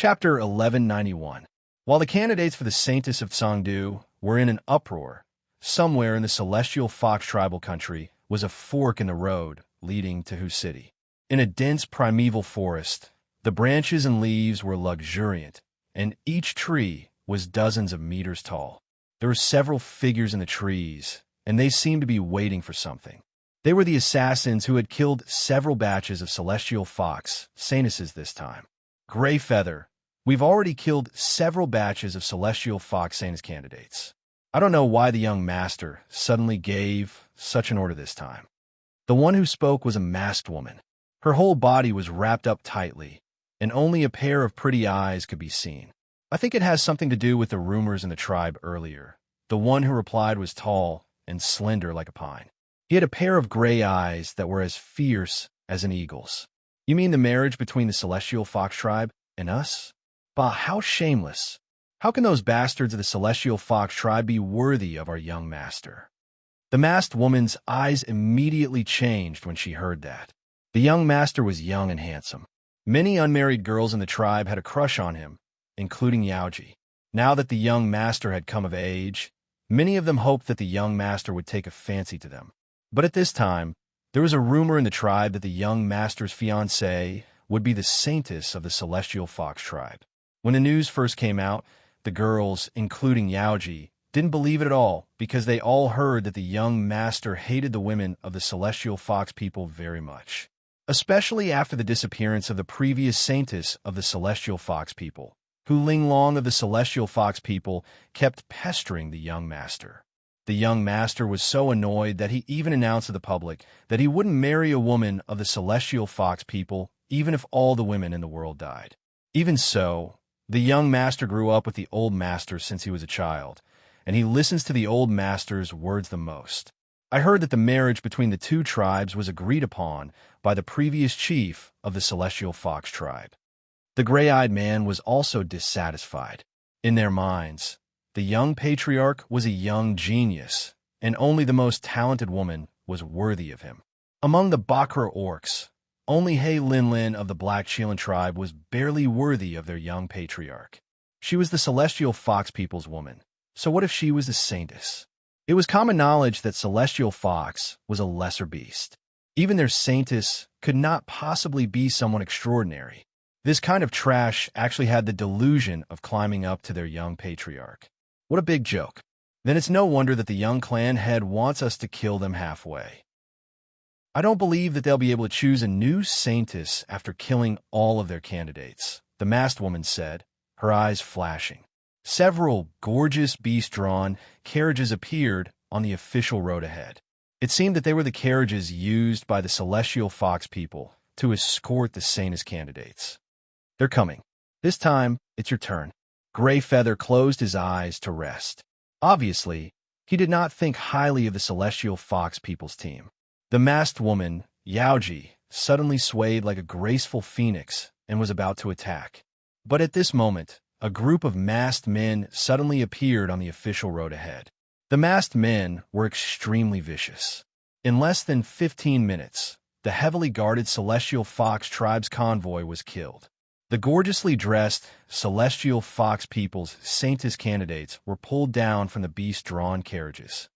Chapter 1191. While the candidates for the Saintess of Songdu were in an uproar, somewhere in the celestial fox tribal country was a fork in the road leading to Hu City. In a dense primeval forest, the branches and leaves were luxuriant, and each tree was dozens of meters tall. There were several figures in the trees, and they seemed to be waiting for something. They were the assassins who had killed several batches of celestial fox saintesses this time. Gray Feather, we've already killed several batches of celestial fox saintess candidates. I don't know why the young master suddenly gave such an order this time. The one who spoke was a masked woman. Her whole body was wrapped up tightly, and only a pair of pretty eyes could be seen. I think it has something to do with the rumors in the tribe earlier. The one who replied was tall and slender like a pine. He had a pair of gray eyes that were as fierce as an eagle's. You mean the marriage between the celestial fox tribe and us? Bah, how shameless. How can those bastards of the celestial fox tribe be worthy of our young master? The masked woman's eyes immediately changed when she heard that. The young master was young and handsome. Many unmarried girls in the tribe had a crush on him, including Yaoji. Now that the young master had come of age, many of them hoped that the young master would take a fancy to them. But at this time, there was a rumor in the tribe that the young master's fiancée would be the saintess of the celestial fox tribe. When the news first came out, the girls, including Yaoji, didn't believe it at all because they all heard that the young master hated the women of the celestial fox people very much, especially after the disappearance of the previous saintess of the celestial fox people, who Ling Long of the celestial fox people kept pestering the young master. The young master was so annoyed that he even announced to the public that he wouldn't marry a woman of the celestial fox people even if all the women in the world died. Even so, the young master grew up with the old master since he was a child, and he listens to the old master's words the most. I heard that the marriage between the two tribes was agreed upon by the previous chief of the celestial fox tribe. The gray-eyed man was also dissatisfied. In their minds, the young patriarch was a young genius, and only the most talented woman was worthy of him. Among the Bakra orcs, only He Linlin of the Black Cheelan tribe was barely worthy of their young patriarch. She was the celestial fox people's woman, so what if she was the saintess? It was common knowledge that celestial fox was a lesser beast. Even their saintess could not possibly be someone extraordinary. This kind of trash actually had the delusion of climbing up to their young patriarch. What a big joke. Then it's no wonder that the young clan head wants us to kill them halfway. I don't believe that they'll be able to choose a new saintess after killing all of their candidates, the masked woman said, her eyes flashing. Several gorgeous beast-drawn carriages appeared on the official road ahead. It seemed that they were the carriages used by the celestial fox people to escort the saintess candidates. They're coming. This time, it's your turn. Gray Feather closed his eyes to rest. Obviously, he did not think highly of the celestial fox people's team. The masked woman, Yaoji, suddenly swayed like a graceful phoenix and was about to attack. But at this moment, a group of masked men suddenly appeared on the official road ahead. The masked men were extremely vicious. In less than 15 minutes, the heavily guarded celestial fox tribe's convoy was killed. The gorgeously dressed celestial fox people's saintess candidates were pulled down from the beast-drawn carriages.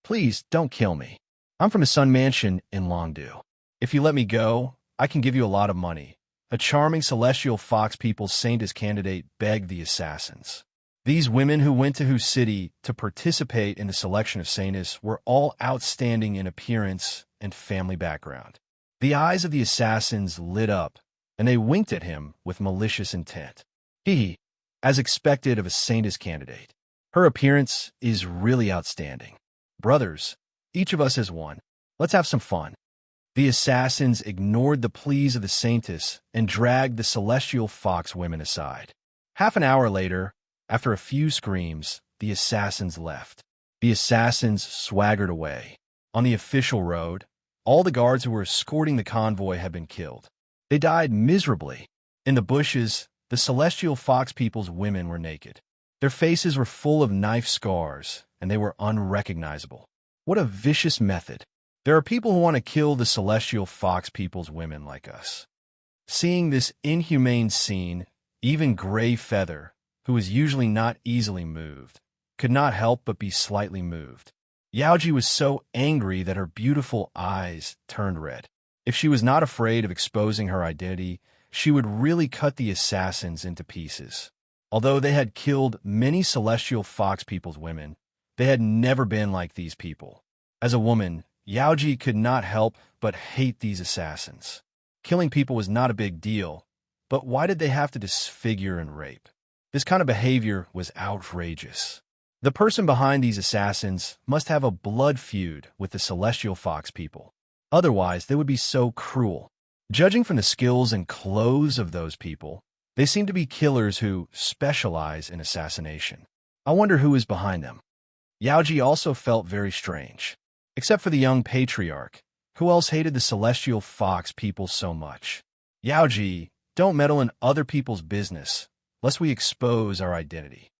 Please don't kill me. I'm from a Sun Mansion in Longdu. If you let me go, I can give you a lot of money. A charming celestial fox people's saintess candidate begged the assassins. These women who went to Hu City to participate in the selection of saintess were all outstanding in appearance and family background. The eyes of the assassins lit up, and they winked at him with malicious intent. He, as expected of a saintess candidate. Her appearance is really outstanding. Brothers, each of us has one. Let's have some fun. The assassins ignored the pleas of the saintess and dragged the celestial fox women aside. Half an hour later, after a few screams, the assassins left. The assassins swaggered away. On the official road, all the guards who were escorting the convoy had been killed. They died miserably. In the bushes, the celestial fox people's women were naked. Their faces were full of knife scars, and they were unrecognizable. What a vicious method. There are people who want to kill the celestial fox people's women like us. Seeing this inhumane scene, Even Gray Feather, who was usually not easily moved, could not help but be slightly moved. Yaoji was so angry that her beautiful eyes turned red. If she was not afraid of exposing her identity, she would really cut the assassins into pieces. Although they had killed many celestial fox people's women, they had never been like these people. As a woman, Yaoji could not help but hate these assassins. Killing people was not a big deal, but why did they have to disfigure and rape? This kind of behavior was outrageous. The person behind these assassins must have a blood feud with the celestial fox people. Otherwise, they would be so cruel. Judging from the skills and clothes of those people, they seem to be killers who specialize in assassination. I wonder who is behind them. Yaoji also felt very strange. Except for the young patriarch, who else hated the celestial fox people so much? Yaoji, don't meddle in other people's business, lest we expose our identity.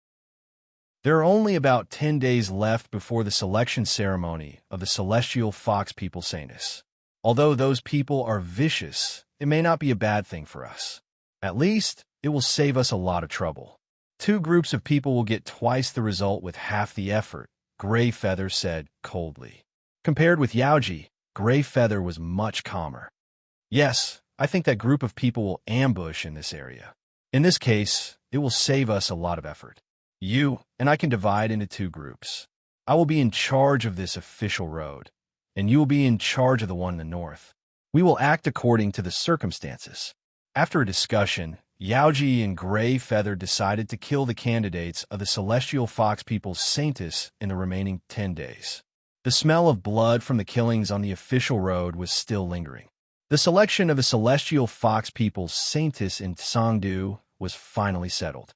There are only about 10 days left before the selection ceremony of the celestial fox people Saints. Although those people are vicious, it may not be a bad thing for us. At least, it will save us a lot of trouble. 2 groups of people will get twice the result with half the effort, Gray Feather said coldly. Compared with Yaoji, Gray Feather was much calmer. Yes, I think that group of people will ambush in this area. In this case, it will save us a lot of effort. You and I can divide into 2 groups. I will be in charge of this official road, and you will be in charge of the one in the north. We will act according to the circumstances. After a discussion, Yaoji and Gray Feather decided to kill the candidates of the celestial fox people's Saints in the remaining 10 days. The smell of blood from the killings on the official road was still lingering. The selection of the celestial fox people's Saints in Tsangdu was finally settled.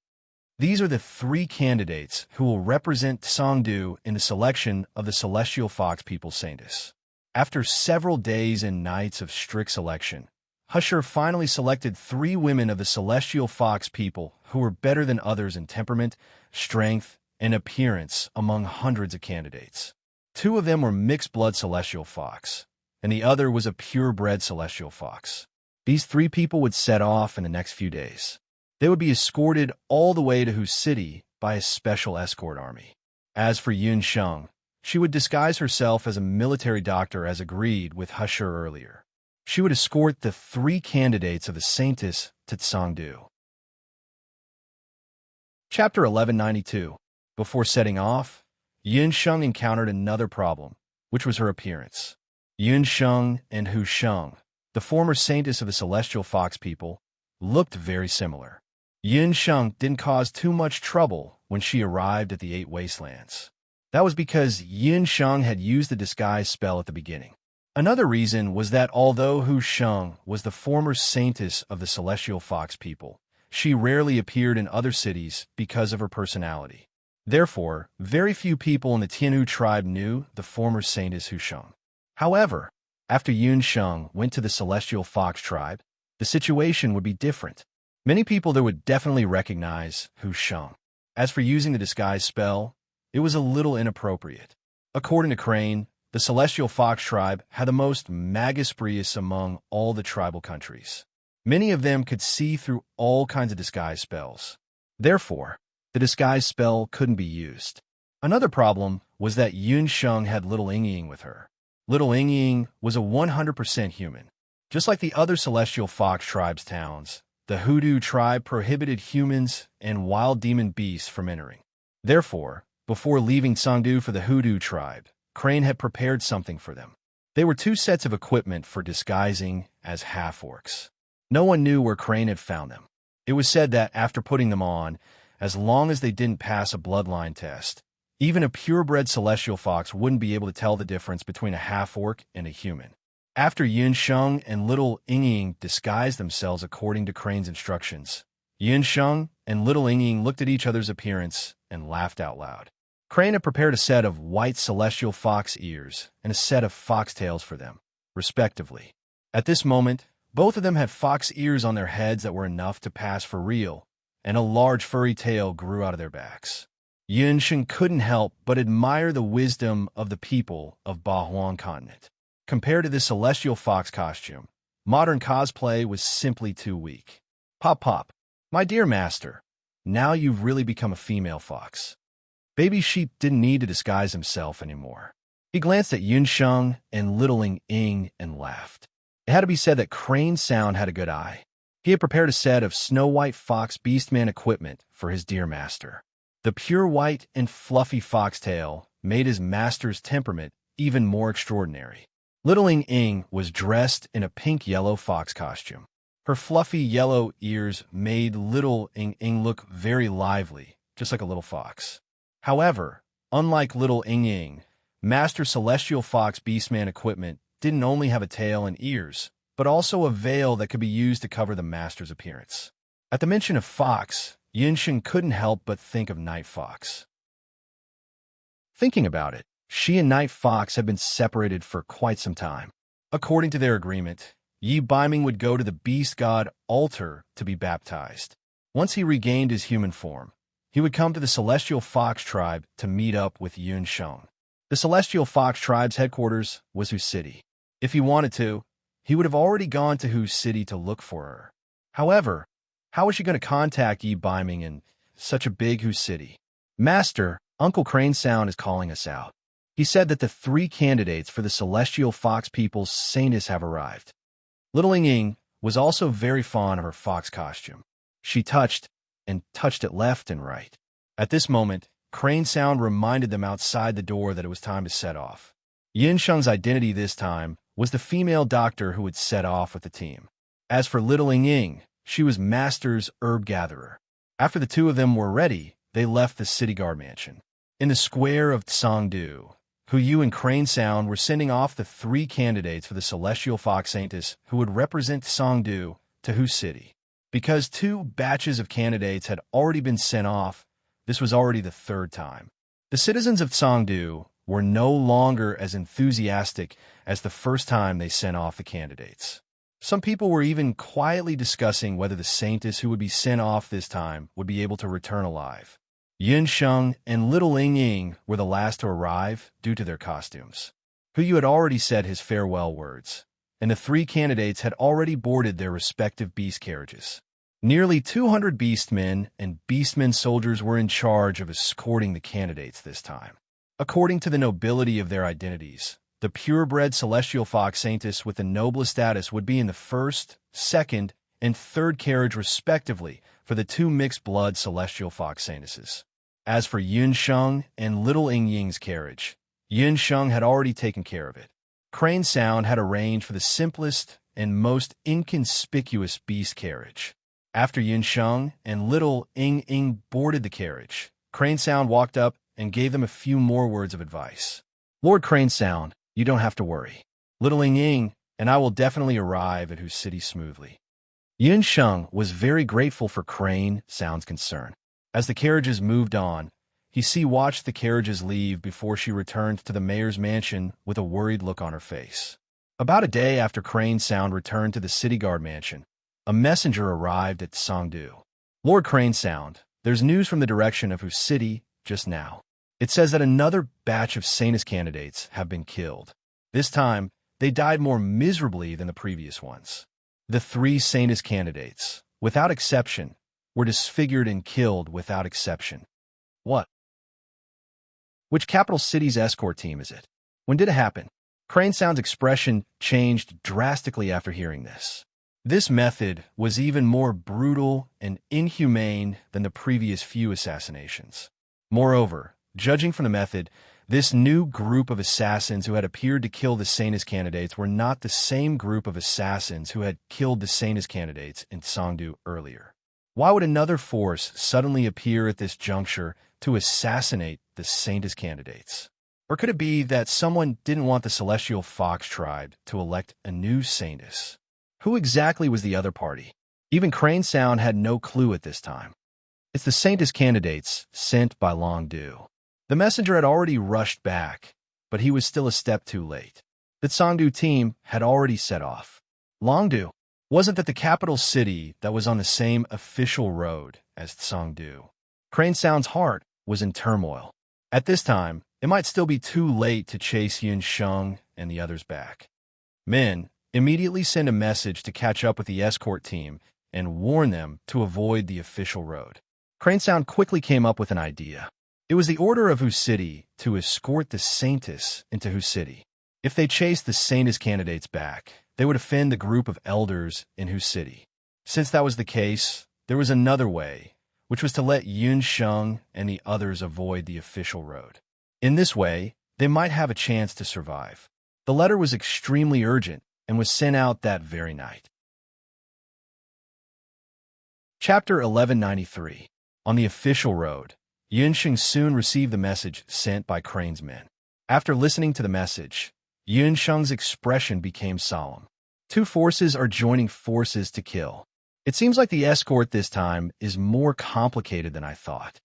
These are the 3 candidates who will represent Tsangdu in the selection of the celestial fox people's Saints. After several days and nights of strict selection, Husher finally selected 3 women of the celestial fox people who were better than others in temperament, strength, and appearance among hundreds of candidates. 2 of them were mixed-blood celestial fox, and the other was a purebred celestial fox. These 3 people would set off in the next few days. They would be escorted all the way to Hu City by a special escort army. As for Yun Sheng, she would disguise herself as a military doctor as agreed with Husher earlier. She would escort the 3 candidates of the Saints to Tsangdu. Chapter 1192. Before setting off, Yun Sheng encountered another problem, which was her appearance. Yun Sheng and Hu Sheng, the former Saintess of the celestial fox people, looked very similar. Yun Sheng didn't cause too much trouble when she arrived at the 8 Wastelands. That was because Yun Sheng had used the disguise spell at the beginning. Another reason was that although Hu Sheng was the former Saintess of the celestial fox people, she rarely appeared in other cities because of her personality. Therefore, very few people in the Tianhu tribe knew the former Saintess Hu Sheng. However, after Yun Sheng went to the celestial fox tribe, the situation would be different. Many people there would definitely recognize Hu Sheng. As for using the disguise spell, it was a little inappropriate. According to Crane, the celestial fox tribe had the most magus prius among all the tribal countries. Many of them could see through all kinds of disguise spells. Therefore, the disguise spell couldn't be used. Another problem was that Yun Sheng had Little Ying with her. Little Ying was a 100% human. Just like the other celestial fox tribes' towns, the Hoodoo tribe prohibited humans and wild demon beasts from entering. Therefore, before leaving Tsangdu for the Hoodoo tribe, Crane had prepared something for them. They were 2 sets of equipment for disguising as half-orcs. No one knew where Crane had found them. It was said that after putting them on, as long as they didn't pass a bloodline test, even a purebred celestial fox wouldn't be able to tell the difference between a half-orc and a human. After Yun Sheng and Little Ying disguised themselves according to Crane's instructions, Yun Sheng and Little Ying looked at each other's appearance and laughed out loud. Crane had prepared a set of white celestial fox ears and a set of foxtails for them, respectively. At this moment, both of them had fox ears on their heads that were enough to pass for real, and a large furry tail grew out of their backs. Yun Sheng couldn't help but admire the wisdom of the people of Bahuan continent. Compared to this celestial fox costume, modern cosplay was simply too weak. Pop pop. My dear master, now you've really become a female fox. Baby Sheep didn't need to disguise himself anymore. He glanced at Yunsheng and Littling Ing and laughed. It had to be said that Crane Sound had a good eye. He had prepared a set of Snow White Fox Beastman equipment for his dear master. The pure white and fluffy foxtail made his master's temperament even more extraordinary. Littling Ing was dressed in a pink-yellow fox costume. Her fluffy yellow ears made Little Ing look very lively, just like a little fox. However, unlike Little Ing, Master Celestial Fox Beastman equipment didn't only have a tail and ears, but also a veil that could be used to cover the master's appearance. At the mention of fox, Yunsheng couldn't help but think of Night Fox. Thinking about it, she and Night Fox had been separated for quite some time. According to their agreement, Yi Baiming would go to the beast god altar to be baptized. Once he regained his human form, he would come to the Celestial Fox tribe to meet up with Yunsheng. The Celestial Fox tribe's headquarters was Hu City. If he wanted to, he would have already gone to Hu City to look for her. However, how was she going to contact Yi Baiming in such a big Hu City? Master, Uncle Crane Sound is calling us out. He said that the 3 candidates for the Celestial Fox People's Saintess have arrived. Little Ing was also very fond of her fox costume. She touched it left and right. At this moment, Crane Sound reminded them outside the door that it was time to set off. Yunsheng's identity this time was the female doctor who would set off with the team. As for Little Ing, she was Master's herb gatherer. After the 2 of them were ready, they left the city guard mansion. In the square of Tsangdu, Hu Yu and Crane Sound were sending off the 3 candidates for the Celestial Fox Saintess who would represent Tsangdu to Hu City. Because 2 batches of candidates had already been sent off, this was already the 3rd time. The citizens of Tsangdu were no longer as enthusiastic as the first time they sent off the candidates. Some people were even quietly discussing whether the Saintess who would be sent off this time would be able to return alive. Yunsheng and Little Ing were the last to arrive due to their costumes. Hu Yu had already said his farewell words, and the 3 candidates had already boarded their respective beast carriages. Nearly 200 beastmen and beastmen soldiers were in charge of escorting the candidates this time. According to the nobility of their identities, the purebred Celestial Fox Saintess with the noblest status would be in the 1st, 2nd, and 3rd carriage respectively for the 2 mixed-blood Celestial Fox Saintesses. As for Yunsheng and Little Ing's carriage, Yunsheng had already taken care of it. Crane Sound had arranged for the simplest and most inconspicuous beast carriage. After Yunsheng and Little Ing boarded the carriage, Crane Sound walked up and gave them a few more words of advice. Lord Crane Sound, you don't have to worry. Little Ing and I will definitely arrive at Hu City smoothly. Yunsheng was very grateful for Crane Sound's concern. As the carriages moved on, he watched the carriages leave before she returned to the mayor's mansion with a worried look on her face. About a day after Crane Sound returned to the city guard mansion, a messenger arrived at Tsangdu. Lord Crane Sound, there's news from the direction of Hu City just now. It says that another batch of Saintess candidates have been killed. This time, they died more miserably than the previous ones. The 3 Saintess candidates, without exception, were disfigured and killed without exception. What? Which capital city's escort team is it? When did it happen? Crane Sound's expression changed drastically after hearing this. This method was even more brutal and inhumane than the previous few assassinations. Moreover, judging from the method, this new group of assassins who had appeared to kill the Saintess candidates were not the same group of assassins who had killed the Saintess candidates in Tsangdu earlier. Why would another force suddenly appear at this juncture to assassinate the Saintess candidates? Or could it be that someone didn't want the Celestial Fox tribe to elect a new Saintess? Who exactly was the other party? Even Crane Sound had no clue at this time. It's the Saintess candidates sent by Longdu. The messenger had already rushed back, but he was still a step too late. The Tsangdu team had already set off. Longdu wasn't that the capital city that was on the same official road as Tsangdu. Crane Sound's heart was in turmoil. At this time, it might still be too late to chase Yunsheng and the others back. Men, immediately send a message to catch up with the escort team and warn them to avoid the official road. Cranesound quickly came up with an idea. It was the order of whose city to escort the Saintess into whose city. If they chased the Saintess candidates back, they would offend the group of elders in whose city. Since that was the case, there was another way, which was to let Yun Sheng and the others avoid the official road. In this way, they might have a chance to survive. The letter was extremely urgent and was sent out that very night. Chapter 1193. On the official road, Yun Sheng soon received the message sent by Crane's men. After listening to the message, Yun Sheng's expression became solemn. Two forces are joining forces to kill. It seems like the escort this time is more complicated than I thought.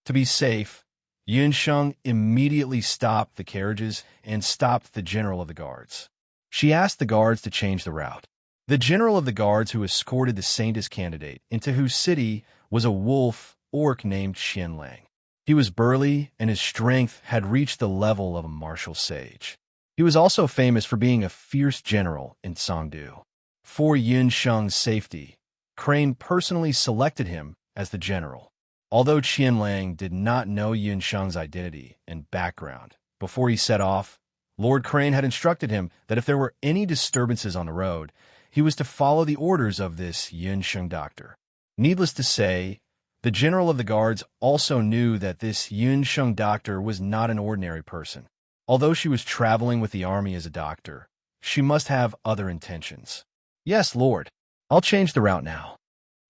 To be safe, Yun Sheng immediately stopped the carriages and stopped the general of the guards. She asked the guards to change the route. The general of the guards who escorted the Saintess candidate into whose city was a wolf orc named Qianlang. He was burly, and his strength had reached the level of a martial sage. He was also famous for being a fierce general in Songdu. For Yun Sheng's safety, Crane personally selected him as the general. Although Qianlang did not know Yun Sheng's identity and background before he set off, Lord Crane had instructed him that if there were any disturbances on the road, he was to follow the orders of this Yun Sheng doctor. Needless to say, the general of the guards also knew that this Yun Sheng doctor was not an ordinary person. Although she was traveling with the army as a doctor, she must have other intentions. Yes, Lord. I'll change the route now.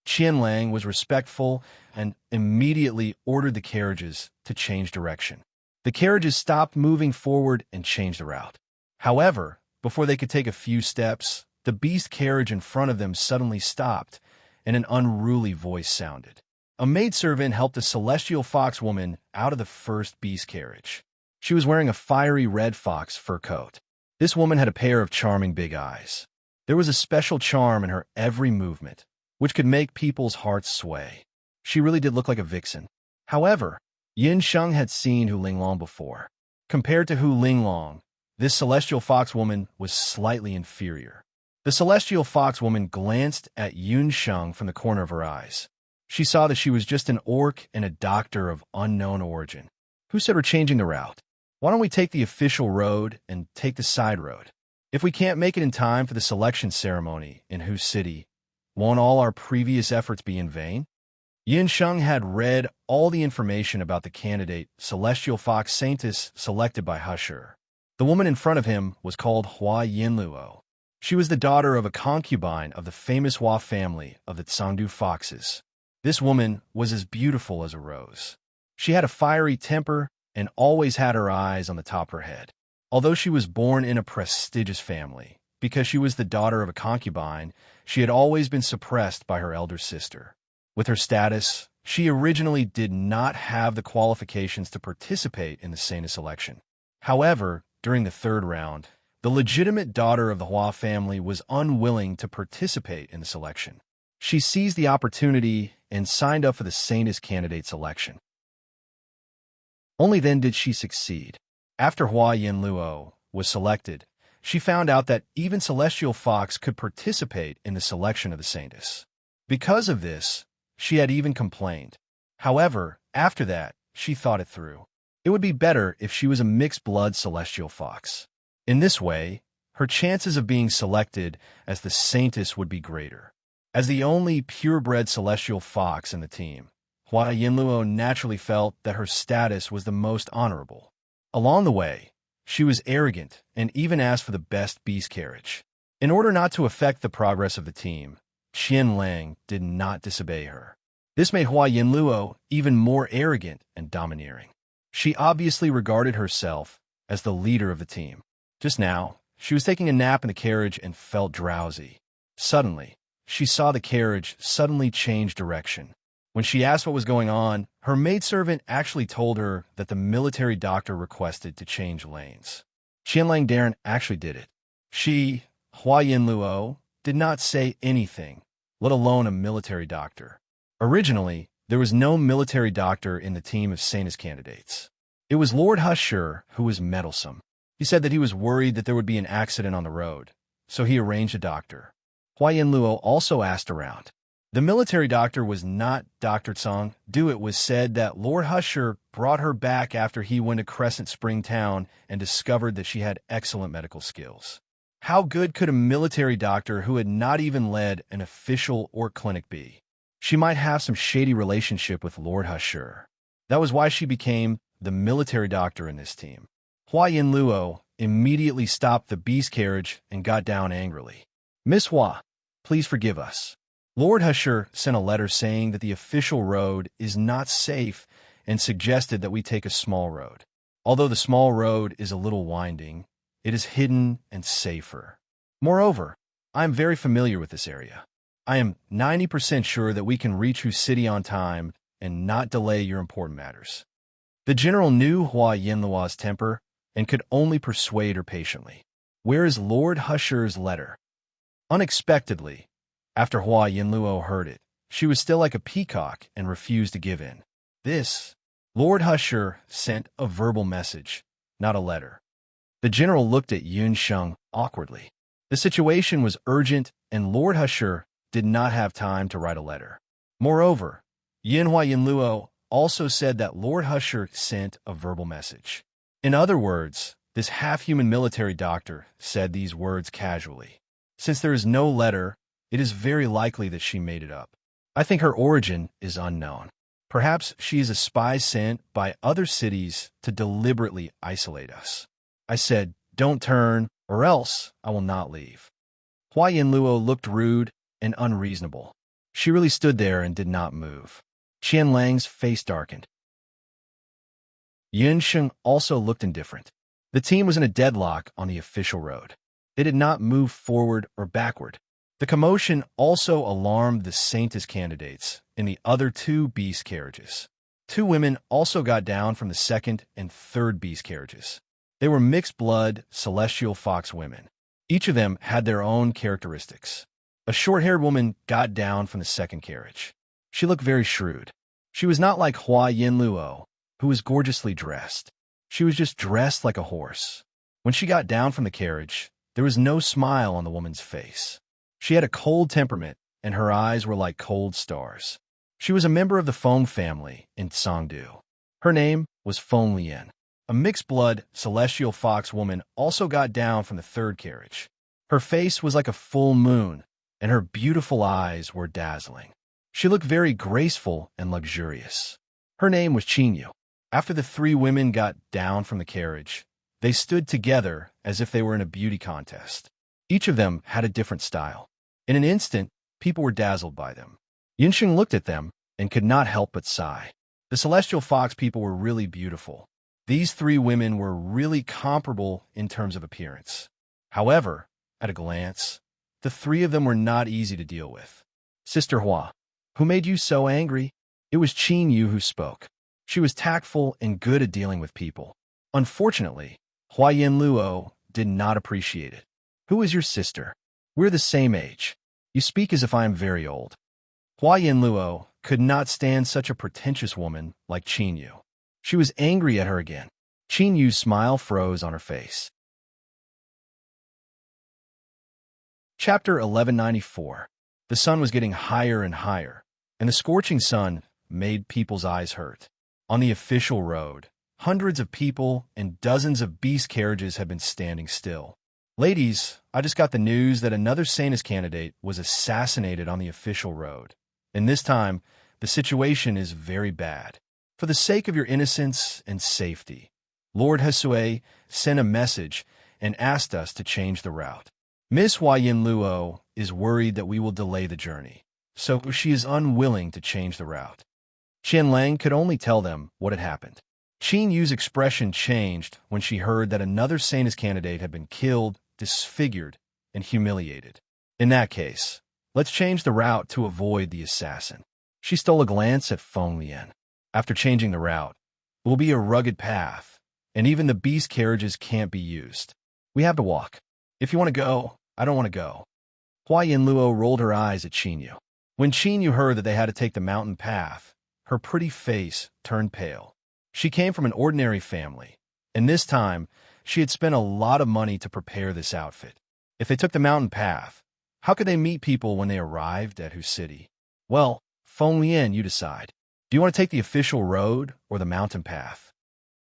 Qianlang was respectful and immediately ordered the carriages to change direction. The carriages stopped moving forward and changed the route. However, before they could take a few steps, the beast carriage in front of them suddenly stopped, and an unruly voice sounded. A maidservant helped a celestial fox woman out of the first beast carriage. She was wearing a fiery red fox fur coat. This woman had a pair of charming big eyes. There was a special charm in her every movement, which could make people's hearts sway. She really did look like a vixen. However, Yin Sheng had seen Hu Linglong before. Compared to Hu Linglong, this celestial fox woman was slightly inferior. The celestial fox woman glanced at Yun Sheng from the corner of her eyes. She saw that she was just an orc and a doctor of unknown origin. Who said we're changing the route? Why don't we take the official road and take the side road? If we can't make it in time for the selection ceremony in whose city, won't all our previous efforts be in vain? Yin Sheng had read all the information about the candidate Celestial Fox Saintess selected by Husher. The woman in front of him was called Hua Yinluo. She was the daughter of a concubine of the famous Hua family of the Tsangdu Foxes. This woman was as beautiful as a rose. She had a fiery temper and always had her eyes on the top of her head. Although she was born in a prestigious family, because she was the daughter of a concubine, she had always been suppressed by her elder sister. With her status, she originally did not have the qualifications to participate in the Saintess election. However, during the third round, the legitimate daughter of the Hua family was unwilling to participate in the selection. She seized the opportunity and signed up for the Saintess candidate selection. Only then did she succeed. After Hua Yinluo was selected, she found out that even Celestial Fox could participate in the selection of the Saintess. Because of this, she had even complained. However, after that, she thought it through. It would be better if she was a mixed-blood Celestial Fox. In this way, her chances of being selected as the Saintess would be greater. As the only purebred Celestial Fox in the team, Hua Yinluo naturally felt that her status was the most honorable. Along the way, she was arrogant and even asked for the best beast carriage. In order not to affect the progress of the team, Qianlang did not disobey her. This made Hua Yinluo even more arrogant and domineering. She obviously regarded herself as the leader of the team. Just now, she was taking a nap in the carriage and felt drowsy. Suddenly, she saw the carriage suddenly change direction. When she asked what was going on, her maidservant actually told her that the military doctor requested to change lanes. Qianlang Darren actually did it. She, Hua Yinluo, did not say anything, let alone a military doctor. Originally, there was no military doctor in the team of Saintess candidates. It was Lord Husher who was meddlesome. He said that he was worried that there would be an accident on the road, so he arranged a doctor. Hua Yinluo also asked around. The military doctor was not Dr. Tsang Du. It was said that Lord Husher brought her back after he went to Crescent Spring Town and discovered that she had excellent medical skills. How good could a military doctor who had not even led an official or clinic be? She might have some shady relationship with Lord Husher. That was why she became the military doctor in this team. Hua Yinluo immediately stopped the beast carriage and got down angrily. Miss Hua, please forgive us. Lord Husher sent a letter saying that the official road is not safe and suggested that we take a small road. Although the small road is a little winding, it is hidden and safer. Moreover, I am very familiar with this area. I am 90% sure that we can reach Hu City on time and not delay your important matters. The general knew Hua Yinluo's temper and could only persuade her patiently. Where is Lord Husher's letter? Unexpectedly, after Hua Yinluo heard it, she was still like a peacock and refused to give in. Lord Husher sent a verbal message, not a letter. The general looked at Yun Sheng awkwardly. The situation was urgent, and Lord Husher did not have time to write a letter. Moreover, Hua Yinluo also said that Lord Husher sent a verbal message. In other words, this half-human military doctor said these words casually. Since there is no letter, it is very likely that she made it up. I think her origin is unknown. Perhaps she is a spy sent by other cities to deliberately isolate us. I said, don't turn, or else I will not leave. Hua Yinluo looked rude and unreasonable. She really stood there and did not move. Qian Lang's face darkened. Yun Sheng also looked indifferent. The team was in a deadlock on the official road. They did not move forward or backward. The commotion also alarmed the Saintis candidates in the other two beast carriages. Two women also got down from the second and third beast carriages. They were mixed-blood celestial fox women. Each of them had their own characteristics. A short-haired woman got down from the second carriage. She looked very shrewd. She was not like Hua Yinluo, who was gorgeously dressed. She was just dressed like a horse. When she got down from the carriage, there was no smile on the woman's face. She had a cold temperament, and her eyes were like cold stars. She was a member of the Feng family in Tsangdu. Her name was Feng Lian. A mixed-blood celestial fox woman also got down from the third carriage. Her face was like a full moon, and her beautiful eyes were dazzling. She looked very graceful and luxurious. Her name was Qinyu. After the three women got down from the carriage, they stood together as if they were in a beauty contest. Each of them had a different style. In an instant, people were dazzled by them. Yunsheng looked at them and could not help but sigh. The celestial fox people were really beautiful. These three women were really comparable in terms of appearance. However, at a glance, the three of them were not easy to deal with. Sister Hua, who made you so angry? It was Qin Yu who spoke. She was tactful and good at dealing with people. Unfortunately, Hua Yinluo did not appreciate it. Who is your sister? We're the same age. You speak as if I am very old. Hua Yinluo could not stand such a pretentious woman like Qin Yu. She was angry at her again. Qin Yu's smile froze on her face. Chapter 1194. The sun was getting higher and higher, and the scorching sun made people's eyes hurt. On the official road, hundreds of people and dozens of beast carriages had been standing still. Ladies, I just got the news that another Saintis candidate was assassinated on the official road. And this time, the situation is very bad. For the sake of your innocence and safety, Lord Hesue sent a message and asked us to change the route. Miss Hua Yinluo is worried that we will delay the journey, so she is unwilling to change the route. Qian Lang could only tell them what had happened. Qin Yu's expression changed when she heard that another Saintis candidate had been killed, disfigured, and humiliated. In that case, let's change the route to avoid the assassin. She stole a glance at Feng Lian. After changing the route, it will be a rugged path, and even the beast carriages can't be used. We have to walk. If you want to go, I don't want to go. Hua Yinluo rolled her eyes at Qin Yu. When Qin Yu heard that they had to take the mountain path, her pretty face turned pale. She came from an ordinary family, and this time, she had spent a lot of money to prepare this outfit. If they took the mountain path, how could they meet people when they arrived at Hu City? Well, Feng Lian, you decide. Do you want to take the official road or the mountain path?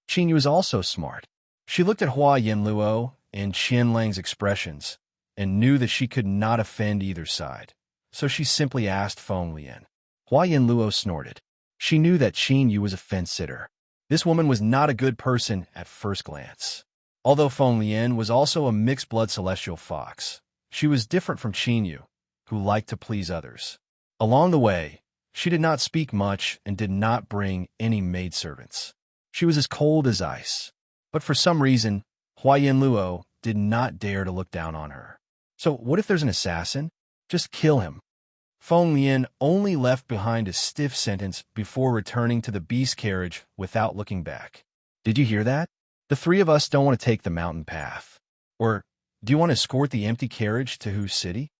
Qin Yu is also smart. She looked at Hua Yinluo and Qian Lang's expressions and knew that she could not offend either side, so she simply asked Feng Lian. Hua Yinluo snorted. She knew that Qin Yu was a fence-sitter. This woman was not a good person at first glance. Although Feng Lian was also a mixed-blood celestial fox, she was different from Qin Yu, who liked to please others. Along the way, she did not speak much and did not bring any maidservants. She was as cold as ice. But for some reason, Hua Yinluo did not dare to look down on her. So what if there's an assassin? Just kill him. Feng Lian only left behind a stiff sentence before returning to the beast carriage without looking back. Did you hear that? The three of us don't want to take the mountain path. Or, do you want to escort the empty carriage to whose city?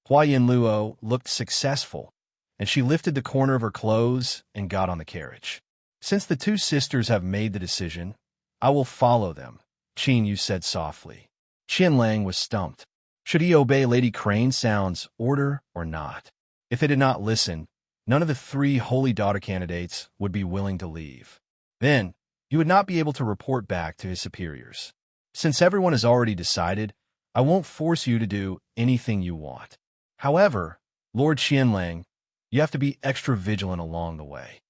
Hua Yinluo looked successful, and she lifted the corner of her clothes and got on the carriage. Since the two sisters have made the decision, I will follow them, Qin Yu said softly. Qian Lang was stumped. Should he obey Lady Crane Sound's order or not? If they did not listen, none of the three holy daughter candidates would be willing to leave. Then, he would not be able to report back to his superiors. Since everyone has already decided, I won't force you to do anything you want. However, Lord Qian Lang, you have to be extra vigilant along the way.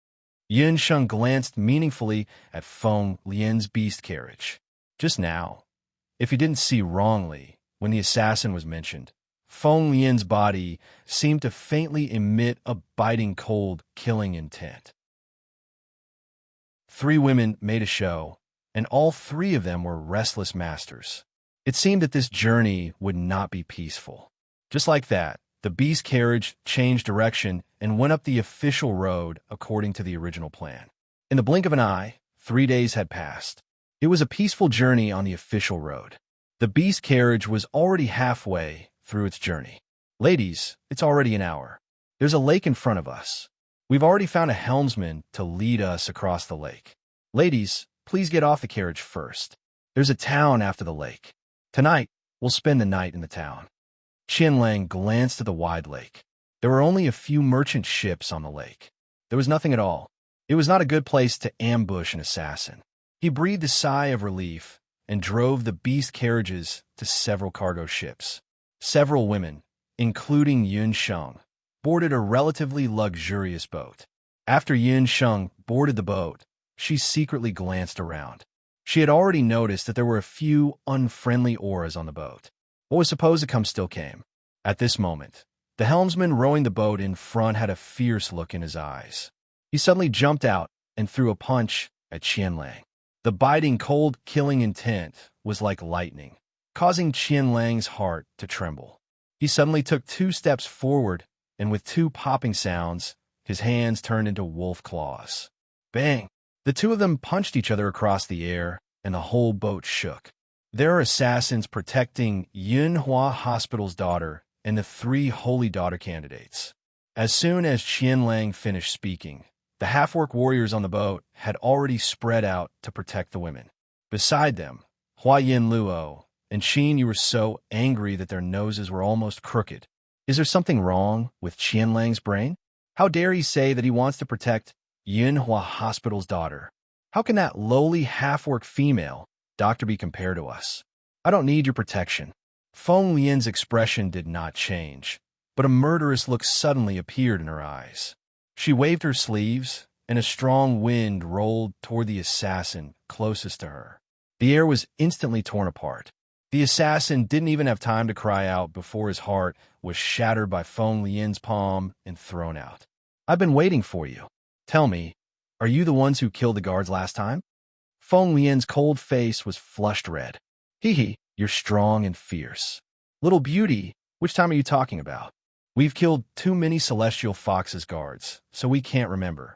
Yun Sheng glanced meaningfully at Feng Lian's beast carriage. Just now, if he didn't see wrongly when the assassin was mentioned, Feng Lian's body seemed to faintly emit a biting cold, killing intent. Three women made a show, and all three of them were restless masters. It seemed that this journey would not be peaceful. Just like that, the beast carriage changed direction and went up the official road according to the original plan. In the blink of an eye, 3 days had passed. It was a peaceful journey on the official road. The beast carriage was already halfway through its journey. Ladies, it's already an hour. There's a lake in front of us. We've already found a helmsman to lead us across the lake. Ladies, please get off the carriage first. There's a town after the lake. Tonight, we'll spend the night in the town. Qian Lang glanced at the wide lake. There were only a few merchant ships on the lake. There was nothing at all. It was not a good place to ambush an assassin. He breathed a sigh of relief and drove the beast carriages to several cargo ships. Several women, including Yun Sheng, boarded a relatively luxurious boat. After Yun Sheng boarded the boat, she secretly glanced around. She had already noticed that there were a few unfriendly auras on the boat. What was supposed to come still came. At this moment, the helmsman rowing the boat in front had a fierce look in his eyes. He suddenly jumped out and threw a punch at Qian Lang. The biting, cold, killing intent was like lightning, causing Qian Lang's heart to tremble. He suddenly took 2 steps forward, and with 2 popping sounds, his hands turned into wolf claws. Bang! The two of them punched each other across the air, and the whole boat shook. There are assassins protecting Yunhua Hospital's daughter and the 3 holy daughter candidates. As soon as Qian Lang finished speaking, the half-orc warriors on the boat had already spread out to protect the women. Beside them, Hua Yinluo and Qin Yu were so angry that their noses were almost crooked. Is there something wrong with Qian Lang's brain? How dare he say that he wants to protect Yunhua Hospital's daughter? How can that lowly half-orc female doctor be compared to us? I don't need your protection. Feng Lian's expression did not change, but a murderous look suddenly appeared in her eyes. She waved her sleeves, and a strong wind rolled toward the assassin closest to her. The air was instantly torn apart. The assassin didn't even have time to cry out before his heart was shattered by Feng Lian's palm and thrown out. I've been waiting for you. Tell me, are you the ones who killed the guards last time? Feng Lian's cold face was flushed red. Hee, you're strong and fierce. Little beauty, which time are you talking about? We've killed too many celestial foxes guards, so we can't remember.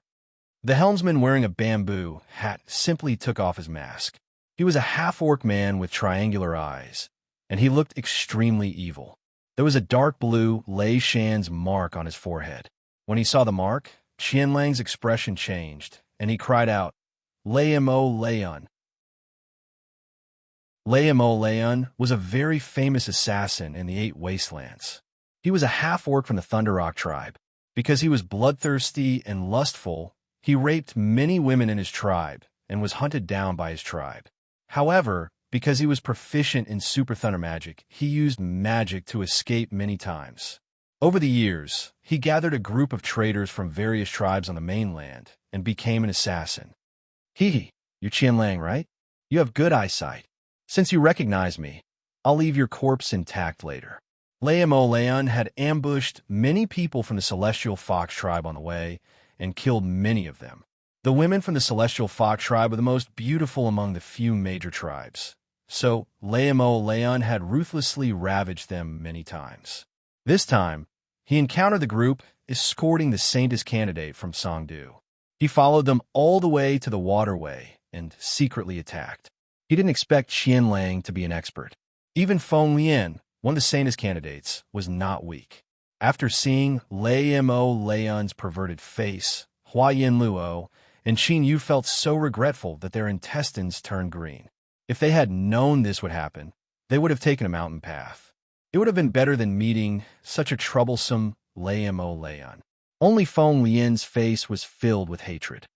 The helmsman wearing a bamboo hat simply took off his mask. He was a half-orc man with triangular eyes, and he looked extremely evil. There was a dark blue Lei Shan's mark on his forehead. When he saw the mark, Qian Lang's expression changed, and he cried out, Leimo Leon. Leimo Leon was a very famous assassin in the 8 Wastelands. He was a half-orc from the Thunder Rock tribe. Because he was bloodthirsty and lustful, he raped many women in his tribe and was hunted down by his tribe. However, because he was proficient in super thunder magic, he used magic to escape many times. Over the years, he gathered a group of traders from various tribes on the mainland and became an assassin. Hee, you're Qianlang, right? You have good eyesight. Since you recognize me, I'll leave your corpse intact later. Laimo Leon had ambushed many people from the Celestial Fox tribe on the way and killed many of them. The women from the Celestial Fox tribe were the most beautiful among the few major tribes, so Laimo Leon had ruthlessly ravaged them many times. This time, he encountered the group escorting the Saintess candidate from Songdu. He followed them all the way to the waterway and secretly attacked. He didn't expect Qianlang to be an expert. Even Feng Lian, one of the Saintess candidates, was not weak. After seeing Laimo Leon's perverted face, Hua Yin Luo and Qin Yu felt so regretful that their intestines turned green. If they had known this would happen, they would have taken a mountain path. It would have been better than meeting such a troublesome Laimo Leon. Only Feng Lian's face was filled with hatred.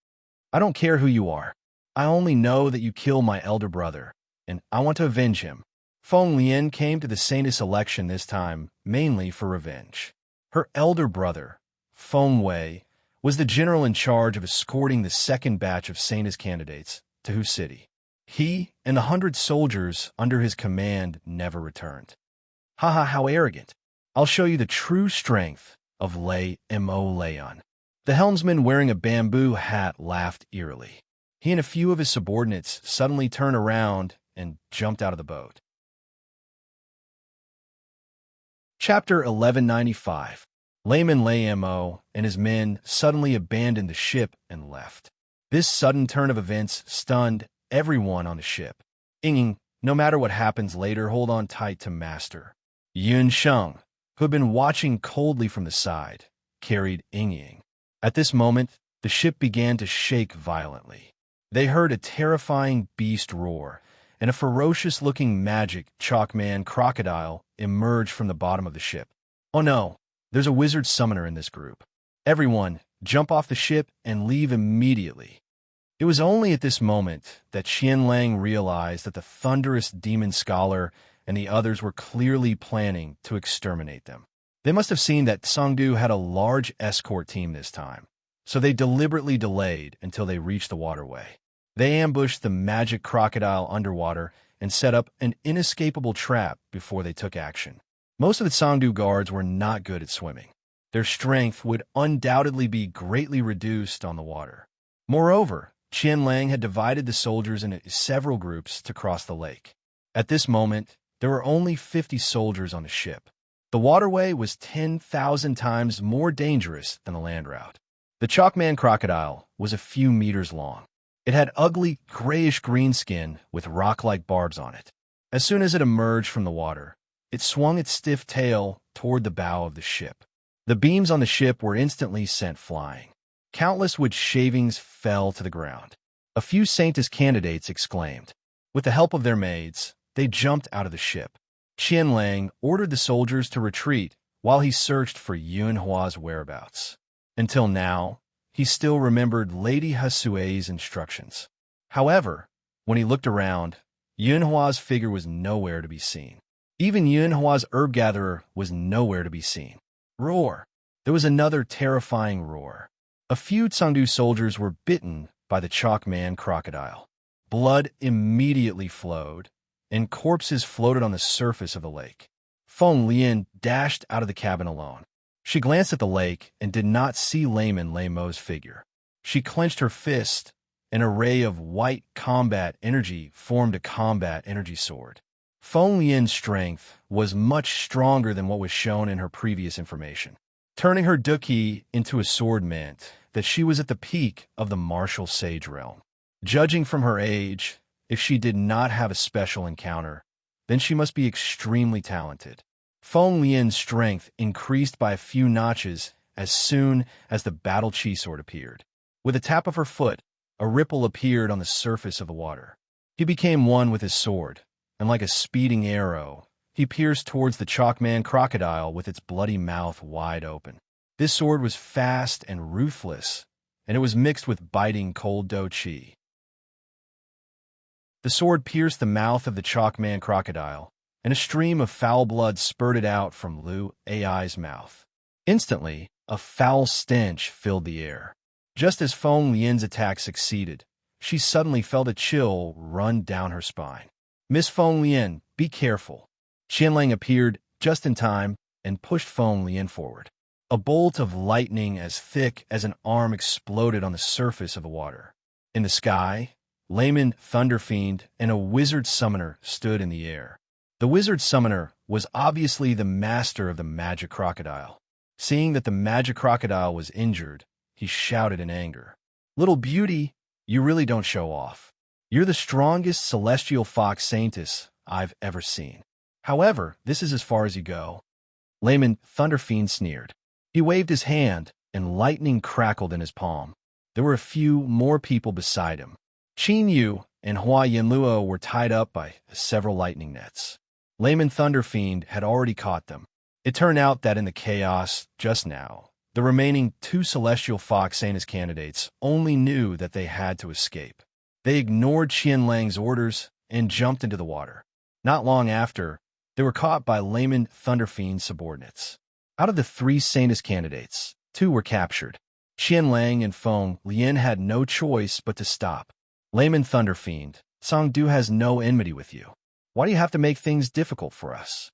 I don't care who you are. I only know that you killed my elder brother, and I want to avenge him. Feng Lian came to the Saintess election this time mainly for revenge. Her elder brother, Feng Wei, was the general in charge of escorting the second batch of Saintess candidates to Hu City. He and the 100 soldiers under his command never returned. Haha, how arrogant. I'll show you the true strength of Laimo Leon. The helmsman wearing a bamboo hat laughed eerily. He and a few of his subordinates suddenly turned around and jumped out of the boat. Chapter 1195. Layman Laimo and his men suddenly abandoned the ship and left. This sudden turn of events stunned everyone on the ship. Ying, no matter what happens later, hold on tight to Master. Yun Sheng, who had been watching coldly from the side, carried Ying. At this moment, the ship began to shake violently. They heard a terrifying beast roar, and a ferocious-looking magic chalkman crocodile emerged from the bottom of the ship. Oh no, there's a wizard summoner in this group. Everyone, jump off the ship and leave immediately. It was only at this moment that Qianlang realized that the thunderous demon scholar and the others were clearly planning to exterminate them. They must have seen that Songdu had a large escort team this time, so they deliberately delayed until they reached the waterway. They ambushed the magic crocodile underwater and set up an inescapable trap before they took action. Most of the Songdu guards were not good at swimming. Their strength would undoubtedly be greatly reduced on the water. Moreover, Qianlang had divided the soldiers into several groups to cross the lake. At this moment, there were only 50 soldiers on the ship. The waterway was 10,000 times more dangerous than the land route. The chalkman crocodile was a few meters long. It had ugly, grayish-green skin with rock-like barbs on it. As soon as it emerged from the water, it swung its stiff tail toward the bow of the ship. The beams on the ship were instantly sent flying. Countless wood shavings fell to the ground. A few Saintess candidates exclaimed. With the help of their maids, they jumped out of the ship. Qianlang ordered the soldiers to retreat while he searched for Yunhua's whereabouts. Until now, he still remembered Lady Hasue's instructions. However, when he looked around, Yunhua's figure was nowhere to be seen. Even Yunhua's herb gatherer was nowhere to be seen. Roar! There was another terrifying roar. A few Songdu soldiers were bitten by the chalkman crocodile. Blood immediately flowed, and corpses floated on the surface of the lake. Feng Lian dashed out of the cabin alone. She glanced at the lake and did not see Layman Laimo's figure. She clenched her fist. An array of white combat energy formed a combat energy sword. Feng Lian's strength was much stronger than what was shown in her previous information. Turning her Duqi into a sword meant that she was at the peak of the martial sage realm. Judging from her age, if she did not have a special encounter, then she must be extremely talented. Feng Lian's strength increased by a few notches as soon as the battle chi sword appeared. With a tap of her foot, a ripple appeared on the surface of the water. He became one with his sword, and like a speeding arrow, he pierced towards the chalkman crocodile with its bloody mouth wide open. This sword was fast and ruthless, and it was mixed with biting cold dough chi. The sword pierced the mouth of the Chalkman crocodile, and a stream of foul blood spurted out from Liu Ai's mouth. Instantly, a foul stench filled the air. Just as Feng Lian's attack succeeded, she suddenly felt a chill run down her spine. "Miss Feng Lian, be careful." Qianlang appeared just in time and pushed Feng Lian forward. A bolt of lightning as thick as an arm exploded on the surface of the water. In the sky, Layman Thunderfiend and a wizard summoner stood in the air. The wizard summoner was obviously the master of the magic crocodile. Seeing that the magic crocodile was injured, he shouted in anger. "Little beauty, you really don't show off. You're the strongest celestial fox saintess I've ever seen. However, this is as far as you go." Layman Thunderfiend sneered. He waved his hand, and lightning crackled in his palm. There were a few more people beside him. Qin Yu and Hua Yanluo were tied up by several lightning nets. Layman Thunderfiend had already caught them. It turned out that in the chaos just now, the remaining 2 Celestial Fox Saintess candidates only knew that they had to escape. They ignored Qianlang's orders and jumped into the water. Not long after, they were caught by Layman Thunderfiend's subordinates. Out of the 3 Saintess candidates, 2 were captured. Qianlang and Feng Lian had no choice but to stop. "Layman Thunderfiend, Songdu has no enmity with you. Why do you have to make things difficult for us?"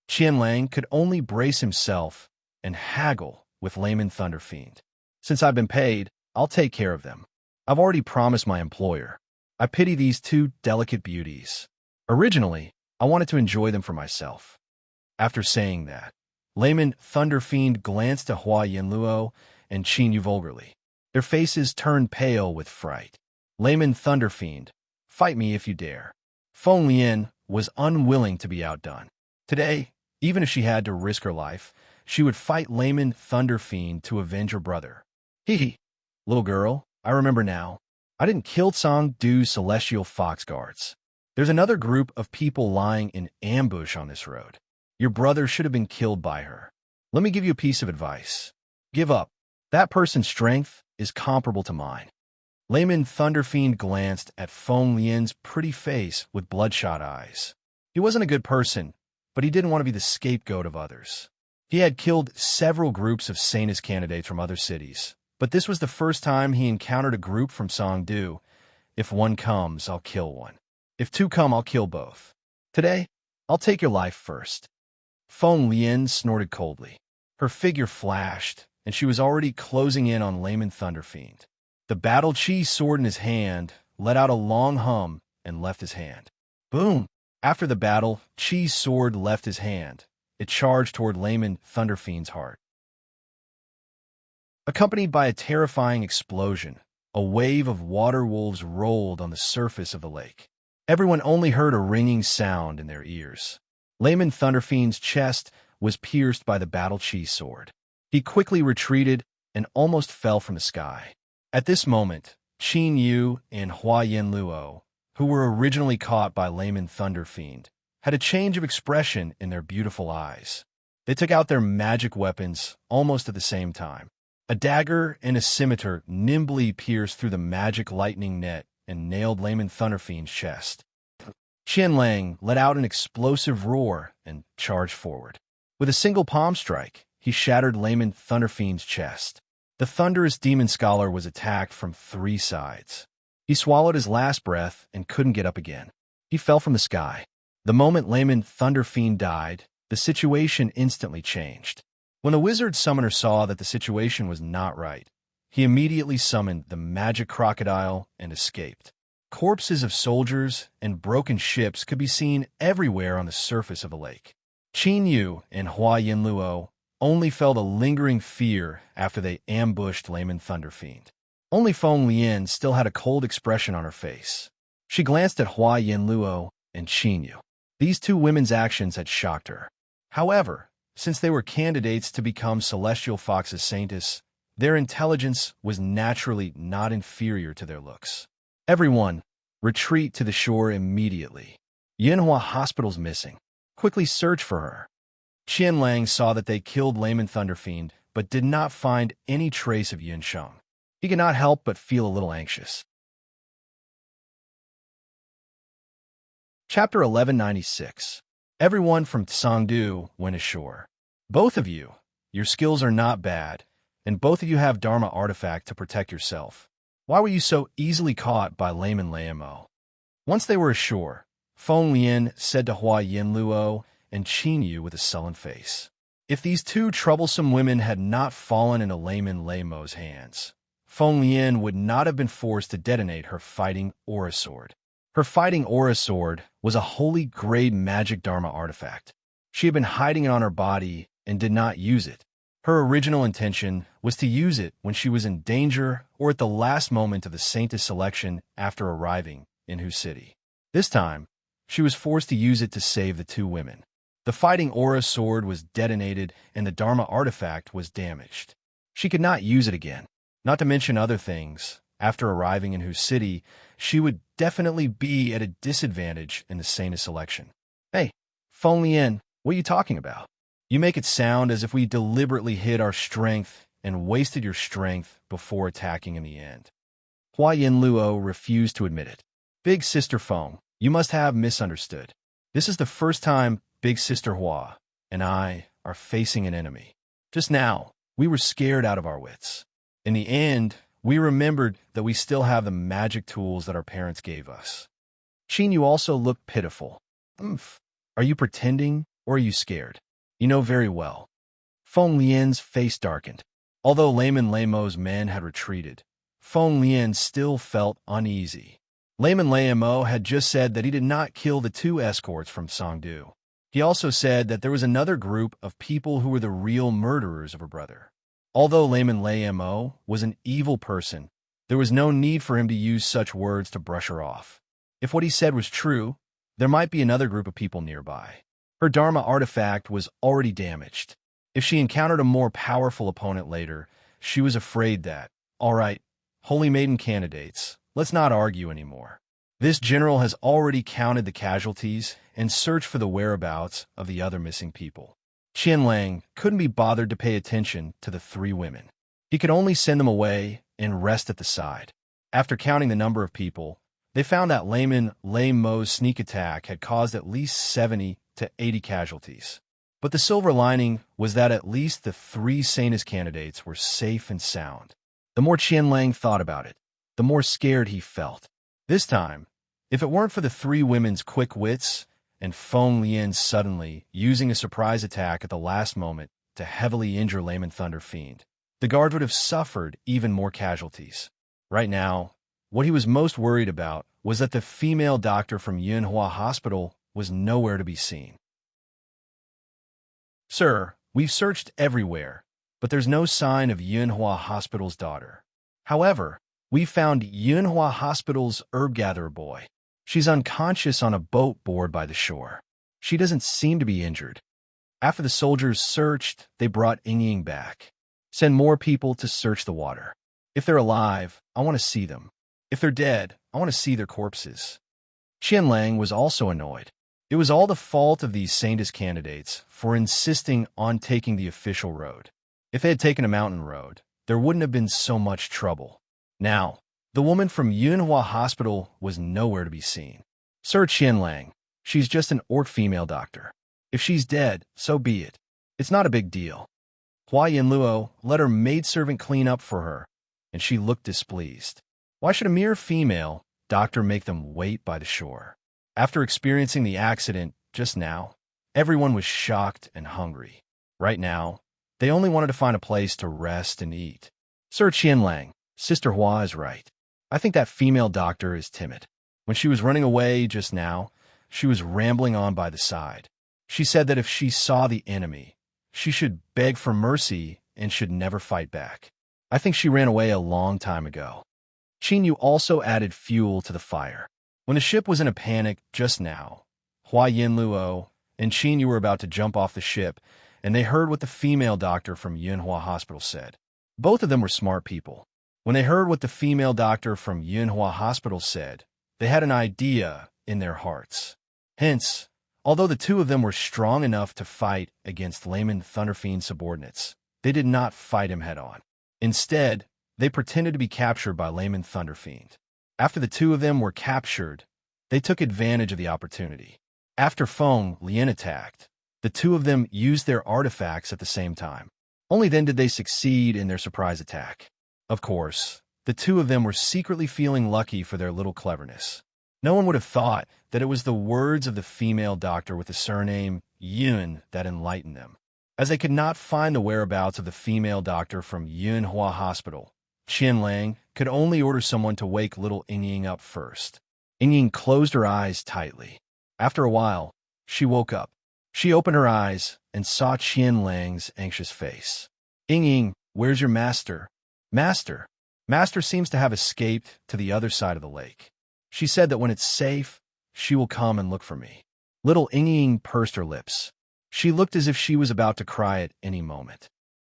Qianlang could only brace himself and haggle with Layman Thunderfiend. "Since I've been paid, I'll take care of them. I've already promised my employer. I pity these 2 delicate beauties. Originally, I wanted to enjoy them for myself." After saying that, Layman Thunderfiend glanced to Hua Yanluo and Qin Yu vulgarly. Their faces turned pale with fright. "Layman Thunderfiend, fight me if you dare." Feng Lian was unwilling to be outdone. Today, even if she had to risk her life, she would fight Layman Thunderfiend to avenge her brother. "Hee. Little girl, I remember now. I didn't kill Songdu's celestial fox guards. There's another group of people lying in ambush on this road. Your brother should have been killed by her. Let me give you a piece of advice. Give up. That person's strength is comparable to mine." Layman Thunderfiend glanced at Feng Lian's pretty face with bloodshot eyes. He wasn't a good person, but he didn't want to be the scapegoat of others. He had killed several groups of Saintess candidates from other cities, but this was the first time he encountered a group from Songdu. "If one comes, I'll kill one. If 2 come, I'll kill both. Today, I'll take your life first." Feng Lian snorted coldly. Her figure flashed, and she was already closing in on Layman Thunderfiend. The battle chi sword in his hand let out a long hum and left his hand. Boom! After the battle, Chi's sword left his hand. It charged toward Layman Thunderfiend's heart. Accompanied by a terrifying explosion, a wave of water wolves rolled on the surface of the lake. Everyone only heard a ringing sound in their ears. Layman Thunderfiend's chest was pierced by the battle chi sword. He quickly retreated and almost fell from the sky. At this moment, Qin Yu and Hua Yanluo, who were originally caught by Layman Thunderfiend, had a change of expression in their beautiful eyes. They took out their magic weapons almost at the same time. A dagger and a scimitar nimbly pierced through the magic lightning net and nailed Layman Thunderfiend's chest. Qianlang let out an explosive roar and charged forward. With a single palm strike, he shattered Layman Thunderfiend's chest. The thunderous demon scholar was attacked from 3 sides. He swallowed his last breath and couldn't get up again. He fell from the sky. The moment Layman Thunderfiend died, the situation instantly changed. When the wizard summoner saw that the situation was not right, he immediately summoned the magic crocodile and escaped. Corpses of soldiers and broken ships could be seen everywhere on the surface of the lake. Qin Yu and Hua Yanluo only felt a lingering fear after they ambushed Layman Thunderfiend. Only Feng Lian still had a cold expression on her face. She glanced at Hua Yanluo and Qin Yu. These 2 women's actions had shocked her. However, since they were candidates to become Celestial Fox's Saintess, their intelligence was naturally not inferior to their looks. "Everyone, retreat to the shore immediately. Yinhua Hospital's missing. Quickly search for her." Qianlang saw that they killed Layman Thunderfiend, but did not find any trace of Yin Sheng. He could not help but feel a little anxious. Chapter 1196. Everyone from Tsangdu went ashore. Both of you, your skills are not bad, and both of you have Dharma artifact to protect yourself. Why were you so easily caught by Layman Layamo? Once they were ashore, Feng Lian said to Hua Yinluo and Qin Yu with a sullen face. If these two troublesome women had not fallen into Layman Lamo's hands, Feng Lian would not have been forced to detonate her fighting aura sword. Her fighting aura sword was a holy grade magic Dharma artifact. She had been hiding it on her body and did not use it. Her original intention was to use it when she was in danger or at the last moment of the Saintess selection after arriving in Hu City. This time, she was forced to use it to save the two women. The fighting aura sword was detonated and the Dharma artifact was damaged. She could not use it again. Not to mention other things, after arriving in Hu City, she would definitely be at a disadvantage in the Saintess selection. Hey, Feng Lian, what are you talking about? You make it sound as if we deliberately hid our strength and wasted your strength before attacking in the end. Hua Yinluo refused to admit it. Big Sister Feng, you must have misunderstood. This is the first time Big Sister Hua and I are facing an enemy. Just now, we were scared out of our wits. In the end, we remembered that we still have the magic tools that our parents gave us. Qin Yu also looked pitiful. Are you pretending or are you scared? You know very well. Feng Lian's face darkened. Although Layman Lamo's men had retreated, Feng Lian still felt uneasy. Layman Lamo had just said that he did not kill the two escorts from Songdu. He also said that there was another group of people who were the real murderers of her brother. Although Layman Lamo was an evil person, there was no need for him to use such words to brush her off. If what he said was true, there might be another group of people nearby. Her Dharma artifact was already damaged. If she encountered a more powerful opponent later, she was afraid that, all right, Holy Maiden candidates, let's not argue anymore. This general has already counted the casualties and searched for the whereabouts of the other missing people. Qianlang couldn't be bothered to pay attention to the three women. He could only send them away and rest at the side. After counting the number of people, they found that Layman Lamo's sneak attack had caused at least 70 to 80 casualties. But the silver lining was that at least the three Saintess candidates were safe and sound. The more Qianlang thought about it, the more scared he felt. This time, if it weren't for the three women's quick wits and Feng Lian suddenly using a surprise attack at the last moment to heavily injure Layman Thunder Fiend, the guard would have suffered even more casualties. Right now, what he was most worried about was that the female doctor from Yunhua Hospital was nowhere to be seen. Sir, we've searched everywhere, but there's no sign of Yunhua Hospital's daughter. However, we found Yunhua Hospital's herb gatherer boy. She's unconscious on a boat moored by the shore. She doesn't seem to be injured. After the soldiers searched, they brought Ying back. Send more people to search the water. If they're alive, I want to see them. If they're dead, I want to see their corpses. Qianlang was also annoyed. It was all the fault of these Saintess candidates for insisting on taking the official road. If they had taken a mountain road, there wouldn't have been so much trouble. Now, the woman from Yunhua Hospital was nowhere to be seen. Sir Qianlang, she's just an orc female doctor. If she's dead, so be it. It's not a big deal. Hua Yinluo let her maidservant clean up for her, and she looked displeased. Why should a mere female doctor make them wait by the shore? After experiencing the accident just now, everyone was shocked and hungry. Right now, they only wanted to find a place to rest and eat. Sir Qianlang, Sister Hua is right. I think that female doctor is timid. When she was running away just now, she was rambling on by the side. She said that if she saw the enemy, she should beg for mercy and should never fight back. I think she ran away a long time ago. Qin Yu also added fuel to the fire. When the ship was in a panic just now, Hua Yinluo and Qin Yu were about to jump off the ship, and they heard what the female doctor from Yunhua Hospital said. Both of them were smart people. When they heard what the female doctor from Yunhua Hospital said, they had an idea in their hearts. Hence, although the two of them were strong enough to fight against Layman Thunderfiend's subordinates, they did not fight him head-on. Instead, they pretended to be captured by Layman Thunderfiend. After the two of them were captured, they took advantage of the opportunity. After Feng Lian attacked, the two of them used their artifacts at the same time. Only then did they succeed in their surprise attack. Of course, the two of them were secretly feeling lucky for their little cleverness. No one would have thought that it was the words of the female doctor with the surname Yun that enlightened them. As they could not find the whereabouts of the female doctor from Yunhua Hospital, Qian Lang could only order someone to wake little Yingying up first. Yingying closed her eyes tightly. After a while, she woke up. She opened her eyes and saw Qian Lang's anxious face. Yingying, where's your master? Master. Master seems to have escaped to the other side of the lake. She said that when it's safe, she will come and look for me. Little Yingying pursed her lips. She looked as if she was about to cry at any moment.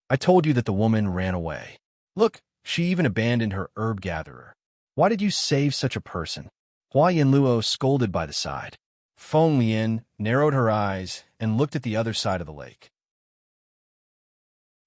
I told you that the woman ran away. Look, she even abandoned her herb gatherer. Why did you save such a person? Hua Yanluo scolded by the side. Feng Lian narrowed her eyes and looked at the other side of the lake.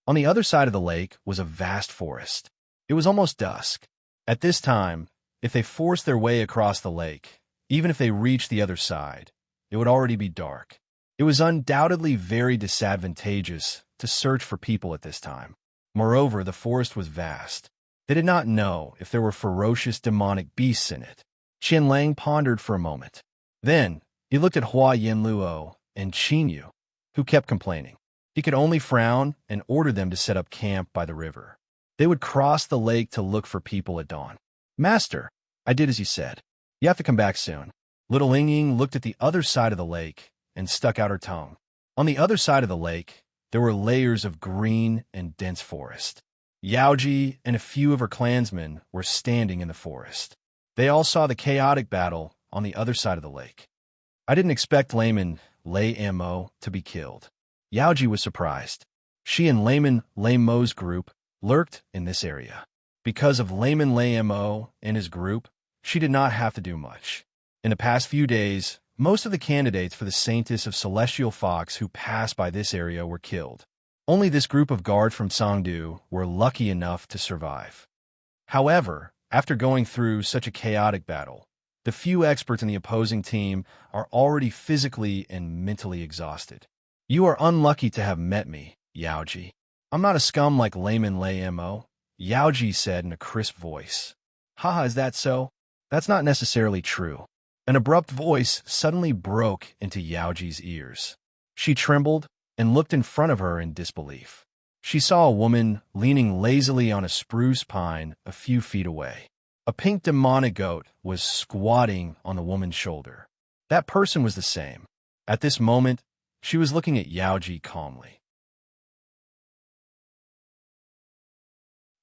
On the other side of the lake was a vast forest. It was almost dusk. At this time, if they forced their way across the lake, even if they reached the other side, it would already be dark. It was undoubtedly very disadvantageous to search for people at this time. Moreover, the forest was vast. They did not know if there were ferocious demonic beasts in it. Qian Lang pondered for a moment. Then, he looked at Hua Yanluo and Qinyu, who kept complaining. He could only frown and order them to set up camp by the river. They would cross the lake to look for people at dawn. Master, I did as you said. You have to come back soon. Little Yingying looked at the other side of the lake and stuck out her tongue. On the other side of the lake, there were layers of green and dense forest. Yaoji and a few of her clansmen were standing in the forest. They all saw the chaotic battle on the other side of the lake. I didn't expect Layman Lei Mo to be killed. Yaoji was surprised. She and Layman Lei Mo's group lurked in this area. Because of Layman Lei Mo and his group, she did not have to do much. In the past few days, most of the candidates for the Saintess of Celestial Fox who passed by this area were killed. Only this group of guard from Songdu were lucky enough to survive. However, after going through such a chaotic battle, the few experts in the opposing team are already physically and mentally exhausted. You are unlucky to have met me, Yaoji. I'm not a scum like Layman Lei Mo, Yaoji said in a crisp voice. Haha, is that so? That's not necessarily true. An abrupt voice suddenly broke into Yaoji's ears. She trembled and looked in front of her in disbelief. She saw a woman leaning lazily on a spruce pine a few feet away. A pink demonic goat was squatting on the woman's shoulder. That person was the same. At this moment, she was looking at Yaoji calmly.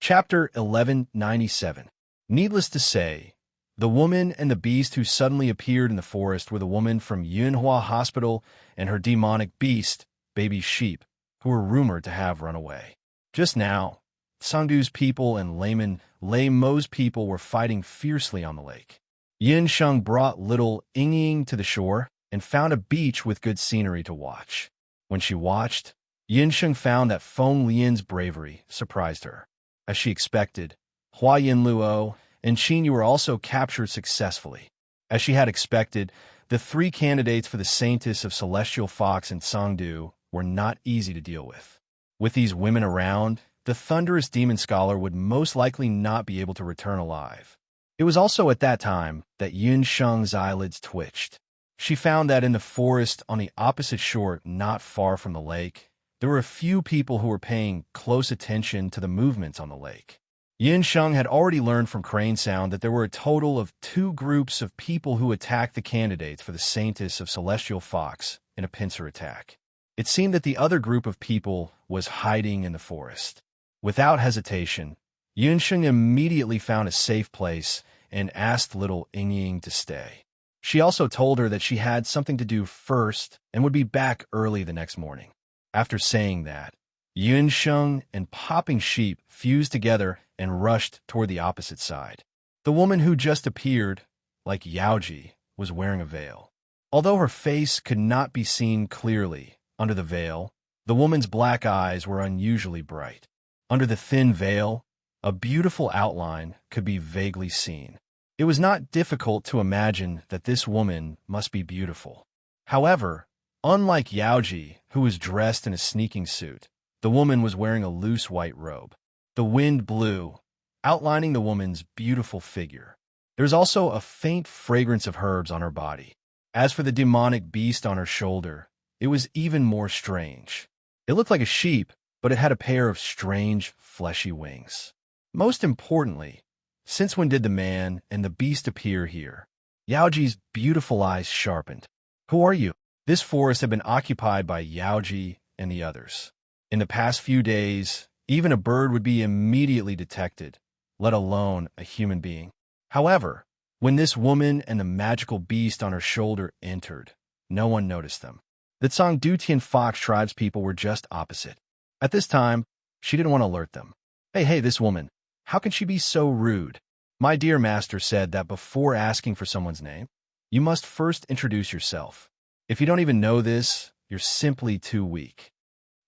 Chapter 1197. Needless to say, the woman and the beast who suddenly appeared in the forest were the woman from Yunhua Hospital and her demonic beast, baby sheep, who were rumored to have run away. Just now, Songdu's people and Layman Lei Mo's people were fighting fiercely on the lake. Yin Sheng brought little Yingying to the shore and found a beach with good scenery to watch. When she watched, Yin Sheng found that Feng Lian's bravery surprised her. As she expected, Hua Yanluo and Qinyu were also captured successfully. As she had expected, the three candidates for the Saintess of Celestial Fox and Songdu were not easy to deal with. With these women around, the thunderous demon scholar would most likely not be able to return alive. It was also at that time that Yun Sheng's eyelids twitched. She found that in the forest on the opposite shore, not far from the lake, there were a few people who were paying close attention to the movements on the lake. Yin Sheng had already learned from Crane Sound that there were a total of 2 groups of people who attacked the candidates for the Saintess of Celestial Fox in a pincer attack. It seemed that the other group of people was hiding in the forest. Without hesitation, Yun Sheng immediately found a safe place and asked little Yingying to stay. She also told her that she had something to do first and would be back early the next morning. After saying that, Yun Sheng and Popping Sheep fused together and rushed toward the opposite side. The woman who just appeared, like Yaoji, was wearing a veil. Although her face could not be seen clearly under the veil, The woman's black eyes were unusually bright. Under the thin veil, a beautiful outline could be vaguely seen. It was not difficult to imagine that this woman must be beautiful. However, unlike Yaoji, who was dressed in a sneaking suit, the woman was wearing a loose white robe. The wind blew, outlining the woman's beautiful figure. There was also a faint fragrance of herbs on her body. As for the demonic beast on her shoulder, it was even more strange. It looked like a sheep, but it had a pair of strange, fleshy wings. Most importantly, since when did the man and the beast appear here? Yaoji's beautiful eyes sharpened. Who are you? This forest had been occupied by Yaoji and the others. In the past few days, even a bird would be immediately detected, let alone a human being. However, when this woman and the magical beast on her shoulder entered, no one noticed them. The Tsangdutian Fox tribe's people were just opposite. At this time, she didn't want to alert them. Hey, this woman, how can she be so rude? My dear master said that before asking for someone's name, you must first introduce yourself. If you don't even know this, you're simply too weak.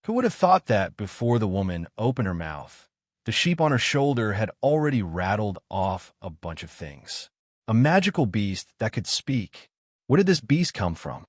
Who would have thought that before the woman opened her mouth, the sheep on her shoulder had already rattled off a bunch of things? A magical beast that could speak. Where did this beast come from?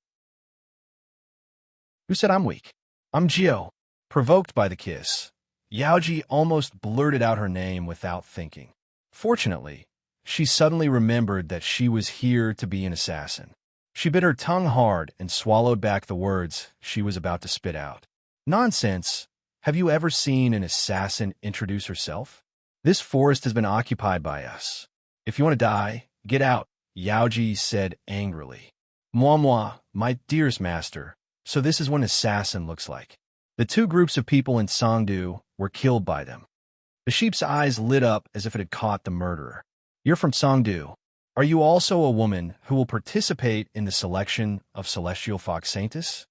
Who said I'm weak? I'm Gio. Provoked by the kiss, Yaoji almost blurted out her name without thinking. Fortunately, she suddenly remembered that she was here to be an assassin. She bit her tongue hard and swallowed back the words she was about to spit out. Nonsense! Have you ever seen an assassin introduce herself? This forest has been occupied by us. If you want to die, get out, Yaoji said angrily. Moi, my dearest master, so this is what an assassin looks like. The two groups of people in Songdu were killed by them. The sheep's eyes lit up as if it had caught the murderer. You're from Songdu. Are you also a woman who will participate in the selection of Celestial Fox Saintess?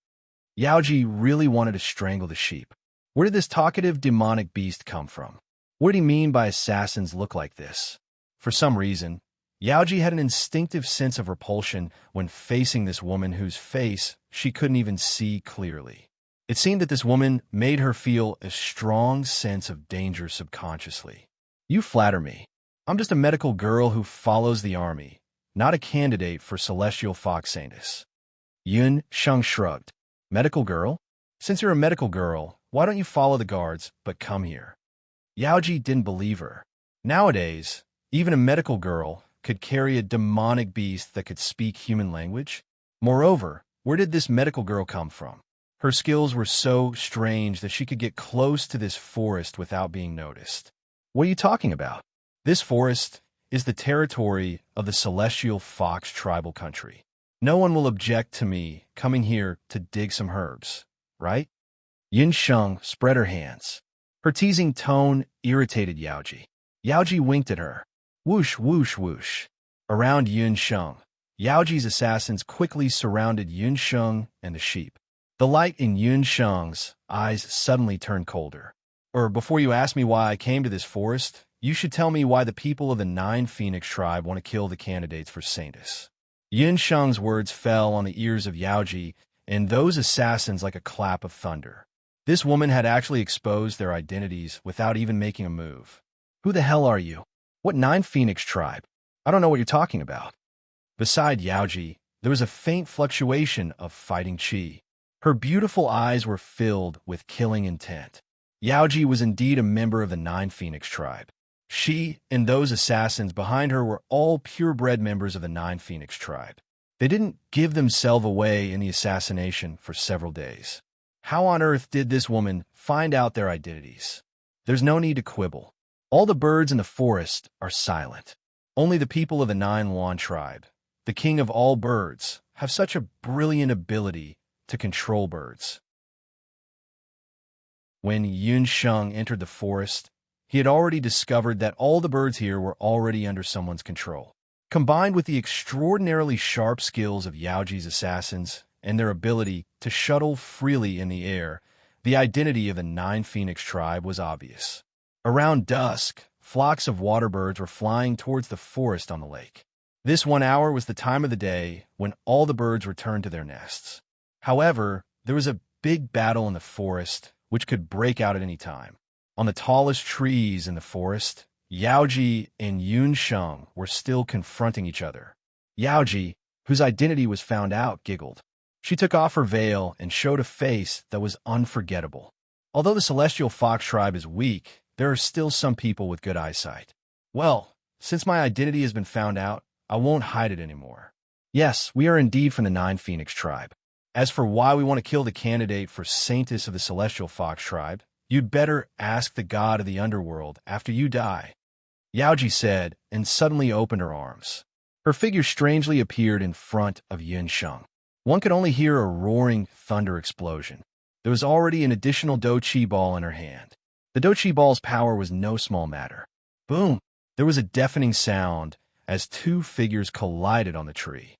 Yaoji really wanted to strangle the sheep. Where did this talkative demonic beast come from? What did he mean by assassins look like this? For some reason, Yaoji had an instinctive sense of repulsion when facing this woman whose face she couldn't even see clearly. It seemed that this woman made her feel a strong sense of danger subconsciously. You flatter me. I'm just a medical girl who follows the army, not a candidate for Celestial Fox Saintess. Yun Sheng shrugged. Medical girl? Since you're a medical girl, why don't you follow the guards, but come here? Yaoji didn't believe her. Nowadays, even a medical girl could carry a demonic beast that could speak human language. Moreover, where did this medical girl come from? Her skills were so strange that she could get close to this forest without being noticed. What are you talking about? This forest is the territory of the Celestial Fox tribal country. No one will object to me coming here to dig some herbs, right? Yin Sheng spread her hands. Her teasing tone irritated Yaoji. Yaoji winked at her. Whoosh, whoosh, whoosh. Around Yun Sheng, Yaoji's assassins quickly surrounded Yun Sheng and the sheep. The light in Yun Sheng's eyes suddenly turned colder. Before you ask me why I came to this forest, you should tell me why the people of the Nine Phoenix tribe want to kill the candidates for Saintess. Yun Sheng's words fell on the ears of Yaoji and those assassins like a clap of thunder. This woman had actually exposed their identities without even making a move. Who the hell are you? What Nine Phoenix tribe? I don't know what you're talking about. Beside Yaoji, there was a faint fluctuation of fighting chi. Her beautiful eyes were filled with killing intent. Yaoji was indeed a member of the Nine Phoenix tribe. She and those assassins behind her were all purebred members of the Nine Phoenix tribe. They didn't give themselves away in the assassination for several days. How on earth did this woman find out their identities? There's no need to quibble. All the birds in the forest are silent. Only the people of the Nine Luan tribe, the king of all birds, have such a brilliant ability to control birds. When Yun Sheng entered the forest, he had already discovered that all the birds here were already under someone's control. Combined with the extraordinarily sharp skills of Yaoji's assassins and their ability to shuttle freely in the air, the identity of the Nine Phoenix tribe was obvious. Around dusk, flocks of water birds were flying towards the forest on the lake. This 1 hour was the time of the day when all the birds returned to their nests. However, there was a big battle in the forest, which could break out at any time. On the tallest trees in the forest, Yaoji and Yunsheng were still confronting each other. Yaoji, whose identity was found out, giggled. She took off her veil and showed a face that was unforgettable. Although the Celestial Fox tribe is weak, there are still some people with good eyesight. Well, since my identity has been found out, I won't hide it anymore. Yes, we are indeed from the Nine Phoenix tribe. As for why we want to kill the candidate for Saintess of the Celestial Fox tribe, you'd better ask the god of the underworld after you die, Yaoji said, and suddenly opened her arms. Her figure strangely appeared in front of Yunsheng. One could only hear a roaring thunder explosion. There was already an additional Doqi ball in her hand. The Doqi ball's power was no small matter. Boom! There was a deafening sound as two figures collided on the tree.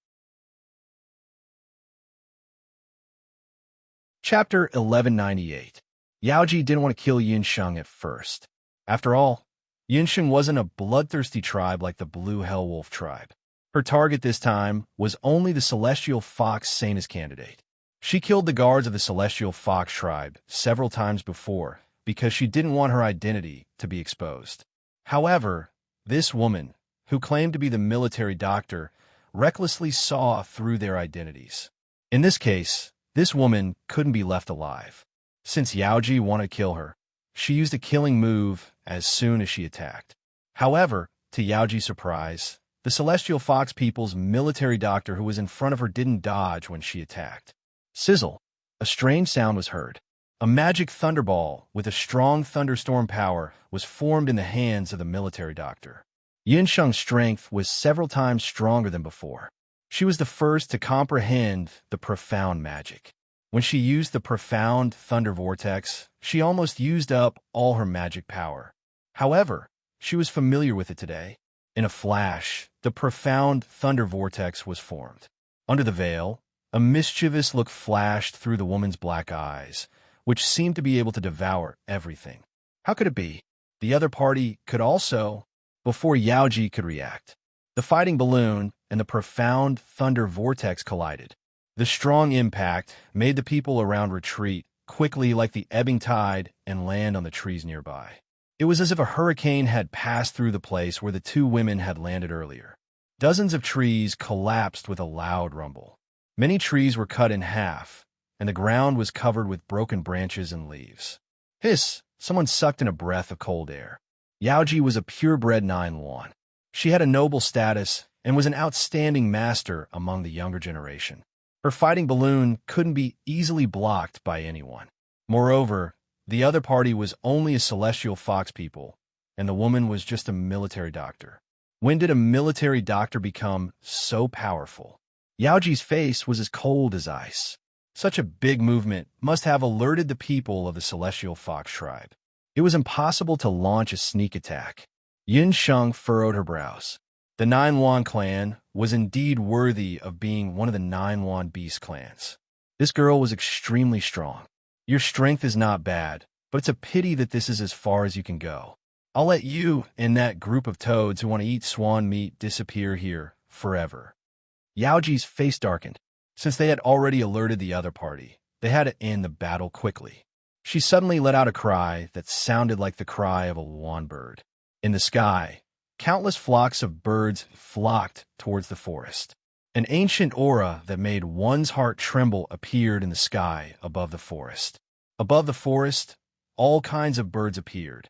Chapter 1198. Yaoji didn't want to kill Yunsheng at first. After all, Yunsheng wasn't a bloodthirsty tribe like the Blue Hellwolf tribe. Her target this time was only the Celestial Fox Saintess candidate. She killed the guards of the Celestial Fox tribe several times before because she didn't want her identity to be exposed. However, this woman, who claimed to be the military doctor, recklessly saw through their identities. In this case, this woman couldn't be left alive. Since Yaoji wanted to kill her, she used a killing move as soon as she attacked. However, to Yaoji's surprise, the Celestial Fox people's military doctor who was in front of her didn't dodge when she attacked. Sizzle! A strange sound was heard. A magic thunderball with a strong thunderstorm power was formed in the hands of the military doctor. Yunsheng's strength was several times stronger than before. She was the first to comprehend the profound magic. When she used the profound thunder vortex, she almost used up all her magic power. However, she was familiar with it today. In a flash, the profound thunder vortex was formed. Under the veil, a mischievous look flashed through the woman's black eyes, which seemed to be able to devour everything. How could it be? The other party could also... Before Yaoji could react, the fighting balloon and the profound thunder vortex collided. The strong impact made the people around retreat quickly like the ebbing tide and land on the trees nearby. It was as if a hurricane had passed through the place where the two women had landed earlier. Dozens of trees collapsed with a loud rumble. Many trees were cut in half, and the ground was covered with broken branches and leaves. Hiss! Someone sucked in a breath of cold air. Yaoji was a purebred 9-1. She had a noble status and was an outstanding master among the younger generation. Her fighting balloon couldn't be easily blocked by anyone. Moreover, the other party was only a Celestial Fox people, and the woman was just a military doctor. When did a military doctor become so powerful? Yaoji's face was as cold as ice. Such a big movement must have alerted the people of the Celestial Fox tribe. It was impossible to launch a sneak attack. Yunsheng furrowed her brows. The 9-1 clan was indeed worthy of being one of the 9-1 beast clans. This girl was extremely strong. Your strength is not bad, but it's a pity that this is as far as you can go. I'll let you and that group of toads who want to eat swan meat disappear here forever. Yaoji's face darkened. Since they had already alerted the other party, they had to end the battle quickly. She suddenly let out a cry that sounded like the cry of a swan bird. In the sky, countless flocks of birds flocked towards the forest. An ancient aura that made one's heart tremble appeared in the sky above the forest. Above the forest, all kinds of birds appeared.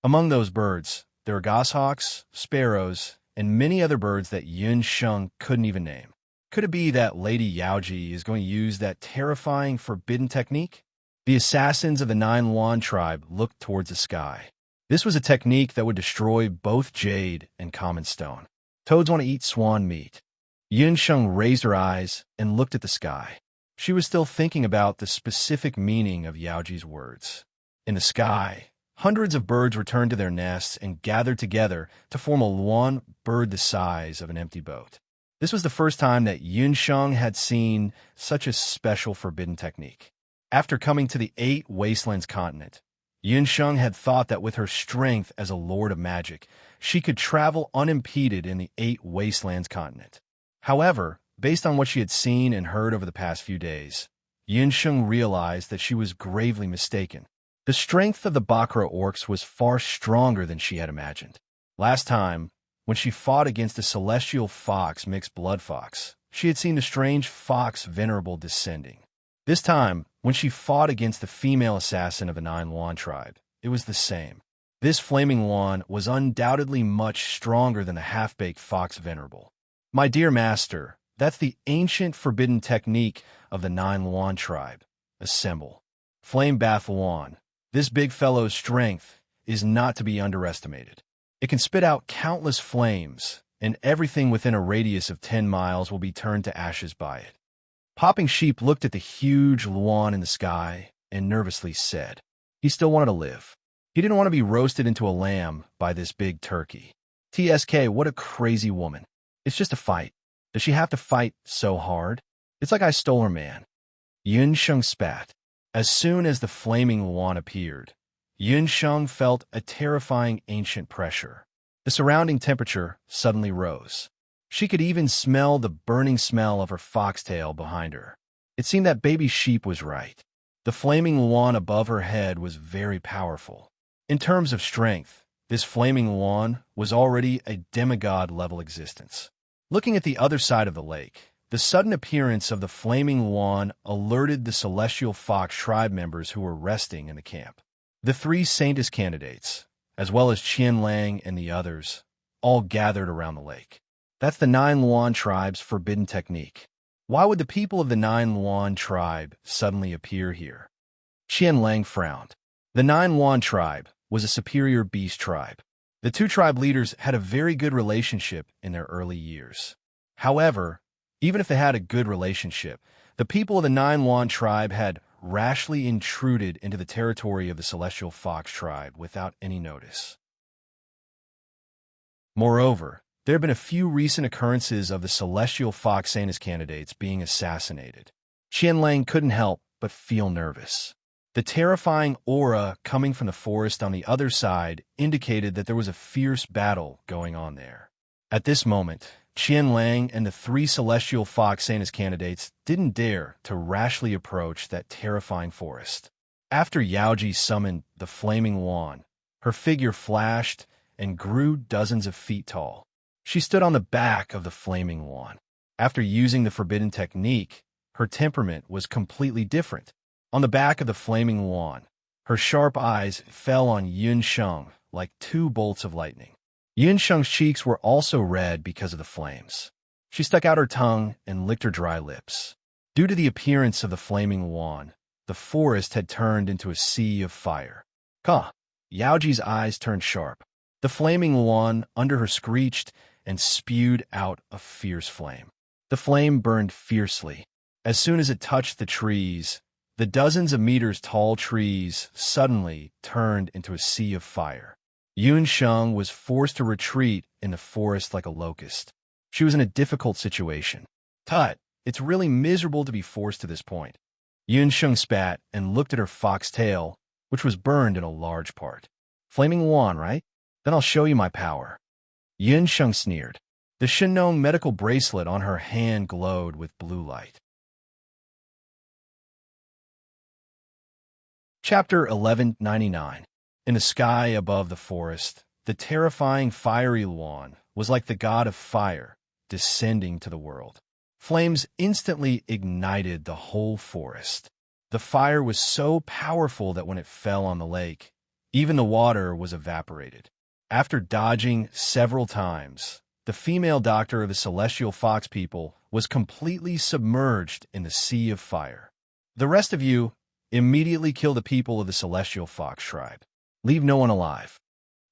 Among those birds, there were goshawks, sparrows, and many other birds that Yunsheng couldn't even name. Could it be that Lady Yaoji is going to use that terrifying forbidden technique? The assassins of the 9-1 tribe looked towards the sky. This was a technique that would destroy both jade and common stone. Toads want to eat swan meat. Yunsheng raised her eyes and looked at the sky. She was still thinking about the specific meaning of Yaoji's words. In the sky, hundreds of birds returned to their nests and gathered together to form a one bird the size of an empty boat. This was the first time that Yunsheng had seen such a special forbidden technique. After coming to the 8 Wastelands continent, Yunsheng had thought that with her strength as a lord of magic, she could travel unimpeded in the 8 Wastelands continent. However, based on what she had seen and heard over the past few days, Yunsheng realized that she was gravely mistaken. The strength of the Bakra orcs was far stronger than she had imagined. Last time, when she fought against a celestial fox mixed blood fox, she had seen the strange fox venerable descending. This time, when she fought against the female assassin of the Nine Luan tribe, it was the same. This flaming Luan was undoubtedly much stronger than the half-baked fox venerable. My dear master, that's the ancient forbidden technique of the Nine Luan tribe. Assemble. Flame Bath Luan. This big fellow's strength is not to be underestimated. It can spit out countless flames, and everything within a radius of 10 miles will be turned to ashes by it. Popping Sheep looked at the huge Luan in the sky and nervously said, he still wanted to live. He didn't want to be roasted into a lamb by this big turkey. TSK, what a crazy woman. It's just a fight. Does she have to fight so hard? It's like I stole her man. Yunsheng spat. As soon as the flaming Luan appeared, Yunsheng felt a terrifying ancient pressure. The surrounding temperature suddenly rose. She could even smell the burning smell of her foxtail behind her. It seemed that baby sheep was right. The flaming Luan above her head was very powerful. In terms of strength, this flaming Luan was already a demigod-level existence. Looking at the other side of the lake, the sudden appearance of the flaming Luan alerted the celestial fox tribe members who were resting in the camp. The three Saintess candidates, as well as Qianlang and the others, all gathered around the lake. That's the Nine Luan tribe's forbidden technique. Why would the people of the Nine Luan tribe suddenly appear here? Qianlang frowned. The Nine Luan tribe was a superior beast tribe. The two tribe leaders had a very good relationship in their early years. However, even if they had a good relationship, the people of the Nine Luan tribe had rashly intruded into the territory of the Celestial Fox tribe without any notice. Moreover, there have been a few recent occurrences of the Celestial Fox Saintess candidates being assassinated. Qianlang couldn't help but feel nervous. The terrifying aura coming from the forest on the other side indicated that there was a fierce battle going on there. At this moment, Qianlang and the three Celestial Fox Saintess candidates didn't dare to rashly approach that terrifying forest. After Yaoji summoned the flaming Luan, her figure flashed and grew dozens of feet tall. She stood on the back of the flaming Luan. After using the forbidden technique, her temperament was completely different. On the back of the flaming Luan, her sharp eyes fell on Yunsheng like two bolts of lightning. Yunsheng's cheeks were also red because of the flames. She stuck out her tongue and licked her dry lips. Due to the appearance of the flaming Luan, the forest had turned into a sea of fire. Ka! Yaoji's eyes turned sharp. The flaming Luan under her screeched and spewed out a fierce flame. The flame burned fiercely. As soon as it touched the trees, the dozens of meters tall trees suddenly turned into a sea of fire. Yunsheng was forced to retreat in the forest like a locust. She was in a difficult situation. Tut, it's really miserable to be forced to this point. Yunsheng spat and looked at her fox tail, which was burned in a large part. Flaming Luan, right? Then I'll show you my power. Yunsheng sneered. The Shinong medical bracelet on her hand glowed with blue light. Chapter 1199. In the sky above the forest, the terrifying fiery Luan was like the god of fire descending to the world. Flames instantly ignited the whole forest. The fire was so powerful that when it fell on the lake, even the water was evaporated. After dodging several times, the female doctor of the Celestial Fox people was completely submerged in the sea of fire. The rest of you immediately kill the people of the Celestial Fox tribe. Leave no one alive.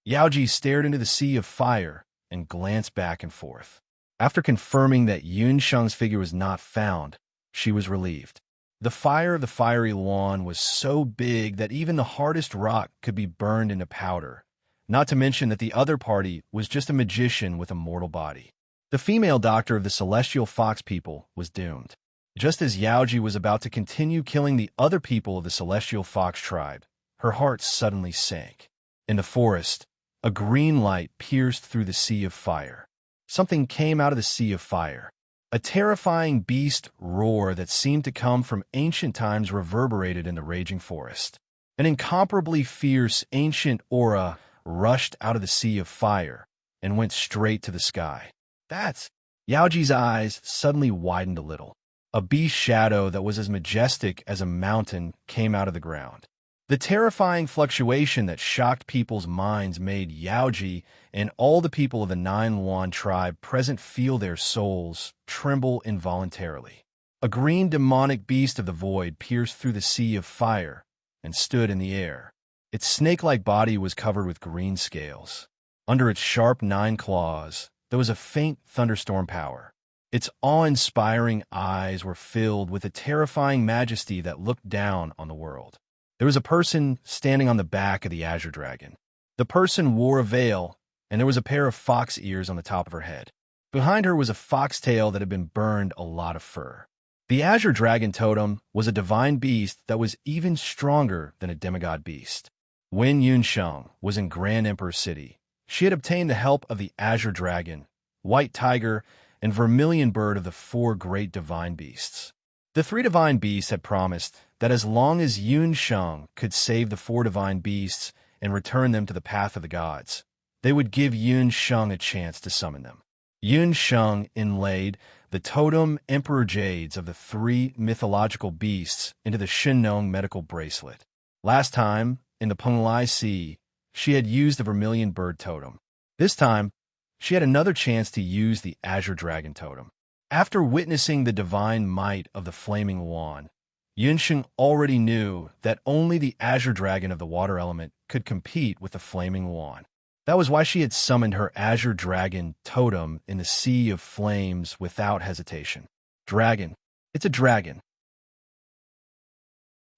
Yaoji stared into the sea of fire and glanced back and forth. After confirming that Yunsheng's figure was not found, she was relieved. The fire of the fiery Luan was so big that even the hardest rock could be burned into powder, not to mention that the other party was just a magician with a mortal body. The female doctor of the Celestial Fox people was doomed. Just as Yaoji was about to continue killing the other people of the Celestial Fox tribe, her heart suddenly sank. In the forest, a green light pierced through the sea of fire. Something came out of the sea of fire. A terrifying beast roar that seemed to come from ancient times reverberated in the raging forest. An incomparably fierce ancient aura rushed out of the sea of fire and went straight to the sky. That's... Yaoji's eyes suddenly widened a little. A beast shadow that was as majestic as a mountain came out of the ground. The terrifying fluctuation that shocked people's minds made Yaoji and all the people of the Nine Yuan tribe present feel their souls tremble involuntarily. A green demonic beast of the void pierced through the sea of fire and stood in the air. Its snake-like body was covered with green scales. Under its sharp 9 claws, there was a faint thunderstorm power. Its awe-inspiring eyes were filled with a terrifying majesty that looked down on the world. There was a person standing on the back of the Azure Dragon. The person wore a veil, and there was a pair of fox ears on the top of her head. Behind her was a foxtail that had been burned a lot of fur. The Azure Dragon totem was a divine beast that was even stronger than a demigod beast. When Yunsheng was in Grand Emperor City, she had obtained the help of the Azure Dragon, White Tiger, and Vermilion Bird of the 4 great divine beasts. The 3 divine beasts had promised that as long as Yunsheng could save the 4 divine beasts and return them to the path of the gods, they would give Yunsheng a chance to summon them. Yunsheng inlaid the totem Emperor Jades of the 3 mythological beasts into the Shinnong medical bracelet. Last time, in the Penglai Sea, she had used the Vermilion Bird totem. This time, she had another chance to use the Azure Dragon totem. After witnessing the divine might of the Flaming Wand, Yunsheng already knew that only the Azure Dragon of the water element could compete with the Flaming Wand. That was why she had summoned her Azure Dragon totem in the Sea of Flames without hesitation. Dragon. It's a dragon.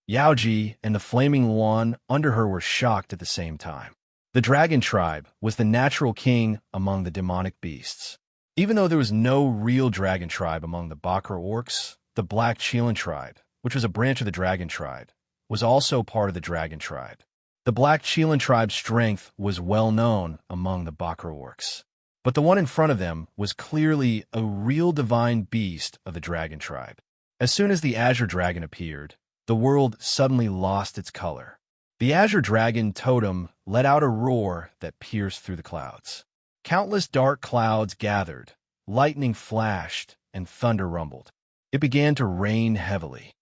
Yaoji and the Flaming Wand under her were shocked at the same time. The dragon tribe was the natural king among the demonic beasts. Even though there was no real dragon tribe among the Bakra orcs, the Black Chelan tribe, which was a branch of the dragon tribe, was also part of the dragon tribe. The Black Chelan tribe's strength was well known among the Bakra orcs. But the one in front of them was clearly a real divine beast of the dragon tribe. As soon as the Azure Dragon appeared, the world suddenly lost its color. The Azure Dragon totem let out a roar that pierced through the clouds. Countless dark clouds gathered, lightning flashed, and thunder rumbled. It began to rain heavily.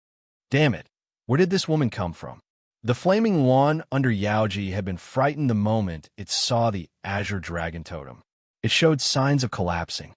Damn it, where did this woman come from? The Flaming Wand under Yaoji had been frightened the moment it saw the Azure Dragon totem. It showed signs of collapsing.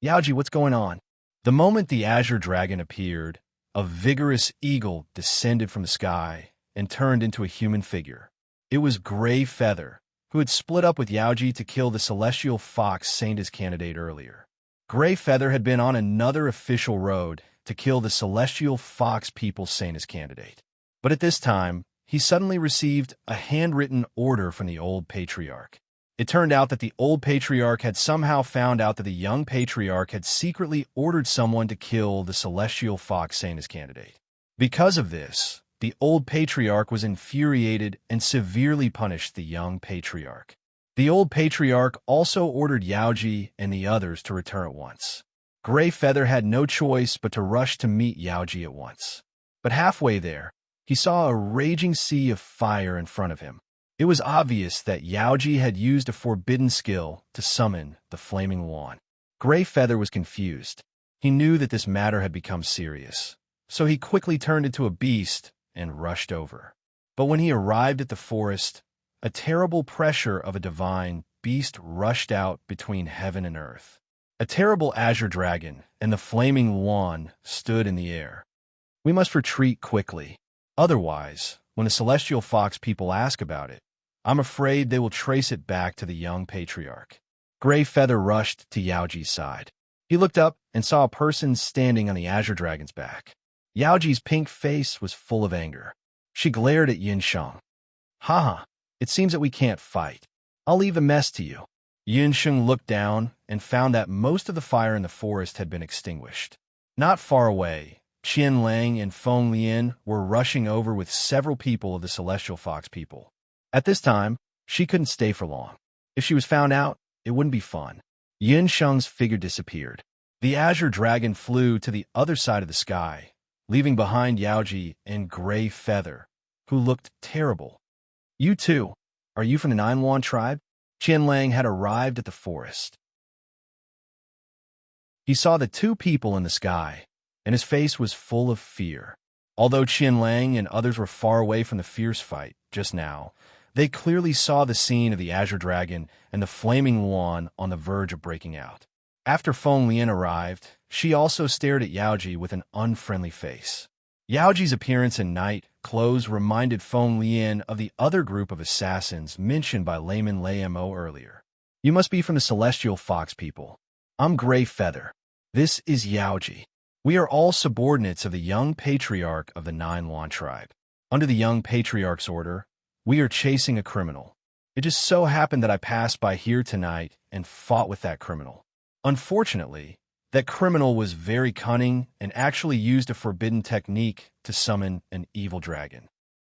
Yaoji, what's going on? The moment the Azure Dragon appeared, a vigorous eagle descended from the sky and turned into a human figure. It was Gray Feather, who had split up with Yaoji to kill the celestial fox Saint as candidate earlier. Gray Feather had been on another official road to kill the celestial fox people Saint as candidate. But at this time, he suddenly received a handwritten order from the old patriarch. It turned out that the old patriarch had somehow found out that the young patriarch had secretly ordered someone to kill the celestial fox Saint as candidate. Because of this, the old patriarch was infuriated and severely punished the young patriarch. The old patriarch also ordered Yaoji and the others to return at once. Gray Feather had no choice but to rush to meet Yaoji at once. But halfway there, he saw a raging sea of fire in front of him. It was obvious that Yaoji had used a forbidden skill to summon the Flaming Wand. Gray Feather was confused. He knew that this matter had become serious, so he quickly turned into a beast and rushed over. But when he arrived at the forest, a terrible pressure of a divine beast rushed out between heaven and earth. A terrible Azure Dragon and the Flaming Wand stood in the air. We must retreat quickly. Otherwise, when the celestial fox people ask about it, I'm afraid they will trace it back to the young patriarch. Gray Feather rushed to Yaoji's side. He looked up and saw a person standing on the Azure Dragon's back. Yaoji's pink face was full of anger. She glared at Yunsheng. Haha, it seems that we can't fight. I'll leave the mess to you. Yunsheng looked down and found that most of the fire in the forest had been extinguished. Not far away, Qian Lang and Feng Lian were rushing over with several people of the celestial fox people. At this time, she couldn't stay for long. If she was found out, it wouldn't be fun. Yunsheng's figure disappeared. The azure dragon flew to the other side of the sky, leaving behind Yaoji and Gray Feather, who looked terrible. You too. Are you from the Nine Yuan tribe? Qianlang had arrived at the forest. He saw the two people in the sky, and his face was full of fear. Although Qianlang and others were far away from the fierce fight just now, they clearly saw the scene of the azure dragon and the flaming yuan on the verge of breaking out. After Feng Lian arrived, she also stared at Yaoji with an unfriendly face. Yaoji's appearance in night clothes reminded Feng Lian of the other group of assassins mentioned by Layman Laymo earlier. You must be from the Celestial Fox people. I'm Gray Feather. This is Yaoji. We are all subordinates of the young patriarch of the Nine Yuan tribe. Under the young patriarch's order, we are chasing a criminal. It just so happened that I passed by here tonight and fought with that criminal. Unfortunately, that criminal was very cunning and actually used a forbidden technique to summon an evil dragon.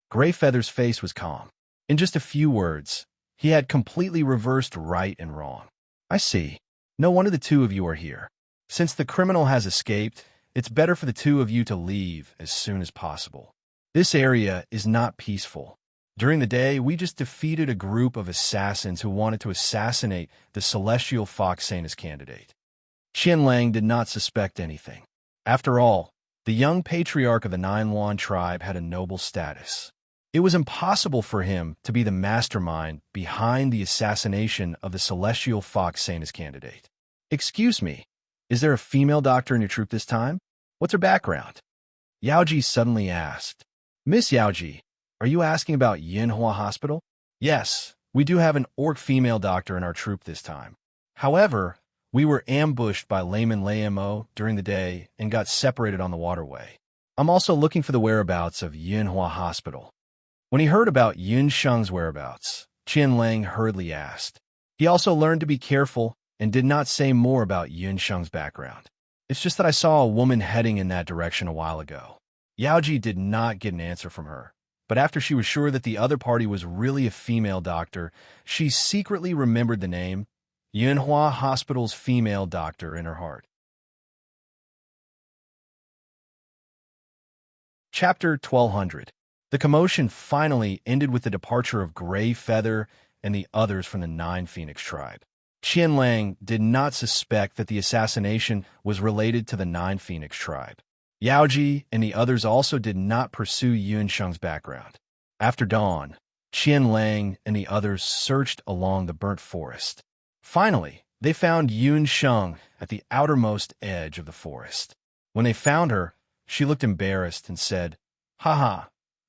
Gray Feather's face was calm. In just a few words, he had completely reversed right and wrong. I see. No wonder the two of you are here. Since the criminal has escaped, it's better for the two of you to leave as soon as possible. This area is not peaceful. During the day, we just defeated a group of assassins who wanted to assassinate the Celestial Fox Sanus candidate. Qianlang did not suspect anything. After all, the young patriarch of the Nine Yuan tribe had a noble status. It was impossible for him to be the mastermind behind the assassination of the Celestial Fox Sanus candidate. Excuse me, is there a female doctor in your troop this time? What's her background? Yaoji suddenly asked. Miss Yaoji, are you asking about Yinhua Hospital? Yes, we do have an orc female doctor in our troop this time. However, we were ambushed by Layman Laymo during the day and got separated on the waterway. I'm also looking for the whereabouts of Yinhua Hospital. When he heard about Yun Sheng's whereabouts, Qianlang hurriedly asked. He also learned to be careful and did not say more about Yun Sheng's background. It's just that I saw a woman heading in that direction a while ago. Yaoji did not get an answer from her, but after she was sure that the other party was really a female doctor, she secretly remembered the name Yinhua Hospital's female doctor in her heart. Chapter 1200. The commotion finally ended with the departure of Gray Feather and the others from the Nine Phoenix tribe. Qianlang did not suspect that the assassination was related to the Nine Phoenix tribe. Yaoji and the others also did not pursue Yun Sheng's background. After dawn, Qianlang and the others searched along the burnt forest. Finally, they found Yun Sheng at the outermost edge of the forest. When they found her, she looked embarrassed and said, "Haha,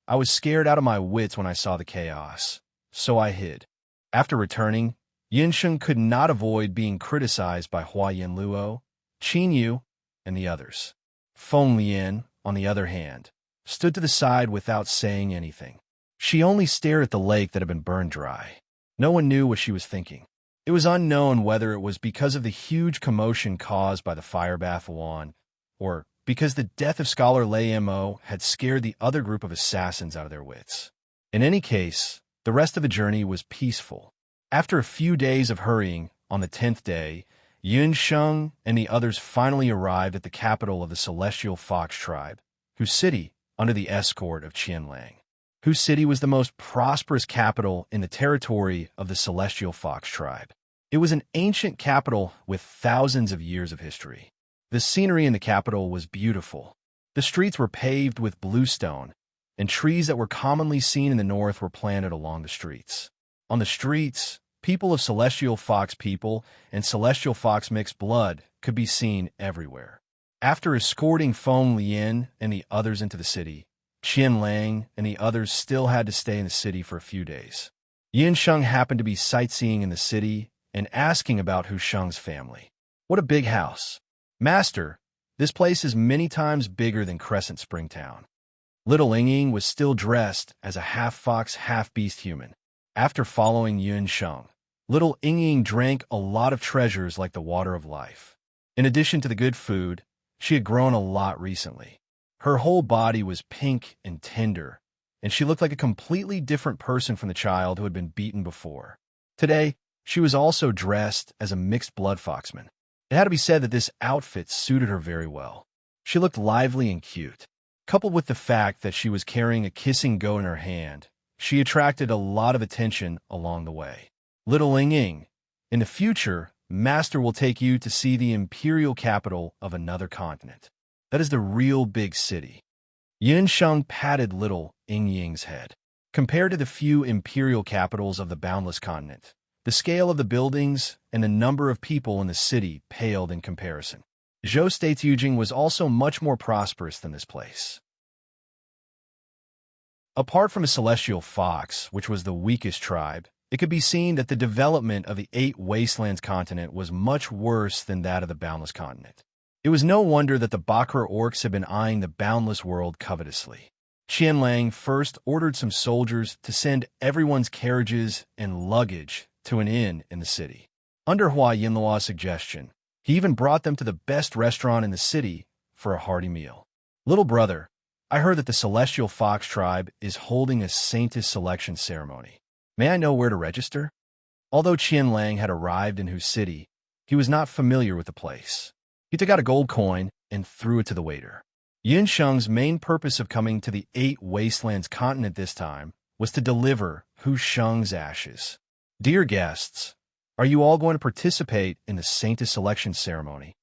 I was scared out of my wits when I saw the chaos, so I hid." After returning, Yun Sheng could not avoid being criticized by Hua Yinluo, Qin Yu, and the others. Feng Lian, on the other hand, stood to the side without saying anything. She only stared at the lake that had been burned dry. No one knew what she was thinking. It was unknown whether it was because of the huge commotion caused by the fire bath Yuan, or because the death of Scholar Lei Mo had scared the other group of assassins out of their wits. In any case, the rest of the journey was peaceful. After a few days of hurrying, on the 10th day, Yun Sheng and the others finally arrived at the capital of the Celestial Fox tribe, whose city, under the escort of Qianlang, whose city was the most prosperous capital in the territory of the Celestial Fox tribe. It was an ancient capital with thousands of years of history. The scenery in the capital was beautiful. The streets were paved with blue stone, and trees that were commonly seen in the north were planted along the streets. On the streets, people of Celestial Fox people and Celestial Fox mixed blood could be seen everywhere. After escorting Feng Lian and the others into the city, Qianlang and the others still had to stay in the city for a few days. Yin Sheng happened to be sightseeing in the city and asking about Hu Sheng's family. What a big house. Master, this place is many times bigger than Crescent Springtown. Little Ying was still dressed as a half-fox, half-beast human. After following Yun Sheng, little Ying drank a lot of treasures like the water of life. In addition to the good food, she had grown a lot recently. Her whole body was pink and tender, and she looked like a completely different person from the child who had been beaten before. Today, she was also dressed as a mixed blood foxman. It had to be said that this outfit suited her very well. She looked lively and cute. Coupled with the fact that she was carrying a kissing goat in her hand, she attracted a lot of attention along the way. Little Ing Ing, in the future, Master will take you to see the imperial capital of another continent. That is the real big city. Yin Sheng patted little Ing Ying's head. Compared to the few imperial capitals of the boundless continent, the scale of the buildings and the number of people in the city paled in comparison. Zhou State's Yujing was also much more prosperous than this place. Apart from a celestial fox, which was the weakest tribe, it could be seen that the development of the 8 Wastelands continent was much worse than that of the boundless continent. It was no wonder that the Bakra orcs had been eyeing the boundless world covetously. Qianlang first ordered some soldiers to send everyone's carriages and luggage to an inn in the city. Under Hua Yinlua's suggestion, he even brought them to the best restaurant in the city for a hearty meal. Little brother, I heard that the Celestial Fox tribe is holding a Saintess selection ceremony. May I know where to register? Although Qianlang had arrived in Hu City, he was not familiar with the place. He took out a gold coin and threw it to the waiter. Yin Sheng's main purpose of coming to the 8 Wastelands continent this time was to deliver Hu Sheng's ashes. Dear guests, are you all going to participate in the Saintess selection ceremony?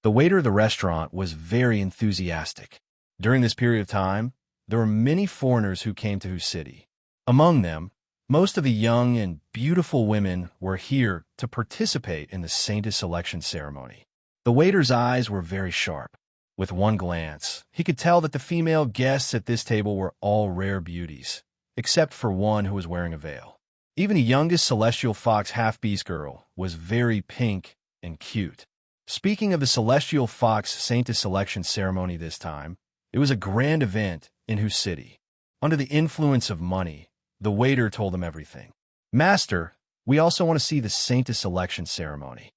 The waiter of the restaurant was very enthusiastic. During this period of time, there were many foreigners who came to Hu City. Among them, most of the young and beautiful women were here to participate in the Saintess selection ceremony. The waiter's eyes were very sharp. With one glance, he could tell that the female guests at this table were all rare beauties, except for one who was wearing a veil. Even the youngest Celestial Fox half-beast girl was very pink and cute. Speaking of the Celestial Fox Saintess selection ceremony this time, it was a grand event in Hu City. Under the influence of money, the waiter told them everything. Master, we also want to see the Saintess selection ceremony.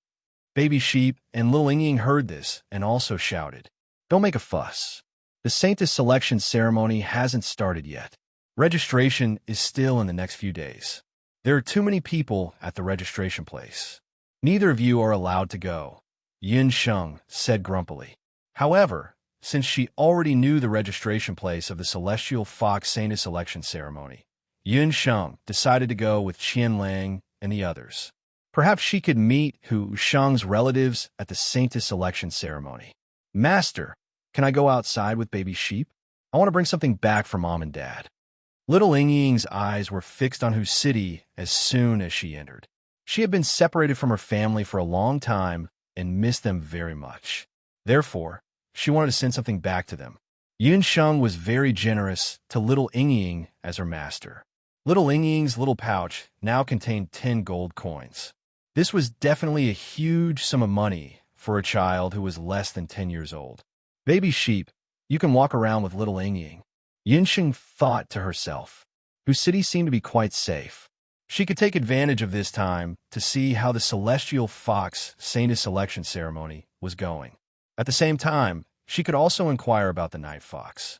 Baby Sheep and Little Ing Ying heard this and also shouted, Don't make a fuss. The Saintess selection ceremony hasn't started yet. Registration is still in the next few days. There are too many people at the registration place. Neither of you are allowed to go, Yin Sheng said grumpily. However, since she already knew the registration place of the Celestial Fox Saintess selection ceremony, Yin Sheng decided to go with Qianlang and the others. Perhaps she could meet Hu Sheng's relatives at the Saintess selection ceremony. Master, can I go outside with Baby Sheep? I want to bring something back for Mom and Dad. Little Ing Ying's eyes were fixed on Hu City as soon as she entered. She had been separated from her family for a long time and missed them very much. Therefore, she wanted to send something back to them. Yin Sheng was very generous to Little Ing Ying as her master. Little Ing Ying's little pouch now contained 10 gold coins. This was definitely a huge sum of money for a child who was less than 10 years old. Baby Sheep, you can walk around with Little Ing Ying. Yin Sheng thought to herself. Hu City seemed to be quite safe. She could take advantage of this time to see how the Celestial Fox Saintess selection ceremony was going. At the same time, she could also inquire about the Night Fox.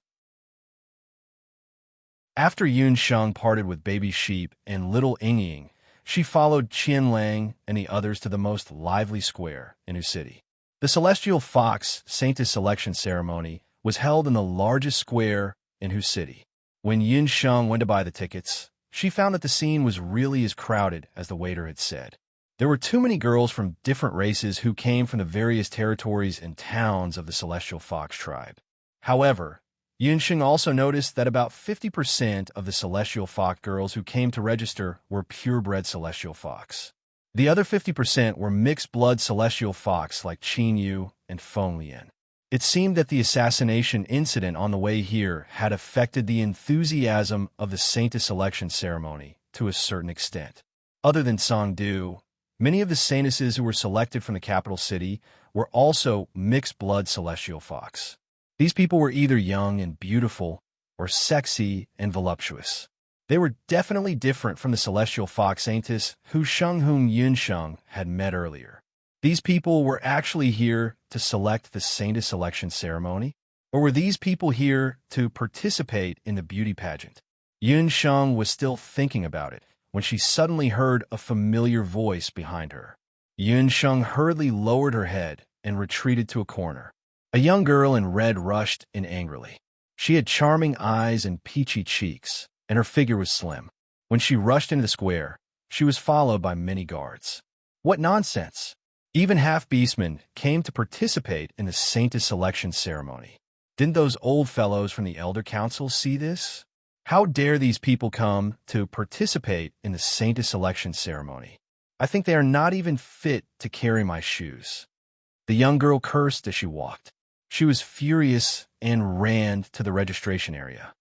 After Yun Sheng parted with Baby Sheep and Little Ing Ying, she followed Qianlang and the others to the most lively square in Hu City. The Celestial Fox Saintess selection ceremony was held in the largest square in Hu City. When Yin Sheng went to buy the tickets, she found that the scene was really as crowded as the waiter had said. There were too many girls from different races who came from the various territories and towns of the Celestial Fox tribe. However, Yin Sheng also noticed that about 50% of the Celestial Fox girls who came to register were purebred Celestial Fox. The other 50% were mixed-blood Celestial Fox like Qin Yu and Feng Lian. It seemed that the assassination incident on the way here had affected the enthusiasm of the Saintess selection ceremony to a certain extent. Other than Songdu, many of the Saintesses who were selected from the capital city were also mixed-blood Celestial Fox. These people were either young and beautiful or sexy and voluptuous. They were definitely different from the Celestial Fox Saintess Hu Sheng whom Yin Sheng had met earlier. These people were actually here to select the Saintess selection ceremony? Or were these people here to participate in the beauty pageant? Yin Sheng was still thinking about it when she suddenly heard a familiar voice behind her. Yunsheng hurriedly lowered her head and retreated to a corner. A young girl in red rushed in angrily. She had charming eyes and peachy cheeks, and her figure was slim. When she rushed into the square, she was followed by many guards. What nonsense! Even half-beastmen came to participate in the Saintess selection ceremony. Didn't those old fellows from the Elder Council see this? How dare these people come to participate in the Saintess selection ceremony? I think they are not even fit to carry my shoes. The young girl cursed as she walked. She was furious and ran to the registration area.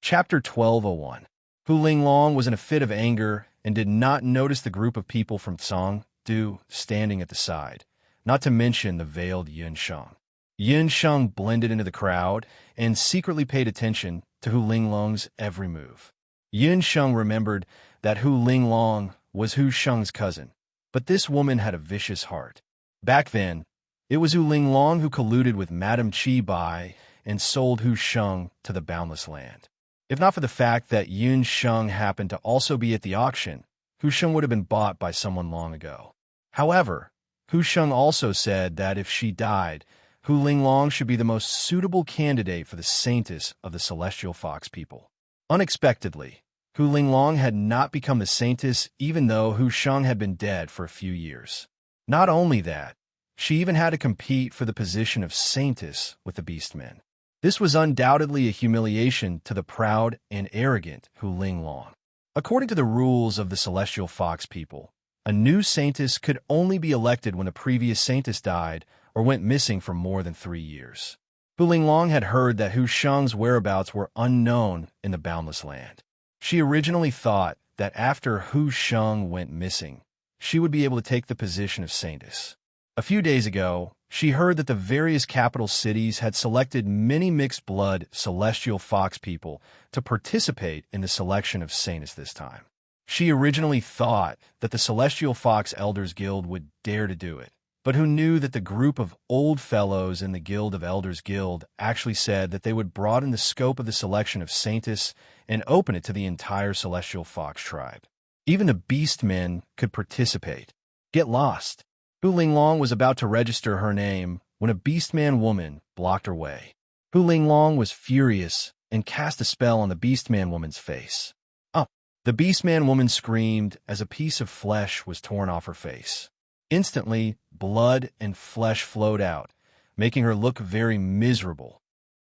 Chapter 1201. Hu Linglong was in a fit of anger and did not notice the group of people from Cangdu standing at the side, not to mention the veiled Yunsheng. Yunsheng blended into the crowd and secretly paid attention to Hu Linglong's every move. Yunsheng remembered that Hu Linglong was Hu Sheng's cousin, but this woman had a vicious heart. Back then, it was Hu Linglong who colluded with Madame Chi Bai and sold Hu Sheng to the Boundless Land. If not for the fact that Yunsheng happened to also be at the auction, Hu Sheng would have been bought by someone long ago. However, Hu Sheng also said that if she died, Hu Linglong should be the most suitable candidate for the Saintess of the Celestial Fox people. Unexpectedly, Hu Linglong had not become the Saintess even though Hu Sheng had been dead for a few years. Not only that, she even had to compete for the position of Saintess with the Beastmen. This was undoubtedly a humiliation to the proud and arrogant Hu Linglong. According to the rules of the Celestial Fox people, a new Saintess could only be elected when the previous Saintess died or went missing for more than 3 years. Hu Linglong had heard that Hu Sheng's whereabouts were unknown in the Boundless Land. She originally thought that after Hu Sheng went missing, she would be able to take the position of Saintess. A few days ago, she heard that the various capital cities had selected many mixed-blood Celestial Fox people to participate in the selection of Saintess this time. She originally thought that the Celestial Fox Elders Guild would dare to do it, but who knew that the group of old fellows in the Guild of Elders Guild actually said that they would broaden the scope of the selection of Saintess and open it to the entire Celestial Fox tribe. Even the Beastmen could participate. Get lost. Hu Linglong was about to register her name when a Beastman woman blocked her way. Hu Linglong was furious and cast a spell on the Beastman woman's face. Up! The Beastman woman screamed as a piece of flesh was torn off her face. Instantly, blood and flesh flowed out, making her look very miserable.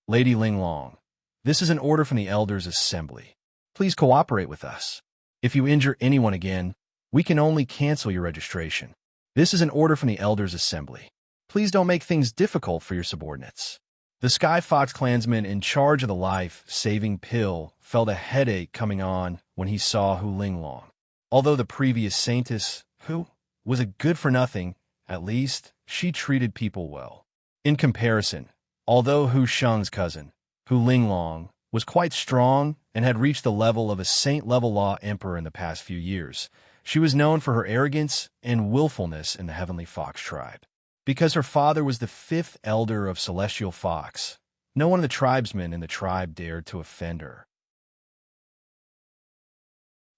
Lady Linglong, this is an order from the Elders' Assembly. Please cooperate with us. If you injure anyone again, we can only cancel your registration. This is an order from the Elders' Assembly. Please don't make things difficult for your subordinates. The Sky Fox clansman in charge of the life-saving pill felt a headache coming on when he saw Hu Linglong. Although the previous Saintess, Hu, was a good-for-nothing, at least she treated people well. In comparison, although Hu Sheng's cousin, Hu Linglong, was quite strong and had reached the level of a saint-level law emperor in the past few years, she was known for her arrogance and willfulness in the Heavenly Fox tribe. Because her father was the 5th elder of Celestial Fox, no one of the tribesmen in the tribe dared to offend her.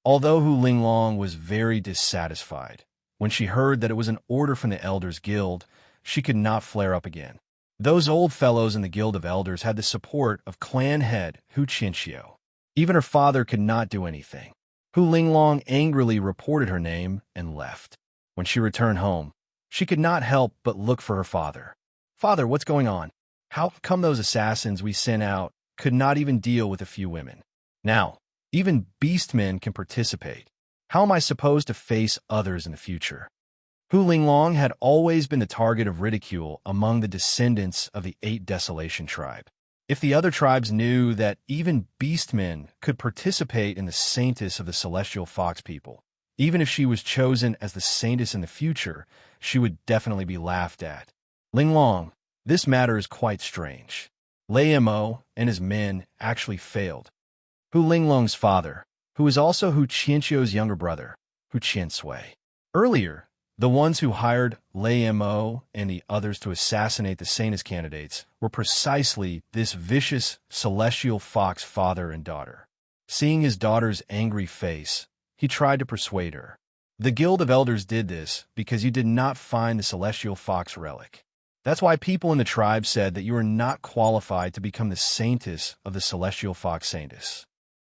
Although Hu Linglong was very dissatisfied, when she heard that it was an order from the Elders Guild, she could not flare up again. Those old fellows in the Guild of Elders had the support of clan head Hu Chinchio. Even her father could not do anything. Hu Linglong angrily reported her name and left. When she returned home, she could not help but look for her father. Father, what's going on? How come those assassins we sent out could not even deal with a few women? Now, even beastmen can participate. How am I supposed to face others in the future? Hu Linglong had always been the target of ridicule among the descendants of the 8 Desolation tribe. If the other tribes knew that even beastmen could participate in the Saintess of the Celestial Fox people, even if she was chosen as the Saintess in the future, she would definitely be laughed at. Linglong, this matter is quite strange. Lei Mo and his men actually failed. Hu Linglong's father, who is also Hu Qianqiu's younger brother, Hu Qiansui. Earlier, the ones who hired Lei Mo and the others to assassinate the Saintess candidates were precisely this vicious Celestial Fox father and daughter. Seeing his daughter's angry face, he tried to persuade her. The Guild of Elders did this because you did not find the celestial fox relic. That's why people in the tribe said that you are not qualified to become the saintess of the celestial fox saintess.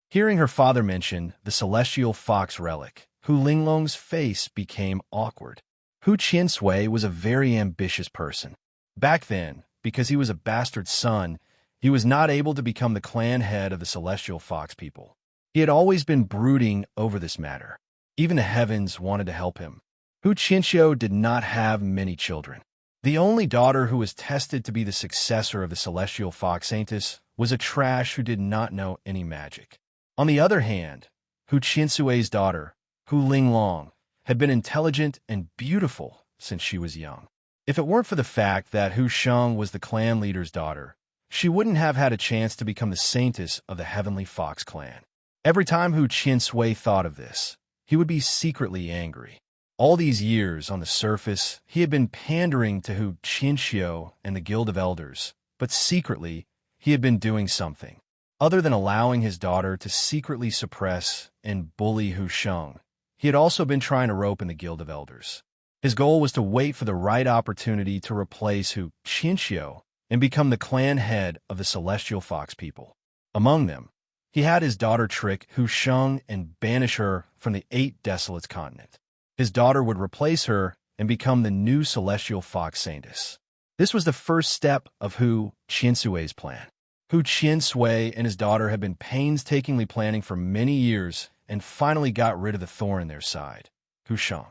Hearing her father mention the celestial fox relic, Hu Linglong's face became awkward. Hu Qiansui was a very ambitious person. Back then, because he was a bastard son, he was not able to become the clan head of the celestial fox people. He had always been brooding over this matter. Even the heavens wanted to help him. Hu Qianxiu did not have many children. The only daughter who was tested to be the successor of the celestial fox saintess was a trash who did not know any magic. On the other hand, Hu Qiansui's daughter, Hu Linglong, had been intelligent and beautiful since she was young. If it weren't for the fact that Hu Sheng was the clan leader's daughter, she wouldn't have had a chance to become the saintess of the Heavenly Fox clan. Every time Hu Qiansui thought of this, he would be secretly angry. All these years, on the surface, he had been pandering to Hu Qianxiu and the Guild of Elders, but secretly, he had been doing something. Other than allowing his daughter to secretly suppress and bully Hu Sheng, he had also been trying to rope in the Guild of Elders. His goal was to wait for the right opportunity to replace Hu Qianxiu and become the clan head of the Celestial Fox people. Among them, he had his daughter trick Hu Sheng and banish her from the 8 Desolates continent. His daughter would replace her and become the new Celestial Fox Saintess. This was the first step of Hu Qiansui's plan. Hu Qiansui and his daughter had been painstakingly planning for many years and finally got rid of the thorn in their side, Hu Sheng.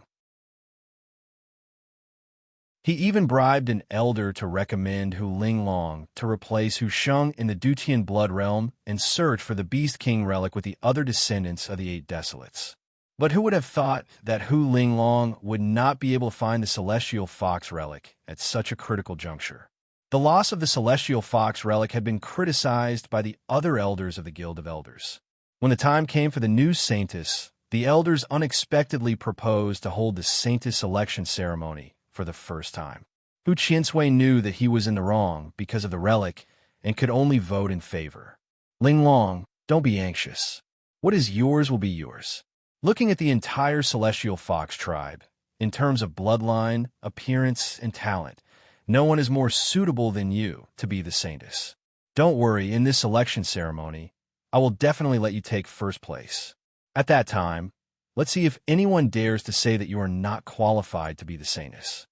He even bribed an elder to recommend Hu Linglong to replace Hu Sheng in the Dutian blood realm and search for the Beast King relic with the other descendants of the 8 Desolates. But who would have thought that Hu Linglong would not be able to find the Celestial Fox relic at such a critical juncture? The loss of the Celestial Fox relic had been criticized by the other elders of the Guild of Elders. When the time came for the new saintess, the elders unexpectedly proposed to hold the saintess selection ceremony for the first time. Hu Qiansui knew that he was in the wrong because of the relic and could only vote in favor. Linglong, don't be anxious. What is yours will be yours. Looking at the entire Celestial Fox tribe, in terms of bloodline, appearance, and talent, no one is more suitable than you to be the saintess. Don't worry, in this selection ceremony, I will definitely let you take first place. At that time, let's see if anyone dares to say that you are not qualified to be the saintess.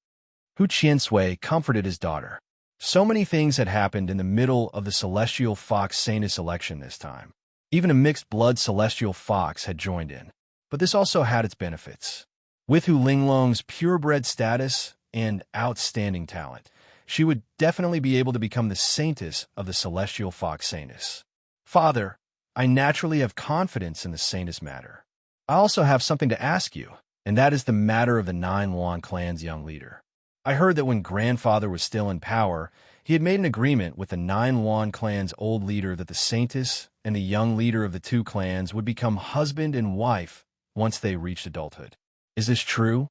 Hu Qiansui comforted his daughter. So many things had happened in the middle of the Celestial Fox saintess election this time. Even a mixed-blood Celestial Fox had joined in. But this also had its benefits. With Hu Linglong's purebred status and outstanding talent, she would definitely be able to become the saintess of the Celestial Fox saintess. Father, I naturally have confidence in the saintess matter. I also have something to ask you, and that is the matter of the 9 Yuan clan's young leader. I heard that when grandfather was still in power, he had made an agreement with the 9 Yuan clan's old leader that the saintess and the young leader of the 2 clans would become husband and wife once they reached adulthood. Is this true?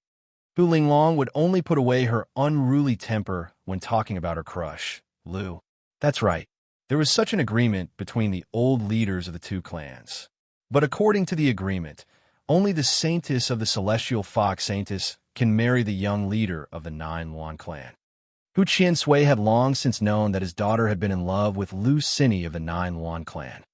Hu Linglong would only put away her unruly temper when talking about her crush, Lu. That's right. There was such an agreement between the old leaders of the 2 clans. But according to the agreement, only the saintess of the Celestial Fox saintess can marry the young leader of the 9 Yuan clan. Hu Qiansui had long since known that his daughter had been in love with Lu Sini of the 9 Yuan clan.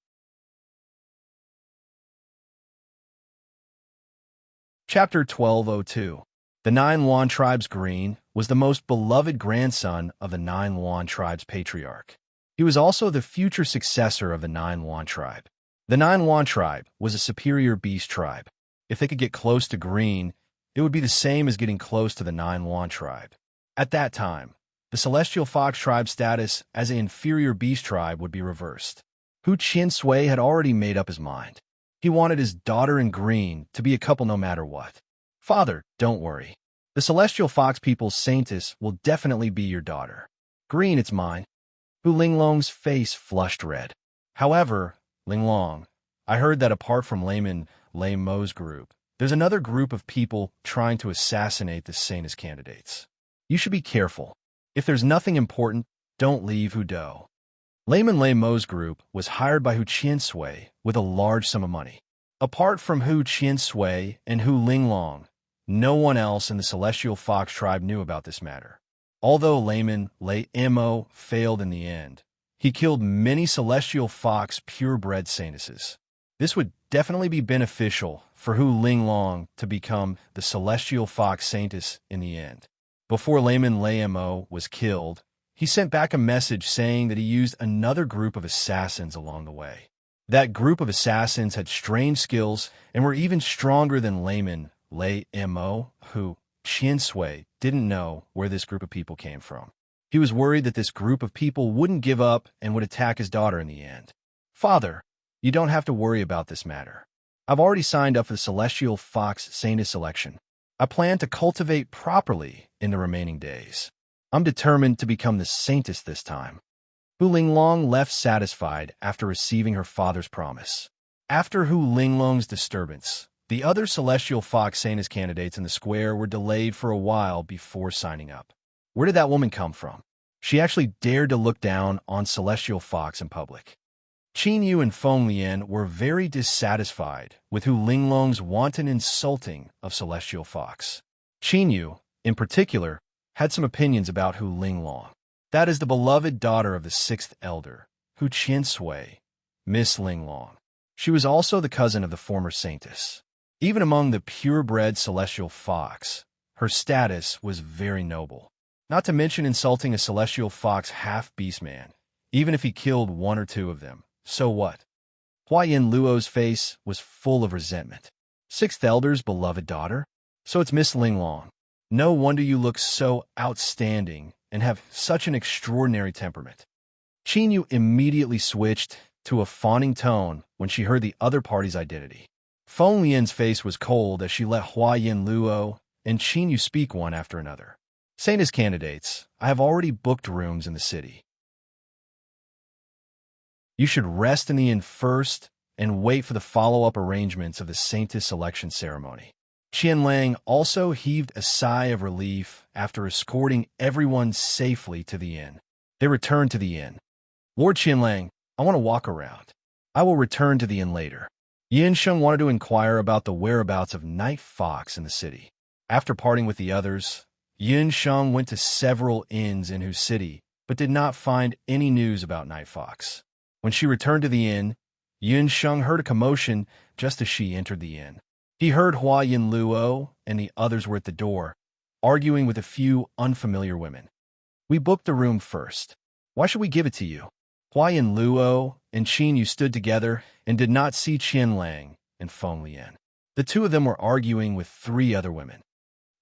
Chapter 1202. The 9 Yuan tribe's Green was the most beloved grandson of the 9 Yuan tribe's patriarch. He was also the future successor of the 9 Yuan tribe. The 9 Yuan tribe was a superior beast tribe. If they could get close to Green, it would be the same as getting close to the 9 Yuan tribe. At that time, the Celestial Fox tribe's status as an inferior beast tribe would be reversed. Hu Qiansui had already made up his mind. He wanted his daughter and Green to be a couple no matter what. Father, don't worry. The Celestial Fox people's saintess will definitely be your daughter. Green, it's mine. Hu Linglong's face flushed red. However, Linglong, I heard that apart from Layman Lay Mo's group, there's another group of people trying to assassinate the saintess candidates. You should be careful. If there's nothing important, don't leave Hu Do. Layman Lay Mo's group was hired by Hu Qiansui with a large sum of money. Apart from Hu Qiansui and Hu Linglong, no one else in the Celestial Fox tribe knew about this matter. Although Layman Lei Mo failed in the end, he killed many Celestial Fox purebred saintesses. This would definitely be beneficial for Hu Linglong to become the Celestial Fox Saintess in the end. Before Layman Lei Mo was killed, he sent back a message saying that he used another group of assassins along the way. That group of assassins had strange skills and were even stronger than Layman Lei Mo, who Qiansui didn't know where this group of people came from. He was worried that this group of people wouldn't give up and would attack his daughter in the end. Father, you don't have to worry about this matter. I've already signed up for the Celestial Fox Saintess selection. I plan to cultivate properly in the remaining days. I'm determined to become the saintess this time. Hu Linglong left satisfied after receiving her father's promise. After Hu Linglong's disturbance, the other Celestial Fox Saintess candidates in the square were delayed for a while before signing up. Where did that woman come from? She actually dared to look down on Celestial Fox in public. Qin Yu and Feng Lian were very dissatisfied with Hu Linglong's wanton insulting of Celestial Fox. Qin Yu, in particular, had some opinions about Hu Linglong. That is the beloved daughter of the sixth elder, Hu Qiansui, Miss Linglong. She was also the cousin of the former saintess. Even among the purebred Celestial Fox, her status was very noble. Not to mention insulting a Celestial Fox half-beast man, even if he killed one or two of them. So what? Huayan Luo's face was full of resentment. Sixth elder's beloved daughter? So it's Miss Linglong. No wonder you look so outstanding and have such an extraordinary temperament. Qin Yu immediately switched to a fawning tone when she heard the other party's identity. Feng Lian's face was cold as she let Huayan Luo and Qin Yu speak one after another. Saintess candidates, I have already booked rooms in the city. You should rest in the inn first and wait for the follow-up arrangements of the saintess selection ceremony. Qianlang also heaved a sigh of relief after escorting everyone safely to the inn. They returned to the inn. Lord Qianlang, I want to walk around. I will return to the inn later. Yinsheng wanted to inquire about the whereabouts of Night Fox in the city. After parting with the others, Yinsheng went to several inns in Hu City, but did not find any news about Night Fox. When she returned to the inn, Yinsheng heard a commotion just as she entered the inn. He heard Huayan Luo and the others were at the door, arguing with a few unfamiliar women. We booked the room first. Why should we give it to you? Huayan Luo and Qin Yu stood together and did not see Qianlang and Feng Lian. The two of them were arguing with three other women.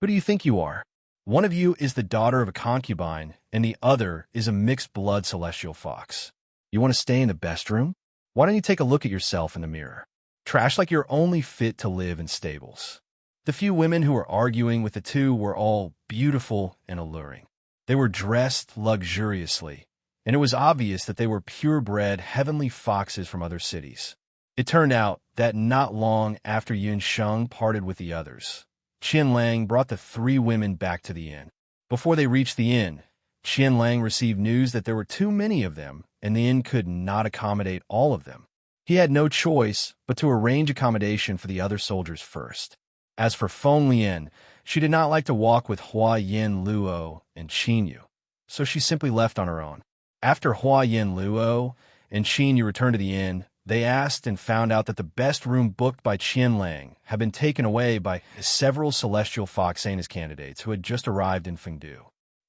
Who do you think you are? One of you is the daughter of a concubine, and the other is a mixed-blood Celestial Fox. You want to stay in the best room? Why don't you take a look at yourself in the mirror? Trash like you're only fit to live in stables. The few women who were arguing with the two were all beautiful and alluring. They were dressed luxuriously, and it was obvious that they were purebred heavenly foxes from other cities. It turned out that not long after Yunsheng parted with the others, Qianlang brought the three women back to the inn. Before they reached the inn, Qianlang received news that there were too many of them, and the inn could not accommodate all of them. He had no choice but to arrange accommodation for the other soldiers first. As for Feng Lian, she did not like to walk with Huayan Luo and Qin Yu, so she simply left on her own. After Huayan Luo and Qin Yu returned to the inn, they asked and found out that the best room booked by Qianlang had been taken away by several Celestial Fox Saintess candidates who had just arrived in Fengdu.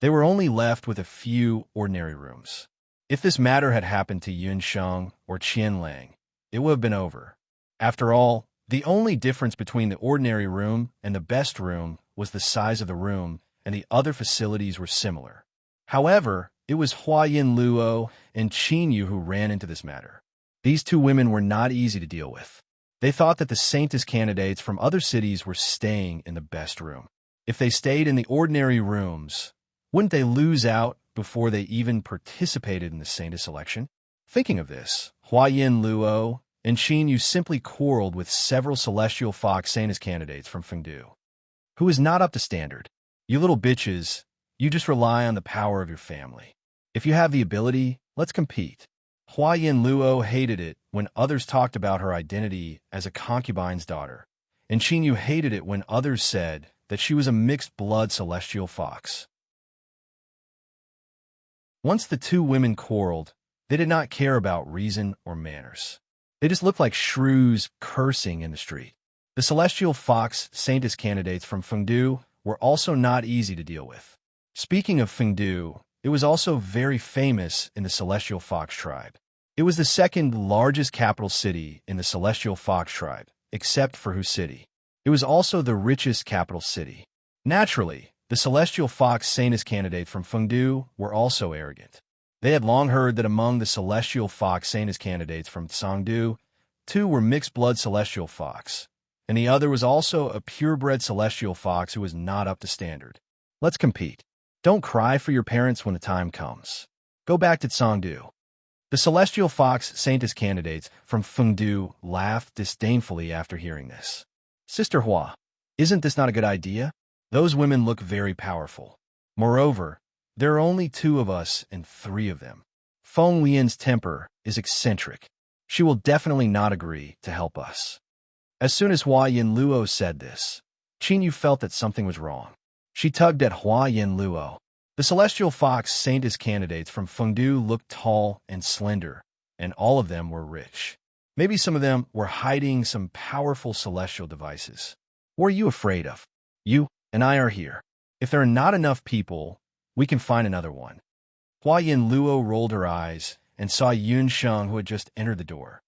They were only left with a few ordinary rooms. If this matter had happened to Yunsheng or Qianlang, it would have been over. After all, the only difference between the ordinary room and the best room was the size of the room, and the other facilities were similar. However, it was Huayan Luo and Qin Yu who ran into this matter. These two women were not easy to deal with. They thought that the saintess candidates from other cities were staying in the best room. If they stayed in the ordinary rooms, wouldn't they lose out before they even participated in the saintess election? Thinking of this, Huayan Luo and Qin Yu simply quarreled with several Celestial Fox Saintess candidates from Fengdu, who is not up to standard. You little bitches, you just rely on the power of your family. If you have the ability, let's compete. Huayan Luo hated it when others talked about her identity as a concubine's daughter, and Qinyu hated it when others said that she was a mixed-blood celestial fox. Once the two women quarreled, they did not care about reason or manners. They just looked like shrews cursing in the street. The celestial fox saintess candidates from Fengdu were also not easy to deal with. Speaking of Fengdu, it was also very famous in the celestial fox tribe. It was the second largest capital city in the celestial fox tribe, except for Hu City. It was also the richest capital city. Naturally, the celestial fox saintess candidates from Fengdu were also arrogant. They had long heard that among the celestial fox saintess candidates from Songdu, two were mixed-blood celestial fox, and the other was also a purebred celestial fox who was not up to standard. Let's compete. Don't cry for your parents when the time comes. Go back to Songdu. The celestial fox saintess candidates from Fengdu laughed disdainfully after hearing this. Sister Hua, isn't this not a good idea? Those women look very powerful. Moreover, there are only two of us and three of them. Feng Lian's temper is eccentric. She will definitely not agree to help us. As soon as Hua Yinluo said this, Qinyu felt that something was wrong. She tugged at Hua Yinluo. The celestial fox saintess candidates from Fengdu looked tall and slender, and all of them were rich. Maybe some of them were hiding some powerful celestial devices. What are you afraid of? You and I are here. If there are not enough people, we can find another one. Hua Yinluo rolled her eyes and saw Yun Sheng, who had just entered the door.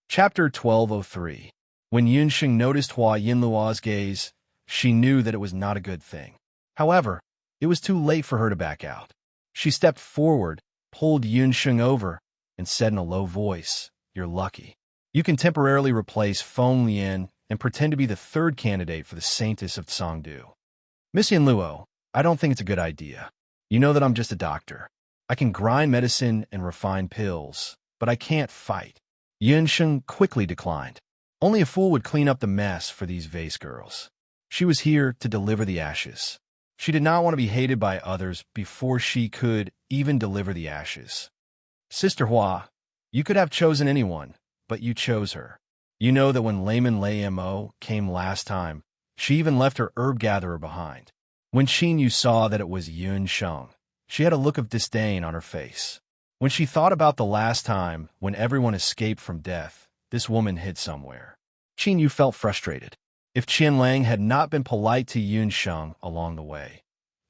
Chapter 1203. When Yun Sheng noticed Hua Yinluo's gaze, she knew that it was not a good thing. However, it was too late for her to back out. She stepped forward, pulled Yun Sheng over, and said in a low voice, "You're lucky. You can temporarily replace Feng Lian and pretend to be the third candidate for the Saintess of Songdu." Miss Yinluo, I don't think it's a good idea. You know that I'm just a doctor. I can grind medicine and refine pills, but I can't fight. Yun Sheng quickly declined. Only a fool would clean up the mess for these vase girls. She was here to deliver the ashes. She did not want to be hated by others before she could even deliver the ashes. Sister Hua, you could have chosen anyone, but you chose her. You know that when Layman Lay Mo came last time, she even left her herb gatherer behind. When Qinyu saw that it was Yun Sheng, she had a look of disdain on her face. When she thought about the last time when everyone escaped from death, this woman hid somewhere. Qinyu felt frustrated. If Qianlang had not been polite to Yun Sheng along the way,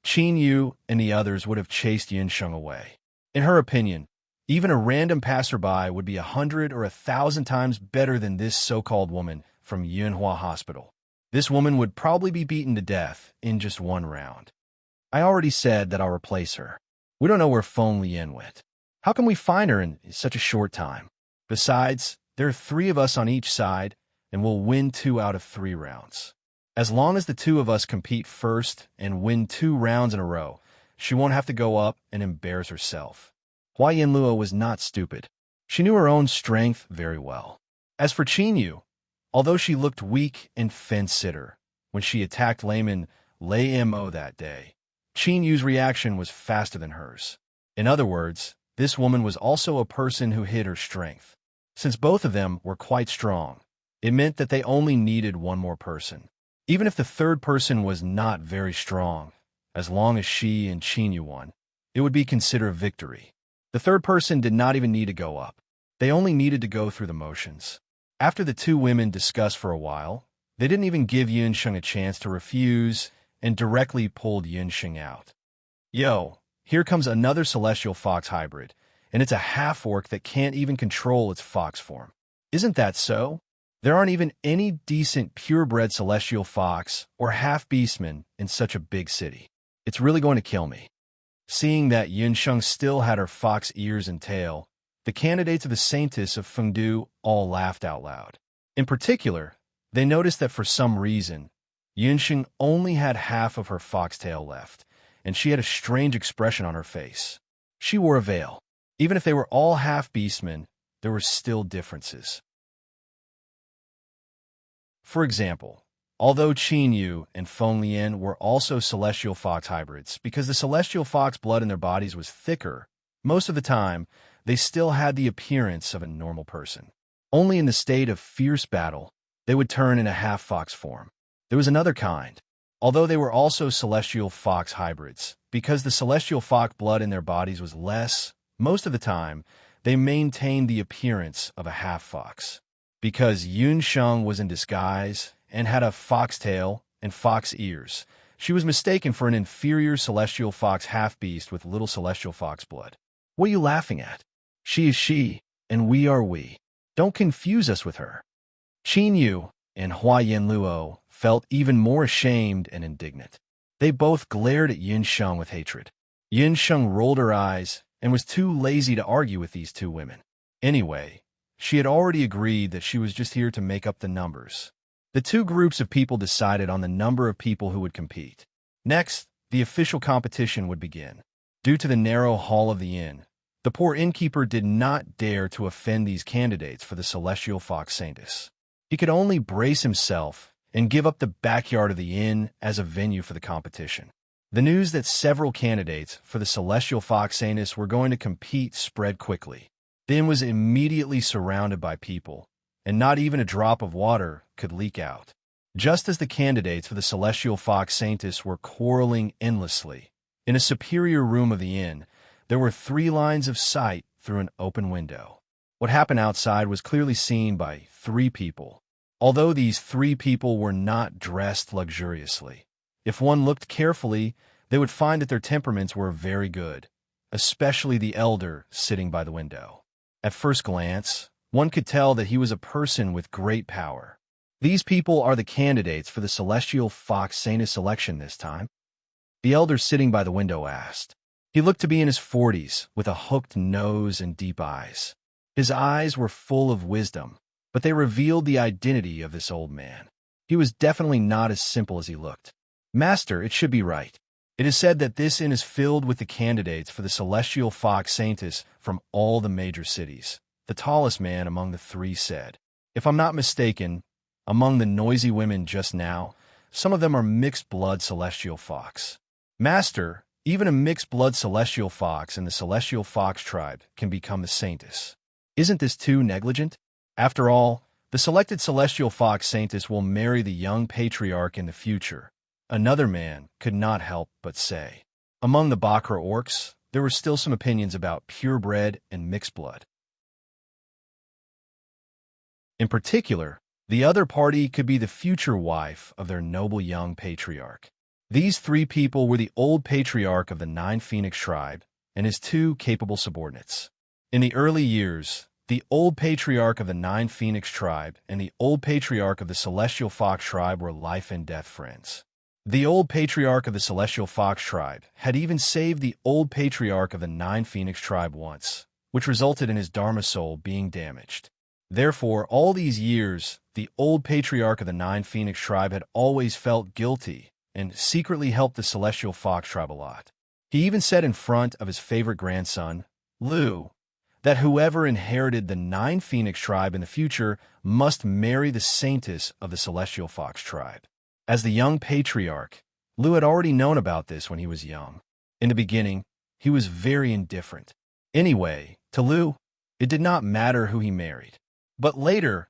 Qinyu and the others would have chased Yun Sheng away. In her opinion, even a random passerby would be 100 or 1,000 times better than this so-called woman from Yunhua Hospital. This woman would probably be beaten to death in just one round. I already said that I'll replace her. We don't know where Feng Lian went. How can we find her in such a short time? Besides, there are three of us on each side, and we'll win 2 out of 3 rounds. As long as the two of us compete first and win 2 rounds in a row, she won't have to go up and embarrass herself. Hua Yinluo was not stupid. She knew her own strength very well. As for Qinyu, although she looked weak and fence-sitter when she attacked Layman Lay Mo that day, Qinyu's reaction was faster than hers. In other words, this woman was also a person who hid her strength. Since both of them were quite strong, it meant that they only needed one more person. Even if the third person was not very strong, as long as she and Qinyu won, it would be considered a victory. The third person did not even need to go up. They only needed to go through the motions. After the two women discussed for a while, they didn't even give Yun Sheng a chance to refuse and directly pulled Yun Sheng out. Yo, here comes another celestial fox hybrid, and it's a half-orc that can't even control its fox form. Isn't that so? There aren't even any decent purebred celestial fox or half-beastmen in such a big city. It's really going to kill me. Seeing that Yun Sheng still had her fox ears and tail, the candidates of the Saintess of Fengdu all laughed out loud. In particular, they noticed that for some reason, Yun Sheng only had half of her foxtail left, and she had a strange expression on her face. She wore a veil. Even if they were all half-beastmen, there were still differences. For example, Although Qin Yu and Feng Lian were also celestial fox hybrids, because the celestial fox blood in their bodies was thicker, most of the time, they still had the appearance of a normal person. Only in the state of fierce battle, they would turn in a half-fox form. There was another kind, although they were also celestial fox hybrids, because the celestial fox blood in their bodies was less, most of the time, they maintained the appearance of a half-fox. Because Yun Sheng was in disguise and had a fox tail and fox ears, she was mistaken for an inferior celestial fox half-beast with little celestial fox blood. What are you laughing at? She is she, and we are we. Don't confuse us with her. Qin Yu and Hua Yanluo felt even more ashamed and indignant. They both glared at Yun Sheng with hatred. Yun Sheng rolled her eyes and was too lazy to argue with these two women. Anyway, she had already agreed that she was just here to make up the numbers. The two groups of people decided on the number of people who would compete. Next, the official competition would begin. Due to the narrow hall of the inn, the poor innkeeper did not dare to offend these candidates for the celestial fox saintess. He could only brace himself and give up the backyard of the inn as a venue for the competition. The news that several candidates for the celestial fox saintess were going to compete spread quickly. The inn was immediately surrounded by people, and not even a drop of water could leak out. Just as the candidates for the celestial fox saintess were quarreling endlessly, in a superior room of the inn, there were 3 lines of sight through an open window. What happened outside was clearly seen by 3 people. Although these 3 people were not dressed luxuriously, if one looked carefully, they would find that their temperaments were very good, especially the elder sitting by the window. At first glance, one could tell that he was a person with great power. These people are the candidates for the celestial fox saintess selection this time? The elder sitting by the window asked. He looked to be in his 40s, with a hooked nose and deep eyes. His eyes were full of wisdom, but they revealed the identity of this old man. He was definitely not as simple as he looked. Master, it should be right. It is said that this inn is filled with the candidates for the celestial fox saintess from all the major cities. The tallest man among the 3 said. If I'm not mistaken, among the noisy women just now, some of them are mixed-blood celestial fox. Master, even a mixed-blood celestial fox in the celestial fox tribe can become the saintess. Isn't this too negligent? After all, the selected celestial fox saintess will marry the young patriarch in the future. Another man could not help but say. Among the Bakra orcs, there were still some opinions about purebred and mixed blood. In particular, the other party could be the future wife of their noble young patriarch. These 3 people were the old patriarch of the 9 Phoenix tribe and his 2 capable subordinates. In the early years, the old patriarch of the 9 Phoenix tribe and the old patriarch of the celestial fox tribe were life and death friends. The old patriarch of the celestial fox tribe had even saved the old patriarch of the 9 Phoenix tribe once, which resulted in his Dharma soul being damaged. Therefore, all these years, the old patriarch of the 9 Phoenix tribe had always felt guilty and secretly helped the celestial fox tribe a lot. He even said in front of his favorite grandson, Lu, that whoever inherited the 9 Phoenix tribe in the future must marry the saintess of the celestial fox tribe. As the young patriarch, Lu had already known about this when he was young. In the beginning, he was very indifferent. Anyway, to Lu, it did not matter who he married. But later,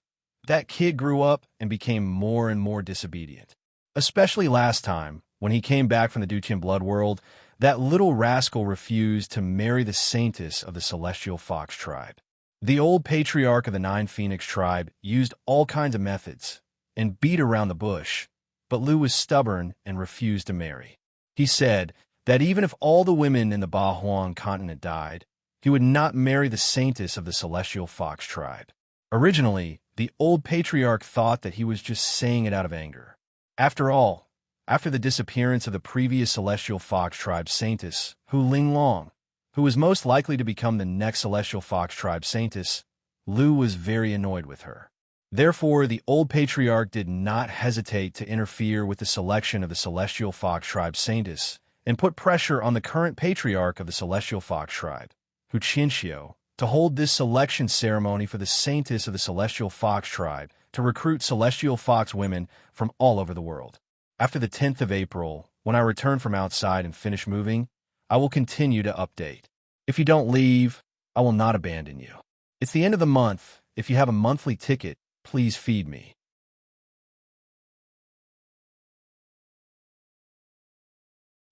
that kid grew up and became more and more disobedient. Especially last time, when he came back from the Duqian blood world, that little rascal refused to marry the saintess of the celestial fox tribe. The old patriarch of the 9 Phoenix tribe used all kinds of methods and beat around the bush, but Lu was stubborn and refused to marry. He said that even if all the women in the Bahuang continent died, he would not marry the saintess of the celestial fox tribe. Originally, the old patriarch thought that he was just saying it out of anger. After all, after the disappearance of the previous celestial fox tribe saintess, Hu Linglong, who was most likely to become the next celestial fox tribe saintess, Lu was very annoyed with her. Therefore, the old patriarch did not hesitate to interfere with the selection of the celestial fox tribe saintess and put pressure on the current patriarch of the celestial fox tribe, Hu Qianxiu, to hold this selection ceremony for the saintess of the celestial fox tribe to recruit celestial fox women from all over the world. After the 10th of April, when I return from outside and finish moving, I will continue to update. If you don't leave, I will not abandon you. It's the end of the month. If you have a monthly ticket, please feed me.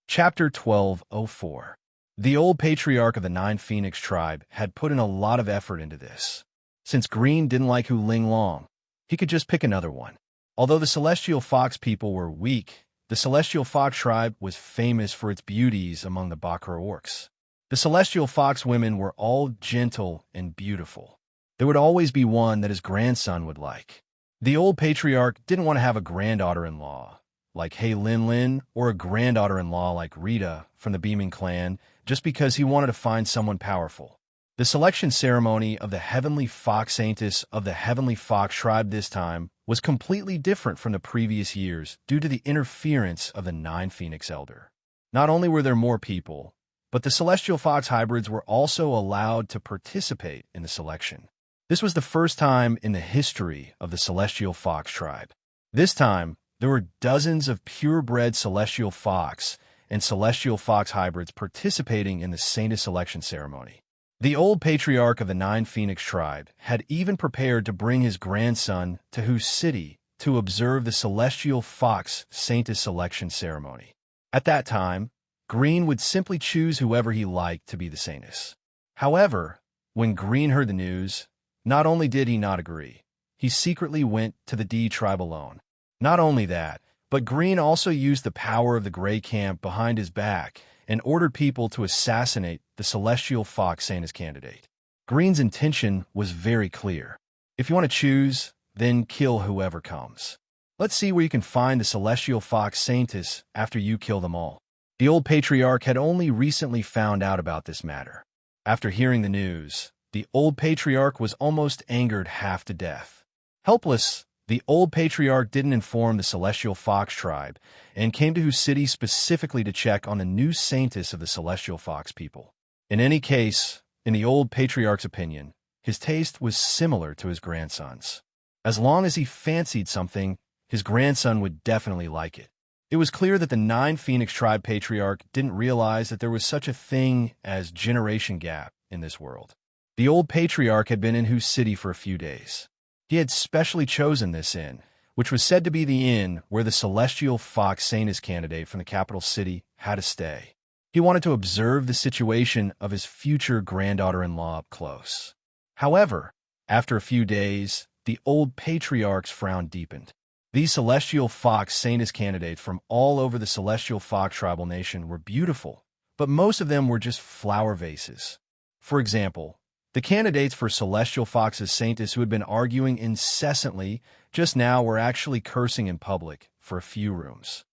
Chapter 1204. The old patriarch of the Nine Phoenix tribe had put in a lot of effort into this. Since Green didn't like Hu Ling Long, he could just pick another one. Although the celestial fox people were weak, the celestial fox tribe was famous for its beauties among the Bakura orcs. The celestial fox women were all gentle and beautiful. There would always be one that his grandson would like. The old patriarch didn't want to have a granddaughter-in-law like Hei Lin Lin or a granddaughter-in-law like Rita from the Beaming clan just because he wanted to find someone powerful. The selection ceremony of the Heavenly Fox Saintess of the Heavenly Fox tribe this time was completely different from the previous years due to the interference of the Nine Phoenix Elder. Not only were there more people, but the Celestial Fox hybrids were also allowed to participate in the selection. This was the first time in the history of the Celestial Fox tribe. This time, there were dozens of purebred Celestial Fox and Celestial Fox hybrids participating in the Saintess selection ceremony. The old patriarch of the Nine Phoenix tribe had even prepared to bring his grandson to Hu's city to observe the Celestial Fox Saintess selection ceremony. At that time, Green would simply choose whoever he liked to be the Saintess. However, when Green heard the news, not only did he not agree, he secretly went to the D tribe alone. Not only that, but Green also used the power of the Grey Camp behind his back and ordered people to assassinate the Celestial Fox Saintess candidate. Green's intention was very clear. If you want to choose, then kill whoever comes. Let's see where you can find the Celestial Fox Saintess after you kill them all. The old patriarch had only recently found out about this matter. After hearing the news, the old patriarch was almost angered half to death. Helpless, the old patriarch didn't inform the Celestial Fox tribe and came to Hu's city specifically to check on the new Saintess of the Celestial Fox people. In any case, in the old patriarch's opinion, his taste was similar to his grandson's. As long as he fancied something, his grandson would definitely like it. It was clear that the Nine Phoenix tribe patriarch didn't realize that there was such a thing as generation gap in this world. The old patriarch had been in Hu's city for a few days. He had specially chosen this inn, which was said to be the inn where the Celestial Fox Saintess candidate from the capital city had to stay. He wanted to observe the situation of his future granddaughter-in-law up close. However, after a few days, the old patriarch's frown deepened. These Celestial Fox Saintess candidates from all over the Celestial Fox tribal nation were beautiful, but most of them were just flower vases. For example, the candidates for Celestial Fox's Saintess who had been arguing incessantly just now were actually cursing in public for a few rooms.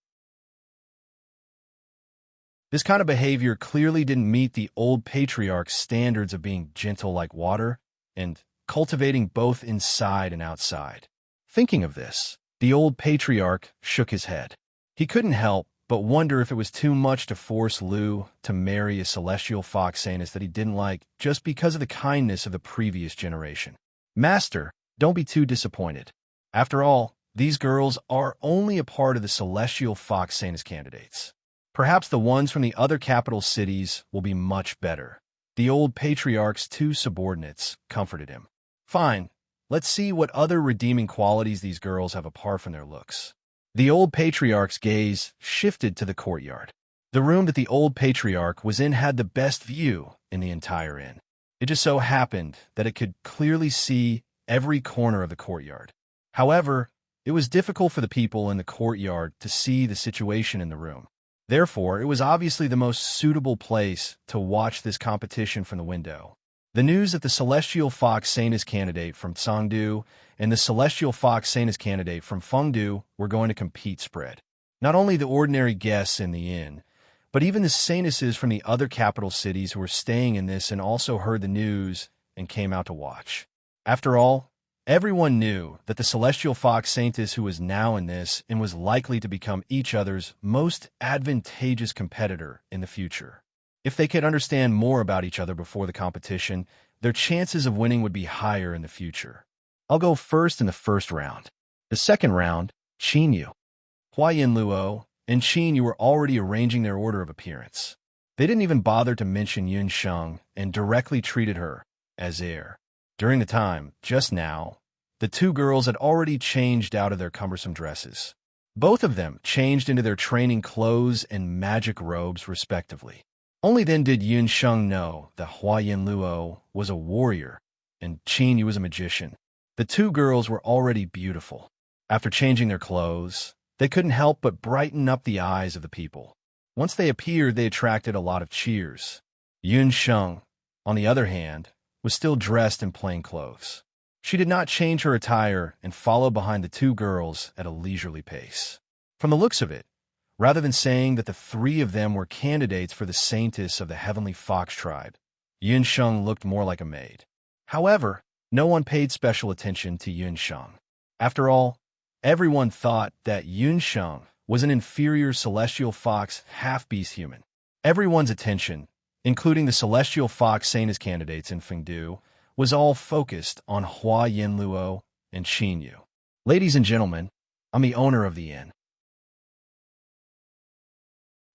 This kind of behavior clearly didn't meet the old patriarch's standards of being gentle like water and cultivating both inside and outside. Thinking of this, the old patriarch shook his head. He couldn't help but wonder if it was too much to force Lu to marry a Celestial Fox Saintess that he didn't like just because of the kindness of the previous generation. Master, don't be too disappointed. After all, these girls are only a part of the Celestial Fox Saintess candidates. Perhaps the ones from the other capital cities will be much better. The old patriarch's two subordinates comforted him. Fine, let's see what other redeeming qualities these girls have apart from their looks. The old patriarch's gaze shifted to the courtyard. The room that the old patriarch was in had the best view in the entire inn. It just so happened that it could clearly see every corner of the courtyard. However, it was difficult for the people in the courtyard to see the situation in the room. Therefore, it was obviously the most suitable place to watch this competition from the window. The news that the Celestial Fox Saintess candidate from Songdu and the Celestial Fox Saintess candidate from Fengdu were going to compete spread. Not only the ordinary guests in the inn, but even the Saintesses from the other capital cities who were staying in this and also heard the news and came out to watch. After all, everyone knew that the Celestial Fox Saintess who was now in this and was likely to become each other's most advantageous competitor in the future. If they could understand more about each other before the competition, their chances of winning would be higher in the future. I'll go first in the first round. The second round, Qin Yu. Hua Yin Luo and Qin Yu were already arranging their order of appearance. They didn't even bother to mention Yun Sheng and directly treated her as heir. During the time, just now, the two girls had already changed out of their cumbersome dresses. Both of them changed into their training clothes and magic robes, respectively. Only then did Yun Sheng know that Hua Yin Luo was a warrior and Qin Yu was a magician. The two girls were already beautiful. After changing their clothes, they couldn't help but brighten up the eyes of the people. Once they appeared, they attracted a lot of cheers. Yun Sheng, on the other hand, was still dressed in plain clothes. She did not change her attire and followed behind the two girls at a leisurely pace. From the looks of it, rather than saying that the three of them were candidates for the saintess of the heavenly fox tribe, Yun Sheng looked more like a maid. However, no one paid special attention to Yun Sheng. After all, everyone thought that Yun Sheng was an inferior celestial fox half-beast human. Everyone's attention, including the celestial fox saintess candidates in Fengdu, was all focused on Hua Yin Luo and Qin Yu. Ladies and gentlemen, I'm the owner of the inn.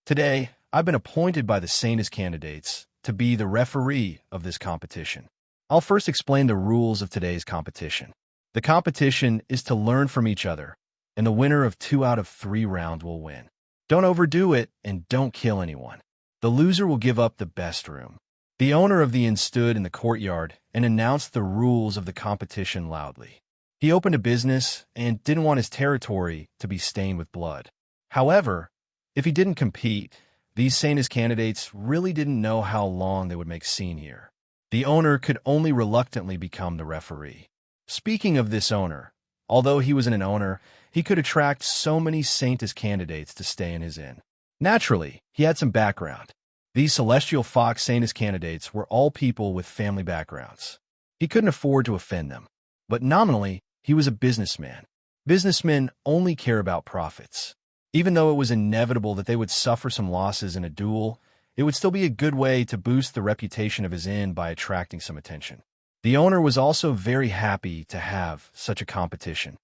Today, I've been appointed by the saintess candidates to be the referee of this competition. I'll first explain the rules of today's competition. The competition is to learn from each other, and the winner of 2 out of 3 rounds will win. Don't overdo it and don't kill anyone. The loser will give up the best room. The owner of the inn stood in the courtyard and announced the rules of the competition loudly. He opened a business and didn't want his territory to be stained with blood. However, if he didn't compete, these saintess candidates really didn't know how long they would make scene here. The owner could only reluctantly become the referee. Speaking of this owner, although he was an owner, he could attract so many saintess candidates to stay in his inn. Naturally, he had some background. These celestial fox saintess candidates were all people with family backgrounds. He couldn't afford to offend them. But nominally, he was a businessman. Businessmen only care about profits. Even though it was inevitable that they would suffer some losses in a duel, it would still be a good way to boost the reputation of his inn by attracting some attention. The owner was also very happy to have such a competition.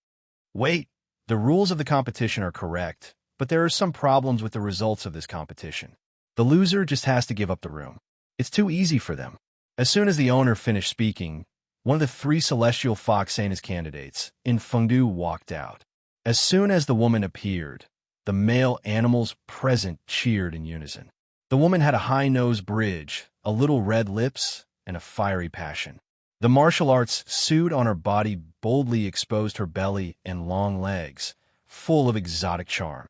Wait, the rules of the competition are correct, but there are some problems with the results of this competition. The loser just has to give up the room. It's too easy for them. As soon as the owner finished speaking, one of the 3 celestial fox saintess candidates in Fengdu walked out. As soon as the woman appeared, the male animals present cheered in unison. The woman had a high-nosed bridge, a little red lips, and a fiery passion. The martial arts suit on her body boldly exposed her belly and long legs, full of exotic charm.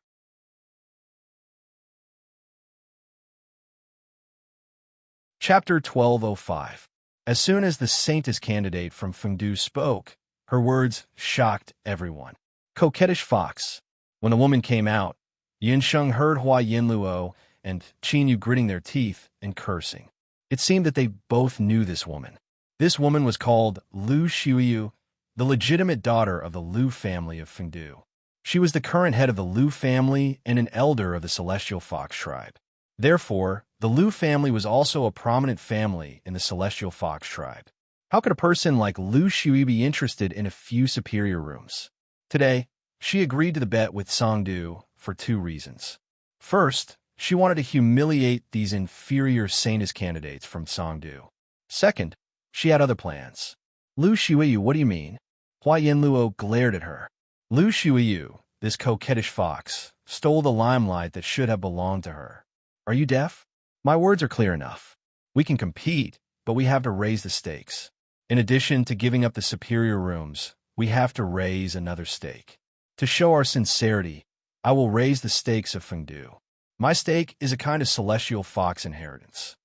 Chapter 1205. As soon as the saintess candidate from Fengdu spoke, her words shocked everyone. Coquettish fox. When the woman came out, Yun Sheng heard Hua Yin Luo and Qin Yu gritting their teeth and cursing. It seemed that they both knew this woman. This woman was called Lu Shuiyu, the legitimate daughter of the Lu family of Fengdu. She was the current head of the Lu family and an elder of the Celestial Fox tribe. Therefore, the Lu family was also a prominent family in the Celestial Fox tribe. How could a person like Lu Shui be interested in a few superior rooms? Today, she agreed to the bet with Songdu for 2 reasons. First, she wanted to humiliate these inferior saintess candidates from Songdu. Second, she had other plans. Lu Shuiyu, what do you mean? Hua Yin Luo glared at her. Lu Shuiyu, this coquettish fox, stole the limelight that should have belonged to her. Are you deaf? My words are clear enough. We can compete, but we have to raise the stakes. In addition to giving up the superior rooms, we have to raise another stake. To show our sincerity, I will raise the stakes of Fengdu. My stake is a kind of celestial fox inheritance.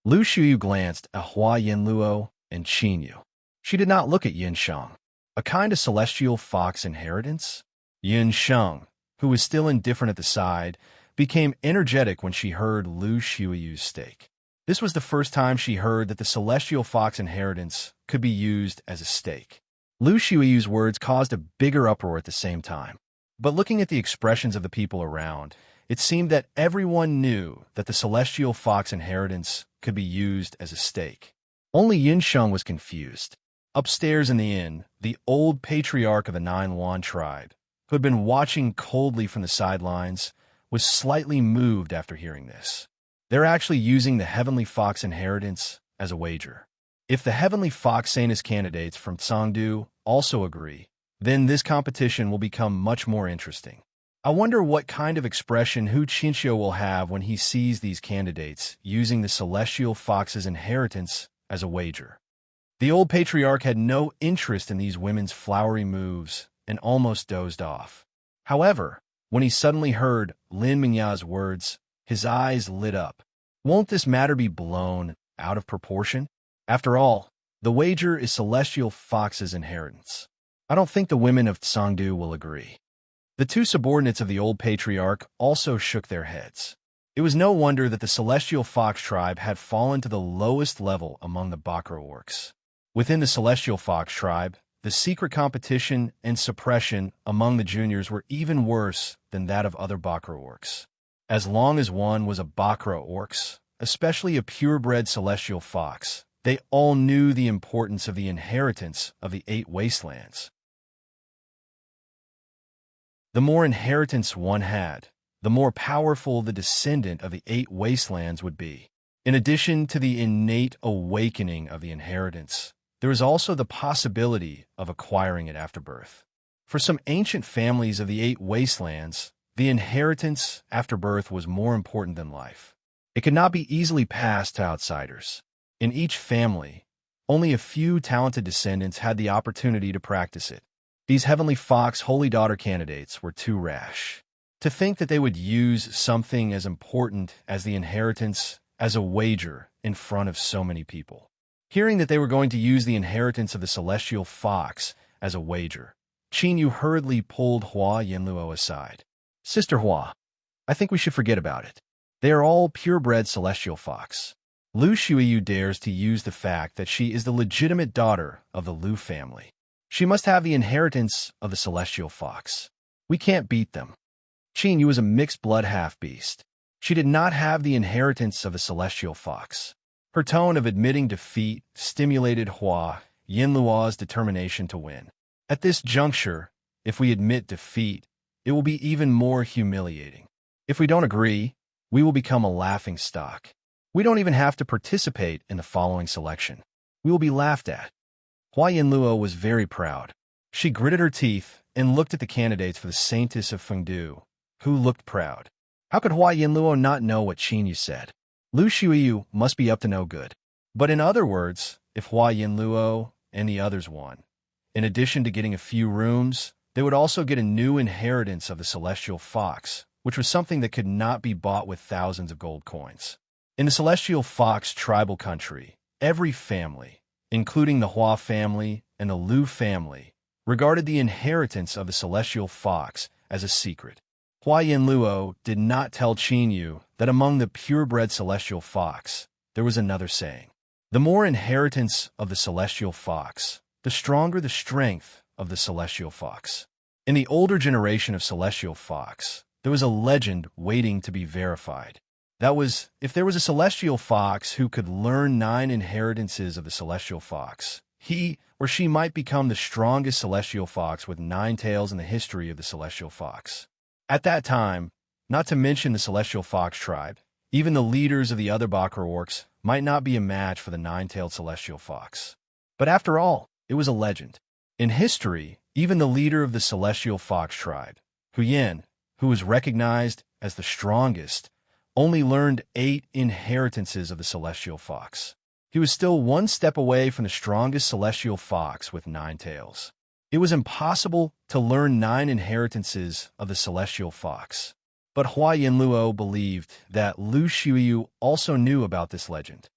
Lu Shuyu glanced at Hua Yin Luo and Qin Yu. She did not look at Yin Sheng. A kind of celestial fox inheritance? Yin Sheng, who was still indifferent at the side, became energetic when she heard Lu Shuyu's stake. This was the first time she heard that the celestial fox inheritance could be used as a stake. Lu Shuyu's words caused a bigger uproar at the same time. But looking at the expressions of the people around, it seemed that everyone knew that the celestial fox inheritance could be used as a stake. Only Yin Sheng was confused. Upstairs in the inn, the old patriarch of the Nine Yuan tribe, who had been watching coldly from the sidelines, was slightly moved after hearing this. They're actually using the Heavenly Fox inheritance as a wager. If the Heavenly Fox Sanus candidates from Tsangdu also agree, then this competition will become much more interesting. I wonder what kind of expression Hu Qinxiu will have when he sees these candidates using the Celestial Fox's inheritance as a wager. The old patriarch had no interest in these women's flowery moves and almost dozed off. However, when he suddenly heard Lin Mingya's words, his eyes lit up. Won't this matter be blown out of proportion? After all, the wager is Celestial Fox's inheritance. I don't think the women of Tsangdu will agree. The two subordinates of the old patriarch also shook their heads. It was no wonder that the Celestial Fox tribe had fallen to the lowest level among the Bakra orcs. Within the Celestial Fox tribe, the secret competition and suppression among the juniors were even worse than that of other Bakra orcs. As long as one was a Bakra orcs, especially a purebred Celestial Fox, they all knew the importance of the inheritance of the 8 wastelands. The more inheritance one had, the more powerful the descendant of the 8 wastelands would be. In addition to the innate awakening of the inheritance, there is also the possibility of acquiring it after birth. For some ancient families of the 8 wastelands, the inheritance after birth was more important than life. It could not be easily passed to outsiders. In each family, only a few talented descendants had the opportunity to practice it. These Heavenly Fox Holy Daughter candidates were too rash. To think that they would use something as important as the inheritance as a wager in front of so many people. Hearing that they were going to use the inheritance of the Celestial Fox as a wager, Qin Yu hurriedly pulled Hua Yinluo aside. Sister Hua, I think we should forget about it. They are all purebred Celestial Fox. Lu Shuiyu dares to use the fact that she is the legitimate daughter of the Lu family. She must have the inheritance of the Celestial Fox. We can't beat them. Qin Yu was a mixed-blood half-beast. She did not have the inheritance of the Celestial Fox. Her tone of admitting defeat stimulated Hua Yinluo's determination to win. At this juncture, if we admit defeat, it will be even more humiliating. If we don't agree, we will become a laughing stock. We don't even have to participate in the following selection. We will be laughed at. Hua Yinluo was very proud. She gritted her teeth and looked at the candidates for the Saintess of Fengdu, who looked proud. How could Hua Yinluo not know what Qin Yu said? Lu Shuiyu must be up to no good. But in other words, if Hua Yinluo and the others won, in addition to getting a few rooms, they would also get a new inheritance of the Celestial Fox, which was something that could not be bought with thousands of gold coins. In the Celestial Fox tribal country, every family, including the Hua family and the Lu family, regarded the inheritance of the Celestial Fox as a secret. Hua Yinluo did not tell Qin Yu that among the purebred Celestial Fox, there was another saying. The more inheritance of the Celestial Fox, the stronger the strength of the Celestial Fox. In the older generation of Celestial Fox, there was a legend waiting to be verified. That was, if there was a Celestial Fox who could learn 9 inheritances of the Celestial Fox, he or she might become the strongest Celestial Fox with 9 tails in the history of the Celestial Fox. At that time, not to mention the Celestial Fox tribe, even the leaders of the other Bakra orcs might not be a match for the 9-tailed Celestial Fox. But after all, it was a legend. In history, even the leader of the Celestial Fox tribe, Hu Yin, who was recognized as the strongest, only learned 8 inheritances of the Celestial Fox. He was still 1 step away from the strongest Celestial Fox with 9 tails. It was impossible to learn 9 inheritances of the Celestial Fox. But Hua Yinluo believed that Lu Shuiyu also knew about this legend.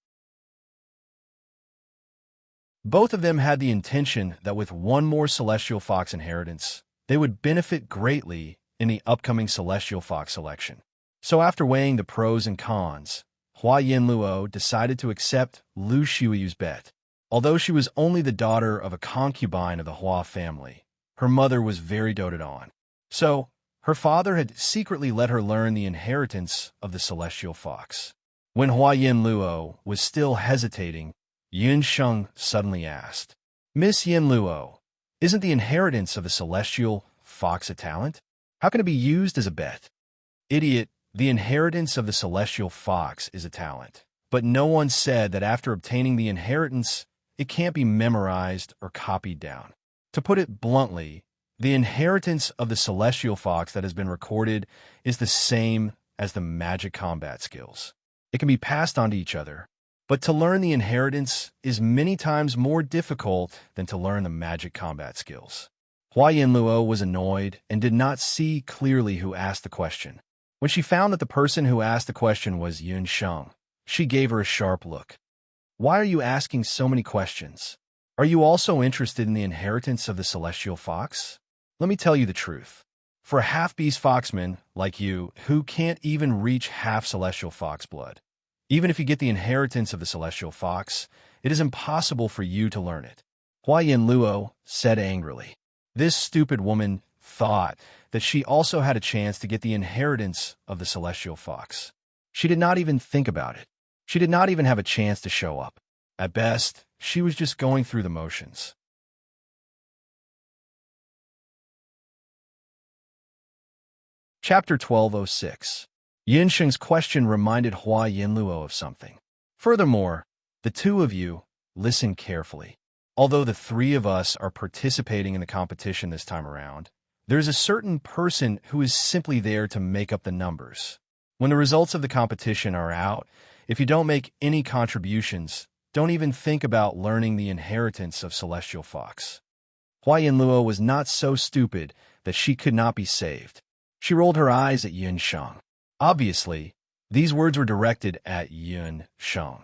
Both of them had the intention that with 1 more Celestial Fox inheritance, they would benefit greatly in the upcoming Celestial Fox selection. So after weighing the pros and cons, Hua Yinluo decided to accept Lu Shuiyu's bet. Although she was only the daughter of a concubine of the Hua family, her mother was very doted on. So, her father had secretly let her learn the inheritance of the Celestial Fox. When Hua Yinluo was still hesitating, Yun Sheng suddenly asked, Miss Yin Luo, isn't the inheritance of the celestial fox a talent? How can it be used as a bet? Idiot, the inheritance of the celestial fox is a talent. But no one said that after obtaining the inheritance, it can't be memorized or copied down. To put it bluntly, the inheritance of the celestial fox that has been recorded is the same as the magic combat skills. It can be passed on to each other, but to learn the inheritance is many times more difficult than to learn the magic combat skills. Hua Yinluo was annoyed and did not see clearly who asked the question. When she found that the person who asked the question was Yun Sheng, she gave her a sharp look. Why are you asking so many questions? Are you also interested in the inheritance of the celestial fox? Let me tell you the truth. For a half-beast foxman like you, who can't even reach half celestial fox blood, even if you get the inheritance of the celestial fox, it is impossible for you to learn it. Hua Yinluo said angrily. This stupid woman thought that she also had a chance to get the inheritance of the celestial fox. She did not even think about it. She did not even have a chance to show up. At best, she was just going through the motions. Chapter 1206. Yin Sheng's question reminded Hua Yinluo of something. Furthermore, the two of you, listen carefully. Although the three of us are participating in the competition this time around, there is a certain person who is simply there to make up the numbers. When the results of the competition are out, if you don't make any contributions, don't even think about learning the inheritance of Celestial Fox. Hua Yinluo was not so stupid that she could not be saved. She rolled her eyes at Yun Sheng. Obviously, these words were directed at Yun Sheng.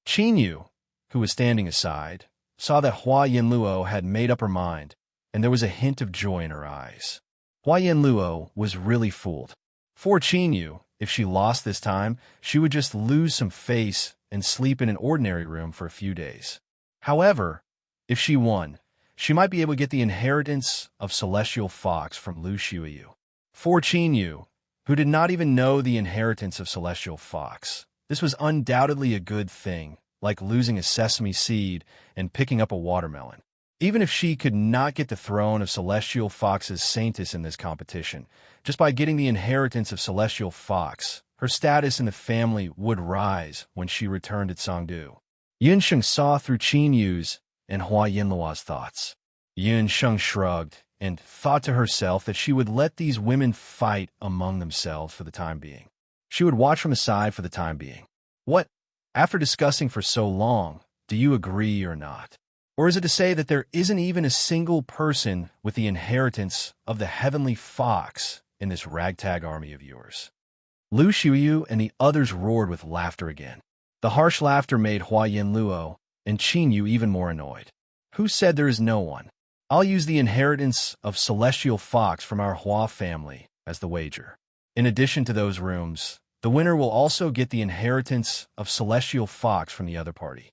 Qin Yu, who was standing aside, saw that Hua Yinluo had made up her mind, and there was a hint of joy in her eyes. Hua Yinluo was really fooled. For Qin Yu, if she lost this time, she would just lose some face and sleep in an ordinary room for a few days. However, if she won, she might be able to get the inheritance of Celestial Fox from Lu Xiuyu. For Qin Yu, who did not even know the inheritance of Celestial Fox, this was undoubtedly a good thing, like losing a sesame seed and picking up a watermelon. Even if she could not get the throne of Celestial Fox's saintess in this competition, just by getting the inheritance of Celestial Fox, her status in the family would rise when she returned at Songdu. Yun Sheng saw through Qin Yu's and Hua Yinluo's thoughts. Yun Sheng shrugged and thought to herself that she would let these women fight among themselves for the time being. She would watch from the side for the time being. What? After discussing for so long, do you agree or not? Or is it to say that there isn't even a single person with the inheritance of the heavenly fox in this ragtag army of yours? Lu Xiuyu and the others roared with laughter again. The harsh laughter made Hua Yinluo and Qin Yu even more annoyed. Who said there is no one? I'll use the inheritance of Celestial Fox from our Hua family as the wager. In addition to those rooms, the winner will also get the inheritance of Celestial Fox from the other party.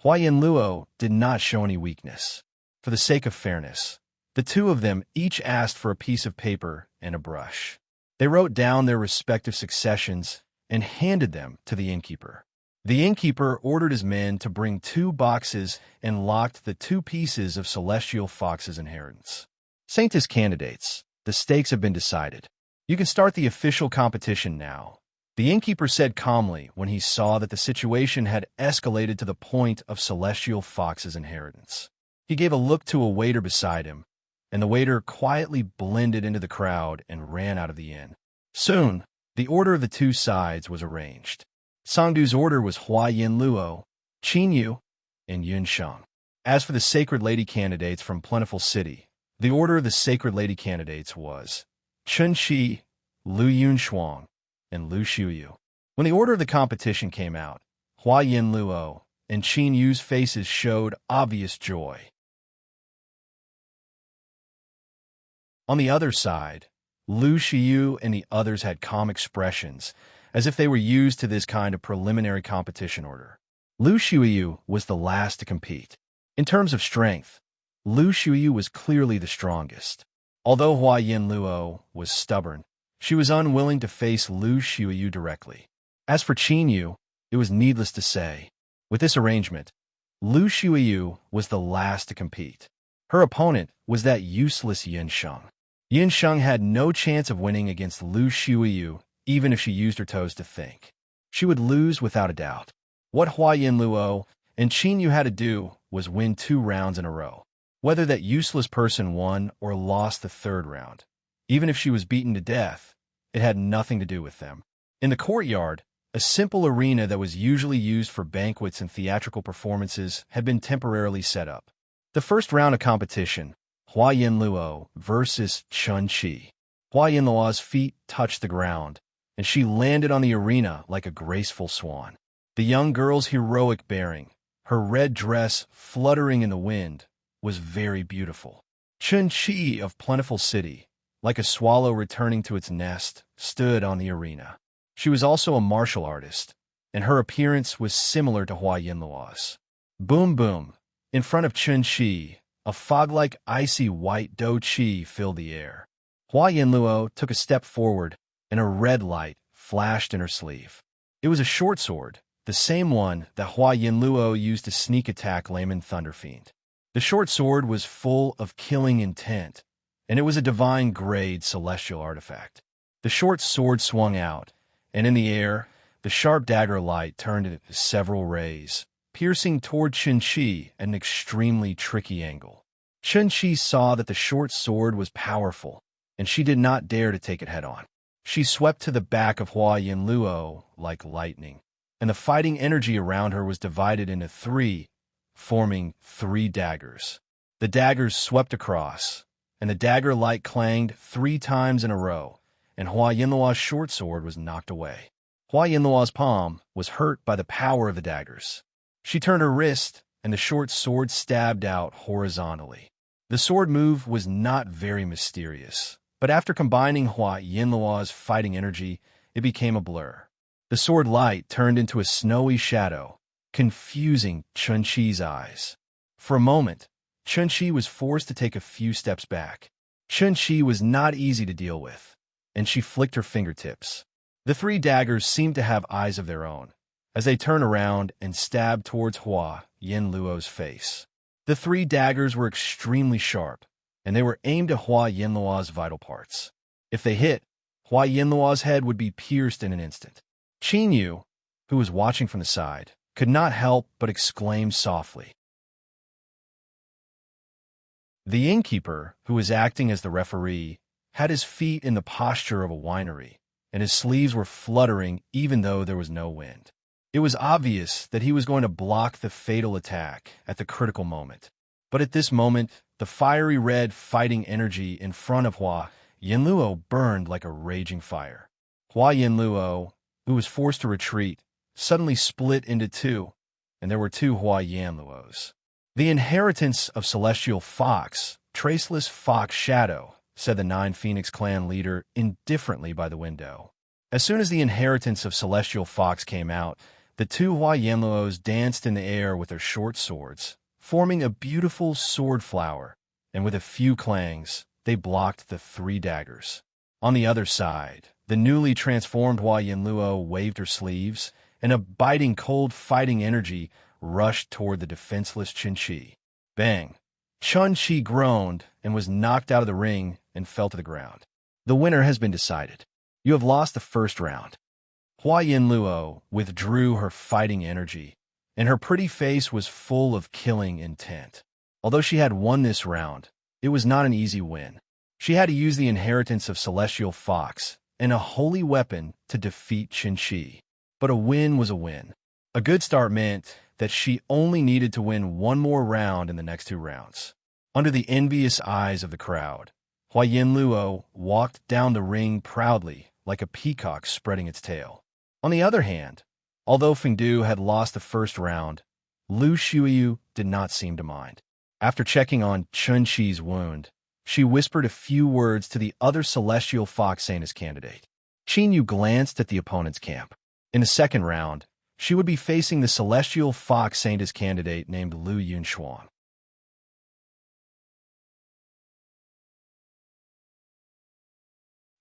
Hua Yinluo did not show any weakness. For the sake of fairness, the two of them each asked for a piece of paper and a brush. They wrote down their respective successions and handed them to the innkeeper. The innkeeper ordered his men to bring 2 boxes and locked the 2 pieces of Celestial Fox's inheritance. Saintess candidates, the stakes have been decided. You can start the official competition now. The innkeeper said calmly when he saw that the situation had escalated to the point of Celestial Fox's inheritance. He gave a look to a waiter beside him, and the waiter quietly blended into the crowd and ran out of the inn. Soon, the order of the 2 sides was arranged. Songdu's order was Hua Yinluo, Qin Yu, and Yun Sheng. As for the Sacred Lady candidates from Plentiful City, the order of the Sacred Lady candidates was Chun Qi, Lu Yunshuang, and Lu Xiuyu. When the order of the competition came out, Hua Yinluo and Qin Yu's faces showed obvious joy. On the other side, Lu Xiuyu and the others had calm expressions, as if they were used to this kind of preliminary competition order. Lu Xiuyu was the last to compete. In terms of strength, Lu Xiuyu was clearly the strongest. Although Hua Yinluo was stubborn, she was unwilling to face Lu Xiuyu directly. As for Qin Yu, it was needless to say. With this arrangement, Lu Shuiyu was the last to compete. Her opponent was that useless Yin Sheng. Yin Sheng had no chance of winning against Lu Shuiyu, even if she used her toes to think. She would lose without a doubt. What Hua Yin Luo and Qin Yu had to do was win 2 rounds in a row. Whether that useless person won or lost the 3rd round, even if she was beaten to death, it had nothing to do with them. In the courtyard, a simple arena that was usually used for banquets and theatrical performances had been temporarily set up. The first round of competition, Hua Yin Luo versus Chun Chi. Hua Yin Luo's feet touched the ground, and she landed on the arena like a graceful swan. The young girl's heroic bearing, her red dress fluttering in the wind, was very beautiful. Chun Chi of Plentiful City, like a swallow returning to its nest, stood on the arena. She was also a martial artist, and her appearance was similar to Hua Yin Luo's. Boom boom! In front of Chun Chi, a fog-like icy white dough chi filled the air. Hua Yin Luo took a step forward, and a red light flashed in her sleeve. It was a short sword, the same one that Hua Yin Luo used to sneak attack Layman Thunderfiend. The short sword was full of killing intent, and it was a divine-grade celestial artifact. The short sword swung out, and in the air, the sharp dagger light turned into several rays, piercing toward Chun Chi at an extremely tricky angle. Chun Chi saw that the short sword was powerful, and she did not dare to take it head-on. She swept to the back of Hua Yin Luo like lightning, and the fighting energy around her was divided into 3, forming 3 daggers. The daggers swept across, and the dagger light clanged 3 times in a row, and Hua Yin Luo's short sword was knocked away. Hua Yin Luo's palm was hurt by the power of the daggers. She turned her wrist, and the short sword stabbed out horizontally. The sword move was not very mysterious, but after combining Hua Yin Luo's fighting energy, it became a blur. The sword light turned into a snowy shadow, confusing Chun Chi's eyes. For a moment, Chun Chi was forced to take a few steps back. Chun Chi was not easy to deal with, and she flicked her fingertips. The 3 daggers seemed to have eyes of their own, as they turned around and stabbed towards Hua Yin Luo's face. The 3 daggers were extremely sharp, and they were aimed at Hua Yin Luo's vital parts. If they hit, Hua Yin Luo's head would be pierced in an instant. Qin Yu, who was watching from the side, could not help but exclaim softly. The innkeeper, who was acting as the referee, had his feet in the posture of a winery, and his sleeves were fluttering even though there was no wind. It was obvious that he was going to block the fatal attack at the critical moment. But at this moment, the fiery red fighting energy in front of Hua Yin Luo burned like a raging fire. Hua Yin Luo, who was forced to retreat, suddenly split into 2, and there were 2 Hua Yin Luos. The inheritance of Celestial Fox, Traceless Fox Shadow, said the 9 Phoenix clan leader indifferently by the window. As soon as the inheritance of Celestial Fox came out, the 2 Hua Yin Luos danced in the air with their short swords, forming a beautiful sword flower, and with a few clangs, they blocked the 3 daggers. On the other side, the newly transformed Hua Yin Luo waved her sleeves, and a biting cold fighting energy rushed toward the defenseless Chun Chi. Bang! Chun Chi groaned and was knocked out of the ring and fell to the ground. The winner has been decided. You have lost the first round. Hua Yin Luo withdrew her fighting energy, and her pretty face was full of killing intent. Although she had won this round, it was not an easy win. She had to use the inheritance of Celestial Fox and a holy weapon to defeat Chun Chi. But a win was a win. A good start meant that she only needed to win 1 more round in the next 2 rounds. Under the envious eyes of the crowd, Hua Yin Luo walked down the ring proudly, like a peacock spreading its tail. On the other hand, although Fengdu had lost the first round, Lu Shuiyu did not seem to mind. After checking on Chun Chi's wound, she whispered a few words to the other Celestial Fox Saintess candidate. Qin Yu glanced at the opponent's camp. In the second round, she would be facing the Celestial Fox Saintess candidate named Lu Yunshuang.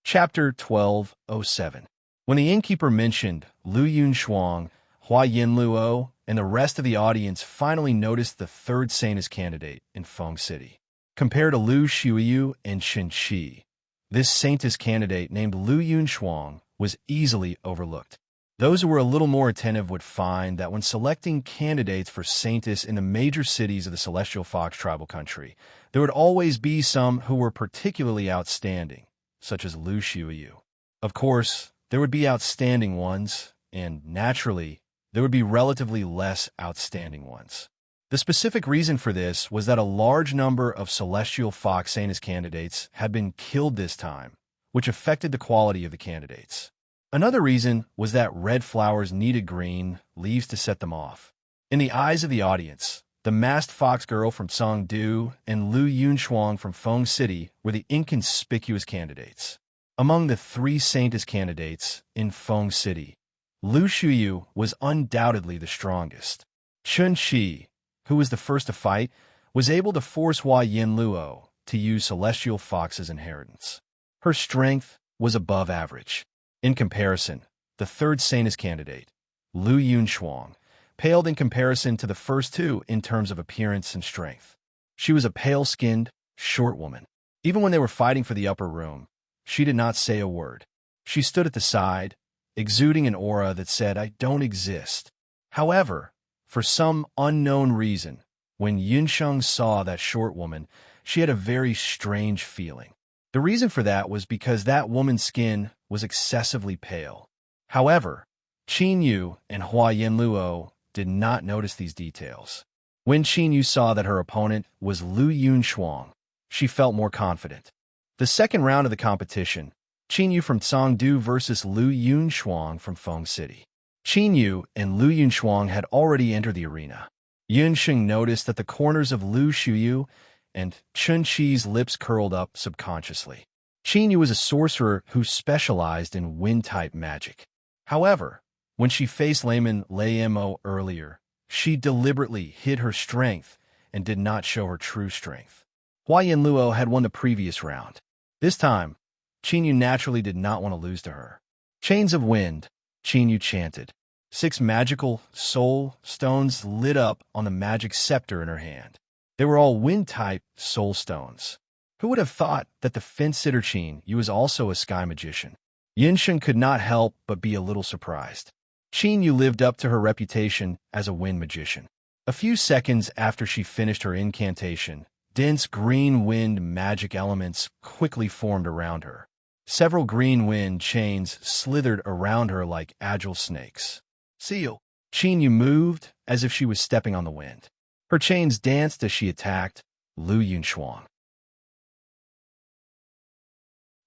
Chapter 1207. When the innkeeper mentioned Lu Yunshuang, Hua Yin Luo and the rest of the audience finally noticed the third sanest candidate in Feng City. Compared to Lu Xiuyu and Chen Qi, this saintess candidate named Lu Yunshuang was easily overlooked. Those who were a little more attentive would find that when selecting candidates for saintess in the major cities of the Celestial Fox tribal country, there would always be some who were particularly outstanding, such as Lu Xiuyu. Of course, there would be outstanding ones, and naturally, there would be relatively less outstanding ones. The specific reason for this was that a large number of Celestial Fox Saintess candidates had been killed this time, which affected the quality of the candidates. Another reason was that red flowers needed green leaves to set them off. In the eyes of the audience, the masked fox girl from Songdu and Lu Yunshuang from Feng City were the inconspicuous candidates. Among the three saintess candidates in Feng City, Lu Xiuyu was undoubtedly the strongest. Chen Qi, who was the first to fight, was able to force Hua Yinluo to use Celestial Fox's inheritance. Her strength was above average. In comparison, the third saintess candidate, Lu Yunshuang, paled in comparison to the first two in terms of appearance and strength. She was a pale-skinned, short woman. Even when they were fighting for the upper room, she did not say a word. She stood at the side, exuding an aura that said, "I don't exist." However, for some unknown reason, when Yunsheng saw that short woman, she had a very strange feeling. The reason for that was because that woman's skin was excessively pale. However, Qin Yu and Hua Yinluo did not notice these details. When Qin Yu saw that her opponent was Lu Yunshuang, she felt more confident. The second round of the competition, Qin Yu from Songdu versus Lu Yunshuang from Feng City. Qin Yu and Lu Yunshuang had already entered the arena. Yunsheng noticed that the corners of Lu Xiuyu and Chen Qi's lips curled up subconsciously. Qin Yu was a sorcerer who specialized in wind-type magic. However, when she faced layman Lei Mo earlier, she deliberately hid her strength and did not show her true strength. Hua Yinluo had won the previous round. This time, Qin Yu naturally did not want to lose to her. Chains of wind, Qin Yu chanted. 6 magical soul stones lit up on the magic scepter in her hand. They were all wind-type soul stones. Who would have thought that the fence-sitter Qin Yu was also a sky magician? Yinsheng could not help but be a little surprised. Qin Yu lived up to her reputation as a wind magician. A few seconds after she finished her incantation, dense green wind magic elements quickly formed around her. Several green wind chains slithered around her like agile snakes. Seal. Qin Yu moved as if she was stepping on the wind. Her chains danced as she attacked Lu Yunshuang.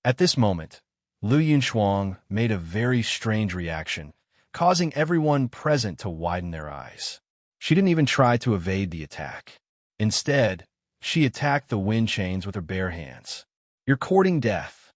At this moment, Lu Yunshuang made a very strange reaction, causing everyone present to widen their eyes. She didn't even try to evade the attack. Instead, she attacked the wind chains with her bare hands. "You're courting death."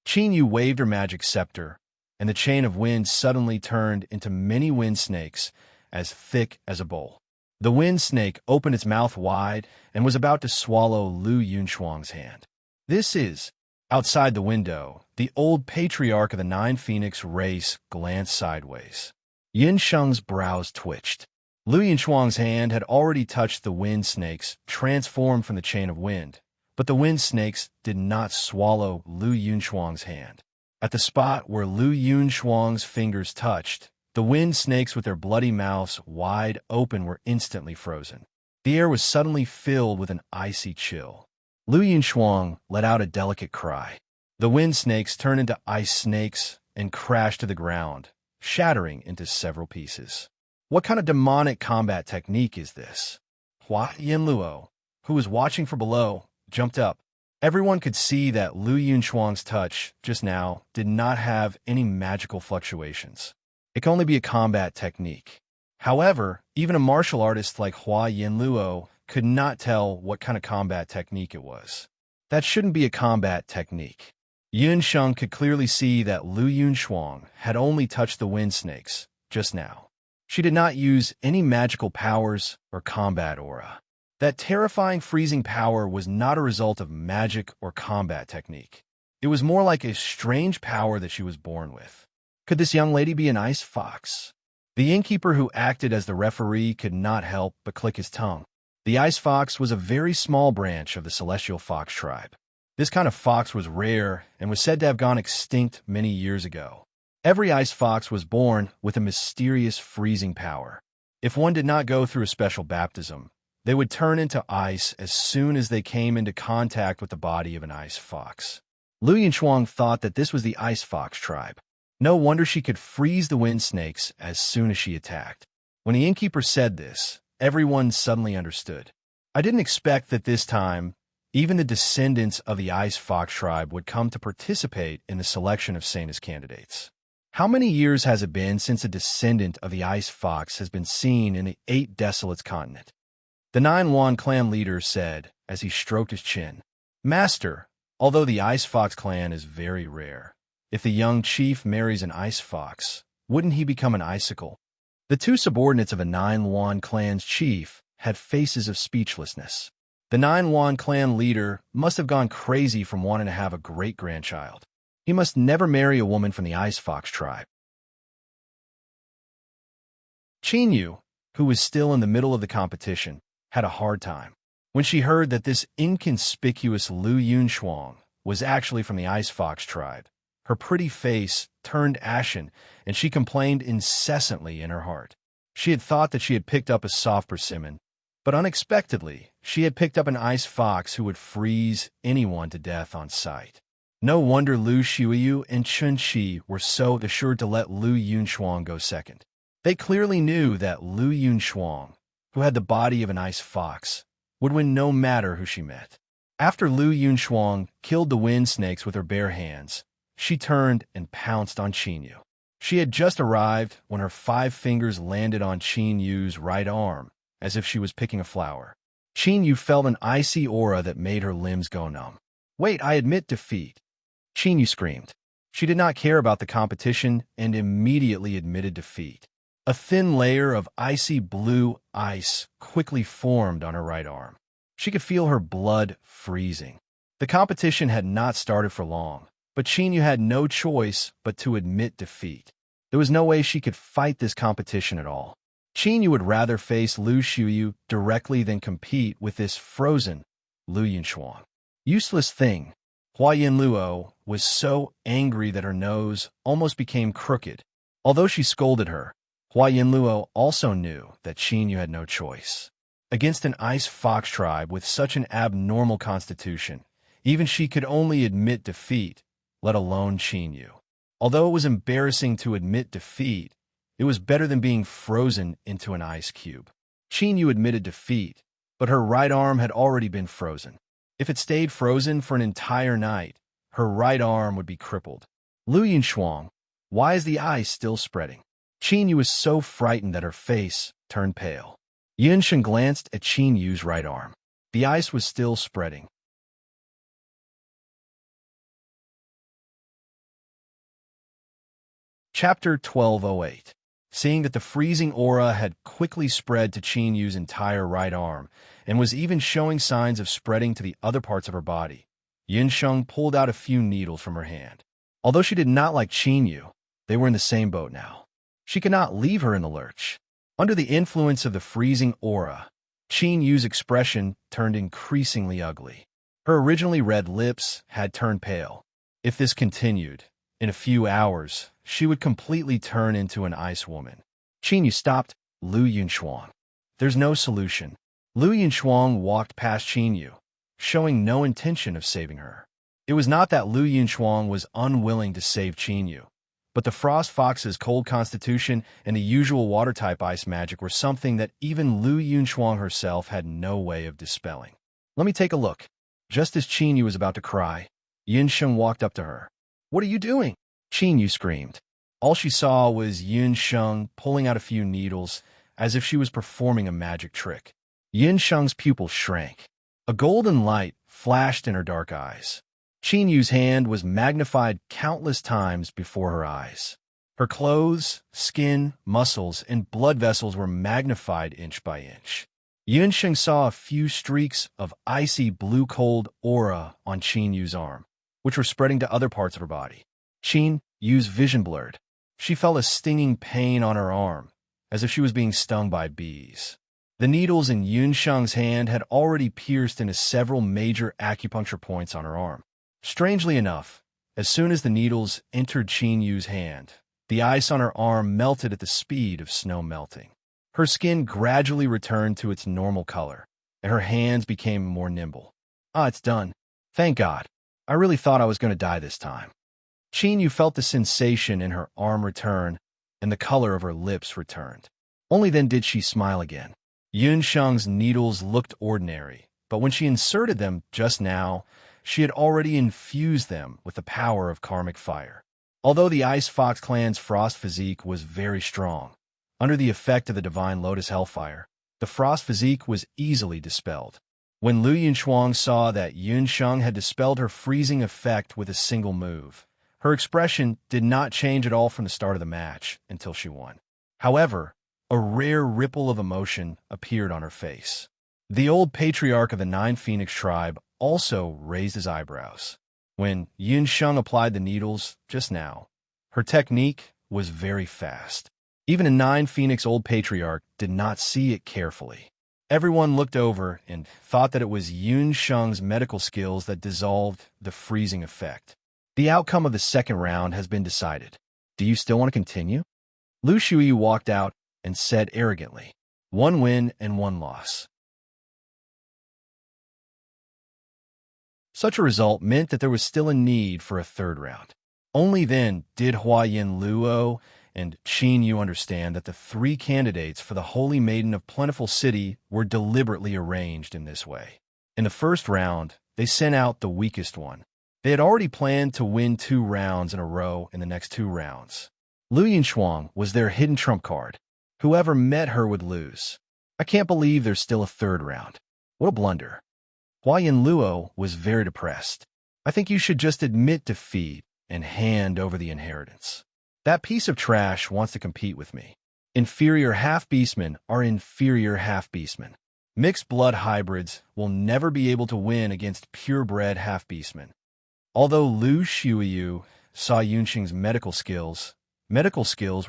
Qin Yu waved her magic scepter, and the chain of wind suddenly turned into many wind snakes as thick as a bowl. The wind snake opened its mouth wide and was about to swallow Lu Yunshuang's hand. This is, outside the window, the old patriarch of the 9 Phoenix race glanced sideways. Yinsheng's brows twitched. Lu Yunshuang's hand had already touched the wind snakes, transformed from the chain of wind, but the wind snakes did not swallow Lu Yunshuang's hand. At the spot where Lu Yunshuang's fingers touched, the wind snakes with their bloody mouths wide open were instantly frozen. The air was suddenly filled with an icy chill. Lu Yunshuang let out a delicate cry. The wind snakes turned into ice snakes and crashed to the ground, shattering into several pieces. What kind of demonic combat technique is this? Hua Yinluo, who was watching from below, jumped up. Everyone could see that Lu Yunshuang's touch just now did not have any magical fluctuations. It can only be a combat technique. However, even a martial artist like Hua Yinluo could not tell what kind of combat technique it was. That shouldn't be a combat technique. Yunsheng could clearly see that Lu Yunshuang had only touched the wind snakes just now. She did not use any magical powers or combat aura. That terrifying freezing power was not a result of magic or combat technique. It was more like a strange power that she was born with. Could this young lady be an ice fox? The innkeeper who acted as the referee could not help but click his tongue. The ice fox was a very small branch of the celestial fox tribe. This kind of fox was rare and was said to have gone extinct many years ago. Every ice fox was born with a mysterious freezing power. If one did not go through a special baptism, they would turn into ice as soon as they came into contact with the body of an ice fox. Lu Yinchuang thought that this was the ice fox tribe. No wonder she could freeze the wind snakes as soon as she attacked. When the innkeeper said this, everyone suddenly understood. I didn't expect that this time, even the descendants of the ice fox tribe would come to participate in the selection of Santa's candidates. How many years has it been since a descendant of the ice fox has been seen in the 8 Desolates continent? The 9 Wan clan leader said as he stroked his chin, Master, although the ice fox clan is very rare, if the young chief marries an ice fox, wouldn't he become an icicle? The 2 subordinates of a 9 Wan clan's chief had faces of speechlessness. The 9 Wan clan leader must have gone crazy from wanting to have a great-grandchild. He must never marry a woman from the ice fox tribe. Qin Yu, who was still in the middle of the competition, had a hard time. When she heard that this inconspicuous Lu Yunchuang was actually from the ice fox tribe, her pretty face turned ashen, and she complained incessantly in her heart. She had thought that she had picked up a soft persimmon, but unexpectedly, she had picked up an ice fox who would freeze anyone to death on sight. No wonder Lu Xiuyu and Chun Shi were so assured to let Lu Yunchuang go second. They clearly knew that Lu Yunchuang, who had the body of an ice fox, would win no matter who she met. After Lu Yunchuang killed the wind snakes with her bare hands, she turned and pounced on Qin Yu. She had just arrived when her 5 fingers landed on Qin Yu's right arm, as if she was picking a flower. Qin Yu felt an icy aura that made her limbs go numb. Wait, I admit defeat. Qin Yu screamed. She did not care about the competition and immediately admitted defeat. A thin layer of icy blue ice quickly formed on her right arm. She could feel her blood freezing. The competition had not started for long, but Qin Yu had no choice but to admit defeat. There was no way she could fight this competition at all. Qin Yu would rather face Lu Xiuyu directly than compete with this frozen Lu Yunchuang. Useless thing. Hua Yinluo was so angry that her nose almost became crooked. Although she scolded her, Hua Yinluo also knew that Qin Yu had no choice. Against an ice fox tribe with such an abnormal constitution, even she could only admit defeat, let alone Qin Yu. Although it was embarrassing to admit defeat, it was better than being frozen into an ice cube. Qin Yu admitted defeat, but her right arm had already been frozen. If it stayed frozen for an entire night, her right arm would be crippled. Lu Yunchuang, why is the ice still spreading? Qin Yu was so frightened that her face turned pale. Yunsheng glanced at Qin Yu's right arm. The ice was still spreading. Chapter 1208. Seeing that the freezing aura had quickly spread to Qin Yu's entire right arm and was even showing signs of spreading to the other parts of her body, Yunsheng pulled out a few needles from her hand. Although she did not like Qin Yu, they were in the same boat now. She could not leave her in the lurch. Under the influence of the freezing aura, Qin Yu's expression turned increasingly ugly. Her originally red lips had turned pale. If this continued, in a few hours, she would completely turn into an ice woman. Qin Yu stopped Lu Yunchuang. There's no solution. Lu Yunchuang walked past Qin Yu, showing no intention of saving her. It was not that Lu Yunchuang was unwilling to save Qin Yu, but the Frost Fox's cold constitution and the usual water-type ice magic were something that even Lu Yunchuang herself had no way of dispelling. Let me take a look. Just as Qin Yu was about to cry, Yunsheng walked up to her. What are you doing? Qin Yu screamed. All she saw was Yunsheng pulling out a few needles as if she was performing a magic trick. Yunsheng's pupils shrank. A golden light flashed in her dark eyes. Qin Yu's hand was magnified countless times before her eyes. Her clothes, skin, muscles, and blood vessels were magnified inch by inch. Yunsheng saw a few streaks of icy blue cold aura on Qin Yu's arm, which were spreading to other parts of her body. Qin Yu's vision blurred. She felt a stinging pain on her arm, as if she was being stung by bees. The needles in Yunsheng's hand had already pierced into several major acupuncture points on her arm. Strangely enough, as soon as the needles entered Qin Yu's hand, the ice on her arm melted at the speed of snow melting. Her skin gradually returned to its normal color, and her hands became more nimble. "Ah, it's done. Thank God. I really thought I was going to die this time." Qin Yu felt the sensation in her arm return, and the color of her lips returned. Only then did she smile again. Yunsheng's needles looked ordinary, but when she inserted them just now, she had already infused them with the power of karmic fire. Although the Ice Fox clan's frost physique was very strong, under the effect of the divine lotus hellfire, the frost physique was easily dispelled. When Lu Yunchuang saw that Yunsheng had dispelled her freezing effect with a single move, her expression did not change at all from the start of the match until she won. However, a rare ripple of emotion appeared on her face. The old patriarch of the Nine Phoenix tribe also raised his eyebrows. When Yunsheng applied the needles just now, her technique was very fast. Even a Nine Phoenix old patriarch did not see it carefully. Everyone looked over and thought that it was Yunsheng's medical skills that dissolved the freezing effect. The outcome of the second round has been decided. Do you still want to continue? Lu Shuyu walked out and said arrogantly, "One win and one loss." Such a result meant that there was still a need for a third round. Only then did Huayin Luo and Qin Yu understand that the three candidates for the Holy Maiden of Plentiful City were deliberately arranged in this way. In the first round, they sent out the weakest one. They had already planned to win 2 rounds in a row in the next 2 rounds. Lu Yunchuang was their hidden trump card. Whoever met her would lose. I can't believe there's still a third round. What a blunder. Huayin Luo was very depressed. I think you should just admit defeat and hand over the inheritance. That piece of trash wants to compete with me. Inferior half-beastmen are inferior half-beastmen. Mixed blood hybrids will never be able to win against purebred half-beastmen. Although Lu Shuyu saw Yunsheng's medical skills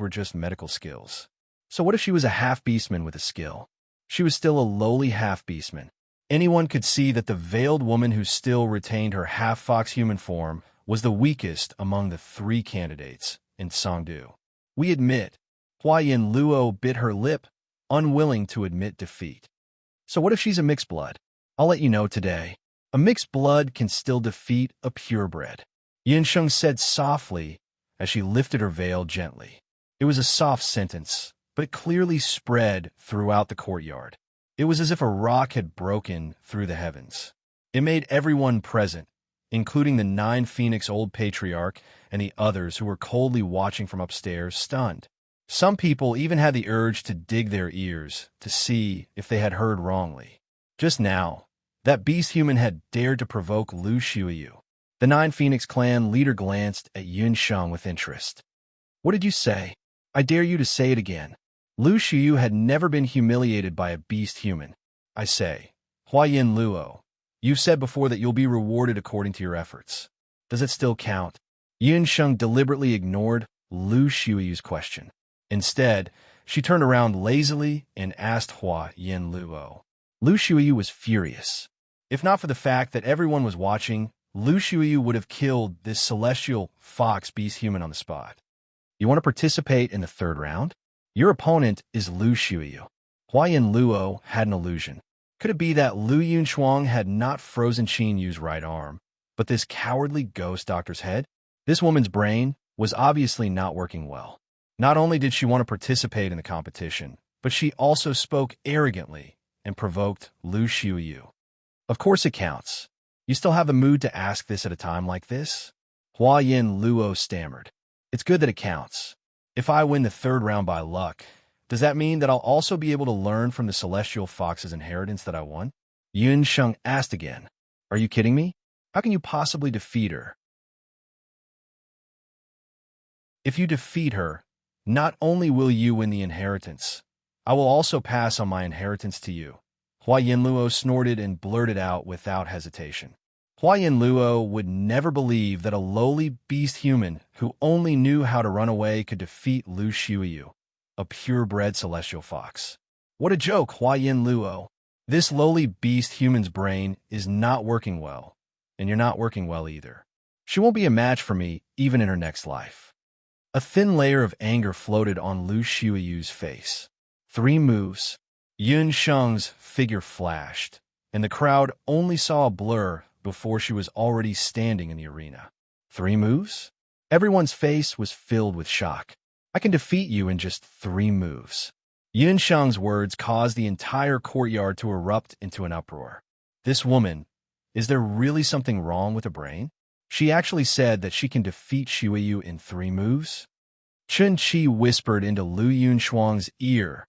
were just medical skills. So what if she was a half-beastman with a skill? She was still a lowly half-beastman. Anyone could see that the veiled woman who still retained her half-fox human form was the weakest among the 3 candidates in Songdu. We admit, Huayin Luo bit her lip, unwilling to admit defeat. So what if she's a mixed blood? I'll let you know today. A mixed blood can still defeat a purebred. Yunsheng said softly as she lifted her veil gently. It was a soft sentence, but it clearly spread throughout the courtyard. It was as if a rock had broken through the heavens. It made everyone present, including the Nine Phoenix old patriarch and the others who were coldly watching from upstairs, stunned. Some people even had the urge to dig their ears to see if they had heard wrongly. Just now, that beast human had dared to provoke Lu Shuyu. The Nine Phoenix clan leader glanced at Yunsheng with interest. "What did you say? I dare you to say it again." Lu Shuyu had never been humiliated by a beast human. "I say, Huayin Luo, you've said before that you'll be rewarded according to your efforts. Does it still count?" Yunsheng deliberately ignored Lu Shuyu's question. Instead, she turned around lazily and asked Huayin Luo. Lu Shuyu was furious. If not for the fact that everyone was watching, Lu Shuyu would have killed this celestial fox beast human on the spot. "You want to participate in the third round? Your opponent is Lu Shuyu." Huayin Luo had an illusion. Could it be that Lu Yunchuang had not frozen Qin Yu's right arm, but this cowardly ghost doctor's head? This woman's brain was obviously not working well. Not only did she want to participate in the competition, but she also spoke arrogantly and provoked Lu Shuyu. "Of course it counts. You still have the mood to ask this at a time like this?" Huayin Luo stammered. "It's good that it counts. If I win the third round by luck, does that mean that I'll also be able to learn from the Celestial Fox's inheritance that I won?" Yunsheng asked again. "Are you kidding me? How can you possibly defeat her?" "If you defeat her, not only will you win the inheritance, I will also pass on my inheritance to you." Huayin Luo snorted and blurted out without hesitation. Huayin Luo would never believe that a lowly beast human who only knew how to run away could defeat Lu Shuyu. a purebred celestial fox. What a joke, Hua Yin Luo. This lowly beast human's brain is not working well, and you're not working well either. She won't be a match for me, even in her next life. A thin layer of anger floated on Lu Xiuyu's face. 3 moves. Yun Sheng's figure flashed, and the crowd only saw a blur before she was already standing in the arena. 3 moves? Everyone's face was filled with shock. I can defeat you in just 3 moves. Yun Sheng's words caused the entire courtyard to erupt into an uproar. This woman, is there really something wrong with her brain? She actually said that she can defeat Xiuyu in 3 moves? Chun Qi whispered into Lu Yunshuang's ear,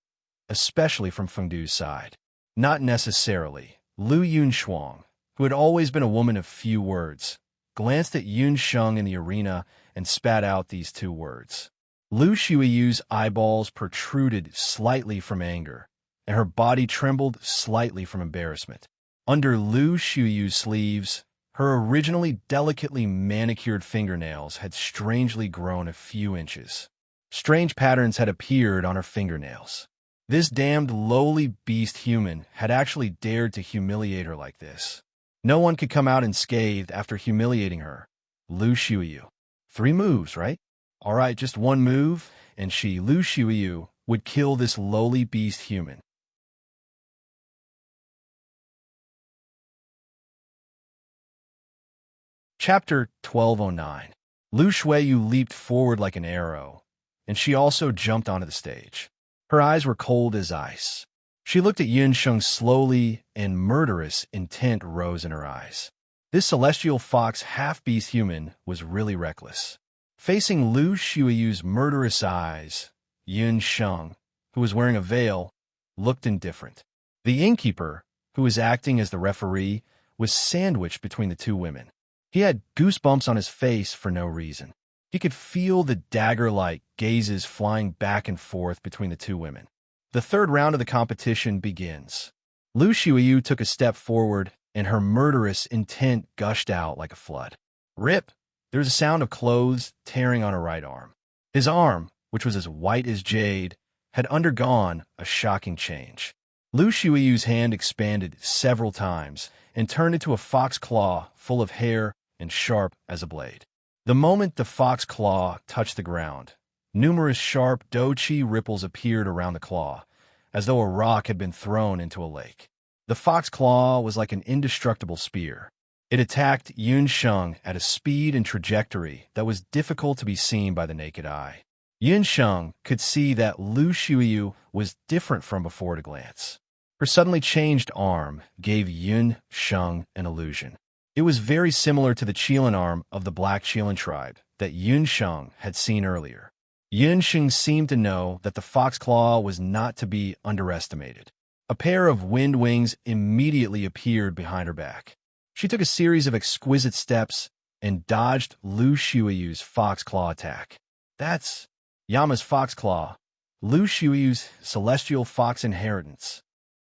especially from Fengdu's side. Not necessarily. Lu Yunshuang, who had always been a woman of few words, glanced at Yun Sheng in the arena and spat out these 2 words. Lu Xiuyu's eyeballs protruded slightly from anger, and her body trembled slightly from embarrassment. Under Lu Xiuyu's sleeves, her originally delicately manicured fingernails had strangely grown a few inches. Strange patterns had appeared on her fingernails. This damned lowly beast human had actually dared to humiliate her like this. No one could come out unscathed after humiliating her. Lu Xiuyu. 3 moves, right? All right, just 1 move, and she, Lu Xiuyu, would kill this lowly beast human. Chapter 1209. Lu Xiuyu leaped forward like an arrow, and she also jumped onto the stage. Her eyes were cold as ice. She looked at Yun Sheng slowly, and murderous intent rose in her eyes. This celestial fox half-beast human was really reckless. Facing Lu Xiuyu's murderous eyes, Yun Sheng, who was wearing a veil, looked indifferent. The innkeeper, who was acting as the referee, was sandwiched between the 2 women. He had goosebumps on his face for no reason. He could feel the dagger-like gazes flying back and forth between the 2 women. The 3rd round of the competition begins. Lu Xiuyu took a step forward, and her murderous intent gushed out like a flood. Rip! There was a sound of clothes tearing on her right arm. His arm, which was as white as jade, had undergone a shocking change. Lu Xiuyu's hand expanded several times and turned into a fox claw full of hair and sharp as a blade. The moment the fox claw touched the ground, numerous sharp douqi ripples appeared around the claw, as though a rock had been thrown into a lake. The fox claw was like an indestructible spear. It attacked Yun Sheng at a speed and trajectory that was difficult to be seen by the naked eye. Yun Sheng could see that Lu Xiuyu was different from before at a glance. Her suddenly changed arm gave Yun Sheng an illusion. It was very similar to the Qilin arm of the Black Qilin tribe that Yun Sheng had seen earlier. Yun Sheng seemed to know that the fox claw was not to be underestimated. A pair of wind wings immediately appeared behind her back. She took a series of exquisite steps and dodged Lu Xiuyu's fox claw attack. That's Yama's fox claw, Lu Xiuyu's celestial fox inheritance.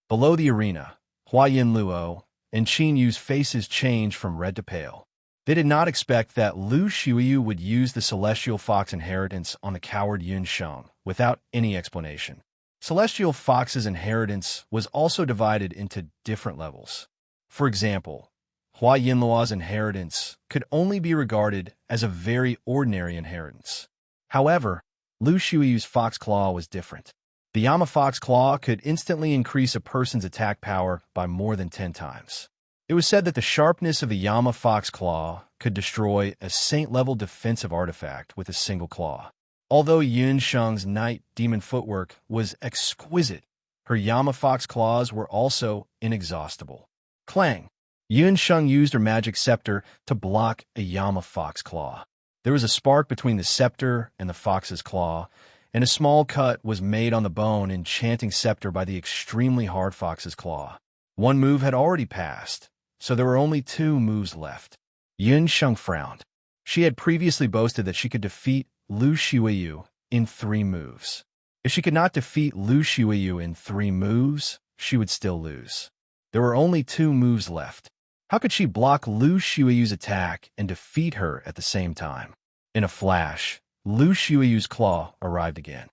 Below the arena, Hua Yin Luo and Qin Yu's faces changed from red to pale. They did not expect that Lu Xiuyu would use the celestial fox inheritance on the coward Yun Sheng without any explanation. Celestial fox's inheritance was also divided into different levels. For example, Hua Yinluo's inheritance could only be regarded as a very ordinary inheritance. However, Lu Xiuyu's fox claw was different. The Yama fox claw could instantly increase a person's attack power by more than 10 times. It was said that the sharpness of the Yama fox claw could destroy a saint-level defensive artifact with a single claw. Although Yun Sheng's knight demon footwork was exquisite, her Yama fox claws were also inexhaustible. Clang! Yun Sheng used her magic scepter to block a Yama fox claw. There was a spark between the scepter and the fox's claw, and a small cut was made on the bone enchanting scepter by the extremely hard fox's claw. 1 move had already passed, so there were only 2 moves left. Yun Sheng frowned. She had previously boasted that she could defeat Lu Xiuyu in 3 moves. If she could not defeat Lu Xiuyu in 3 moves, she would still lose. There were only 2 moves left. How could she block Lu Xiuyu's attack and defeat her at the same time? In a flash, Lu Xiuyu's claw arrived again.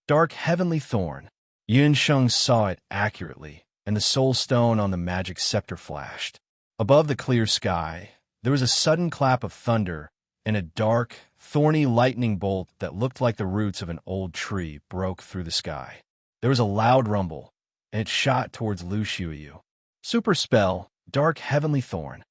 Dark heavenly thorn. Yun Sheng saw it accurately, and the soul stone on the magic scepter flashed. Above the clear sky, there was a sudden clap of thunder, and a dark, thorny lightning bolt that looked like the roots of an old tree broke through the sky. There was a loud rumble, and it shot towards Lu Xiuyu. Super spell, Dark Heavenly Thorn.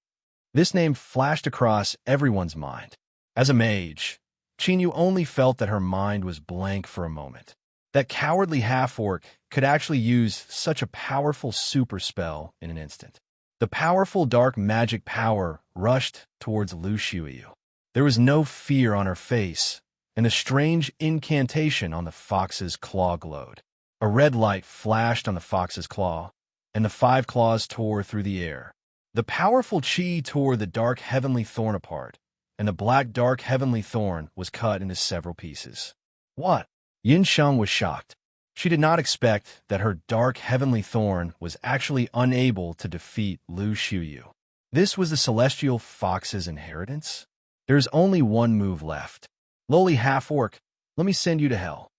This name flashed across everyone's mind. As a mage, Qinyu only felt that her mind was blank for a moment. That cowardly half-orc could actually use such a powerful super spell in an instant. The powerful dark magic power rushed towards Lu Xiuyu. There was no fear on her face, and a strange incantation on the fox's claw glowed. A red light flashed on the fox's claw, and the 5 claws tore through the air. The powerful chi tore the dark heavenly thorn apart, and the black dark heavenly thorn was cut into several pieces. What? Yin Sheng was shocked. She did not expect that her dark heavenly thorn was actually unable to defeat Lu Xiuyu. This was the celestial fox's inheritance? There's only one move left. Lowly half-orc, let me send you to hell.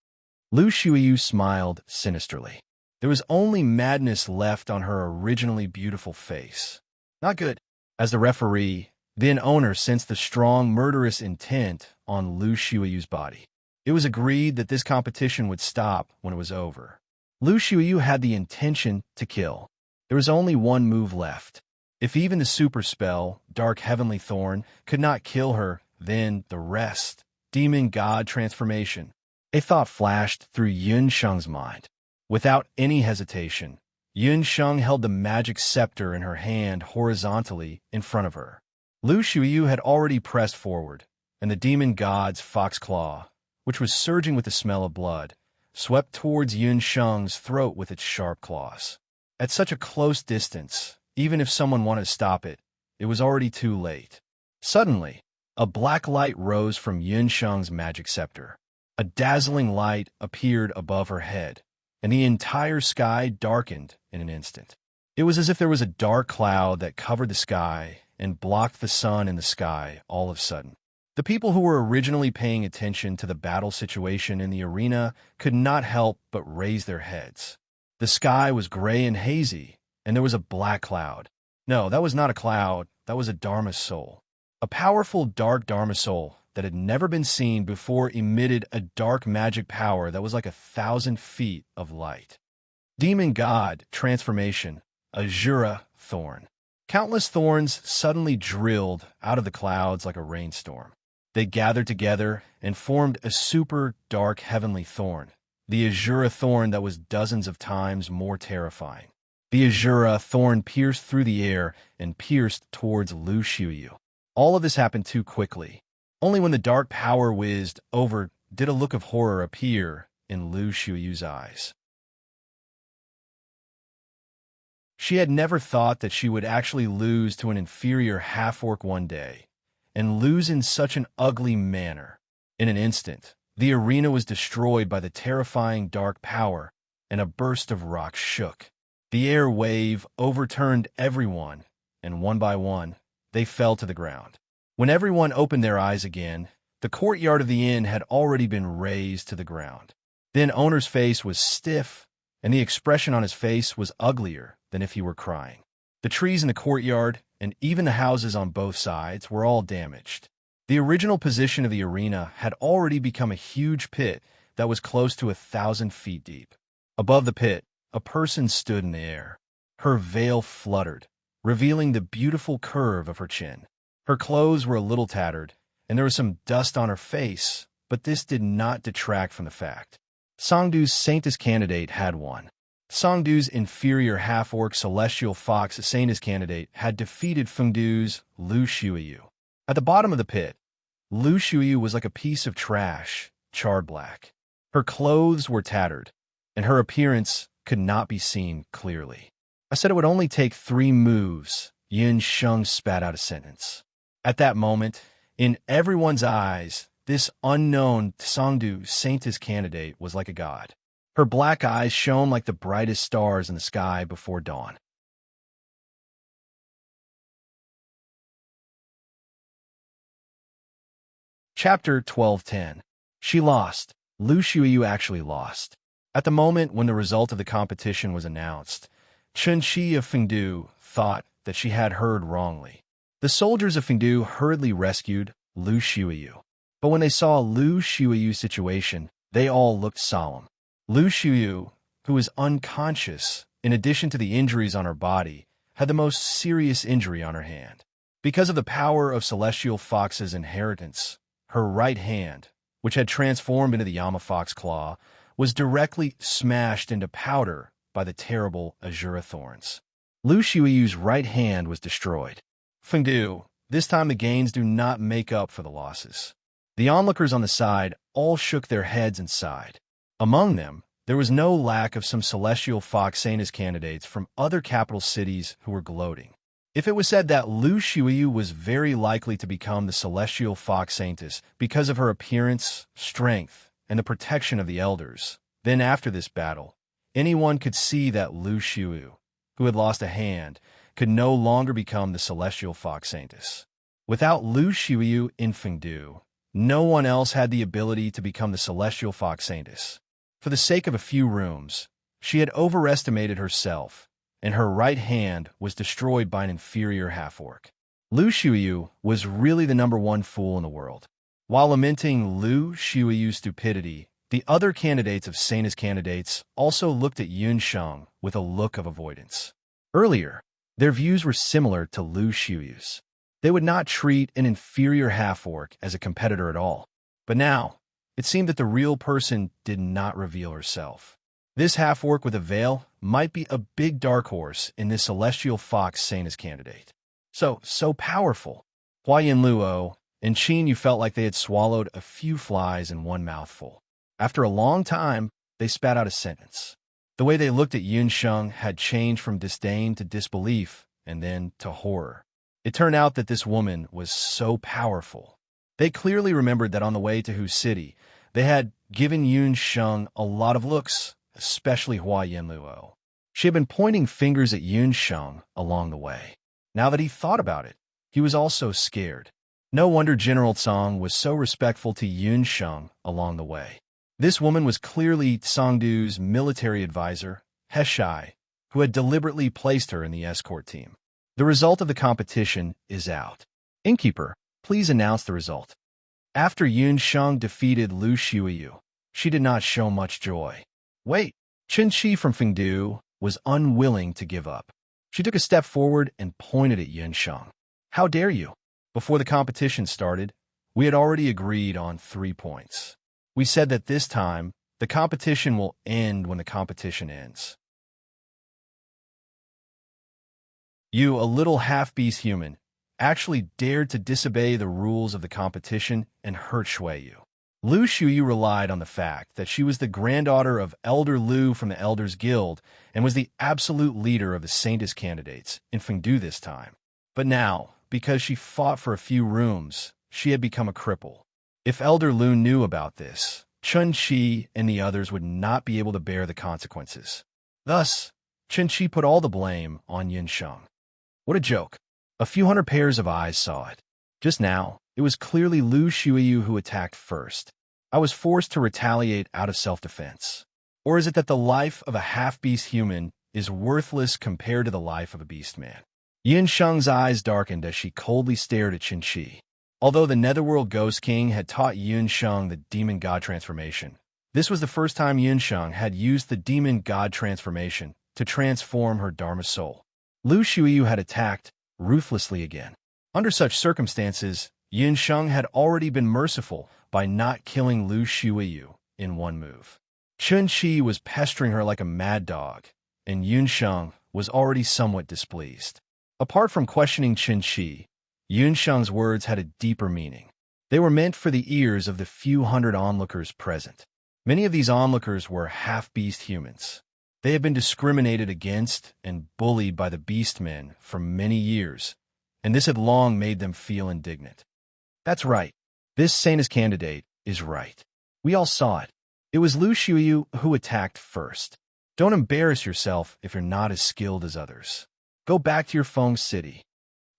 Lu Xiuyu smiled sinisterly. There was only madness left on her originally beautiful face. Not good. As the referee, then owner sensed the strong, murderous intent on Lu Xiuyu's body. It was agreed that this competition would stop when it was over. Lu Xiuyu had the intention to kill. There was only one move left. If even the super spell, Dark Heavenly Thorn, could not kill her, then the rest, Demon God Transformation. A thought flashed through Yun Sheng's mind. Without any hesitation, Yun Sheng held the magic scepter in her hand horizontally in front of her. Lu Xiuyu had already pressed forward, and the demon god's fox claw, which was surging with the smell of blood, swept towards Yun Sheng's throat with its sharp claws. At such a close distance, even if someone wanted to stop it, it was already too late. Suddenly, a black light rose from Yun Sheng's magic scepter. A dazzling light appeared above her head, and the entire sky darkened in an instant. It was as if there was a dark cloud that covered the sky and blocked the sun in the sky all of a sudden. The people who were originally paying attention to the battle situation in the arena could not help but raise their heads. The sky was gray and hazy, and there was a black cloud. No, that was not a cloud, that was a Dharma soul. A powerful dark Dharma soul that had never been seen before emitted a dark magic power that was like 1,000 feet of light. Demon God Transformation, Azura Thorn. Countless thorns suddenly drilled out of the clouds like a rainstorm. They gathered together and formed a super dark heavenly thorn, the Azura Thorn that was dozens of times more terrifying. The Azura Thorn pierced through the air and pierced towards Lu Xiuyu. All of this happened too quickly. Only when the dark power whizzed over did a look of horror appear in Lu Xiuyu's eyes. She had never thought that she would actually lose to an inferior half-orc one day, and lose in such an ugly manner. In an instant, the arena was destroyed by the terrifying dark power, and a burst of rocks shook. The air wave overturned everyone, and one by one, they fell to the ground. When everyone opened their eyes again, the courtyard of the inn had already been razed to the ground. Then owner's face was stiff, and the expression on his face was uglier than if he were crying. The trees in the courtyard, and even the houses on both sides, were all damaged. The original position of the arena had already become a huge pit that was close to 1,000 feet deep. Above the pit, a person stood in the air. Her veil fluttered, revealing the beautiful curve of her chin. Her clothes were a little tattered, and there was some dust on her face, but this did not detract from the fact. Songdu's Saintess candidate had won. Songdu's inferior half-orc celestial fox Saintess candidate had defeated Fengdu's Lu Xiuyu. At the bottom of the pit, Lu Xiuyu was like a piece of trash, charred black. Her clothes were tattered, and her appearance could not be seen clearly. I said it would only take 3 moves. Yin Sheng spat out a sentence. At that moment, in everyone's eyes, this unknown Songdu Saintess candidate was like a god. Her black eyes shone like the brightest stars in the sky before dawn. Chapter 12:10. She lost. Lu Xiuyu actually lost. At the moment when the result of the competition was announced, Chen Qi of Fengdu thought that she had heard wrongly. The soldiers of Fengdu hurriedly rescued Lu Xiuyu. But when they saw Lu Xiuyu's situation, they all looked solemn. Lu Xiuyu, who was unconscious, in addition to the injuries on her body, had the most serious injury on her hand. Because of the power of Celestial Fox's inheritance, her right hand, which had transformed into the Yama Fox Claw, was directly smashed into powder by the terrible Azura thorns. Lu Xiuyu's right hand was destroyed. Fengdu, this time the gains do not make up for the losses. The onlookers on the side all shook their heads and sighed. Among them, there was no lack of some Celestial Fox Saintess candidates from other capital cities who were gloating. If it was said that Lu Xiuyu was very likely to become the Celestial Fox Saintess because of her appearance, strength, and the protection of the elders, then after this battle, anyone could see that Lu Xiuyu, who had lost a hand, could no longer become the Celestial Fox Saintess. Without Lu Xiuyu in Fengdu, no one else had the ability to become the Celestial Fox Saintess. For the sake of a few rooms, she had overestimated herself, and her right hand was destroyed by an inferior half-orc. Lu Xiuyu was really the #1 fool in the world. While lamenting Lu Xiuyu's stupidity, the other candidates of Saintess candidates also looked at Yun Sheng with a look of avoidance. Earlier, their views were similar to Lu Xiuyu's. They would not treat an inferior half-orc as a competitor at all. But now, it seemed that the real person did not reveal herself. This half-orc with a veil might be a big dark horse in this Celestial Fox Saintess candidate. So powerful. Huayan Luo and Qin Yu felt like they had swallowed a few flies in one mouthful. After a long time, they spat out a sentence. The way they looked at Yun Sheng had changed from disdain to disbelief, and then to horror. It turned out that this woman was so powerful. They clearly remembered that on the way to Hu City, they had given Yun Sheng a lot of looks, especially Huayan Luo. She had been pointing fingers at Yun Sheng along the way. Now that he thought about it, he was also scared. No wonder General Tsang was so respectful to Yun Sheng along the way. This woman was clearly Tsangdu's military advisor, Heshai, who had deliberately placed her in the escort team. The result of the competition is out. Innkeeper, please announce the result. After Yun Sheng defeated Lu Xiuyu, she did not show much joy. Wait, Chen Qi from Fengdu was unwilling to give up. She took a step forward and pointed at Yun Sheng. How dare you? Before the competition started, we had already agreed on 3 points. We said that this time, the competition will end when the competition ends. You, a little half-beast human, actually dared to disobey the rules of the competition and hurt Shuiyu. Lu Xiuyu relied on the fact that she was the granddaughter of Elder Lu from the Elders Guild and was the absolute leader of the Saintess candidates in Fengdu this time. But now, because she fought for a few rooms, she had become a cripple. If Elder Lu knew about this, Chen Qi and the others would not be able to bear the consequences. Thus, Chen Qi put all the blame on Yun Sheng. What a joke. A few hundred pairs of eyes saw it. Just now, it was clearly Lu Xiuyu who attacked first. I was forced to retaliate out of self-defense. Or is it that the life of a half-beast human is worthless compared to the life of a beast man? Yun Sheng's eyes darkened as she coldly stared at Chen Qi. Although the Netherworld Ghost King had taught Yun Sheng the Demon God transformation, this was the first time Yun Sheng had used the Demon God transformation to transform her Dharma soul. Lu Xiuyu had attacked ruthlessly again. Under such circumstances, Yun Sheng had already been merciful by not killing Lu Xiuyu in one move. Chen Qi was pestering her like a mad dog, and Yun Sheng was already somewhat displeased. Apart from questioning Chen Qi, Yun Sheng's words had a deeper meaning. They were meant for the ears of the few hundred onlookers present. Many of these onlookers were half-beast humans. They had been discriminated against and bullied by the beastmen for many years, and this had long made them feel indignant. That's right. This Saintess candidate is right. We all saw it. It was Lu Xiuyu who attacked first. Don't embarrass yourself if you're not as skilled as others. Go back to your Feng City.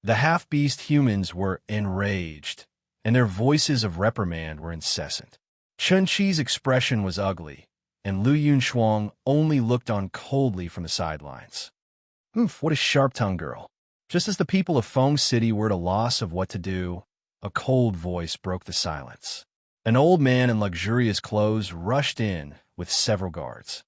The half-beast humans were enraged, and their voices of reprimand were incessant. Chun-Chi's expression was ugly, and Lu Yunshuang only looked on coldly from the sidelines. Oof, what a sharp-tongued girl. Just as the people of Feng City were at a loss of what to do, a cold voice broke the silence. An old man in luxurious clothes rushed in with several guards.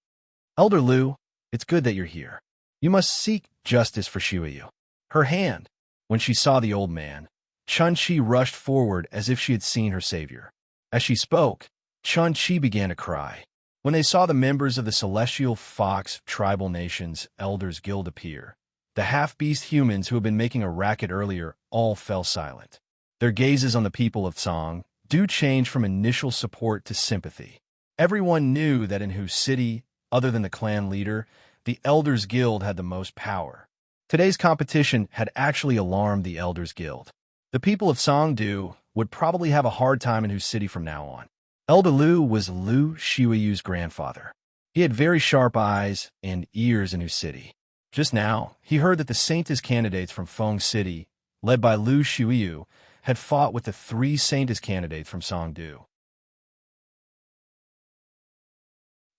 Elder Lu, it's good that you're here. You must seek justice for Shuiyu. Her hand, when she saw the old man, Chun-Chi rushed forward as if she had seen her savior. As she spoke, Chun-Chi began to cry. When they saw the members of the Celestial Fox Tribal Nations Elders Guild appear, the half-beast humans who had been making a racket earlier all fell silent. Their gazes on the people of Song do change from initial support to sympathy. Everyone knew that in whose city, other than the clan leader, the Elders Guild had the most power. Today's competition had actually alarmed the Elders Guild. The people of Songdu would probably have a hard time in whose city from now on. Elder Lu was Lu Shiweyu's grandfather. He had very sharp eyes and ears in whose city. Just now, he heard that the Saintess candidates from Feng City, led by Lu Shiweyu, had fought with the 3 Saintess candidates from Songdu.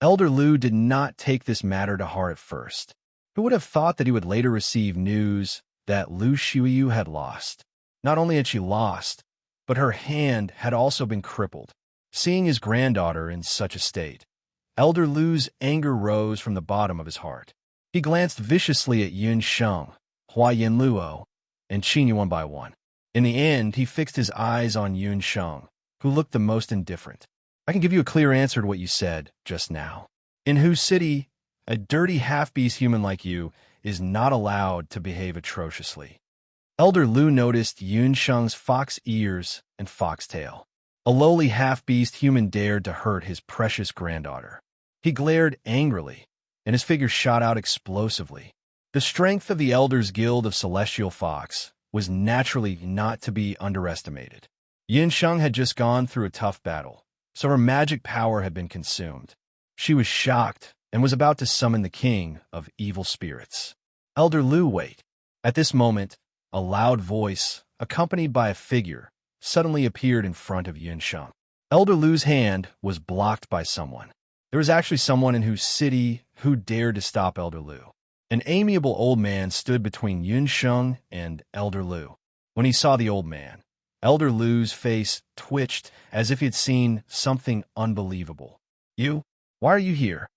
Elder Lu did not take this matter to heart at first. Who would have thought that he would later receive news that Lu Shiweyu had lost? Not only had she lost, but her hand had also been crippled. Seeing his granddaughter in such a state, Elder Lu's anger rose from the bottom of his heart. He glanced viciously at Yun Sheng, Hua Yin Luo, and Qin one by one. In the end, he fixed his eyes on Yun Sheng, who looked the most indifferent. I can give you a clear answer to what you said just now. In whose city, a dirty half-beast human like you is not allowed to behave atrociously. Elder Lu noticed Yun Sheng's fox ears and fox tail. A lowly half-beast human dared to hurt his precious granddaughter. He glared angrily, and his figure shot out explosively. The strength of the Elders Guild of Celestial Fox was naturally not to be underestimated. Yin Sheng had just gone through a tough battle, so her magic power had been consumed. She was shocked and was about to summon the king of evil spirits. Elder Lu, wait. At this moment, a loud voice, accompanied by a figure, suddenly appeared in front of Yin Sheng. Elder Lu's hand was blocked by someone. There was actually someone in whose city who dared to stop Elder Lu. An amiable old man stood between Yun Sheng and Elder Lu. When he saw the old man, Elder Lu's face twitched as if he had seen something unbelievable. You? Why are you here?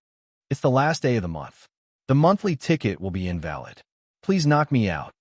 It's the last day of the month. The monthly ticket will be invalid. Please knock me out.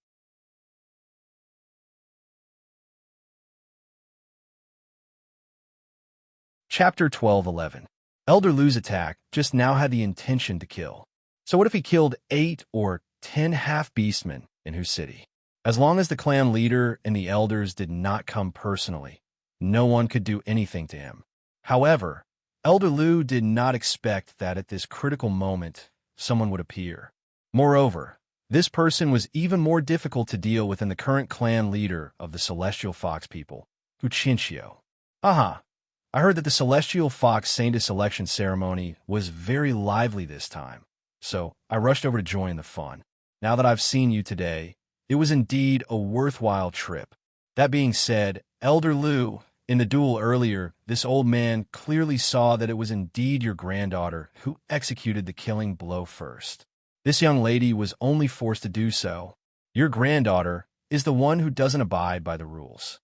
Chapter 12:11. Elder Lu's attack just now had the intention to kill. So what if he killed 8 or 10 half-beastmen in whose city? As long as the clan leader and the elders did not come personally, no one could do anything to him. However, Elder Lu did not expect that at this critical moment someone would appear. Moreover, this person was even more difficult to deal with than the current clan leader of the Celestial Fox people, Uchinchio. Aha! I heard that the Celestial Fox Saintess selection ceremony was very lively this time, so I rushed over to join the fun. Now that I've seen you today, it was indeed a worthwhile trip. That being said, Elder Lu, in the duel earlier, this old man clearly saw that it was indeed your granddaughter who executed the killing blow first. This young lady was only forced to do so. Your granddaughter is the one who doesn't abide by the rules.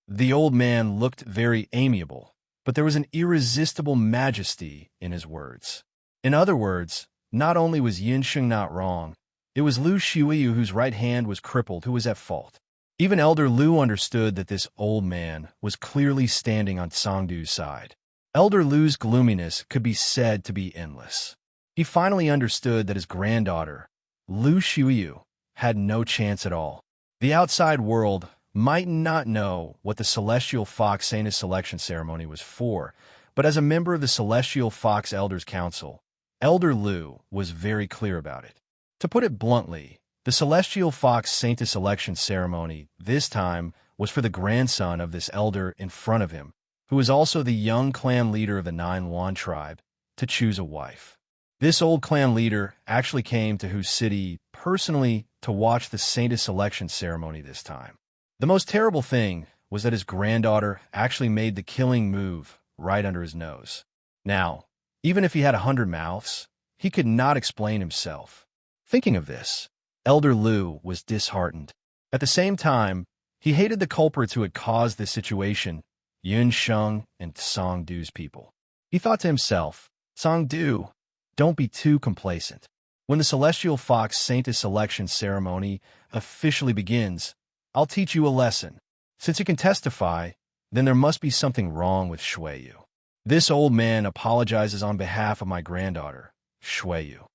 The old man looked very amiable, but there was an irresistible majesty in his words. In other words, not only was Yin Sheng not wrong, it was Lu Shiweyu whose right hand was crippled who was at fault. Even Elder Lu understood that this old man was clearly standing on Songdu's side. Elder Lu's gloominess could be said to be endless. He finally understood that his granddaughter, Lu Shiweyu, had no chance at all. The outside world might not know what the Celestial Fox Saintess selection ceremony was for, but as a member of the Celestial Fox Elders Council, Elder Lu was very clear about it. To put it bluntly, the Celestial Fox Saintess selection ceremony this time was for the grandson of this elder in front of him, who was also the young clan leader of the Nine Wan tribe, to choose a wife. This old clan leader actually came to whose city personally to watch the Saintess selection ceremony this time. The most terrible thing was that his granddaughter actually made the killing move right under his nose. Now, even if he had 100 mouths, he could not explain himself. Thinking of this, Elder Lu was disheartened. At the same time, he hated the culprits who had caused this situation, Yun Sheng and Song Du's people. He thought to himself, Song Du, don't be too complacent. When the Celestial Fox Saintess selection ceremony officially begins, I'll teach you a lesson. Since you can testify, then there must be something wrong with Shuiyu. This old man apologizes on behalf of my granddaughter, Shuiyu.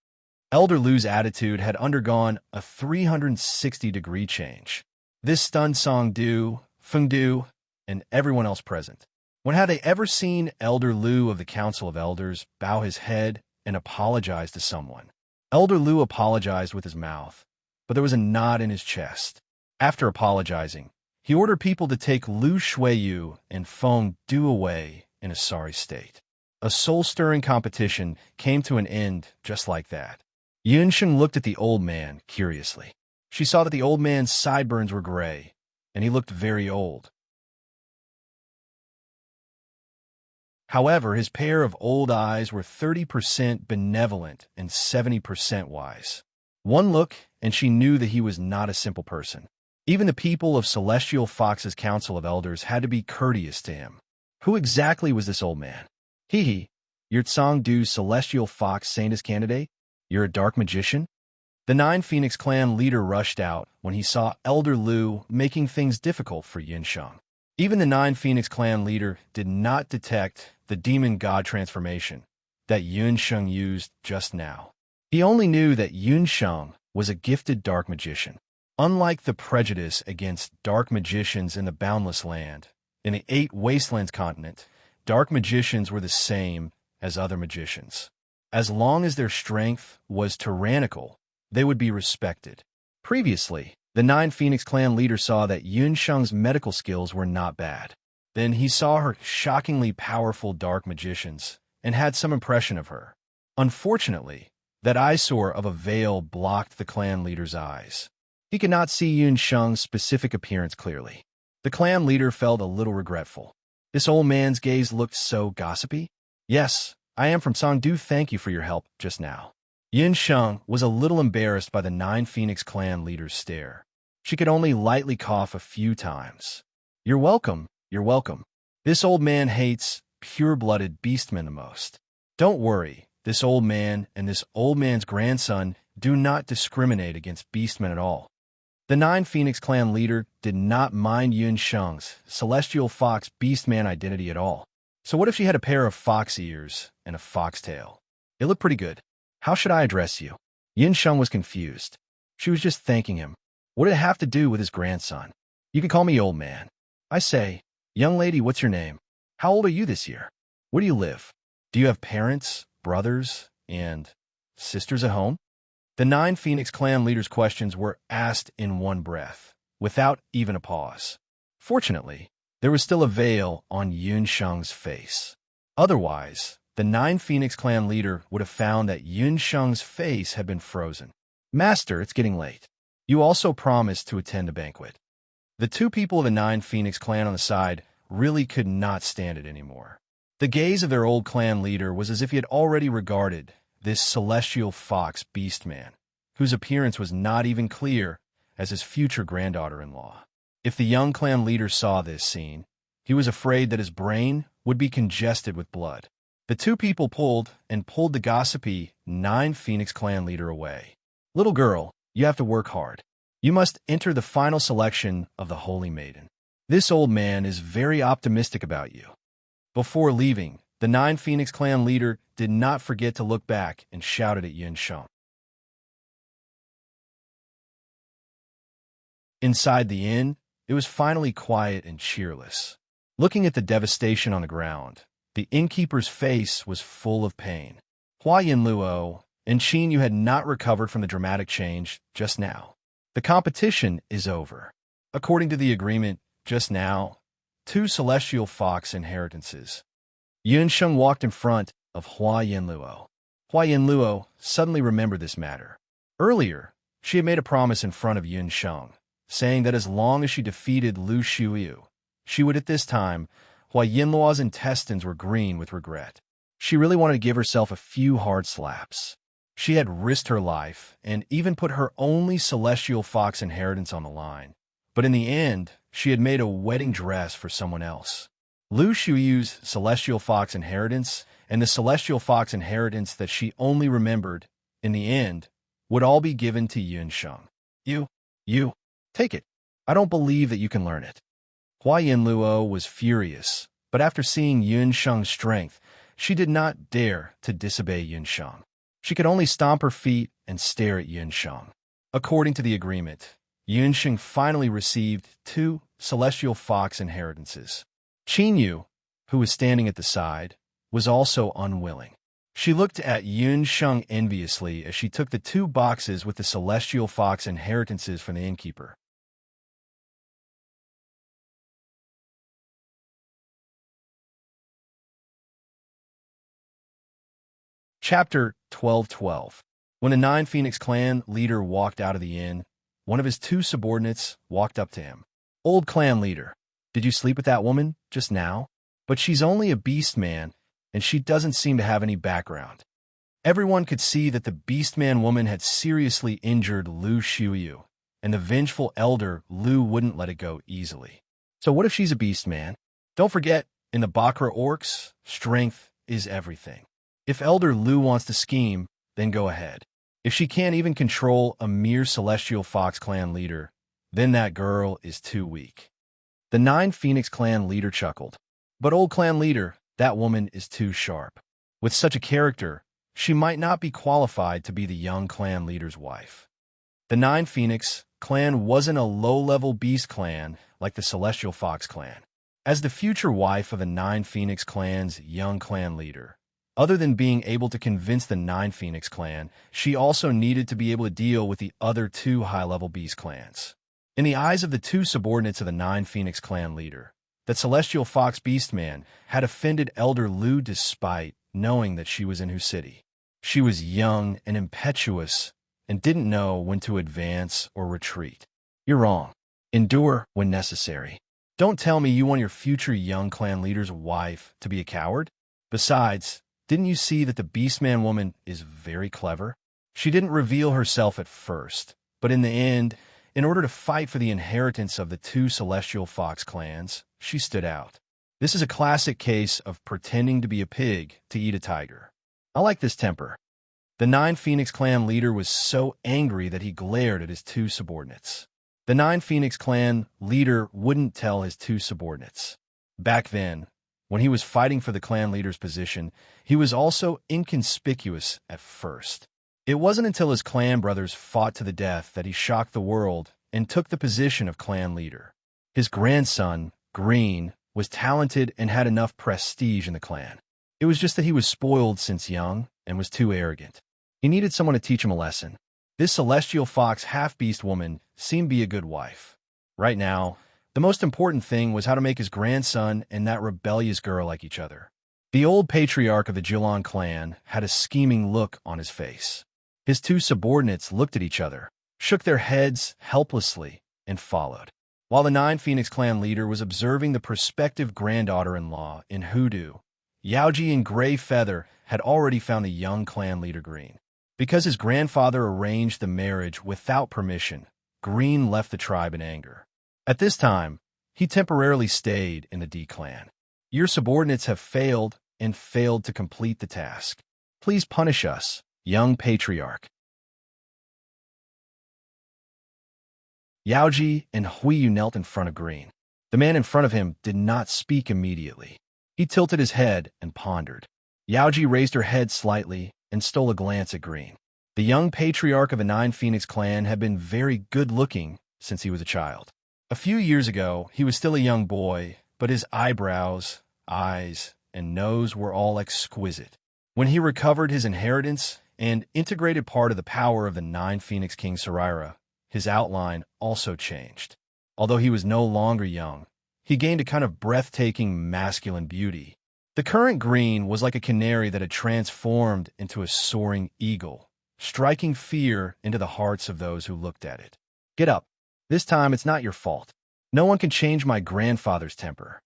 Elder Lu's attitude had undergone a 360-degree change. This stunned Song Du, Feng Du, and everyone else present. When had they ever seen Elder Lu of the Council of Elders bow his head and apologize to someone? Elder Lu apologized with his mouth, but there was a knot in his chest. After apologizing, he ordered people to take Lu Shuiyu and Feng Du away in a sorry state. A soul-stirring competition came to an end just like that. Yunsheng looked at the old man curiously. She saw that the old man's sideburns were gray, and he looked very old. However, his pair of old eyes were 30% benevolent and 70% wise. One look, and she knew that he was not a simple person. Even the people of Celestial Fox's Council of Elders had to be courteous to him. Who exactly was this old man? You're Tsang Du's Celestial Fox Saintess candidate? You're a dark magician? The Nine Phoenix Clan leader rushed out when he saw Elder Lu making things difficult for Yunsheng. Even the Nine Phoenix Clan leader did not detect the demon god transformation that Yunsheng used just now. He only knew that Yunsheng was a gifted dark magician. Unlike the prejudice against dark magicians in the Boundless Land, in the 8 Wastelands continent, dark magicians were the same as other magicians. As long as their strength was tyrannical, they would be respected. Previously, the Nine Phoenix Clan leader saw that Yunsheng's medical skills were not bad. Then he saw her shockingly powerful dark magicians and had some impression of her. Unfortunately, that eyesore of a veil blocked the clan leader's eyes. He could not see Yunsheng's specific appearance clearly. The clan leader felt a little regretful. This old man's gaze looked so gossipy. Yes, I am from Songdu. Thank you for your help just now. Yunsheng was a little embarrassed by the Nine Phoenix Clan leader's stare. She could only lightly cough a few times. You're welcome, you're welcome. This old man hates pure-blooded beastmen the most. Don't worry, this old man and this old man's grandson do not discriminate against beastmen at all. The Nine Phoenix Clan leader did not mind Yunsheng's Celestial Fox Beastman identity at all. So what if she had a pair of fox ears and a fox tail? It looked pretty good. How should I address you? Yunsheng was confused. She was just thanking him. What did it have to do with his grandson? You can call me old man. I say, young lady, what's your name? How old are you this year? Where do you live? Do you have parents, brothers, and sisters at home? The Nine Phoenix Clan leader's questions were asked in one breath, without even a pause. Fortunately, there was still a veil on Yunsheng's face. Otherwise, the Nine Phoenix Clan leader would have found that Yunsheng's face had been frozen. Master, it's getting late. You also promised to attend a banquet. The two people of the Nine Phoenix Clan on the side really could not stand it anymore. The gaze of their old clan leader was as if he had already regarded this Celestial Fox Beastman, whose appearance was not even clear, as his future granddaughter-in-law. If the young clan leader saw this scene, he was afraid that his brain would be congested with blood. The two people pulled the gossipy Nine Phoenix Clan leader away. Little girl, you have to work hard. You must enter the final selection of the Holy Maiden. This old man is very optimistic about you. Before leaving, the Nine Phoenix Clan leader did not forget to look back and shouted at Yunsheng. Inside the inn, it was finally quiet and cheerless. Looking at the devastation on the ground, the innkeeper's face was full of pain. Hua Yinluo and Qin Yu had not recovered from the dramatic change just now. The competition is over. According to the agreement just now, 2 Celestial Fox inheritances. Yunsheng walked in front of Hua Yinluo. Hua Yinluo suddenly remembered this matter. Earlier, she had made a promise in front of Yunsheng, saying that as long as she defeated Lu Shuiyu, she would at this time while Yinluo's intestines were green with regret. She really wanted to give herself a few hard slaps. She had risked her life and even put her only celestial fox inheritance on the line. But in the end, she had made a wedding dress for someone else. Lu Shuyu's celestial fox inheritance and the celestial fox inheritance that she only remembered, in the end, would all be given to Yunsheng. You, take it. I don't believe that you can learn it. Hua Yinluo was furious, but after seeing Yunsheng's strength, she did not dare to disobey Yunsheng. She could only stomp her feet and stare at Yunsheng. According to the agreement, Yunsheng finally received 2 celestial fox inheritances. Qinyu, who was standing at the side, was also unwilling. She looked at Yunsheng enviously as she took the 2 boxes with the celestial fox inheritances from the innkeeper. Chapter 12:12. When the 9 Phoenix clan leader walked out of the inn, one of his 2 subordinates walked up to him. "Old clan leader, did you sleep with that woman just now? But she's only a beast man, and she doesn't seem to have any background." Everyone could see that the beast man woman had seriously injured Lu Shuyu, and the vengeful elder Lu wouldn't let it go easily. So what if she's a beast man? Don't forget, in the Bakra orcs, strength is everything. If Elder Lu wants to scheme, then go ahead. If she can't even control a mere Celestial Fox clan leader, then that girl is too weak. The 9 Phoenix clan leader chuckled. But old clan leader, that woman is too sharp. With such a character, she might not be qualified to be the young clan leader's wife. The 9 Phoenix clan wasn't a low-level beast clan like the Celestial Fox clan. As the future wife of the 9 Phoenix clan's young clan leader, other than being able to convince the 9 Phoenix clan, she also needed to be able to deal with the other 2 high-level beast clans. In the eyes of the 2 subordinates of the 9 Phoenix clan leader, that Celestial Fox Beastman had offended Elder Lu despite knowing that she was in whose city. She was young and impetuous and didn't know when to advance or retreat. You're wrong. Endure when necessary. Don't tell me you want your future young clan leader's wife to be a coward. Besides, didn't you see that the Beastman woman is very clever? She didn't reveal herself at first, but in the end, in order to fight for the inheritance of the 2 Celestial Fox clans, she stood out. This is a classic case of pretending to be a pig to eat a tiger. I like this temper. The 9 Phoenix clan leader was so angry that he glared at his 2 subordinates. The 9 Phoenix clan leader wouldn't tell his 2 subordinates. Back then, when he was fighting for the clan leader's position, he was also inconspicuous at first. It wasn't until his clan brothers fought to the death that he shocked the world and took the position of clan leader. His grandson, Green, was talented and had enough prestige in the clan. It was just that he was spoiled since young and was too arrogant. He needed someone to teach him a lesson. This Celestial Fox half-beast woman seemed to be a good wife. Right now, the most important thing was how to make his grandson and that rebellious girl like each other. The old patriarch of the Jilon clan had a scheming look on his face. His 2 subordinates looked at each other, shook their heads helplessly, and followed. While the 9 Phoenix clan leader was observing the prospective granddaughter-in-law in Hoodoo, Yaoji and Gray Feather had already found the young clan leader Green. Because his grandfather arranged the marriage without permission, Green left the tribe in anger. At this time, he temporarily stayed in the D clan. Your subordinates have failed and failed to complete the task. Please punish us, young patriarch. Yaoji and Huiyu knelt in front of Green. The man in front of him did not speak immediately. He tilted his head and pondered. Yaoji raised her head slightly and stole a glance at Green. The young patriarch of the 9 Phoenix clan had been very good-looking since he was a child. A few years ago, he was still a young boy, but his eyebrows, eyes, and nose were all exquisite. When he recovered his inheritance and integrated part of the power of the 9 Phoenix King Saraira, his outline also changed. Although he was no longer young, he gained a kind of breathtaking masculine beauty. The current Green was like a canary that had transformed into a soaring eagle, striking fear into the hearts of those who looked at it. Get up. This time it's not your fault. No one can change my grandfather's temper.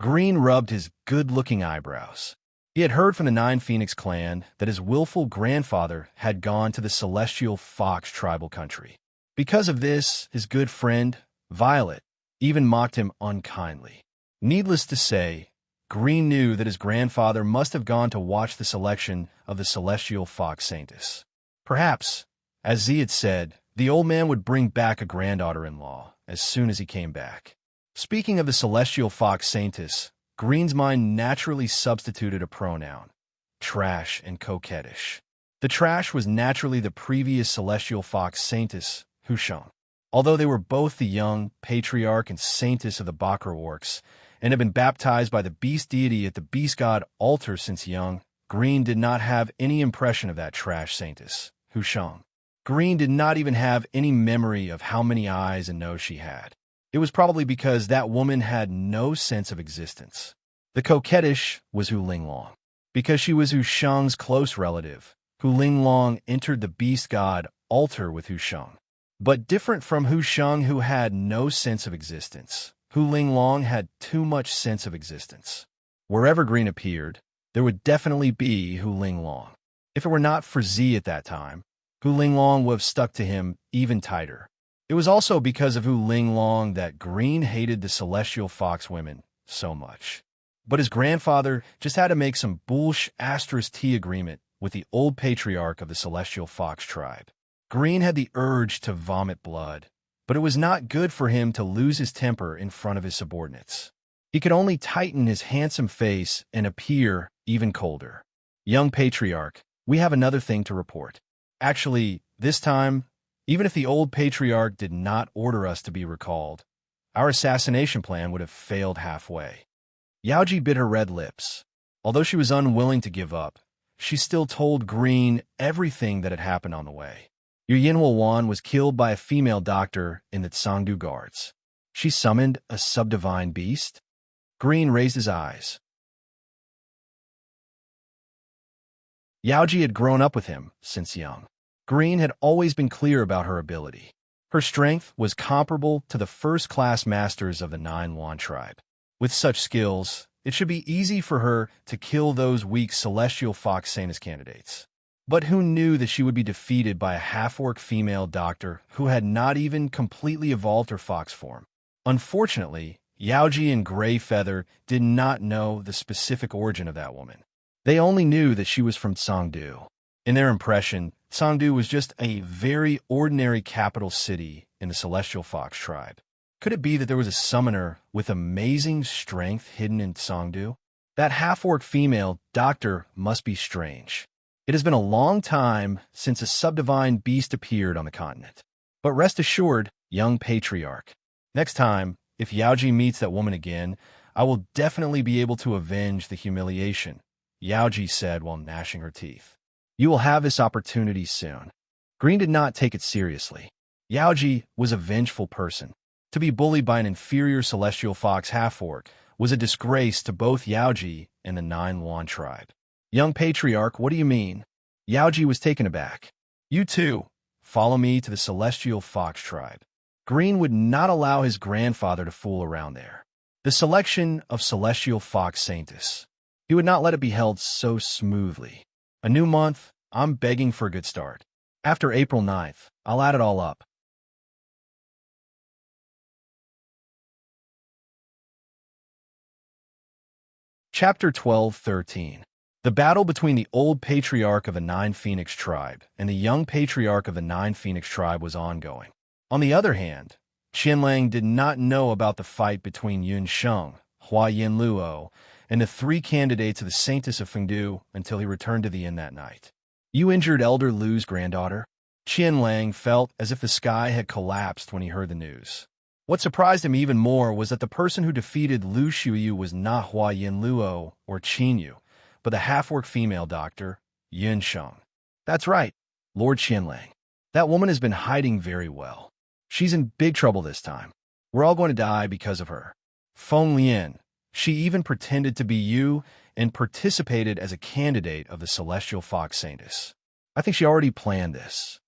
Green rubbed his good-looking eyebrows. He had heard from the Nine Phoenix clan that his willful grandfather had gone to the Celestial Fox tribal country. Because of this, his good friend, Violet, even mocked him unkindly. Needless to say, Green knew that his grandfather must have gone to watch the selection of the Celestial Fox Saintess. Perhaps, as Z had said, the old man would bring back a granddaughter-in-law as soon as he came back. Speaking of the Celestial Fox Saintess, Green's mind naturally substituted a pronoun, trash and coquettish. The trash was naturally the previous Celestial Fox Saintess, Husheng. Although they were both the young patriarch and saintess of the Bakra orcs, and had been baptized by the beast deity at the beast god altar since young, Green did not have any impression of that trash saintess, Husheng. Green did not even have any memory of how many eyes and nose she had. It was probably because that woman had no sense of existence. The coquettish was Hu Linglong. Because she was Husheng's close relative, Hu Linglong entered the beast god altar with Husheng. But different from Husheng, who had no sense of existence, Hu Linglong had too much sense of existence. Wherever Green appeared, there would definitely be Hu Linglong. If it were not for Z at that time, Hu Linglong would have stuck to him even tighter. It was also because of Hu Linglong that Green hated the Celestial Fox women so much. But his grandfather just had to make some **T agreement with the old patriarch of the Celestial Fox tribe. Green had the urge to vomit blood, but it was not good for him to lose his temper in front of his subordinates. He could only tighten his handsome face and appear even colder. Young patriarch, we have another thing to report. Actually, this time, even if the old patriarch did not order us to be recalled, our assassination plan would have failed halfway. Yaoji bit her red lips. Although she was unwilling to give up, she still told Green everything that had happened on the way. Yu Yinhua Wan was killed by a female doctor in the Tsangdu guards. She summoned a subdivine beast? Green raised his eyes. Yaoji had grown up with him since young. Green had always been clear about her ability. Her strength was comparable to the first-class masters of the Nine Wan tribe. With such skills, it should be easy for her to kill those weak Celestial Fox Saintess candidates. But who knew that she would be defeated by a half-orc female doctor who had not even completely evolved her fox form? Unfortunately, Yaoji and Grey Feather did not know the specific origin of that woman. They only knew that she was from Tsangdu. In their impression, Tsangdu was just a very ordinary capital city in the Celestial Fox tribe. Could it be that there was a summoner with amazing strength hidden in Tsangdu? That half-orc female doctor must be strange. It has been a long time since a subdivine beast appeared on the continent. But rest assured, young patriarch, next time, if Yaoji meets that woman again, I will definitely be able to avenge the humiliation, Yaoji said while gnashing her teeth. You will have this opportunity soon. Green did not take it seriously. Yaoji was a vengeful person. To be bullied by an inferior Celestial Fox half-orc was a disgrace to both Yaoji and the Nine Wan tribe. Young patriarch, what do you mean? Yaoji was taken aback. You too. Follow me to the Celestial Fox tribe. Green would not allow his grandfather to fool around there. The selection of Celestial Fox Saintess. He would not let it be held so smoothly. A new month, I'm begging for a good start. After April 9th, I'll add it all up. Chapter 12-13. The battle between the old patriarch of the Nine Phoenix tribe and the young patriarch of the Nine Phoenix tribe was ongoing. On the other hand, Qianlang did not know about the fight between Yun Sheng, Hua Yin Luo, and the three candidates of the Saintess of Fengdu until he returned to the inn that night. You injured Elder Lu's granddaughter? Qianlang felt as if the sky had collapsed when he heard the news. What surprised him even more was that the person who defeated Lu Xiuyu was not Hua Yin Luo or Qin Yu, but the half-orc female doctor, Yun Sheng. That's right, Lord Qianlang. That woman has been hiding very well. She's in big trouble this time. We're all going to die because of her. Feng Lian. She even pretended to be you and participated as a candidate of the Celestial Fox Saintess. I think she already planned this.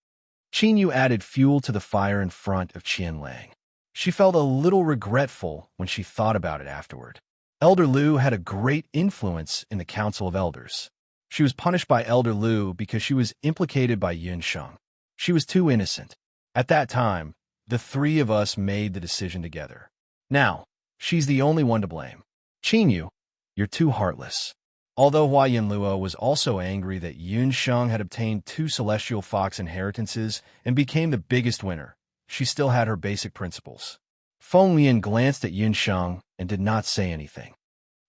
Qin Yu added fuel to the fire in front of Qianlang. She felt a little regretful when she thought about it afterward. Elder Lu had a great influence in the Council of Elders. She was punished by Elder Lu because she was implicated by Yunsheng. She was too innocent. At that time, the three of us made the decision together. Now, she's the only one to blame. Qinyu, you're too heartless. Although Hua Yinluo was also angry that Yunsheng had obtained 2 celestial fox inheritances and became the biggest winner, she still had her basic principles. Feng Lian glanced at Yunsheng and did not say anything.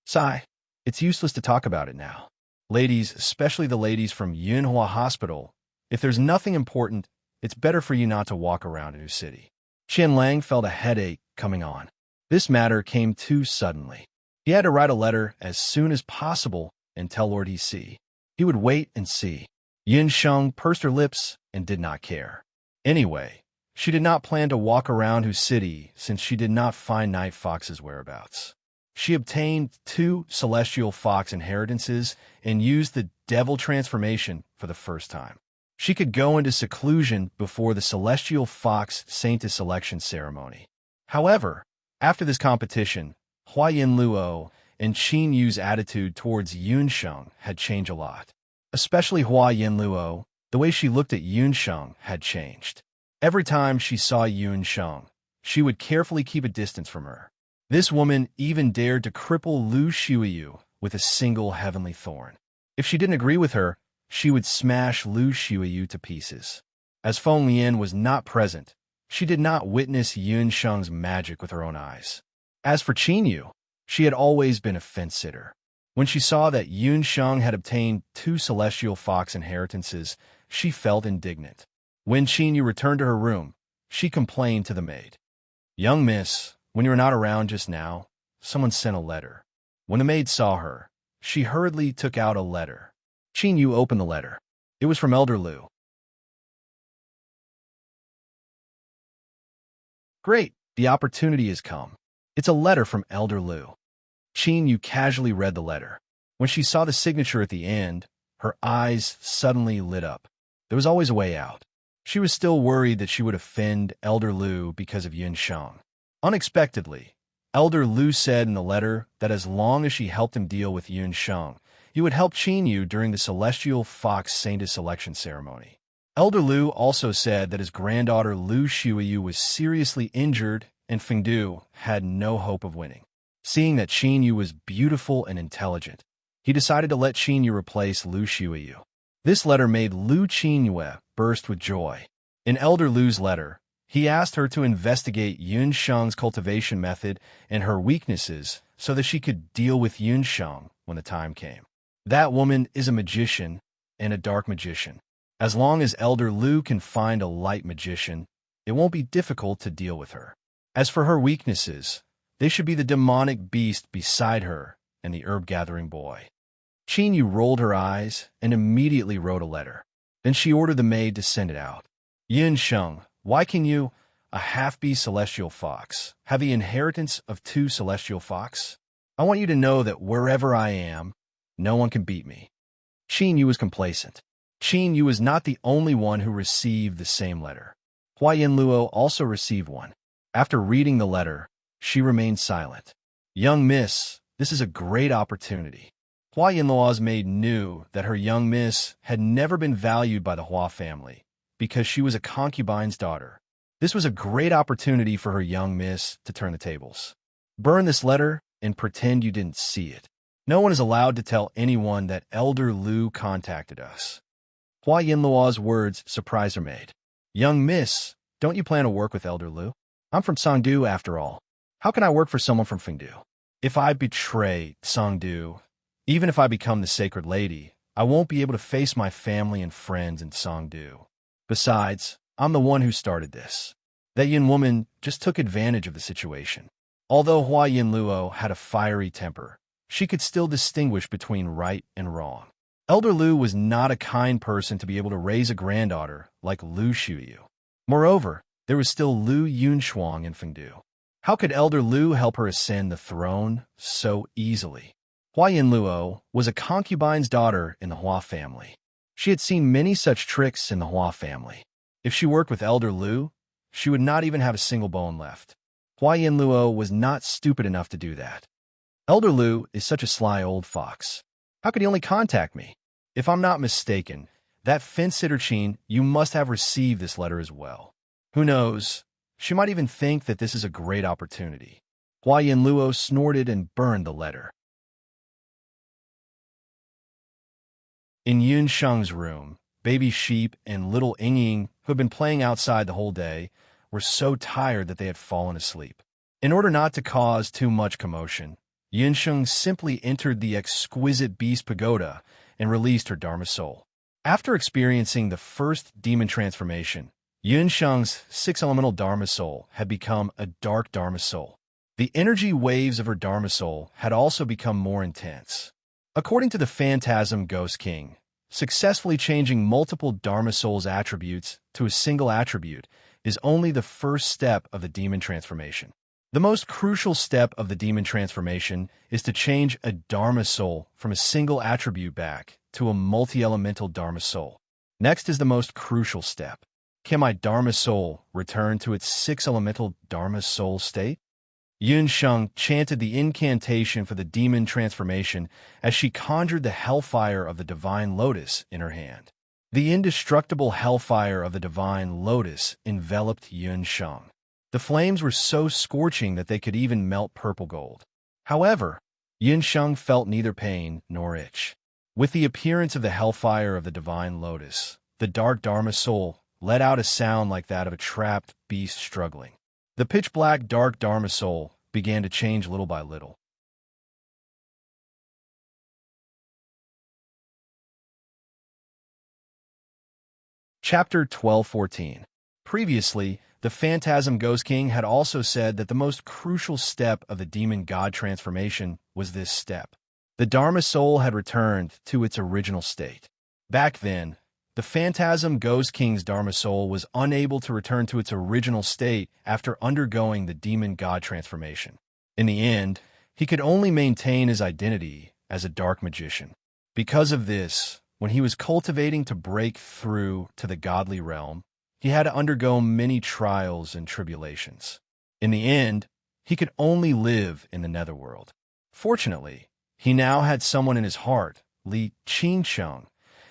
Sigh, it's useless to talk about it now. Ladies, especially the ladies from Yunhua Hospital, if there's nothing important, it's better for you not to walk around a new city. Qianlang felt a headache coming on. This matter came too suddenly. He had to write a letter as soon as possible and tell Lord He. He would wait and see. Yunsheng pursed her lips and did not care. Anyway, she did not plan to walk around Hu City since she did not find Night Fox's whereabouts. She obtained 2 celestial fox inheritances and used the devil transformation for the first time. She could go into seclusion before the celestial fox saintess selection ceremony. However, after this competition, Hua Yinluo and Qin Yu's attitude towards Yunsheng had changed a lot. Especially Hua Yinluo, the way she looked at Yunsheng had changed. Every time she saw Yunsheng, she would carefully keep a distance from her. This woman even dared to cripple Lu Xiuyu with a single heavenly thorn. If she didn't agree with her, she would smash Lu Xiuyu to pieces. As Feng Lian was not present, she did not witness Yunsheng's magic with her own eyes. As for Qinyu, she had always been a fence-sitter. When she saw that Yunsheng had obtained 2 celestial fox inheritances, she felt indignant. When Qinyu returned to her room, she complained to the maid. "Young miss, when you were not around just now, someone sent a letter." When the maid saw her, she hurriedly took out a letter. Qinyu opened the letter. It was from Elder Lu. "Great, the opportunity has come. It's a letter from Elder Lu." Qinyu casually read the letter. When she saw the signature at the end, her eyes suddenly lit up. There was always a way out. She was still worried that she would offend Elder Lu because of Yunsheng. Unexpectedly, Elder Lu said in the letter that as long as she helped him deal with Yunsheng, he would help Qinyu during the Celestial Fox Saintess selection ceremony. Elder Lu also said that his granddaughter Lu Xiuyu was seriously injured and Fengdu had no hope of winning. Seeing that Qinyu was beautiful and intelligent, he decided to let Qinyu replace Lu Xiuyu. This letter made Lu Qinyu burst with joy. In Elder Lu's letter, he asked her to investigate Yunsheng's cultivation method and her weaknesses so that she could deal with Yunsheng when the time came. That woman is a magician and a dark magician. As long as Elder Lu can find a light magician, it won't be difficult to deal with her. As for her weaknesses, they should be the demonic beast beside her and the herb-gathering boy. Qinyu rolled her eyes and immediately wrote a letter. Then she ordered the maid to send it out. "Yunsheng, why can you, a half-beast celestial fox, have the inheritance of 2 celestial fox? I want you to know that wherever I am, no one can beat me." Qinyu was complacent. Qinyu was not the only one who received the same letter. Hua Yinluo also received one. After reading the letter, she remained silent. "Young miss, this is a great opportunity." Hua Yinluo's maid knew that her young miss had never been valued by the Hua family because she was a concubine's daughter. This was a great opportunity for her young miss to turn the tables. "Burn this letter and pretend you didn't see it. No one is allowed to tell anyone that Elder Lu contacted us." Hua Yinluo's words surprised her maid. "Young miss, don't you plan to work with Elder Lu? I'm from Songdu after all. How can I work for someone from Fengdu? If I betray Songdu, even if I become the Sacred Lady, I won't be able to face my family and friends in Songdu. Besides, I'm the one who started this." That Yin woman just took advantage of the situation. Although Hua Yinluo had a fiery temper, she could still distinguish between right and wrong. Elder Lu was not a kind person to be able to raise a granddaughter like Lu Xiuyu. Moreover, there was still Lu Yunshuang in Fengdu. How could Elder Lu help her ascend the throne so easily? Hua Yinluo was a concubine's daughter in the Hua family. She had seen many such tricks in the Hua family. If she worked with Elder Lu, she would not even have a single bone left. Hua Yinluo was not stupid enough to do that. Elder Lu is such a sly old fox. How could he only contact me? If I'm not mistaken, that fence-sitter Chin, you must have received this letter as well. Who knows? She might even think that this is a great opportunity. Hua Yinluo snorted and burned the letter. In Yun Sheng's room, baby sheep and little Ying, who had been playing outside the whole day, were so tired that they had fallen asleep. In order not to cause too much commotion, Yun Sheng simply entered the exquisite beast pagoda and released her Dharma soul. After experiencing the first demon transformation, Yun Sheng's six-elemental Dharma soul had become a dark Dharma soul. The energy waves of her Dharma soul had also become more intense. According to the Phantasm Ghost King, successfully changing multiple Dharma Soul's attributes to a single attribute is only the first step of the demon transformation. The most crucial step of the demon transformation is to change a Dharma Soul from a single attribute back to a multi-elemental Dharma Soul. Next is the most crucial step. Can my Dharma Soul return to its six-elemental Dharma Soul state? Yun Sheng chanted the incantation for the demon transformation as she conjured the hellfire of the divine lotus in her hand. The indestructible hellfire of the divine lotus enveloped Yun Sheng. The flames were so scorching that they could even melt purple gold. However, Yun Sheng felt neither pain nor itch. With the appearance of the hellfire of the divine lotus, the dark Dharma soul let out a sound like that of a trapped beast struggling. The pitch-black dark Dharma soul began to change little by little. Chapter 12:14. Previously, the Phantasm Ghost King had also said that the most crucial step of the demon god transformation was this step. The Dharma soul had returned to its original state. Back then, the Phantasm Ghost King's Dharma soul was unable to return to its original state after undergoing the demon god transformation. In the end, he could only maintain his identity as a dark magician. Because of this, when he was cultivating to break through to the godly realm, he had to undergo many trials and tribulations. In the end, he could only live in the netherworld. Fortunately, he now had someone in his heart, Li Qingsheng,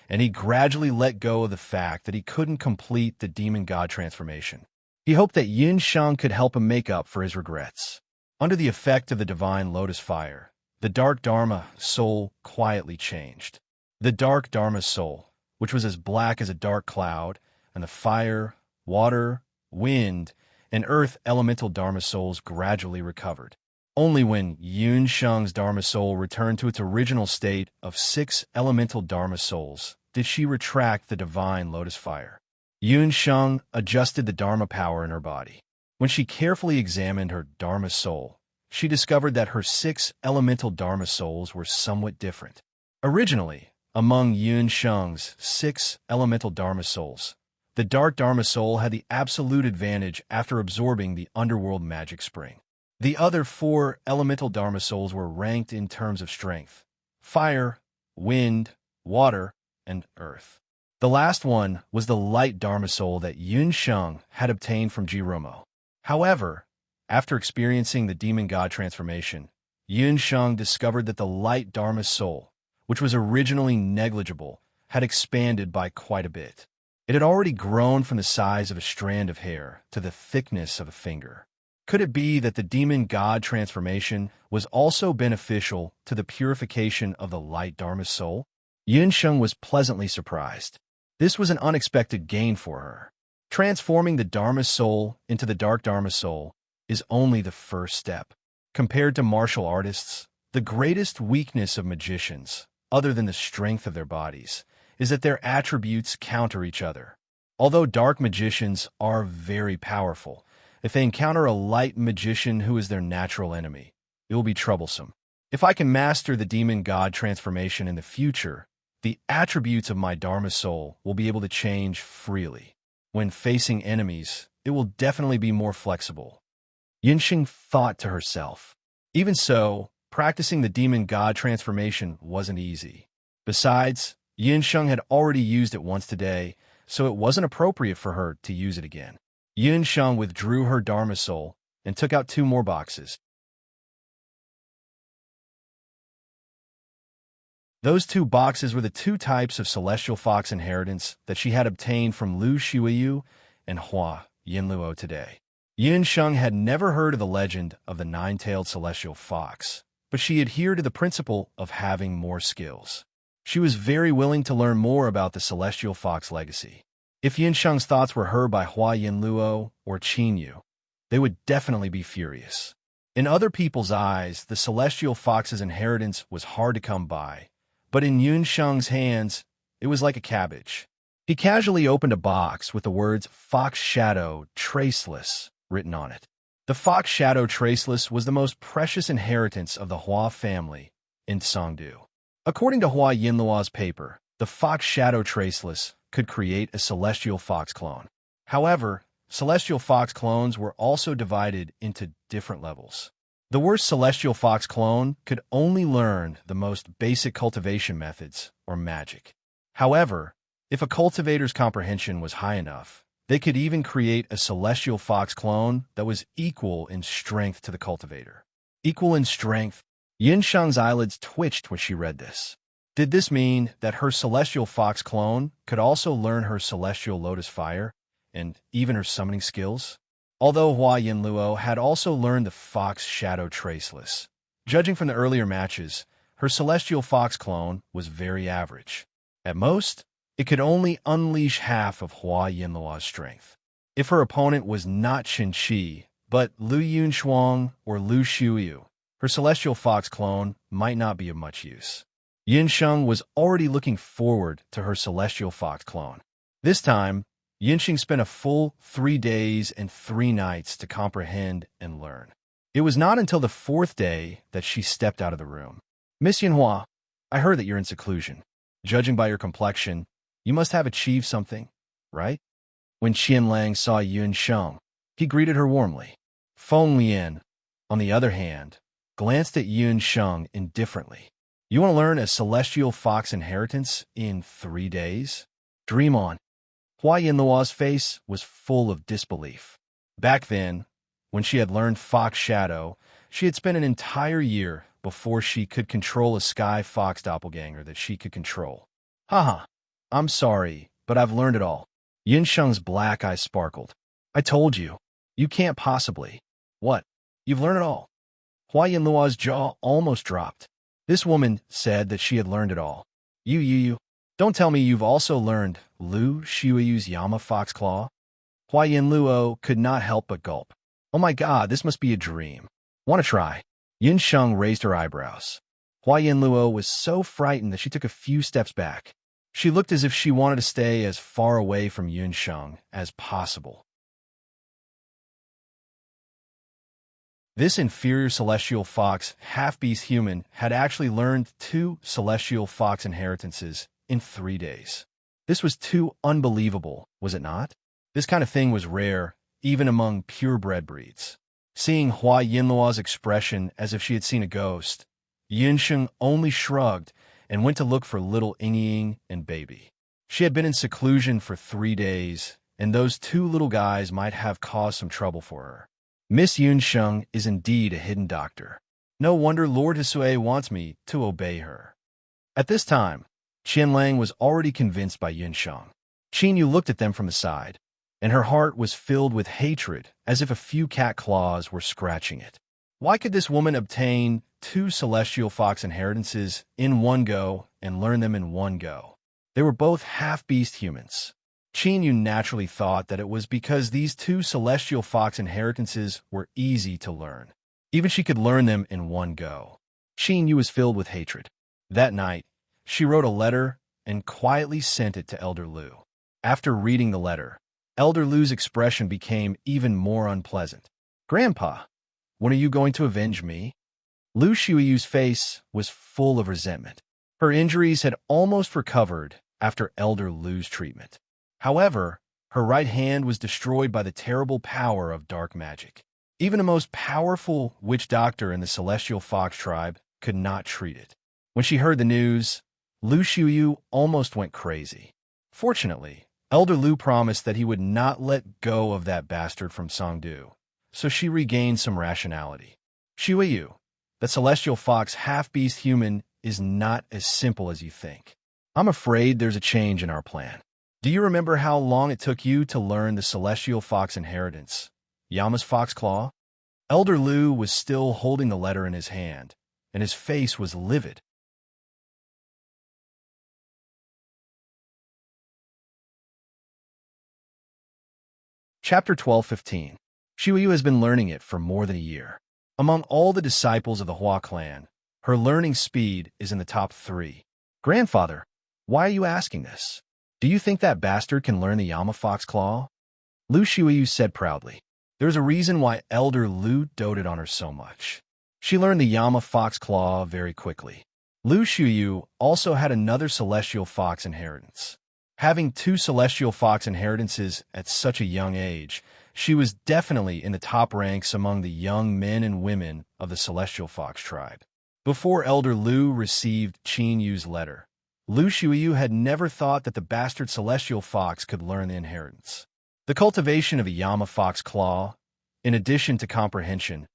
and he gradually let go of the fact that he couldn't complete the demon god transformation. He hoped that Yun Sheng could help him make up for his regrets. Under the effect of the divine lotus fire, the dark Dharma soul quietly changed. The dark Dharma soul, which was as black as a dark cloud, and the fire, water, wind, and earth elemental Dharma souls gradually recovered. Only when Yun Sheng's Dharma soul returned to its original state of six elemental Dharma souls did she retract the divine lotus fire. Yun Sheng adjusted the Dharma power in her body. When she carefully examined her Dharma soul, she discovered that her six elemental Dharma souls were somewhat different. Originally, among Yun Sheng's six elemental Dharma souls, the dark Dharma soul had the absolute advantage after absorbing the underworld magic spring. The other four elemental Dharma souls were ranked in terms of strength: fire, wind, water, and earth. The last one was the light Dharma soul that Yun Sheng had obtained from Jiromo. However, after experiencing the demon god transformation, Yun Sheng discovered that the light Dharma soul, which was originally negligible, had expanded by quite a bit. It had already grown from the size of a strand of hair to the thickness of a finger. Could it be that the demon god transformation was also beneficial to the purification of the light Dharma soul? Yun Sheng was pleasantly surprised. This was an unexpected gain for her. Transforming the Dharma soul into the dark Dharma soul is only the first step. Compared to martial artists, the greatest weakness of magicians, other than the strength of their bodies, is that their attributes counter each other. Although dark magicians are very powerful, if they encounter a light magician who is their natural enemy, it will be troublesome. If I can master the demon god transformation in the future, the attributes of my Dharma soul will be able to change freely. When facing enemies, it will definitely be more flexible. Yunxing thought to herself. Even so, practicing the demon god transformation wasn't easy. Besides, Yunsheng had already used it once today, so it wasn't appropriate for her to use it again. Yunsheng withdrew her Dharma soul and took out two more boxes. Those 2 boxes were the 2 types of celestial fox inheritance that she had obtained from Lu Xiuyu and Hua Yinluo today. Yun Sheng had never heard of the legend of the 9-tailed celestial fox, but she adhered to the principle of having more skills. She was very willing to learn more about the celestial fox legacy. If Yun Sheng's thoughts were heard by Hua Yinluo or Qin Yu, they would definitely be furious. In other people's eyes, the celestial fox's inheritance was hard to come by, but in Yun Sheng's hands, it was like a cabbage. He casually opened a box with the words Fox Shadow Traceless written on it. The Fox Shadow Traceless was the most precious inheritance of the Hua family in Songdu. According to Hua Yinluo's paper, the Fox Shadow Traceless could create a celestial fox clone. However, celestial fox clones were also divided into different levels. The worst celestial fox clone could only learn the most basic cultivation methods or magic. However, if a cultivator's comprehension was high enough, they could even create a celestial fox clone that was equal in strength to the cultivator. Equal in strength? Yin Sheng's eyelids twitched when she read this. Did this mean that her celestial fox clone could also learn her celestial lotus fire and even her summoning skills? Although Hua Yinluo had also learned the Fox Shadow Traceless, judging from the earlier matches, her celestial fox clone was very average. At most, it could only unleash half of Hua Yinluo's strength. If her opponent was not Qin Shi, but Lu Yunshuang or Lu Xiuyu, her celestial fox clone might not be of much use. Yin Sheng was already looking forward to her celestial fox clone. This time, Yin Sheng spent a full 3 days and 3 nights to comprehend and learn. It was not until the 4th day that she stepped out of the room. Miss Yinhua, I heard that you're in seclusion. Judging by your complexion, you must have achieved something, right? When Qian Lang saw Yun Sheng, he greeted her warmly. Feng Lian, on the other hand, glanced at Yun Sheng indifferently. You want to learn a celestial fox inheritance in 3 days? Dream on. Hua Yinluo's face was full of disbelief. Back then, when she had learned Fox Shadow, she had spent an entire year before she could control a sky fox doppelganger that she could control. Haha, I'm sorry, but I've learned it all. Yin Sheng's black eyes sparkled. I told you. You can't possibly. What? You've learned it all? Hua Yinluo's jaw almost dropped. This woman said that she had learned it all. You. Don't tell me you've also learned Lu Xiuyu's Yama Fox Claw? Hua Yinluo could not help but gulp. Oh my god, this must be a dream. Want to try? Yin Sheng raised her eyebrows. Hua Yinluo was so frightened that she took a few steps back. She looked as if she wanted to stay as far away from Yun Sheng as possible. This inferior celestial fox, half-beast human, had actually learned 2 celestial fox inheritances in 3 days. This was too unbelievable, was it not? This kind of thing was rare, even among purebred breeds. Seeing Hua Yinluo's expression as if she had seen a ghost, Yin Sheng only shrugged and went to look for little Ying and Baby. She had been in seclusion for 3 days, and those 2 little guys might have caused some trouble for her. Miss Yun Sheng is indeed a hidden doctor. No wonder Lord Hisui wants me to obey her. At this time, Qian Lang was already convinced by Yun Sheng. Qin Yu looked at them from the side, and her heart was filled with hatred as if a few cat claws were scratching it. Why could this woman obtain 2 celestial fox inheritances in one go and learn them in one go? They were both half-beast humans. Qin Yu naturally thought that it was because these 2 celestial fox inheritances were easy to learn. Even she could learn them in one go. Qin Yu was filled with hatred. That night, she wrote a letter and quietly sent it to Elder Lu. After reading the letter, Elder Lu's expression became even more unpleasant. Grandpa, when are you going to avenge me? Lu Xiuyu's face was full of resentment. Her injuries had almost recovered after Elder Lu's treatment. However, her right hand was destroyed by the terrible power of dark magic. Even the most powerful witch doctor in the Celestial Fox tribe could not treat it. When she heard the news, Lu Xiuyu almost went crazy. Fortunately, Elder Lu promised that he would not let go of that bastard from Songdu, so she regained some rationality. Xiuyu, the Celestial Fox half-beast human, is not as simple as you think. I'm afraid there's a change in our plan. Do you remember how long it took you to learn the Celestial Fox inheritance, Yama's Fox Claw? Elder Lu was still holding the letter in his hand, and his face was livid. Chapter 12:15. Xiuyu has been learning it for more than a year. Among all the disciples of the Hua clan, her learning speed is in the top 3. Grandfather, why are you asking this? Do you think that bastard can learn the Yama Fox Claw? Lu Xiuyu said proudly. There's a reason why Elder Lu doted on her so much. She learned the Yama Fox Claw very quickly. Lu Xiuyu also had another Celestial Fox inheritance. Having 2 Celestial Fox inheritances at such a young age, she was definitely in the top ranks among the young men and women of the Celestial Fox tribe. Before Elder Lu received Qin Yu's letter, Lu Xiuyu had never thought that the bastard Celestial Fox could learn the inheritance. The cultivation of a Yama Fox Claw, in addition to comprehension,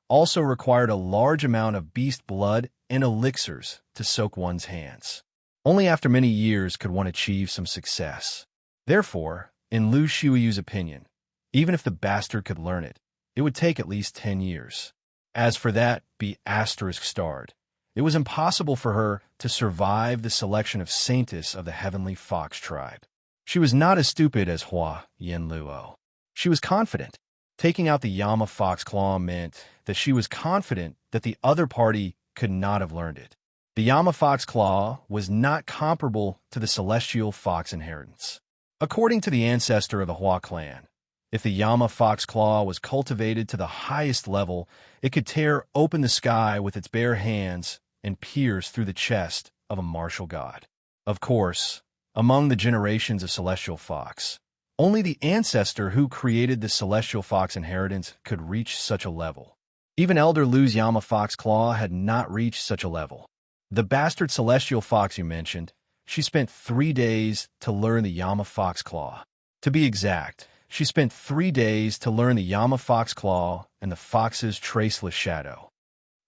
also required a large amount of beast blood and elixirs to soak one's hands. Only after many years could one achieve some success. Therefore, in Lu Xiuyu's opinion, even if the bastard could learn it, it would take at least 10 years. As for that ****, it was impossible for her to survive the selection of Saintess of the Heavenly Fox tribe. She was not as stupid as Hua Yanluo. She was confident. Taking out the Yama Fox Claw meant that she was confident that the other party could not have learned it. The Yama Fox Claw was not comparable to the Celestial Fox inheritance. According to the ancestor of the Hua clan, if the Yama Fox Claw was cultivated to the highest level, it could tear open the sky with its bare hands and pierce through the chest of a martial god. Of course, among the generations of Celestial Fox, only the ancestor who created the Celestial Fox inheritance could reach such a level. Even Elder Lu's Yama Fox Claw had not reached such a level. The bastard Celestial Fox you mentioned, she spent 3 days to learn the Yama Fox Claw. To be exact, she spent 3 days to learn the Yama Fox Claw and the fox's traceless shadow.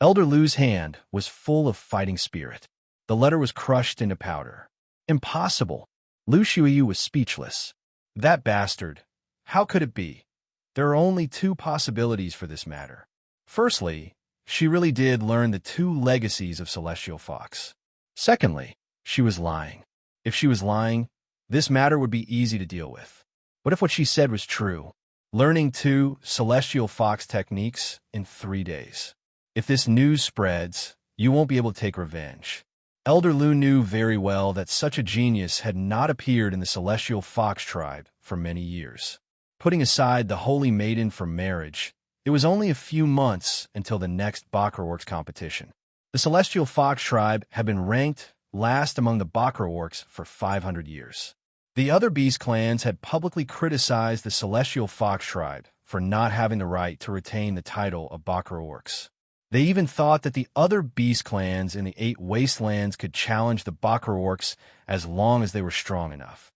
Elder Lu's hand was full of fighting spirit. The letter was crushed into powder. Impossible. Lu Xiuyu was speechless. That bastard. How could it be? There are only 2 possibilities for this matter. Firstly, she really did learn the 2 legacies of Celestial Fox. Secondly, she was lying. If she was lying, this matter would be easy to deal with. What if what she said was true? Learning 2 Celestial Fox techniques in 3 days. If this news spreads, you won't be able to take revenge. Elder Lu knew very well that such a genius had not appeared in the Celestial Fox tribe for many years. Putting aside the Holy Maiden for marriage, it was only a few months until the next Bakra-Orcs competition. The Celestial Fox tribe had been ranked last among the Bakra-Orcs for 500 years. The other beast clans had publicly criticized the Celestial Fox tribe for not having the right to retain the title of Bakra-Orcs. They even thought that the other beast clans in the 8 wastelands could challenge the Bakra-Orcs as long as they were strong enough.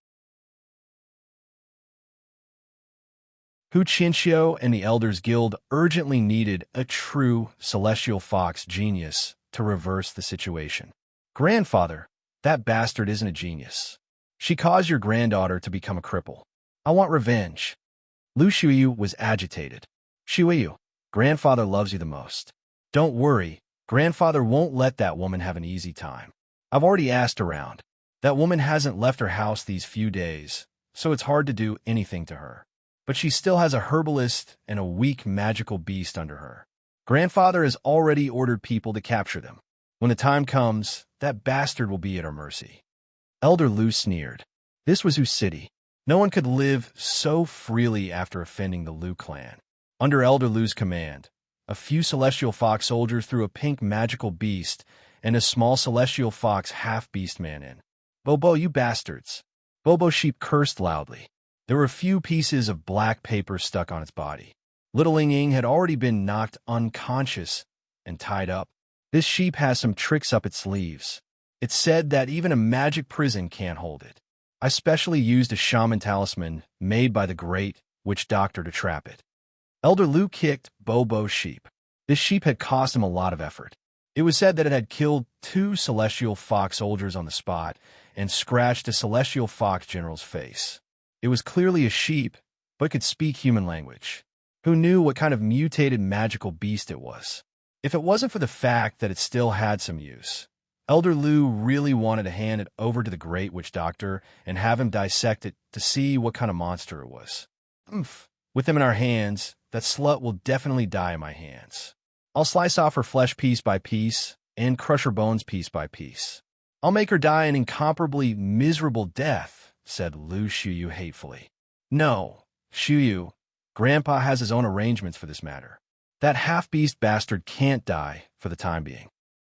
Hu Qinxiu and the Elders Guild urgently needed a true Celestial Fox genius to reverse the situation. Grandfather, that bastard isn't a genius. She caused your granddaughter to become a cripple. I want revenge. Lu Xiuyu was agitated. Xiuyu, grandfather loves you the most. Don't worry, grandfather won't let that woman have an easy time. I've already asked around. That woman hasn't left her house these few days, so it's hard to do anything to her. But she still has a herbalist and a weak magical beast under her. Grandfather has already ordered people to capture them. When the time comes, that bastard will be at our mercy. Elder Lu sneered. This was whose city. No one could live so freely after offending the Lu clan. Under Elder Lu's command, a few Celestial Fox soldiers threw a pink magical beast and a small Celestial Fox half-beast man in. Bobo, you bastards. Bobo Sheep cursed loudly. There were a few pieces of black paper stuck on its body. Little Ing Ing had already been knocked unconscious and tied up. This sheep has some tricks up its sleeves. It's said that even a magic prison can't hold it. I specially used a shaman talisman made by the great witch doctor to trap it. Elder Lu kicked Bobo Sheep. This sheep had cost him a lot of effort. It was said that it had killed 2 celestial fox soldiers on the spot and scratched a celestial fox general's face. It was clearly a sheep, but could speak human language. Who knew what kind of mutated magical beast it was? If it wasn't for the fact that it still had some use, Elder Lu really wanted to hand it over to the Great Witch Doctor and have him dissect it to see what kind of monster it was. Oomph. With him in our hands, that slut will definitely die in my hands. I'll slice off her flesh piece by piece and crush her bones piece by piece. I'll make her die an incomparably miserable death, said Lu Xiuyu hatefully. No, Xiuyu, Grandpa has his own arrangements for this matter. That half-beast bastard can't die for the time being.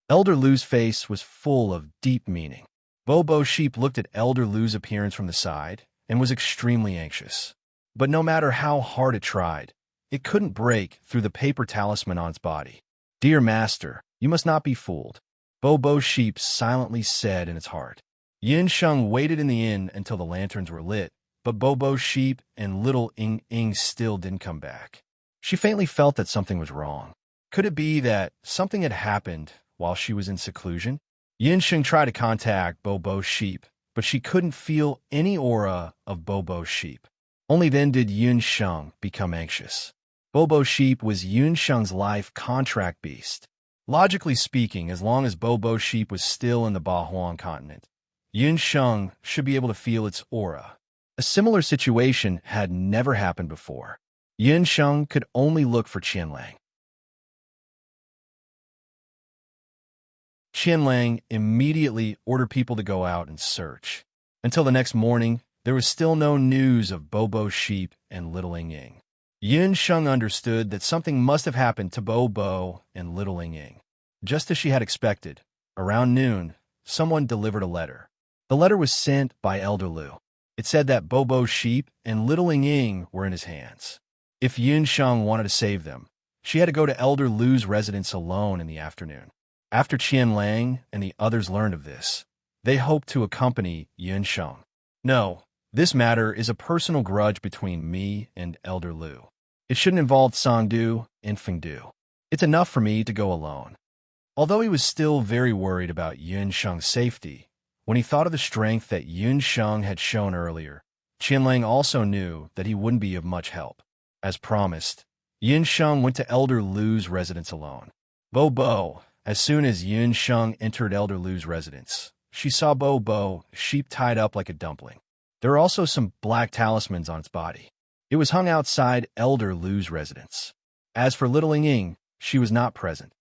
Elder Lu's face was full of deep meaning. Bobo Sheep looked at Elder Lu's appearance from the side and was extremely anxious. But no matter how hard it tried, it couldn't break through the paper talisman on its body. Dear Master, you must not be fooled, Bobo Sheep silently said in its heart. Yin Sheng waited in the inn until the lanterns were lit, but Bobo Sheep and little Ing Ing still didn't come back. She faintly felt that something was wrong. Could it be that something had happened while she was in seclusion? Yin Sheng tried to contact Bobo Sheep, but she couldn't feel any aura of Bobo Sheep. Only then did Yin Sheng become anxious. Bobo Sheep was Yin Sheng's life contract beast. Logically speaking, as long as Bobo Sheep was still in the Bahuang continent, Yin Sheng should be able to feel its aura. A similar situation had never happened before. Yin Sheng could only look for Qianlang. Qianlang immediately ordered people to go out and search. Until the next morning, there was still no news of Bobo Sheep and Little Ing Ing. Yin Sheng understood that something must have happened to Bobo and Little Ing Ing. Just as she had expected, around noon, someone delivered a letter. The letter was sent by Elder Lu. It said that Bobo Sheep and Little Ing Ing were in his hands. If Yin Sheng wanted to save them, she had to go to Elder Lu's residence alone in the afternoon. After Qianlang and the others learned of this, they hoped to accompany Yin Sheng. No, this matter is a personal grudge between me and Elder Lu. It shouldn't involve Songdu and Fengdu. It's enough for me to go alone. Although he was still very worried about Yin Sheng's safety, when he thought of the strength that Yin Sheng had shown earlier, Qianlang also knew that he wouldn't be of much help. As promised, Yin Sheng went to Elder Lu's residence alone. Bobo, as soon as Yin Sheng entered Elder Lu's residence, she saw Bobo Sheep tied up like a dumpling. There were also some black talismans on its body. It was hung outside Elder Lu's residence. As for Little Ing Ing, she was not present.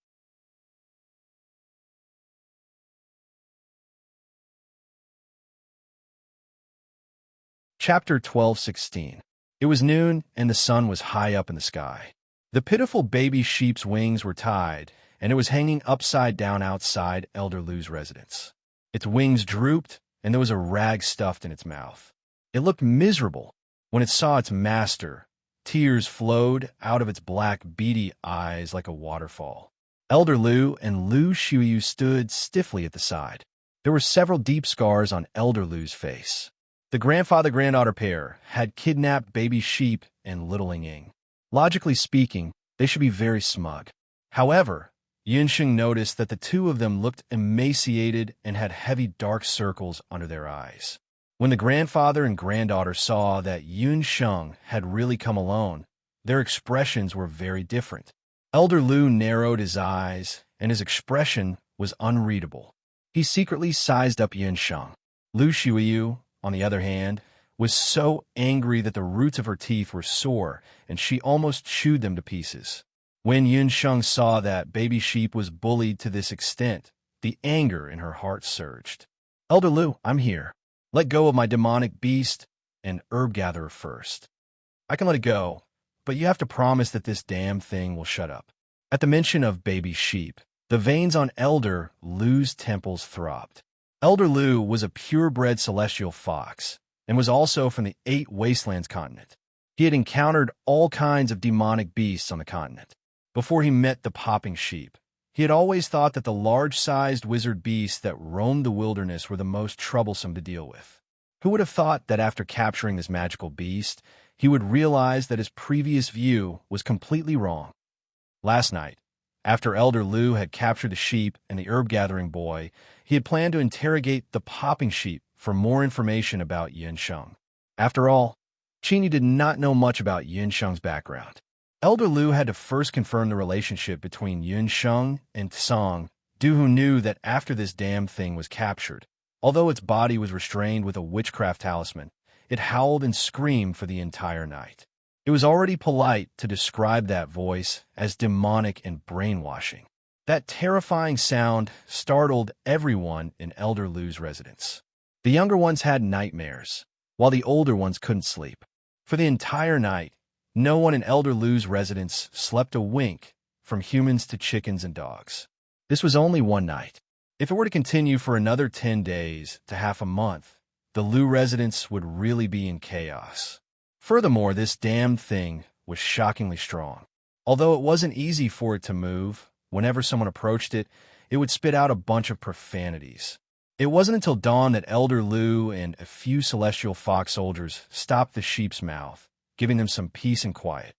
Chapter 12:16. It was noon, and the sun was high up in the sky. The pitiful baby sheep's wings were tied, and it was hanging upside down outside Elder Lu's residence. Its wings drooped, and there was a rag stuffed in its mouth. It looked miserable. When it saw its master, tears flowed out of its black, beady eyes like a waterfall. Elder Lu and Lu Xiuyu stood stiffly at the side. There were several deep scars on Elder Lu's face. The grandfather-granddaughter pair had kidnapped baby sheep and Little Ing Ing. Logically speaking, they should be very smug. However, Yin Sheng noticed that the two of them looked emaciated and had heavy dark circles under their eyes. When the grandfather and granddaughter saw that Yin Sheng had really come alone, their expressions were very different. Elder Lu narrowed his eyes, and his expression was unreadable. He secretly sized up Yin Sheng. Lu Xiuyu, on the other hand, was so angry that the roots of her teeth were sore, and she almost chewed them to pieces. When Yin Sheng saw that baby sheep was bullied to this extent, the anger in her heart surged. Elder Lu, I'm here. Let go of my demonic beast and herb gatherer first. I can let it go, but you have to promise that this damn thing will shut up. At the mention of baby sheep, the veins on Elder Lu's temples throbbed. Elder Lu was a purebred celestial fox, and was also from the 8 Wastelands continent. He had encountered all kinds of demonic beasts on the continent. Before he met the popping sheep, he had always thought that the large-sized wizard beasts that roamed the wilderness were the most troublesome to deal with. Who would have thought that after capturing this magical beast, he would realize that his previous view was completely wrong? Last night, After Elder Lu had captured the sheep and the herb-gathering boy, he had planned to interrogate the popping sheep for more information about Yin Sheng. After all, Qingyu did not know much about Yin Sheng's background. Elder Lu had to first confirm the relationship between Yin Sheng and Tsang, who knew that after this damned thing was captured, although its body was restrained with a witchcraft talisman, it howled and screamed for the entire night. It was already polite to describe that voice as demonic and brainwashing. That terrifying sound startled everyone in Elder Lu's residence. The younger ones had nightmares, while the older ones couldn't sleep. For the entire night, no one in Elder Lu's residence slept a wink, from humans to chickens and dogs. This was only one night. If it were to continue for another 10 days to half a month, the Lu residence would really be in chaos. Furthermore, this damned thing was shockingly strong. Although it wasn't easy for it to move, whenever someone approached it, it would spit out a bunch of profanities. It wasn't until dawn that Elder Lu and a few celestial fox soldiers stopped the sheep's mouth, giving them some peace and quiet.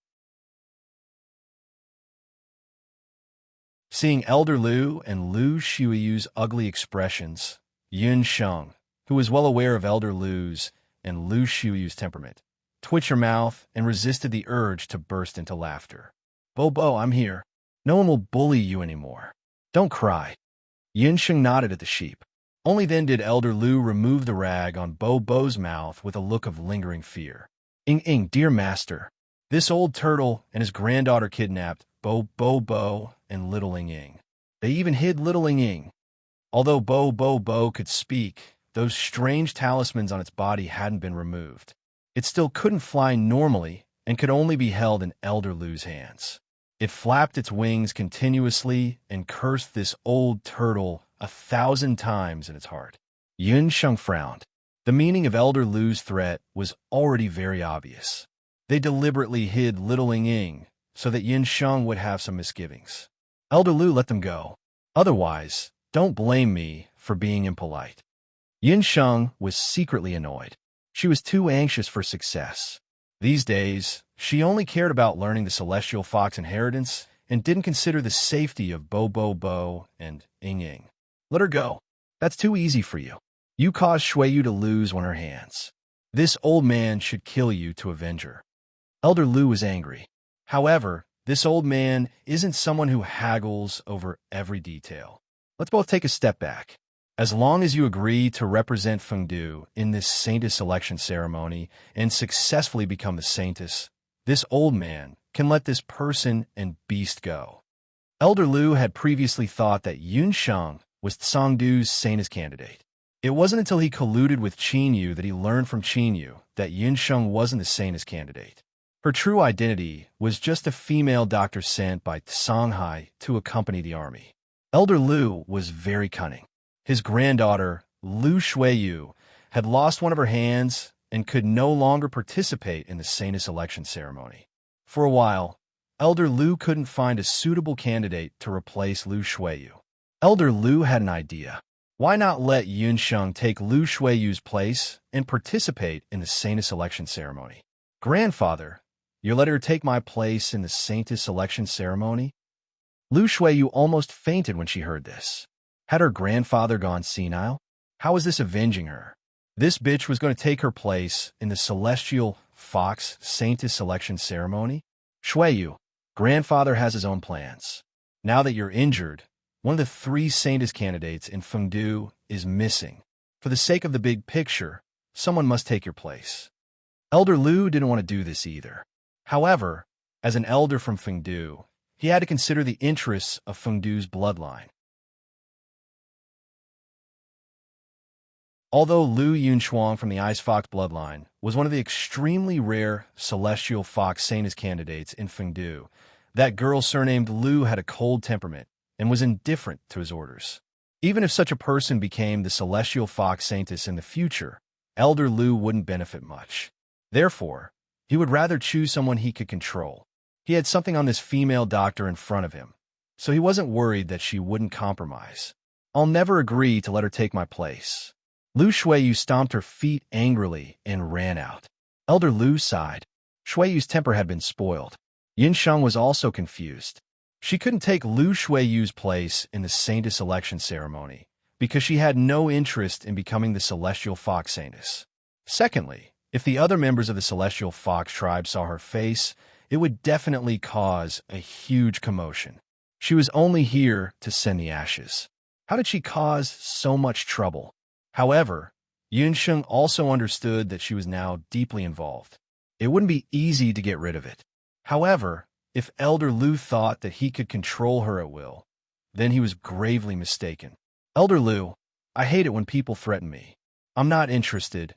Seeing Elder Lu and Lu Shuiyu's ugly expressions, Yin Sheng, who was well aware of Elder Lu's and Lu Shuiyu's temperament, twitched her mouth and resisted the urge to burst into laughter. "Bobo, I'm here. No one will bully you anymore. Don't cry." Yin Sheng nodded at the sheep. Only then did Elder Lu remove the rag on Bobo's mouth with a look of lingering fear. "Ing, dear master, this old turtle and his granddaughter kidnapped Bobo and little Ing. They even hid little Ing. Although Bobo could speak, those strange talismans on its body hadn't been removed. It still couldn't fly normally and could only be held in Elder Lu's hands. It flapped its wings continuously and cursed this old turtle 1,000 times in its heart. Yin Sheng frowned. The meaning of Elder Lu's threat was already very obvious. They deliberately hid little Ing so that Yin Sheng would have some misgivings. Elder Lu let them go. Otherwise, don't blame me for being impolite. Yin Sheng was secretly annoyed. She was too anxious for success. These days, she only cared about learning the celestial fox inheritance and didn't consider the safety of Bobo and Ing. Let her go. That's too easy for you. You caused Shuiyu to lose on her hands. This old man should kill you to avenge her. Elder Lu was angry. However, this old man isn't someone who haggles over every detail. Let's both take a step back. As long as you agree to represent Fengdu in this Saintess selection ceremony and successfully become the Saintess, this old man can let this person and beast go. Elder Lu had previously thought that Yin Sheng was Tsangdu's Saintess candidate. It wasn't until he colluded with Qingyu that he learned from Qingyu that Yin Sheng wasn't the Saintess candidate. Her true identity was just a female doctor sent by Songhai to accompany the army. Elder Lu was very cunning. His granddaughter, Lu Shuiyu, had lost one of her hands and could no longer participate in the Saintess election ceremony. For a while, Elder Lu couldn't find a suitable candidate to replace Lu Shuiyu. Elder Lu had an idea. Why not let Yin Sheng take Lu Shuiyu's place and participate in the Saintess election ceremony? "Grandfather, you let her take my place in the Saintess election ceremony?" Lu Shuiyu almost fainted when she heard this. Had her grandfather gone senile? How was this avenging her? This bitch was going to take her place in the celestial fox Saintess selection ceremony? Shuiyu, grandfather has his own plans. Now that you're injured, one of the 3 Saintess candidates in Fengdu is missing. For the sake of the big picture, someone must take your place. Elder Lu didn't want to do this either. However, as an elder from Fengdu, he had to consider the interests of Fengdu's bloodline. Although Lu Yunchuang from the Ice Fox bloodline was one of the extremely rare celestial fox Saintess candidates in Fengdu, that girl surnamed Lu had a cold temperament and was indifferent to his orders. Even if such a person became the celestial fox Saintess in the future, Elder Lu wouldn't benefit much. Therefore, he would rather choose someone he could control. He had something on this female doctor in front of him, so he wasn't worried that she wouldn't compromise. "I'll never agree to let her take my place." Lu Shuiyu stomped her feet angrily and ran out. Elder Lu sighed. Shuiyu's temper had been spoiled. Yin Sheng was also confused. She couldn't take Lu Shuiyu's place in the Saintess election ceremony because she had no interest in becoming the Celestial Fox Saintess. Secondly, if the other members of the Celestial Fox tribe saw her face, it would definitely cause a huge commotion. She was only here to send the ashes. How did she cause so much trouble? However, Yunsheng also understood that she was now deeply involved. It wouldn't be easy to get rid of it. However, if Elder Lu thought that he could control her at will, then he was gravely mistaken. Elder Lu, I hate it when people threaten me. I'm not interested,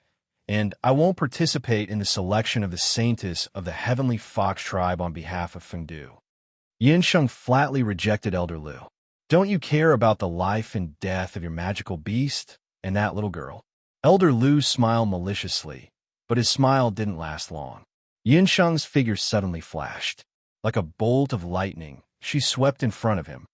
and I won't participate in the selection of the Saintess of the Heavenly Fox tribe on behalf of Fengdu. Yunsheng flatly rejected Elder Lu. Don't you care about the life and death of your magical beast and that little girl? Elder Lu smiled maliciously, but his smile didn't last long. Yunsheng's figure suddenly flashed. Like a bolt of lightning, she swept in front of him.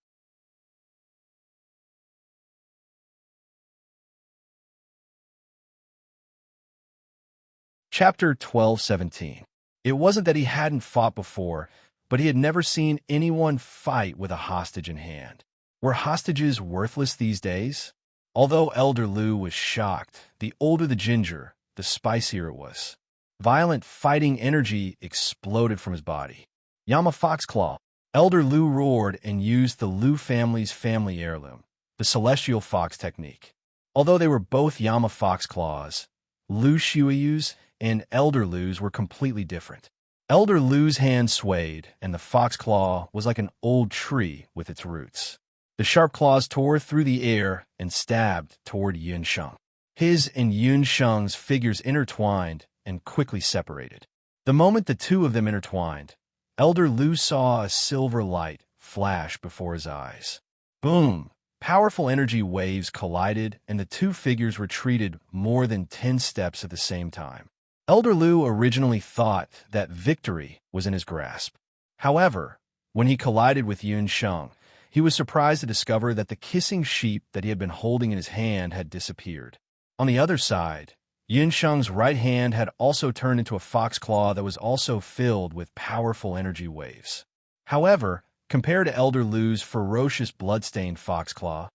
Chapter 12:17. It wasn't that he hadn't fought before, but he had never seen anyone fight with a hostage in hand. Were hostages worthless these days? Although Elder Lu was shocked, the older the ginger, the spicier it was. Violent fighting energy exploded from his body. Yama Fox Claw. Elder Lu roared and used the Lu family's family heirloom, the Celestial Fox technique. Although they were both Yama Fox Claws, Lu Shuiyu's and Elder Lu's were completely different. Elder Lu's hand swayed, and the fox claw was like an old tree with its roots. The sharp claws tore through the air and stabbed toward Yunsheng. His and Yunsheng's figures intertwined and quickly separated. The moment the two of them intertwined, Elder Lu saw a silver light flash before his eyes. Boom! Powerful energy waves collided, and the two figures retreated more than 10 steps at the same time. Elder Lu originally thought that victory was in his grasp. However, when he collided with Yunsheng, he was surprised to discover that the kissing sheep that he had been holding in his hand had disappeared. On the other side, Yunsheng's right hand had also turned into a fox claw that was also filled with powerful energy waves. However, compared to Elder Lu's ferocious blood-stained fox claw,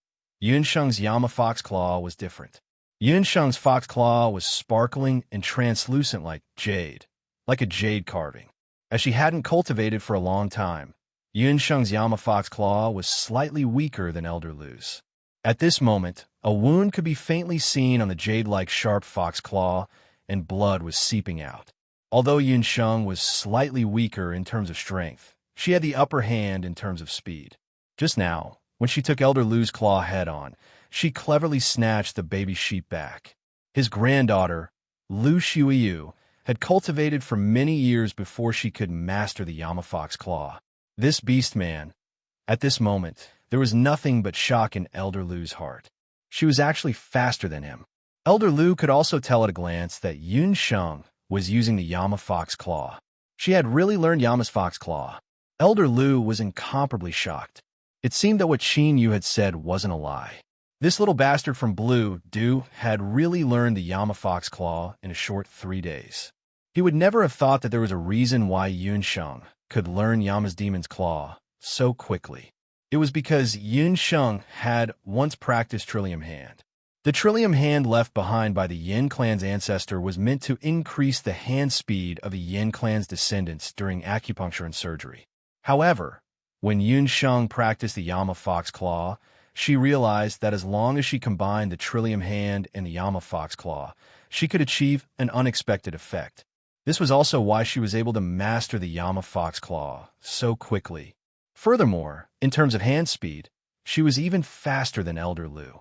Yunsheng's Yama fox claw was different. Yunsheng's fox claw was sparkling and translucent like jade, like a jade carving. As she hadn't cultivated for a long time, Yunsheng's Yama fox claw was slightly weaker than Elder Lu's. At this moment, a wound could be faintly seen on the jade-like sharp fox claw, and blood was seeping out. Although Yunsheng was slightly weaker in terms of strength, she had the upper hand in terms of speed. Just now, when she took Elder Lu's claw head-on, she cleverly snatched the baby sheep back. His granddaughter, Lu Shuiyu, had cultivated for many years before she could master the Yama fox claw. This beast man. At this moment, there was nothing but shock in Elder Lu's heart. She was actually faster than him. Elder Lu could also tell at a glance that Yunsheng was using the Yama fox claw. She had really learned Yama's fox claw. Elder Lu was incomparably shocked. It seemed that what Qin Yu had said wasn't a lie. This little bastard from Blue, Du, had really learned the Yama fox claw in a short 3 days. He would never have thought that there was a reason why Yunsheng could learn Yama's demon's claw so quickly. It was because Yunsheng had once practiced Trillium Hand. The Trillium Hand left behind by the Yin clan's ancestor was meant to increase the hand speed of the Yin clan's descendants during acupuncture and surgery. However, when Yunsheng practiced the Yama fox claw, she realized that as long as she combined the Trillium Hand and the Yama fox claw, she could achieve an unexpected effect. This was also why she was able to master the Yama fox claw so quickly. Furthermore, in terms of hand speed, she was even faster than Elder Lu.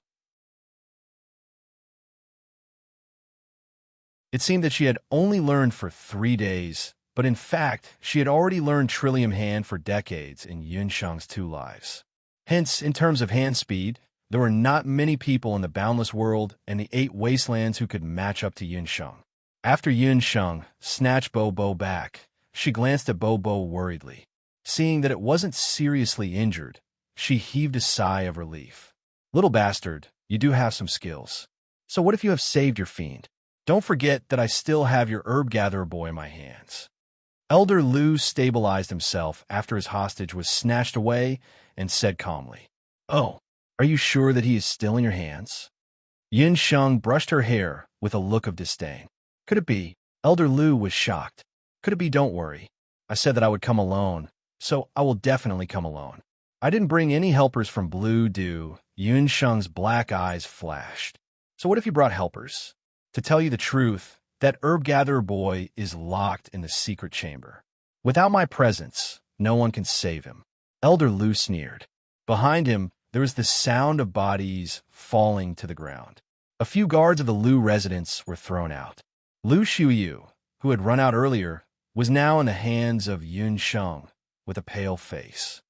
It seemed that she had only learned for 3 days, but in fact, she had already learned Trillium Hand for decades in Yunsheng's 2 lives. Hence, in terms of hand speed, there were not many people in the Boundless World and the 8 Wastelands who could match up to Yunsheng. After Yunsheng snatched Bo back, she glanced at Bo worriedly. Seeing that it wasn't seriously injured, she heaved a sigh of relief. Little bastard, you do have some skills. So what if you have saved your fiend? Don't forget that I still have your herb gatherer boy in my hands. Elder Lu stabilized himself after his hostage was snatched away and said calmly, "Oh, are you sure that he is still in your hands?" Yin Sheng brushed her hair with a look of disdain. "Could it be?" Elder Lu was shocked. "Could it be? Don't worry. I said that I would come alone, so I will definitely come alone. I didn't bring any helpers from Blue Dew." Yun Sheng's black eyes flashed. "So what if you brought helpers?" "To tell you the truth, that herb gatherer boy is locked in the secret chamber. Without my presence, no one can save him." Elder Lu sneered. Behind him, there was the sound of bodies falling to the ground. A few guards of the Lu residence were thrown out. Lu Xiuyu, who had run out earlier, was now in the hands of Yun Sheng with a pale face.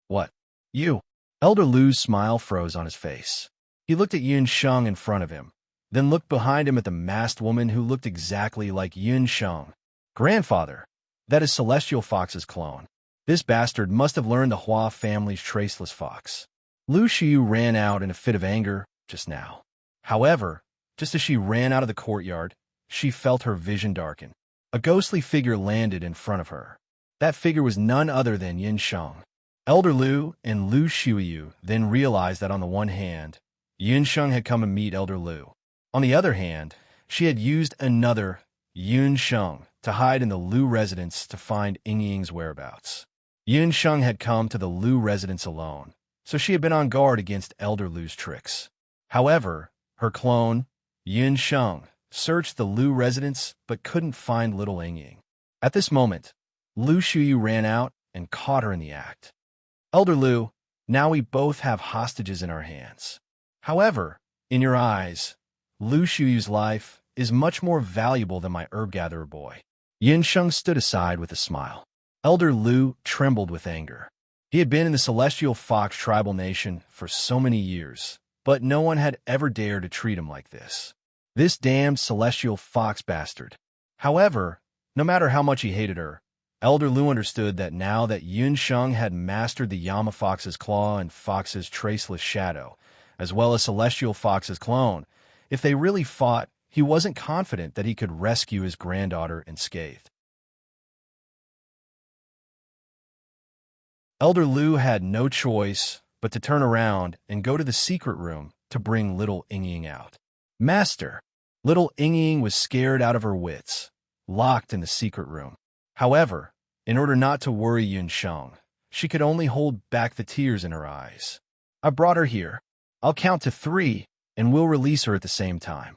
"What? You?" Elder Lu's smile froze on his face. He looked at Yun Sheng in front of him, then looked behind him at the masked woman who looked exactly like Yun Sheng. "Grandfather, that is Celestial Fox's clone. This bastard must have learned the Hua family's traceless fox." Lu Xiu ran out in a fit of anger just now. However, just as she ran out of the courtyard, she felt her vision darken. A ghostly figure landed in front of her. That figure was none other than Yin Sheng. Elder Lu and Lu Xiuyu then realized that on the one hand, Yun Sheng had come to meet Elder Lu. On the other hand, she had used another, Yun Sheng, to hide in the Lu residence to find Ying Ying's whereabouts. Yun Sheng had come to the Lu residence alone, so she had been on guard against Elder Lu's tricks. However, her clone, Yun Sheng, searched the Lu residence but couldn't find little Ying Ying. At this moment, Lu Xiuyu ran out and caught her in the act. "Elder Lu, now we both have hostages in our hands. However, in your eyes, Lu Xiuyu's life is much more valuable than my herb gatherer boy." Yin Sheng stood aside with a smile. Elder Lu trembled with anger. He had been in the Celestial Fox tribal nation for so many years, but no one had ever dared to treat him like this. This damned Celestial Fox bastard. However, no matter how much he hated her, Elder Lu understood that now that Yun Sheng had mastered the Yama Fox's claw and Fox's traceless shadow, as well as Celestial Fox's clone, if they really fought, he wasn't confident that he could rescue his granddaughter unscathed. Elder Lu had no choice but to turn around and go to the secret room to bring little Ying Ying out. "Master!" Little Ying Ying was scared out of her wits, locked in the secret room. However, in order not to worry Yun Sheng, she could only hold back the tears in her eyes. "I brought her here. I'll count to 3, and we'll release her at the same time."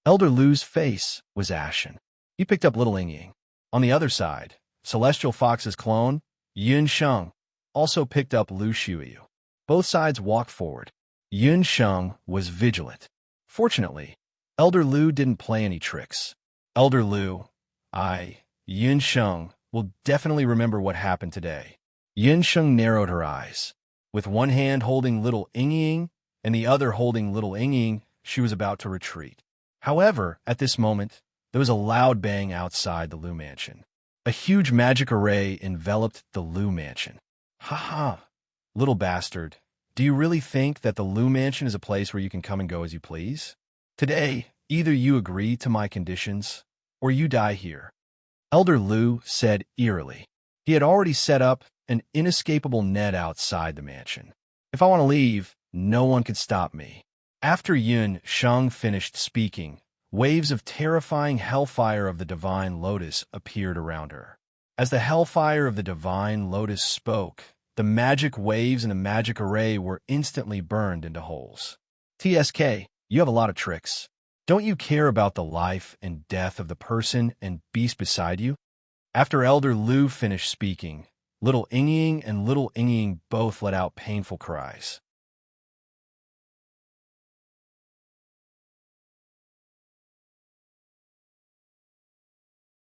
Elder Lu's face was ashen. He picked up little Ying Ying. On the other side, Celestial Fox's clone, Yun Sheng, also picked up Lu Xiuyu. Both sides walked forward. Yun Sheng was vigilant. Fortunately, Elder Lu didn't play any tricks. "Elder Lu, Yun Sheng, will definitely remember what happened today." Yun Sheng narrowed her eyes. With one hand holding little Ying Ying and the other holding little Ying Ying, she was about to retreat. However, at this moment, there was a loud bang outside the Lu mansion. A huge magic array enveloped the Lu mansion. "Ha ha, little bastard. Do you really think that the Lu mansion is a place where you can come and go as you please? Today, either you agree to my conditions, or you die here." Elder Lu said eerily. He had already set up an inescapable net outside the mansion. "If I want to leave, no one can stop me." After Yun Sheng finished speaking, waves of terrifying hellfire of the Divine Lotus appeared around her. As the hellfire of the Divine Lotus spoke, the magic waves in the magic array were instantly burned into holes. "TSK, you have a lot of tricks. Don't you care about the life and death of the person and beast beside you?" After Elder Lu finished speaking, little Ying Ying and little Ying Ying both let out painful cries.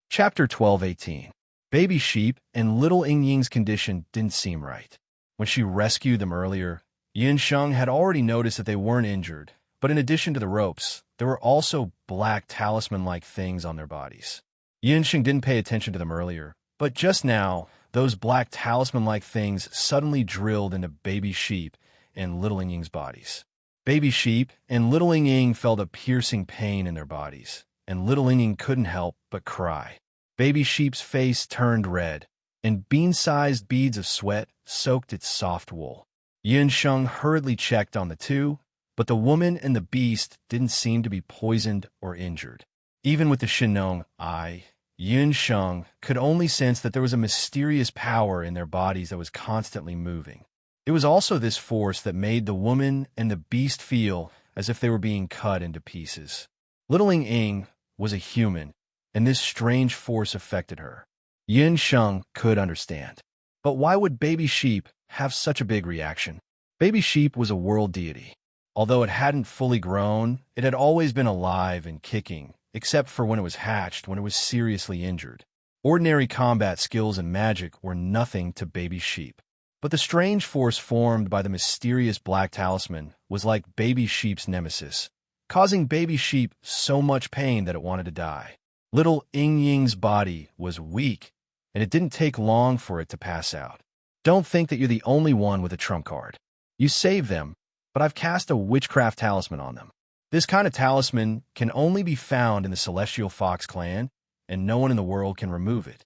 Chapter 12:18. Baby Sheep and little Ying Ying's condition didn't seem right. When she rescued them earlier, Yin Sheng had already noticed that they weren't injured, but in addition to the ropes, there were also black talisman-like things on their bodies. Yin Sheng didn't pay attention to them earlier, but just now, those black talisman-like things suddenly drilled into Baby Sheep and little Ying Ying's bodies. Baby Sheep and little Ying Ying felt a piercing pain in their bodies, and little Ying Ying couldn't help but cry. Baby Sheep's face turned red, and bean-sized beads of sweat soaked its soft wool. Yun Sheng hurriedly checked on the two, but the woman and the beast didn't seem to be poisoned or injured. Even with the Shinong eye, Yun Sheng could only sense that there was a mysterious power in their bodies that was constantly moving. It was also this force that made the woman and the beast feel as if they were being cut into pieces. Little Ying was a human, and this strange force affected her. Yun Sheng could understand. But why would Baby Sheep have such a big reaction? Baby Sheep was a world deity. Although it hadn't fully grown, it had always been alive and kicking, except for when it was hatched, when it was seriously injured. Ordinary combat skills and magic were nothing to Baby Sheep. But the strange force formed by the mysterious black talisman was like Baby Sheep's nemesis, causing Baby Sheep so much pain that it wanted to die. Little Ying's body was weak, and it didn't take long for it to pass out. Don't think that you're the only one with a trump card. You saved them, but I've cast a witchcraft talisman on them. This kind of talisman can only be found in the Celestial Fox clan, and no one in the world can remove it.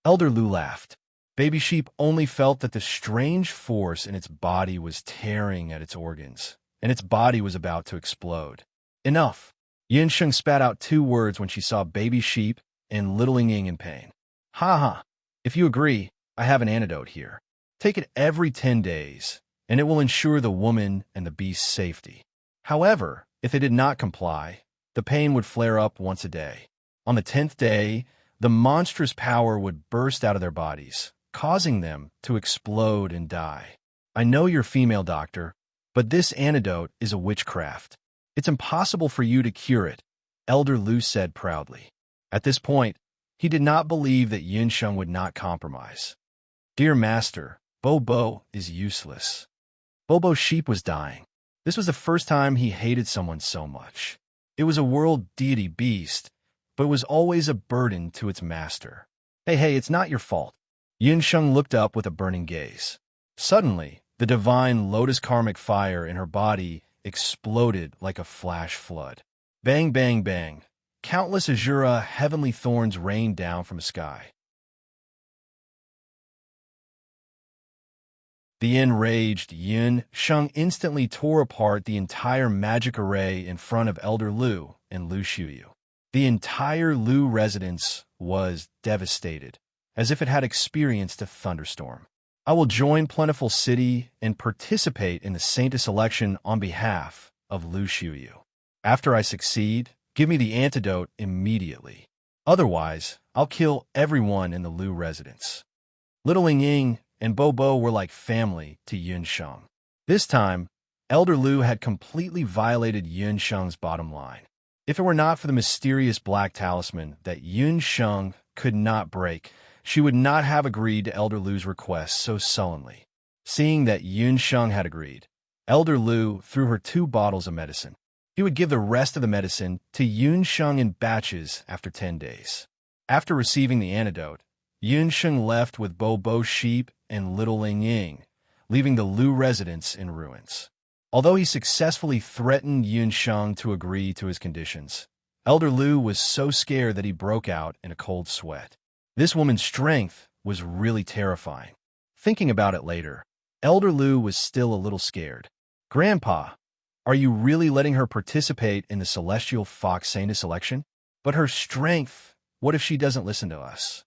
Elder Lu laughed. Baby Sheep only felt that the strange force in its body was tearing at its organs, and its body was about to explode. Enough! Yin Sheng spat out 2 words when she saw Baby Sheep and Little Ying in pain. Ha ha! If you agree, I have an antidote here. Take it every 10 days, and it will ensure the woman and the beast's safety. However, if they did not comply, the pain would flare up once a day. On the 10th day, the monstrous power would burst out of their bodies, causing them to explode and die. I know you're female, doctor, but this antidote is a witchcraft. It's impossible for you to cure it, Elder Lu said proudly. At this point, he did not believe that Yun Sheng would not compromise. Dear master, Bobo is useless. Bobo Sheep was dying. This was the first time he hated someone so much. It was a world deity beast, but it was always a burden to its master. Hey, it's not your fault. Yun Sheng looked up with a burning gaze. Suddenly, the divine lotus karmic fire in her body exploded like a flash flood. Bang, bang, bang. Countless azura heavenly thorns rained down from the sky. The enraged Yun Sheng instantly tore apart the entire magic array in front of Elder Lu and Lu Xiuyu. The entire Lu residence was devastated, as if it had experienced a thunderstorm. I will join Plentiful City and participate in the Saintess election on behalf of Lu Xiuyu. After I succeed, give me the antidote immediately. Otherwise, I'll kill everyone in the Lu residence. Little Ying and Bobo were like family to Yun Sheng. This time, Elder Lu had completely violated Yun Sheng's bottom line. If it were not for the mysterious black talisman that Yun Sheng could not break, she would not have agreed to Elder Lu's request so sullenly. Seeing that Yun Sheng had agreed, Elder Lu threw her 2 bottles of medicine. He would give the rest of the medicine to Yun Sheng in batches after 10 days. After receiving the antidote, Yun Sheng left with Bobo Sheep and Little Ying, leaving the Lu residence in ruins. Although he successfully threatened Yun Sheng to agree to his conditions, Elder Lu was so scared that he broke out in a cold sweat. This woman's strength was really terrifying. Thinking about it later, Elder Lu was still a little scared. Grandpa, are you really letting her participate in the Celestial Fox Saintess election? But her strength, what if she doesn't listen to us?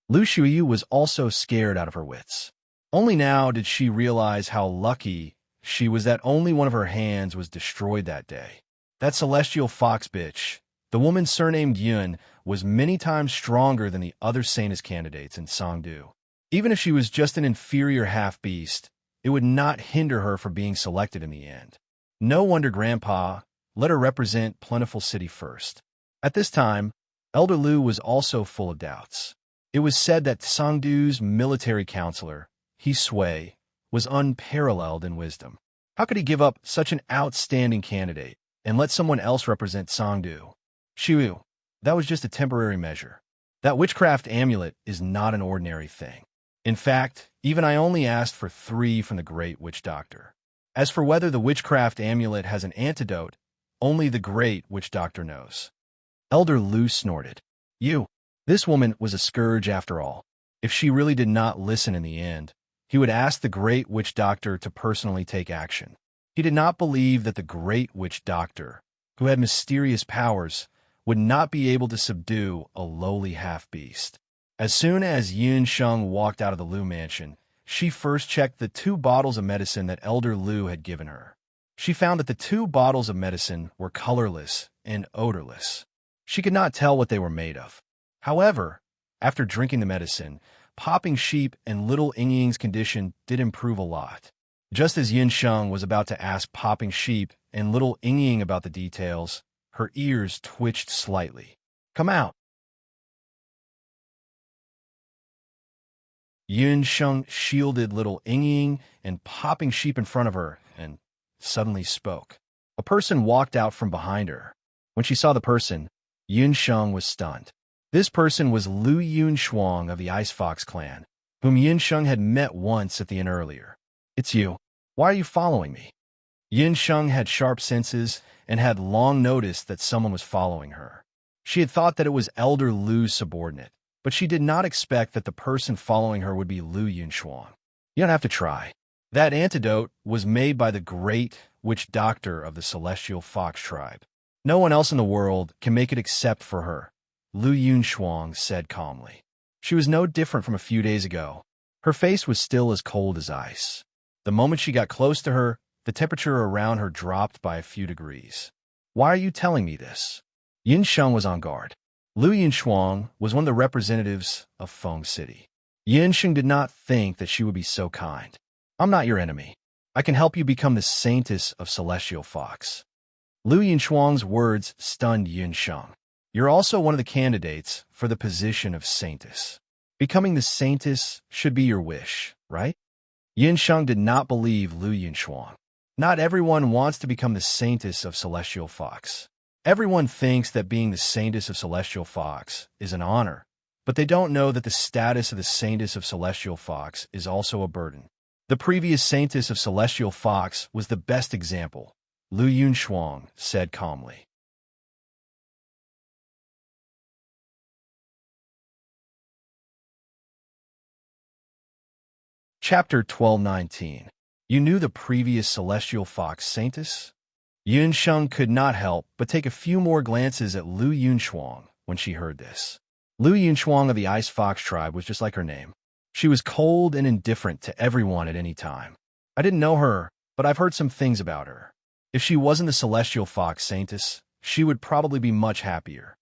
Lu Xiuyu was also scared out of her wits. Only now did she realize how lucky she was that only one of her hands was destroyed that day. That Celestial Fox bitch, the woman surnamed Yun, was many times stronger than the other Saintess candidates in Songdu. Even if she was just an inferior half-beast, it would not hinder her from being selected in the end. No wonder Grandpa let her represent Plentiful City first. At this time, Elder Lu was also full of doubts. It was said that Songdu's military counselor, He Sui, was unparalleled in wisdom. How could he give up such an outstanding candidate and let someone else represent Songdu? Xiuyu, that was just a temporary measure. That witchcraft amulet is not an ordinary thing. In fact, even I only asked for 3 from the great witch doctor. As for whether the witchcraft amulet has an antidote, only the great witch doctor knows. Elder Lu snorted. You This woman was a scourge after all. If she really did not listen in the end, he would ask the great witch doctor to personally take action. He did not believe that the great witch doctor, who had mysterious powers, would not be able to subdue a lowly half-beast. As soon as Yun Sheng walked out of the Lu mansion, she first checked the 2 bottles of medicine that Elder Lu had given her. She found that the 2 bottles of medicine were colorless and odorless. She could not tell what they were made of. However, after drinking the medicine, Popping Sheep and Little Yingying's condition did improve a lot. Just as Yun Sheng was about to ask Popping Sheep and Little Yingying about the details, her ears twitched slightly. "Come out." Yun Sheng shielded Little Yingying and Popping Sheep in front of her and suddenly spoke. A person walked out from behind her. When she saw the person, Yun Sheng was stunned. This person was Lu Yun Shuang of the Ice Fox clan, whom Yun Sheng had met once at the inn earlier. "It's you. Why are you following me?" Yun Sheng had sharp senses and had long noticed that someone was following her. She had thought that it was Elder Lu's subordinate, but she did not expect that the person following her would be Lu Yun Shuang. "You don't have to try. That antidote was made by the great witch doctor of the Celestial Fox tribe. No one else in the world can make it except for her," Lu Yun Shuang said calmly. She was no different from a few days ago. Her face was still as cold as ice. The moment she got close to her, the temperature around her dropped by a few degrees. "Why are you telling me this?" Yun Sheng was on guard. Lu Yun Shuang was one of the representatives of Feng City. Yun Sheng did not think that she would be so kind. "I'm not your enemy. I can help you become the Saintess of Celestial Fox." Lu Yun Shuang's words stunned Yun Sheng. "You're also one of the candidates for the position of Saintess. Becoming the Saintess should be your wish, right?" Yun Sheng did not believe Lu Yun Shuang. Not everyone wants to become the Saintess of Celestial Fox. Everyone thinks that being the Saintess of Celestial Fox is an honor, but they don't know that the status of the Saintess of Celestial Fox is also a burden. The previous Saintess of Celestial Fox was the best example, Lu Yun Shuang said calmly. Chapter 1219. You knew the previous Celestial Fox Saintess? Yun Sheng could not help but take a few more glances at Lu Yun Shuang when she heard this. Lu Yun Shuang of the Ice Fox tribe was just like her name. She was cold and indifferent to everyone at any time. "I didn't know her, but I've heard some things about her. If she wasn't the Celestial Fox Saintess, she would probably be much happier.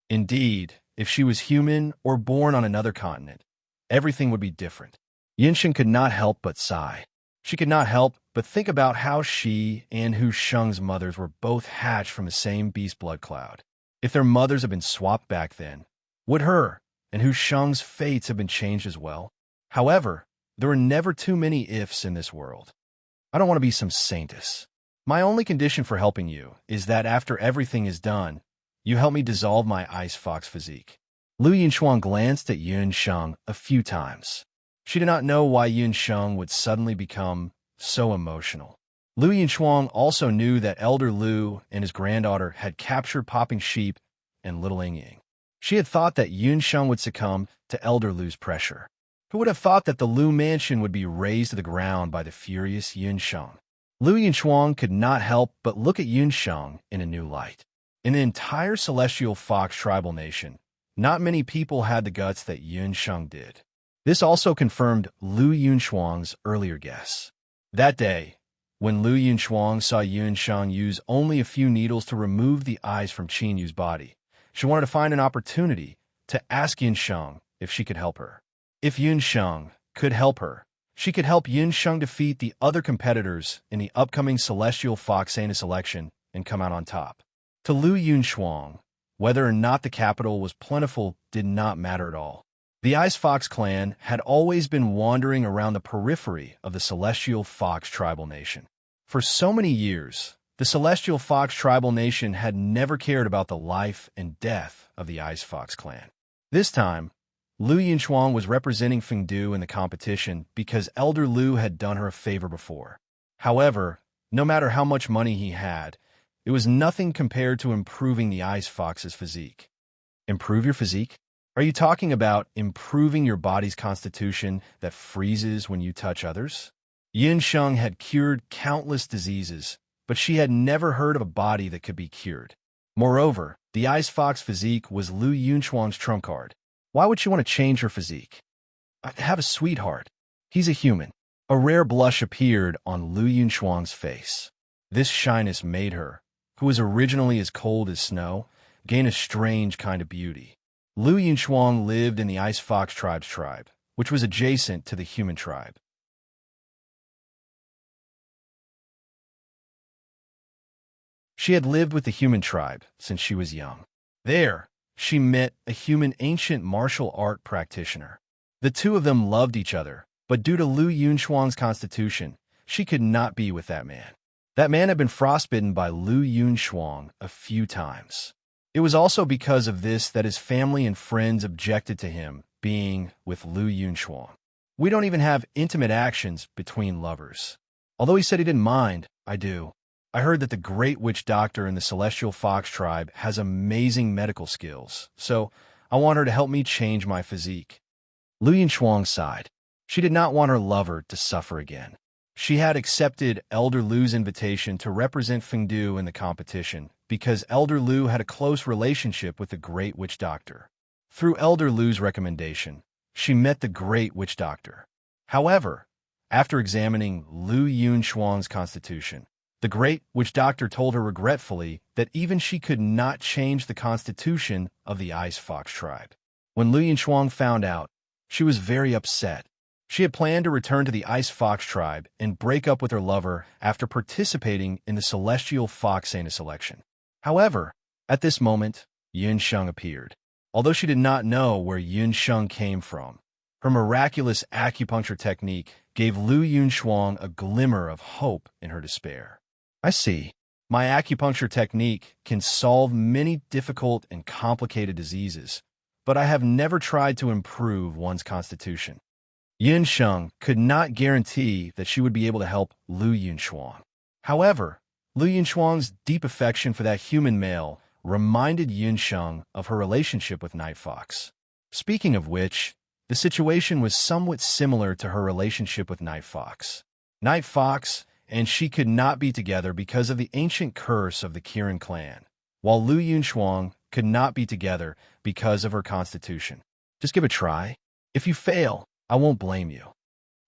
Indeed, if she was human or born on another continent, everything would be different." Yun Sheng could not help but sigh. She could not help but think about how she and Hu Sheng's mothers were both hatched from the same beast blood cloud. If their mothers had been swapped back then, would her and Hu Sheng's fates have been changed as well? However, there were never too many ifs in this world. "I don't want to be some saintess. My only condition for helping you is that after everything is done, you help me dissolve my ice fox physique." Lu Yun Shuang glanced at Yun Sheng a few times. She did not know why Yun Sheng would suddenly become so emotional. Lu Yun Shuang also knew that Elder Lu and his granddaughter had captured Popping Sheep and Little Yingying. She had thought that Yun Sheng would succumb to Elder Lu's pressure. Who would have thought that the Lu mansion would be razed to the ground by the furious Yun Sheng? Lu Yun Shuang could not help but look at Yun Sheng in a new light. In the entire Celestial Fox tribal nation, not many people had the guts that Yun Sheng did. This also confirmed Lu Yun Shuang's earlier guess. That day, when Lu Yun Shuang saw Yun Sheng use only a few needles to remove the eyes from Qin Yu's body, she wanted to find an opportunity to ask Yun Sheng if she could help her. If Yun Sheng could help her, she could help Yun Sheng defeat the other competitors in the upcoming Celestial Fox Saintess election and come out on top. To Lu Yun Shuang, whether or not the capital was plentiful did not matter at all. The Ice Fox clan had always been wandering around the periphery of the Celestial Fox tribal nation. For so many years, the Celestial Fox tribal nation had never cared about the life and death of the Ice Fox clan. This time, Lu Yun Shuang was representing Fengdu in the competition because Elder Lu had done her a favor before. However, no matter how much money he had, it was nothing compared to improving the Ice Fox's physique. Improve your physique? Are you talking about improving your body's constitution that freezes when you touch others? Yin Sheng had cured countless diseases, but she had never heard of a body that could be cured. Moreover, the ice fox physique was Lu Yunchuang's trump card. Why would she want to change her physique? I have a sweetheart. He's a human. A rare blush appeared on Lu Yunchuang's face. This shyness made her, who was originally as cold as snow, gain a strange kind of beauty. Lu Yunchuang lived in the Ice Fox tribe's tribe, which was adjacent to the human tribe. She had lived with the human tribe since she was young. There, she met a human ancient martial art practitioner. The two of them loved each other, but due to Lu Yunchuang's constitution, she could not be with that man. That man had been frostbitten by Lu Yunchuang a few times. It was also because of this that his family and friends objected to him being with Lu Yunchuang. We don't even have intimate actions between lovers. Although he said he didn't mind, I do. I heard that the great witch doctor in the Celestial Fox tribe has amazing medical skills, so I want her to help me change my physique. Lu Yunchuang sighed. She did not want her lover to suffer again. She had accepted Elder Lu's invitation to represent Fengdu in the competition because Elder Lu had a close relationship with the Great Witch Doctor. Through Elder Lu's recommendation, she met the Great Witch Doctor. However, after examining Lu Yunchuang's constitution, the Great Witch Doctor told her regretfully that even she could not change the constitution of the Ice Fox tribe. When Lu Yunchuang found out, she was very upset. She had planned to return to the Ice Fox tribe and break up with her lover after participating in the Celestial Fox Anus selection. However, at this moment, Yin Sheng appeared. Although she did not know where Yin Sheng came from, her miraculous acupuncture technique gave Lu Yunchuang a glimmer of hope in her despair. I see. My acupuncture technique can solve many difficult and complicated diseases, but I have never tried to improve one's constitution. Yin Sheng could not guarantee that she would be able to help Lu Yunchuang. However, Lu Yunchuang's deep affection for that human male reminded Yin Sheng of her relationship with Night Fox. Speaking of which, the situation was somewhat similar to her relationship with Night Fox. Night Fox and she could not be together because of the ancient curse of the Kirin clan, while Lu Yunchuang could not be together because of her constitution. Just give it a try. If you fail, I won't blame you.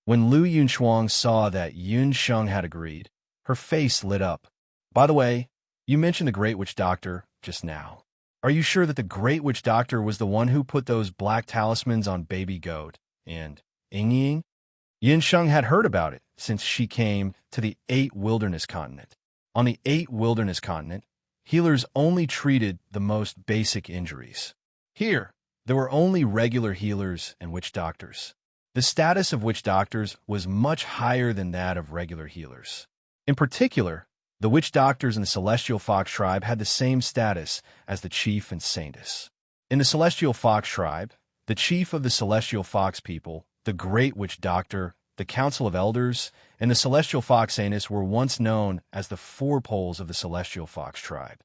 When Lu Yunchuang saw that Yin Sheng had agreed, her face lit up. By the way, you mentioned the Great Witch Doctor just now. Are you sure that the Great Witch Doctor was the one who put those black talismans on Baby Goat and Ying? Yin Sheng had heard about it since she came to the 8 Wilderness Continent. On the 8 Wilderness Continent, healers only treated the most basic injuries. Here, there were only regular healers and witch doctors. The status of witch doctors was much higher than that of regular healers. In particular, the witch doctors in the Celestial Fox tribe had the same status as the chief and saintess. In the Celestial Fox tribe, the chief of the Celestial Fox people, the Great Witch Doctor, the Council of Elders, and the Celestial Fox Anus were once known as the 4 poles of the Celestial Fox tribe.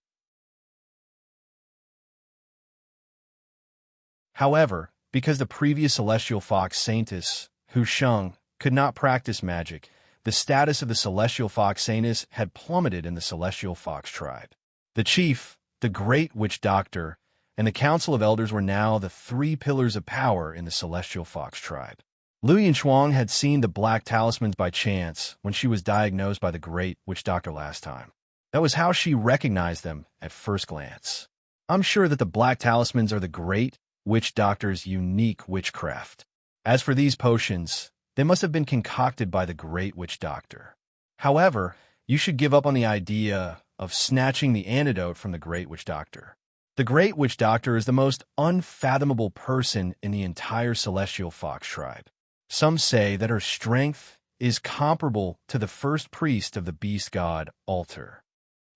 However, because the previous Celestial Fox Saintess, Hu Sheng, could not practice magic, the status of the Celestial Fox Anus had plummeted in the Celestial Fox tribe. The chief, the Great Witch Doctor, and the Council of Elders were now the 3 pillars of power in the Celestial Fox tribe. Lu Yunchuang had seen the black talismans by chance when she was diagnosed by the Great Witch Doctor last time. That was how she recognized them at first glance. I'm sure that the black talismans are the Great Witch Doctor's unique witchcraft. As for these potions, they must have been concocted by the Great Witch Doctor. However, you should give up on the idea of snatching the antidote from the Great Witch Doctor. The Great Witch Doctor is the most unfathomable person in the entire Celestial Fox tribe. Some say that her strength is comparable to the first priest of the beast god, Altar.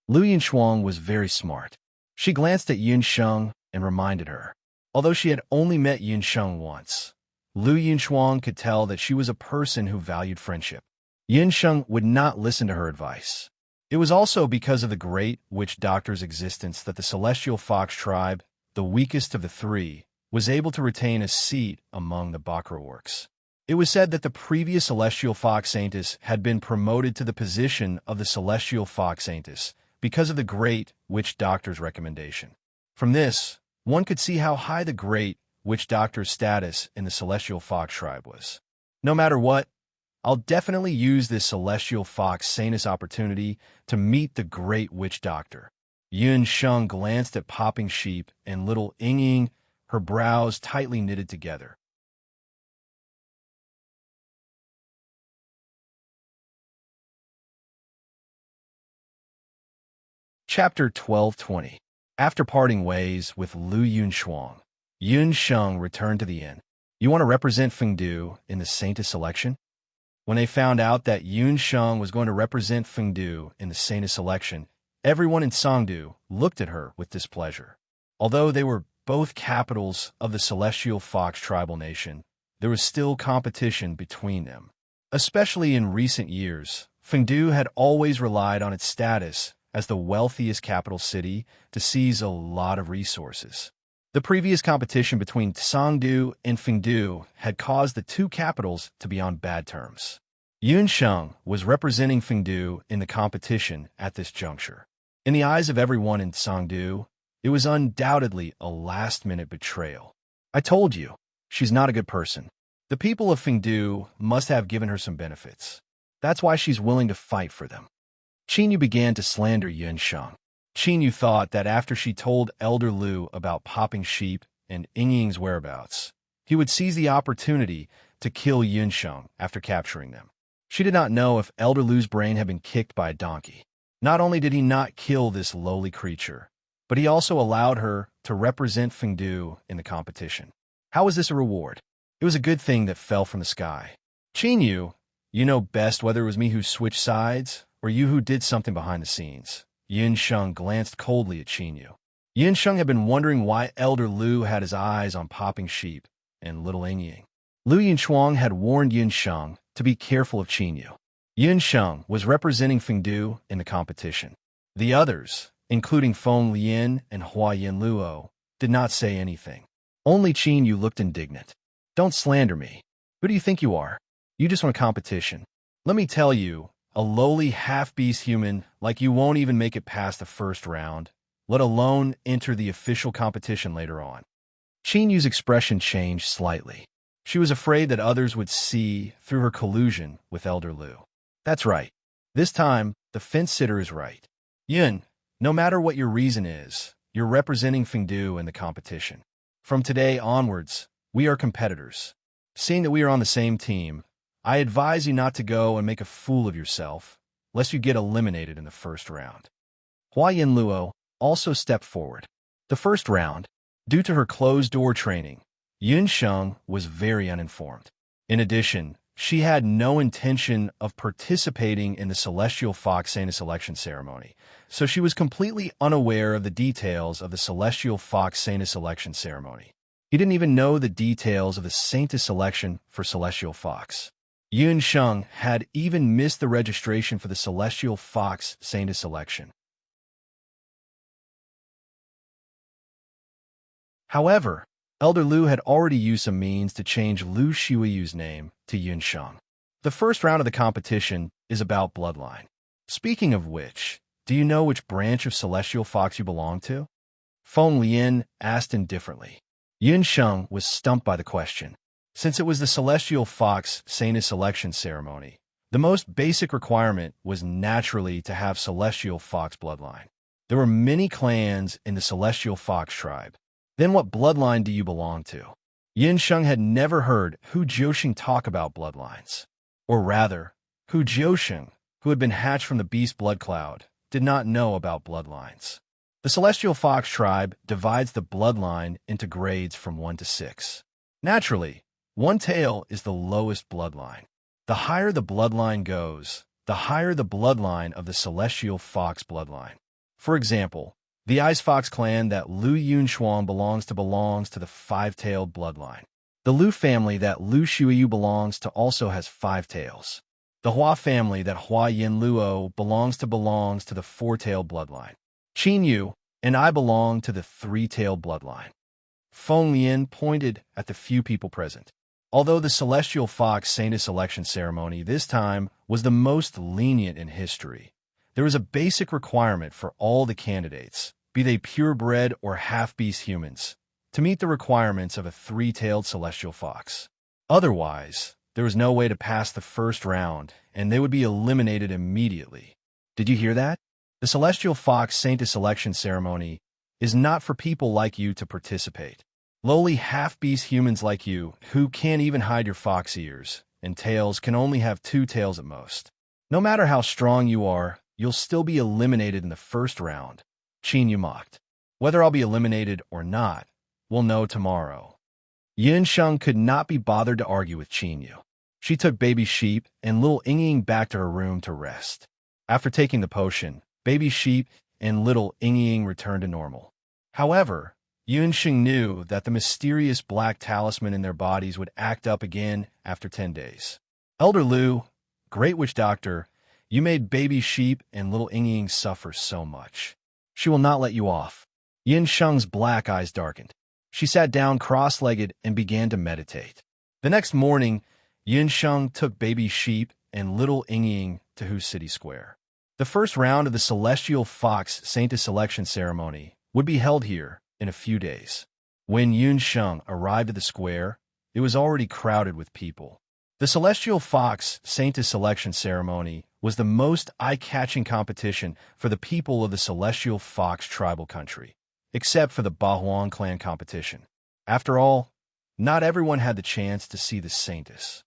Lu Yunchuang was very smart. She glanced at Yin Sheng and reminded her. Although she had only met Yin Sheng once, Lu Yunchuang could tell that she was a person who valued friendship. Yin Sheng would not listen to her advice. It was also because of the Great Witch Doctor's existence that the Celestial Fox tribe, the weakest of the 3, was able to retain a seat among the Bakra orcs. It was said that the previous Celestial Fox Saintess had been promoted to the position of the Celestial Fox Saintess because of the Great Witch Doctor's recommendation. From this, one could see how high the Great Witch Doctor's status in the Celestial Fox tribe was. No matter what, I'll definitely use this Celestial Fox Saintess opportunity to meet the Great Witch Doctor. Yun Sheng glanced at Popping Sheep and little Ying, her brows tightly knitted together. Chapter 1220. After parting ways with Lu Yunshuang, Yun Sheng returned to the inn. You want to represent Fengdu in the Saintess selection? When they found out that Yun Sheng was going to represent Fengdu in the Saintess selection, everyone in Songdu looked at her with displeasure. Although they were both capitals of the Celestial Fox tribal nation, there was still competition between them. Especially in recent years, Fengdu had always relied on its status as the wealthiest capital city to seize a lot of resources. The previous competition between Songdu and Fengdu had caused the two capitals to be on bad terms. Yun Sheng was representing Fengdu in the competition at this juncture. In the eyes of everyone in Songdu, it was undoubtedly a last-minute betrayal. I told you, she's not a good person. The people of Fengdu must have given her some benefits. That's why she's willing to fight for them. Qinyu began to slander Yun Sheng. Qinyu thought that after she told Elder Lu about Popping Sheep and Ying's whereabouts, he would seize the opportunity to kill Yun Sheng after capturing them. She did not know if Elder Lu's brain had been kicked by a donkey. Not only did he not kill this lowly creature, but he also allowed her to represent Fengdu in the competition. How was this a reward? It was a good thing that fell from the sky. Qinyu, you know best whether it was me who switched sides or you who did something behind the scenes. Yun Sheng glanced coldly at Qinyu. Yun Sheng had been wondering why Elder Lu had his eyes on Popping Sheep and little Ying. Lu Yunshuang had warned Yun Sheng to be careful of Qinyu. Yun Sheng was representing Fengdu in the competition. The others, including Feng Lian and Huayan Luo, did not say anything. Only Qinyu looked indignant. Don't slander me. Who do you think you are? You just want competition. Let me tell you, a lowly half-beast human like you won't even make it past the first round, let alone enter the official competition later on. Qinyu's expression changed slightly. She was afraid that others would see through her collusion with Elder Lu. That's right. This time, the fence-sitter is right. Yun, no matter what your reason is, you're representing Fengdu in the competition. From today onwards, we are competitors. Seeing that we are on the same team, I advise you not to go and make a fool of yourself, lest you get eliminated in the first round. Huayan Luo also stepped forward. The first round, due to her closed-door training, Yun Sheng was very uninformed. In addition, she had no intention of participating in the Celestial Fox Saintess selection ceremony, so she was completely unaware of the details of the Celestial Fox Saintess selection ceremony. He didn't even know the details of the Saintess selection for Celestial Fox. Yun Sheng had even missed the registration for the Celestial Fox Saintess selection. However, Elder Lu had already used some means to change Lu Xiuyu's name to Yun Sheng. The first round of the competition is about bloodline. Speaking of which, do you know which branch of Celestial Fox you belong to? Feng Lian asked indifferently. Yun Sheng was stumped by the question. Since it was the Celestial Fox Saintess selection ceremony, the most basic requirement was naturally to have Celestial Fox bloodline. There were many clans in the Celestial Fox tribe. Then what bloodline do you belong to? Yun Sheng had never heard Hu Jiusheng talk about bloodlines. Or rather, Hu Jiusheng, who had been hatched from the beast blood cloud, did not know about bloodlines. The Celestial Fox tribe divides the bloodline into grades from 1 to 6. Naturally, one tail is the lowest bloodline. The higher the bloodline goes, the higher the bloodline of the Celestial Fox bloodline. For example, the Ice Fox clan that Lu Yunshuang belongs to the five-tailed bloodline. The Lu family that Lu Xiuyu belongs to also has 5 tails. The Hua family that Huayan Luo belongs to the 4-tailed bloodline. Qinyu and I belong to the 3-tailed bloodline. Feng Lian pointed at the few people present. Although the Celestial Fox Saintess election ceremony this time was the most lenient in history, there was a basic requirement for all the candidates, be they purebred or half-beast humans, to meet the requirements of a three-tailed celestial fox. Otherwise, there was no way to pass the first round, and they would be eliminated immediately. Did you hear that? The Celestial Fox Saintess election ceremony is not for people like you to participate. Lowly half-beast humans like you, who can't even hide your fox ears, and tails can only have two tails at most. No matter how strong you are, you'll still be eliminated in the first round. Qin Yu mocked. Whether I'll be eliminated or not, we'll know tomorrow. Yunsheng could not be bothered to argue with Qin Yu. She took Baby Sheep and Little Ying back to her room to rest. After taking the potion, Baby Sheep and Little Ying returned to normal. However, Yunsheng knew that the mysterious black talisman in their bodies would act up again after 10 days. Elder Lu, Great Witch Doctor, you made Baby Sheep and Little Ying suffer so much. She will not let you off. Yunsheng's black eyes darkened. She sat down cross-legged and began to meditate. The next morning, Yunsheng took Baby Sheep and Little Ying to Hu City Square. The first round of the Celestial Fox Saintess selection ceremony would be held here in a few days. When Yunsheng arrived at the square, it was already crowded with people. The Celestial Fox Saintess selection ceremony was the most eye-catching competition for the people of the Celestial Fox tribal country, except for the Bahuang clan competition. After all, not everyone had the chance to see the Saintess.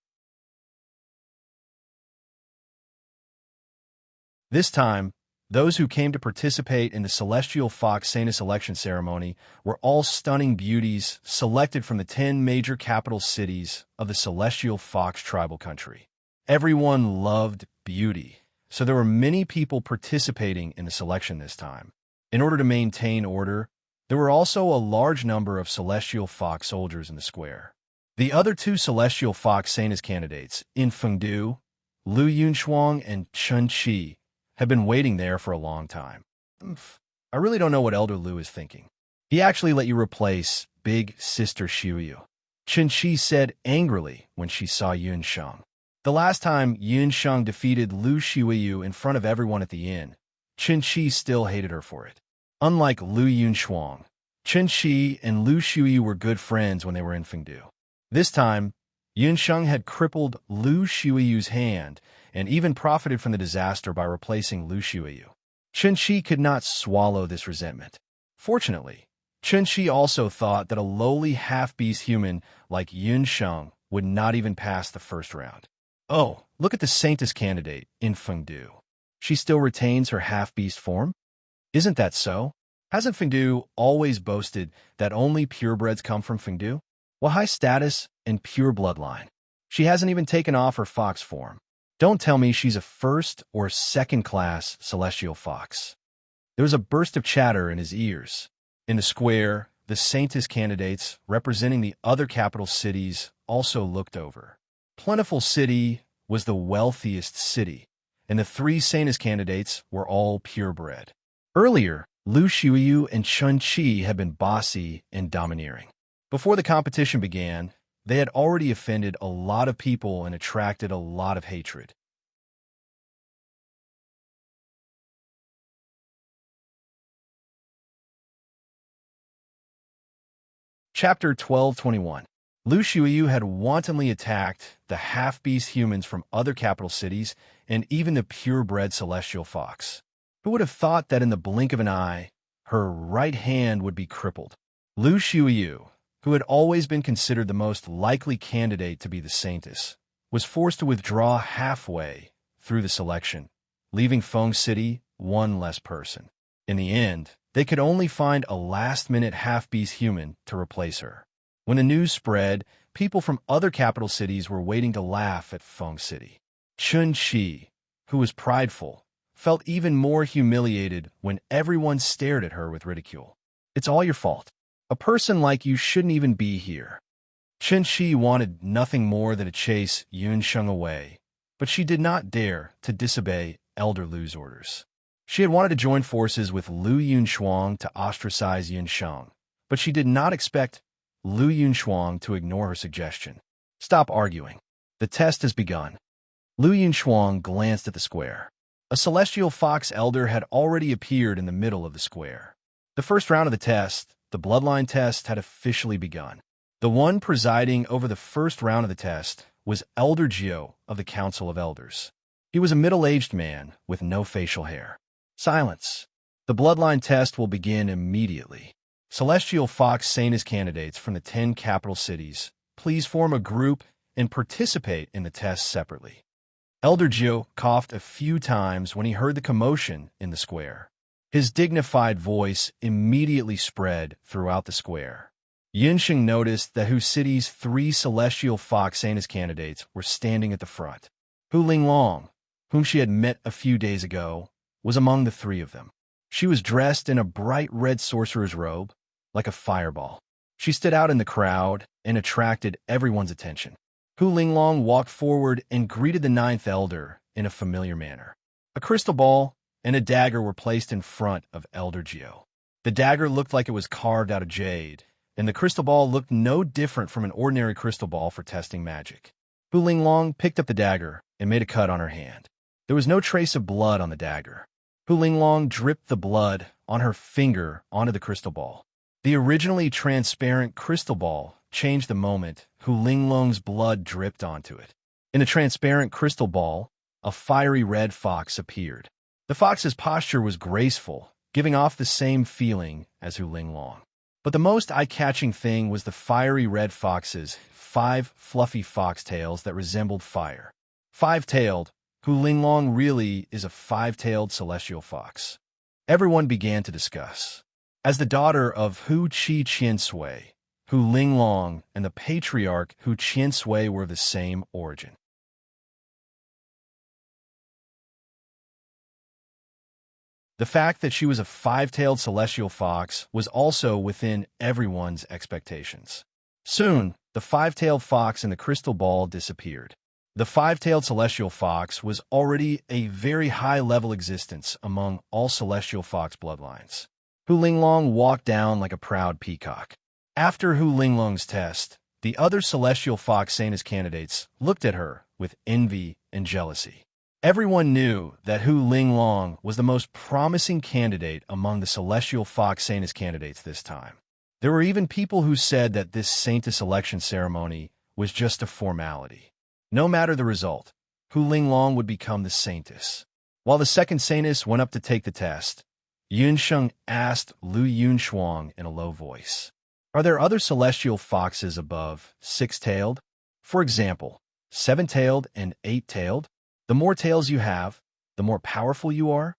This time, those who came to participate in the Celestial Fox Saintess election ceremony were all stunning beauties selected from the 10 major capital cities of the Celestial Fox tribal country. Everyone loved beauty, so there were many people participating in the selection this time. In order to maintain order, there were also a large number of Celestial Fox soldiers in the square. The other two Celestial Fox Saintess candidates, In Fengdu, Lu Yunchuang, and Chun Qi, had been waiting there for a long time. I really don't know what Elder Lu is thinking. He actually let you replace Big Sister Xiuyu, Chun Qi said angrily when she saw Yunsheng. The last time Yunsheng defeated Lu Xiuyu in front of everyone at the inn, Chun Qi still hated her for it. Unlike Lu Yunchuang, Chun Qi and Lu Xiuyu were good friends when they were in Fengdu. This time, Yunsheng had crippled Lu Xiuyu's hand and even profited from the disaster by replacing Lu Xiuyu. Chun Qi could not swallow this resentment. Fortunately, Chun Qi also thought that a lowly half-beast human like Yunsheng would not even pass the first round. Oh, look at the Saintess candidate in Fengdu. She still retains her half-beast form? Isn't that so? Hasn't Fengdu always boasted that only purebreds come from Fengdu? Well, high status and pure bloodline. She hasn't even taken off her fox form. Don't tell me she's a first or second-class celestial fox. There was a burst of chatter in his ears. In the square, the Saintess candidates representing the other capital cities also looked over. Plentiful City was the wealthiest city, and the three Saintess candidates were all purebred. Earlier, Lu Xiuyu and Chun Qi had been bossy and domineering. Before the competition began, they had already offended a lot of people and attracted a lot of hatred. Chapter 1221. Lu Xiuyu had wantonly attacked the half-beast humans from other capital cities and even the purebred celestial fox. Who would have thought that in the blink of an eye, her right hand would be crippled? Lu Xiuyu, who had always been considered the most likely candidate to be the Saintess, was forced to withdraw halfway through the selection, leaving Feng City one less person. In the end, they could only find a last-minute half-beast human to replace her. When the news spread, people from other capital cities were waiting to laugh at Feng City. Chun Qi, who was prideful, felt even more humiliated when everyone stared at her with ridicule. It's all your fault. A person like you shouldn't even be here. Chun Qi wanted nothing more than to chase Yunsheng away, but she did not dare to disobey Elder Lu's orders. She had wanted to join forces with Lu Yunchuang to ostracize Yunsheng, but she did not expect Lu Yunshuang to ignore her suggestion. Stop arguing. The test has begun. Lu Yunshuang glanced at the square. A celestial fox elder had already appeared in the middle of the square. The first round of the test, the bloodline test, had officially begun. The one presiding over the first round of the test was Elder Gio of the Council of Elders. He was a middle-aged man with no facial hair. Silence. The bloodline test will begin immediately. Celestial Fox Saints candidates from the 10 capital cities, please form a group and participate in the test separately. Elder Gio coughed a few times when he heard the commotion in the square. His dignified voice immediately spread throughout the square. Yunsheng noticed that Hu City's 3 Celestial Fox Saints candidates were standing at the front. Hu Linglong, whom she had met a few days ago, was among the 3 of them. She was dressed in a bright red sorcerer's robe, like a fireball. She stood out in the crowd and attracted everyone's attention. Hu Linglong walked forward and greeted the 9th elder in a familiar manner. A crystal ball and a dagger were placed in front of Elder Gio. The dagger looked like it was carved out of jade, and the crystal ball looked no different from an ordinary crystal ball for testing magic. Hu Linglong picked up the dagger and made a cut on her hand. There was no trace of blood on the dagger. Hu Linglong dripped the blood on her finger onto the crystal ball. The originally transparent crystal ball changed the moment Hu Linglong's blood dripped onto it. In the transparent crystal ball, a fiery red fox appeared. The fox's posture was graceful, giving off the same feeling as Hu Linglong. But the most eye-catching thing was the fiery red fox's 5 fluffy foxtails that resembled fire. 5-tailed, Hu Linglong really is a 5-tailed celestial fox. Everyone began to discuss. As the daughter of Hu Qi Qiansui, Hu Linglong and the patriarch Hu Qiansui were of the same origin. The fact that she was a 5-tailed celestial fox was also within everyone's expectations. Soon, the 5-tailed fox in the crystal ball disappeared. The 5-tailed celestial fox was already a very high-level existence among all celestial fox bloodlines. Hu Linglong walked down like a proud peacock. After Hu Linglong's test, the other celestial fox Saints candidates looked at her with envy and jealousy. Everyone knew that Hu Linglong was the most promising candidate among the celestial fox Saints candidates this time. There were even people who said that this Saintess election ceremony was just a formality. No matter the result, Hu Linglong would become the Saintess. While the second Saintess went up to take the test, Yunsheng asked Lu Yunshuang in a low voice, "Are there other celestial foxes above 6-tailed? For example, 7-tailed and 8-tailed? The more tails you have, the more powerful you are?"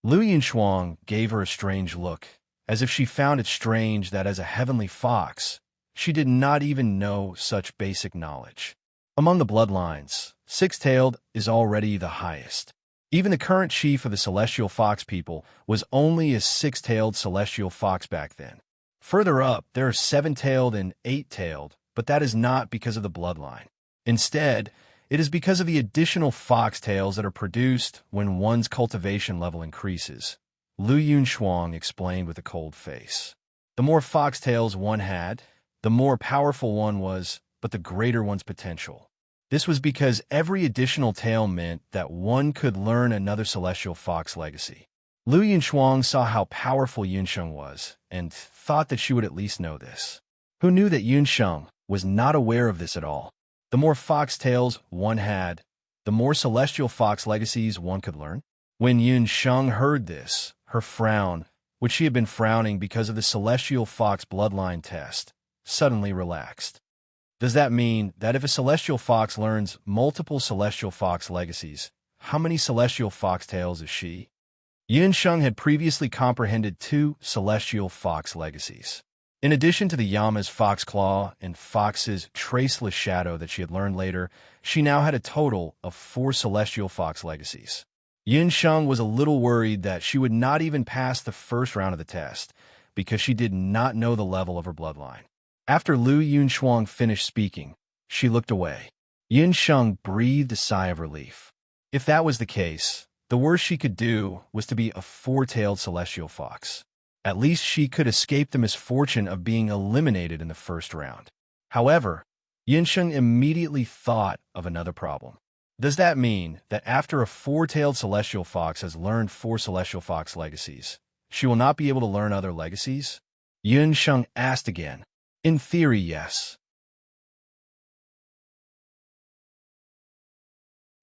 Lu Yunshuang gave her a strange look, as if she found it strange that as a heavenly fox, she did not even know such basic knowledge. Among the bloodlines, 6-tailed is already the highest. Even the current chief of the celestial fox people was only a 6-tailed celestial fox back then. Further up, there are 7-tailed and 8-tailed, but that is not because of the bloodline. Instead, it is because of the additional foxtails that are produced when one's cultivation level increases. Lu Yunshuang explained with a cold face. The more foxtails one had, the more powerful one was, but the greater one's potential. This was because every additional tail meant that one could learn another celestial fox legacy. Lu Yunshuang saw how powerful Yunsheng was, and thought that she would at least know this. Who knew that Yunsheng was not aware of this at all? The more foxtails one had, the more celestial fox legacies one could learn. When Yunsheng heard this, her frown, which she had been frowning because of the celestial fox bloodline test, suddenly relaxed. Does that mean that if a celestial fox learns multiple celestial fox legacies, how many celestial foxtails is she? Yunsheng had previously comprehended 2 celestial fox legacies. In addition to the Yama's fox claw and fox's traceless shadow that she had learned later, she now had a total of 4 celestial fox legacies. Yunsheng was a little worried that she would not even pass the first round of the test, because she did not know the level of her bloodline. After Lu Yunshuang finished speaking, she looked away. Yunsheng breathed a sigh of relief. If that was the case, the worst she could do was to be a 4-tailed celestial fox. At least she could escape the misfortune of being eliminated in the first round. However, Yinsheng immediately thought of another problem. Does that mean that after a four-tailed celestial fox has learned 4 celestial fox legacies, she will not be able to learn other legacies? Yinsheng asked again. In theory, yes.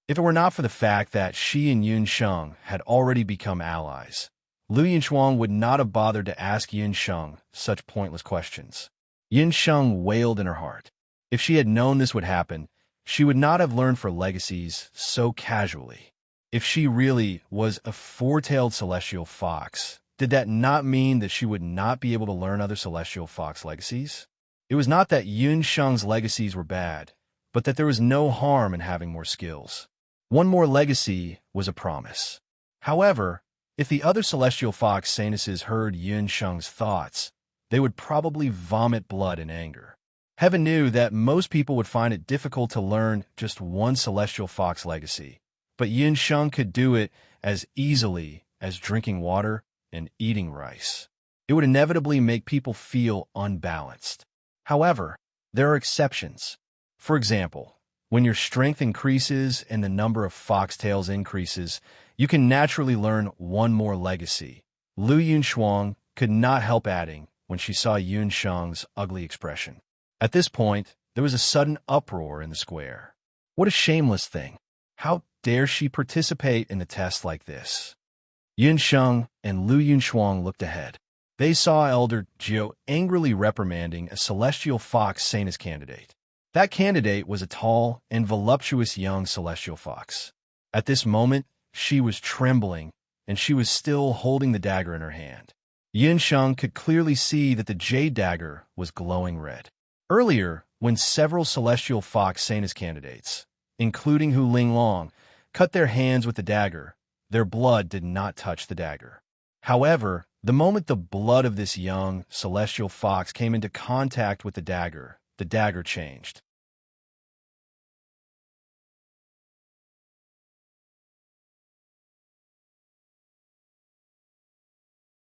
If it were not for the fact that she and Yinsheng had already become allies, Lu Yinchuang would not have bothered to ask Yinsheng such pointless questions. Yinsheng wailed in her heart. If she had known this would happen, she would not have learned for legacies so casually. If she really was a four-tailed celestial fox, did that not mean that she would not be able to learn other celestial fox legacies? It was not that Yinsheng's legacies were bad, but that there was no harm in having more skills. One more legacy was a promise. However, if the other celestial fox saintesses heard Yinsheng's thoughts, they would probably vomit blood in anger. Heaven knew that most people would find it difficult to learn just one celestial fox legacy, but Yinsheng could do it as easily as drinking water and eating rice. It would inevitably make people feel unbalanced. However, there are exceptions. For example, when your strength increases and the number of foxtails increases, you can naturally learn one more legacy. Lu Yunxuang could not help adding when she saw Yunsheng's ugly expression. At this point, there was a sudden uproar in the square. What a shameless thing. How dare she participate in a test like this? Yunsheng and Lu Yunxuang looked ahead. They saw Elder Jiu angrily reprimanding a celestial fox Saintess candidate. That candidate was a tall and voluptuous young celestial fox. At this moment, she was trembling, and she was still holding the dagger in her hand. Yinsheng could clearly see that the jade dagger was glowing red. Earlier, when several celestial fox Saintess candidates, including Hu Linglong, cut their hands with the dagger, their blood did not touch the dagger. However, the moment the blood of this young celestial fox came into contact with the dagger changed.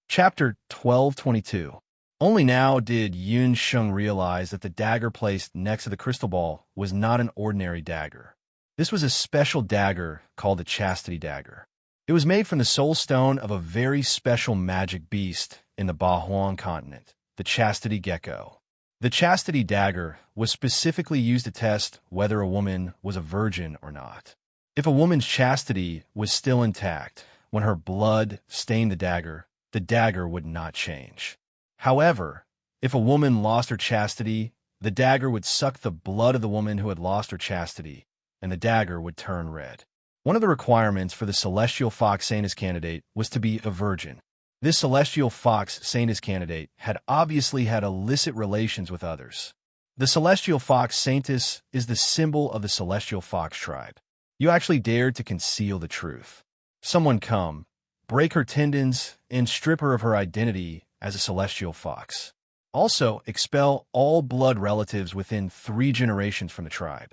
Chapter 1222. Only now did Yunsheng realize that the dagger placed next to the crystal ball was not an ordinary dagger. This was a special dagger called the Chastity Dagger. It was made from the soul stone of a very special magic beast in the Bahuang continent, the Chastity Gecko. The Chastity Dagger was specifically used to test whether a woman was a virgin or not. If a woman's chastity was still intact when her blood stained the dagger would not change. However, if a woman lost her chastity, the dagger would suck the blood of the woman who had lost her chastity, and the dagger would turn red. One of the requirements for the Celestial Fox Saintess candidate was to be a virgin. This Celestial Fox Saintess candidate had obviously had illicit relations with others. The Celestial Fox Saintess is the symbol of the Celestial Fox tribe. You actually dared to conceal the truth. Someone come, break her tendons, and strip her of her identity as a celestial fox. Also, expel all blood relatives within 3 generations from the tribe.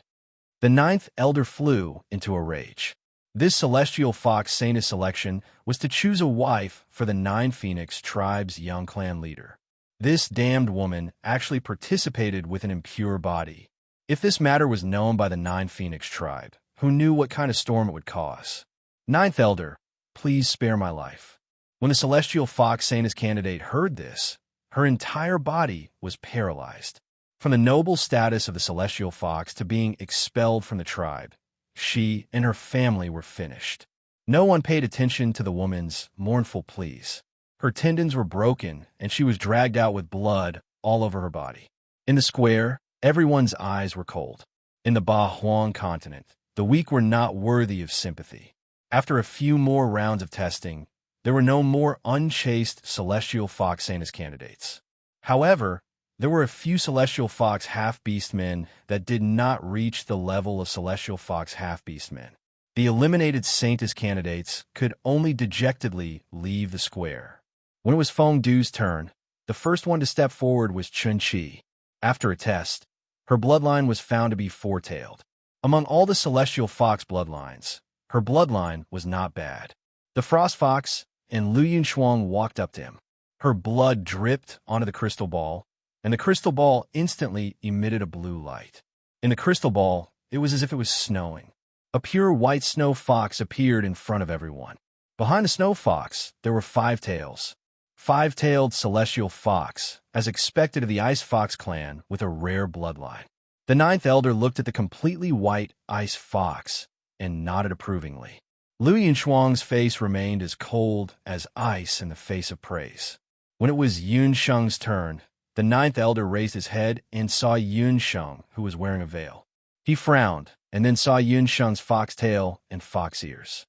The 9th elder flew into a rage. This celestial fox Saintess selection was to choose a wife for the 9 Phoenix tribe's young clan leader. This damned woman actually participated with an impure body. If this matter was known by the 9 Phoenix tribe, who knew what kind of storm it would cause? 9th elder, please spare my life. When the celestial fox Saintess candidate heard this, her entire body was paralyzed. From the noble status of the celestial fox to being expelled from the tribe, she and her family were finished. No one paid attention to the woman's mournful pleas. Her tendons were broken, and she was dragged out with blood all over her body. In the square, everyone's eyes were cold. In the Bahuang continent, the weak were not worthy of sympathy. After a few more rounds of testing, there were no more unchaste Celestial Fox Saintess candidates. However, there were a few Celestial Fox Half-Beast men that did not reach the level of Celestial Fox Half-Beast men. The eliminated Saintess candidates could only dejectedly leave the square. When it was Feng Du's turn, the first one to step forward was Chun Chi. After a test, her bloodline was found to be 4-tailed. Among all the Celestial Fox bloodlines, her bloodline was not bad. The Frost Fox and Lu Yunxuang walked up to him. Her blood dripped onto the crystal ball, and the crystal ball instantly emitted a blue light. In the crystal ball, it was as if it was snowing. A pure white snow fox appeared in front of everyone. Behind the snow fox, there were 5 tails. 5-tailed celestial fox, as expected of the Ice Fox clan with a rare bloodline. The 9th elder looked at the completely white ice fox and nodded approvingly. Liu Yunchuang's face remained as cold as ice in the face of praise. When it was Yunsheng's turn, the 9th elder raised his head and saw Yunsheng, who was wearing a veil. He frowned, and then saw Yunsheng's fox tail and fox ears.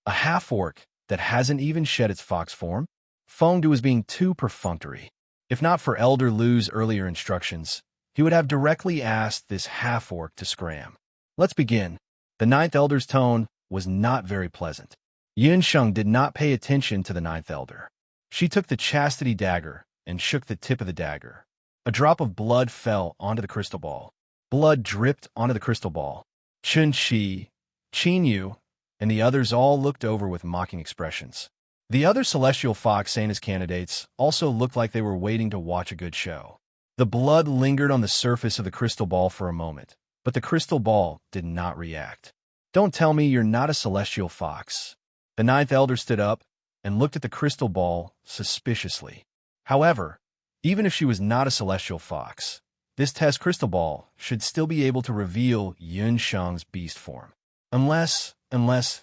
A half-orc that hasn't even shed its fox form? Fengdu was being too perfunctory. If not for Elder Lu's earlier instructions, he would have directly asked this half-orc to scram. Let's begin. The 9th elder's tone was not very pleasant. Yunsheng did not pay attention to the 9th elder. She took the chastity dagger and shook the tip of the dagger. A drop of blood fell onto the crystal ball. Blood dripped onto the crystal ball. Chun Shi, Qin Yu, and the others all looked over with mocking expressions. The other celestial fox Santa's candidates also looked like they were waiting to watch a good show. The blood lingered on the surface of the crystal ball for a moment, but the crystal ball did not react. Don't tell me you're not a celestial fox. The 9th elder stood up and looked at the crystal ball suspiciously. However, even if she was not a celestial fox, this test crystal ball should still be able to reveal Yunsheng's beast form. Unless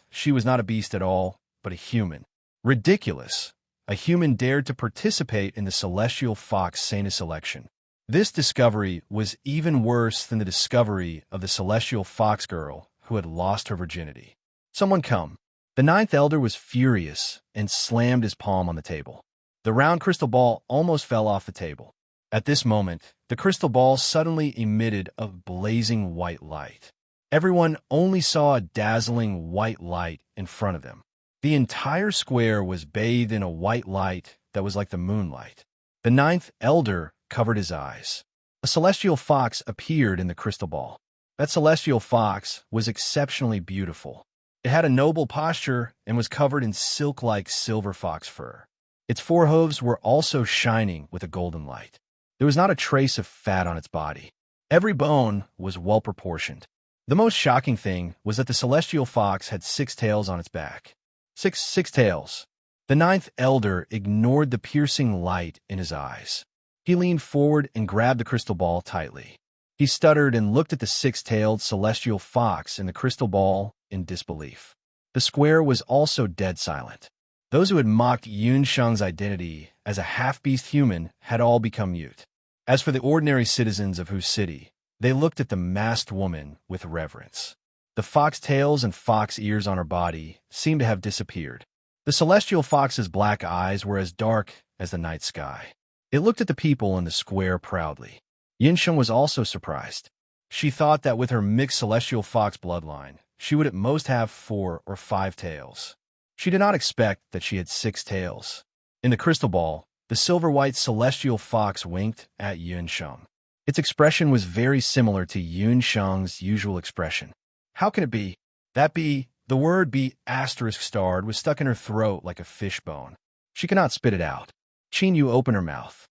she was not a beast at all, but a human. Ridiculous. A human dared to participate in the celestial fox Santa selection. This discovery was even worse than the discovery of the celestial fox girl who had lost her virginity. Someone come. The 9th elder was furious and slammed his palm on the table. The round crystal ball almost fell off the table. At this moment, the crystal ball suddenly emitted a blazing white light. Everyone only saw a dazzling white light in front of them. The entire square was bathed in a white light that was like the moonlight. The 9th elder covered his eyes. A celestial fox appeared in the crystal ball. That celestial fox was exceptionally beautiful. It had a noble posture and was covered in silk-like silver fox fur. Its forehooves were also shining with a golden light. There was not a trace of fat on its body. Every bone was well-proportioned. The most shocking thing was that the celestial fox had 6 tails on its back. Six tails. The 9th elder ignored the piercing light in his eyes. He leaned forward and grabbed the crystal ball tightly. He stuttered and looked at the 6-tailed celestial fox in the crystal ball in disbelief. The square was also dead silent. Those who had mocked Yunsheng's identity as a half-beast human had all become mute. As for the ordinary citizens of whose city, they looked at the masked woman with reverence. The fox tails and fox ears on her body seemed to have disappeared. The celestial fox's black eyes were as dark as the night sky. It looked at the people in the square proudly. Yunsheng was also surprised. She thought that with her mixed celestial fox bloodline, she would at most have 4 or 5 tails. She did not expect that she had 6 tails. In the crystal ball, the silver-white celestial fox winked at Yunsheng. Its expression was very similar to Yunsheng's usual expression. How can it be? The word be *starred was stuck in her throat like a fishbone. She could not spit it out. Qin Yu opened her mouth.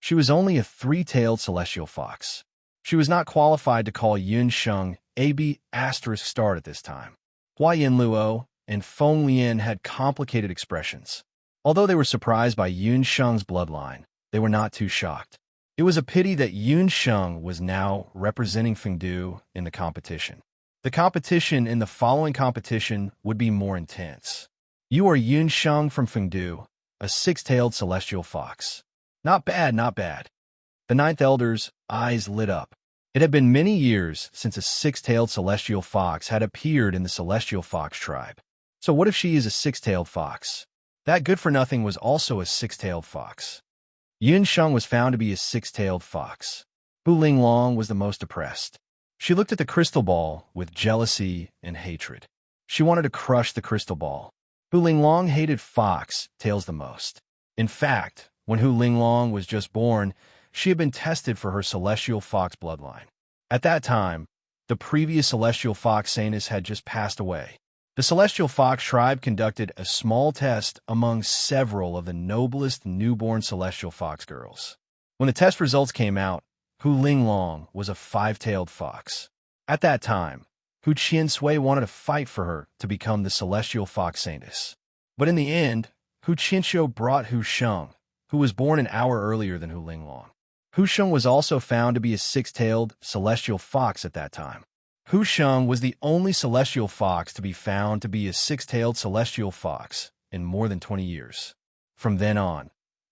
She was only a 3-tailed celestial fox. She was not qualified to call Yunsheng *** at this time. Hua Yinluo and Feng Lian had complicated expressions. Although they were surprised by Yunsheng's bloodline, they were not too shocked. It was a pity that Yunsheng was now representing Fengdu in the competition. The competition in the following competition would be more intense. You are Yunsheng from Fengdu, a 6-tailed celestial fox. Not bad, not bad. The 9th elder's eyes lit up. It had been many years since a 6-tailed celestial fox had appeared in the celestial fox tribe. So what if she is a 6-tailed fox? That good-for-nothing was also a 6-tailed fox. Yunsheng was found to be a 6-tailed fox. Bu Linglong was the most depressed. She looked at the crystal ball with jealousy and hatred. She wanted to crush the crystal ball. Bu Linglong hated fox tails the most. In fact, when Hu Linglong was just born, she had been tested for her celestial fox bloodline. At that time, the previous celestial fox saintess had just passed away. The celestial fox tribe conducted a small test among several of the noblest newborn celestial fox girls. When the test results came out, Hu Linglong was a five-tailed fox. At that time, Hu Qiansui wanted to fight for her to become the celestial fox saintess. But in the end, Hu Qianxiu brought Hu Sheng, who was born an hour earlier than Hu Linglong. Hu Sheng was also found to be a six-tailed celestial fox at that time. Hu Sheng was the only celestial fox to be found to be a six-tailed celestial fox in more than 20 years. From then on,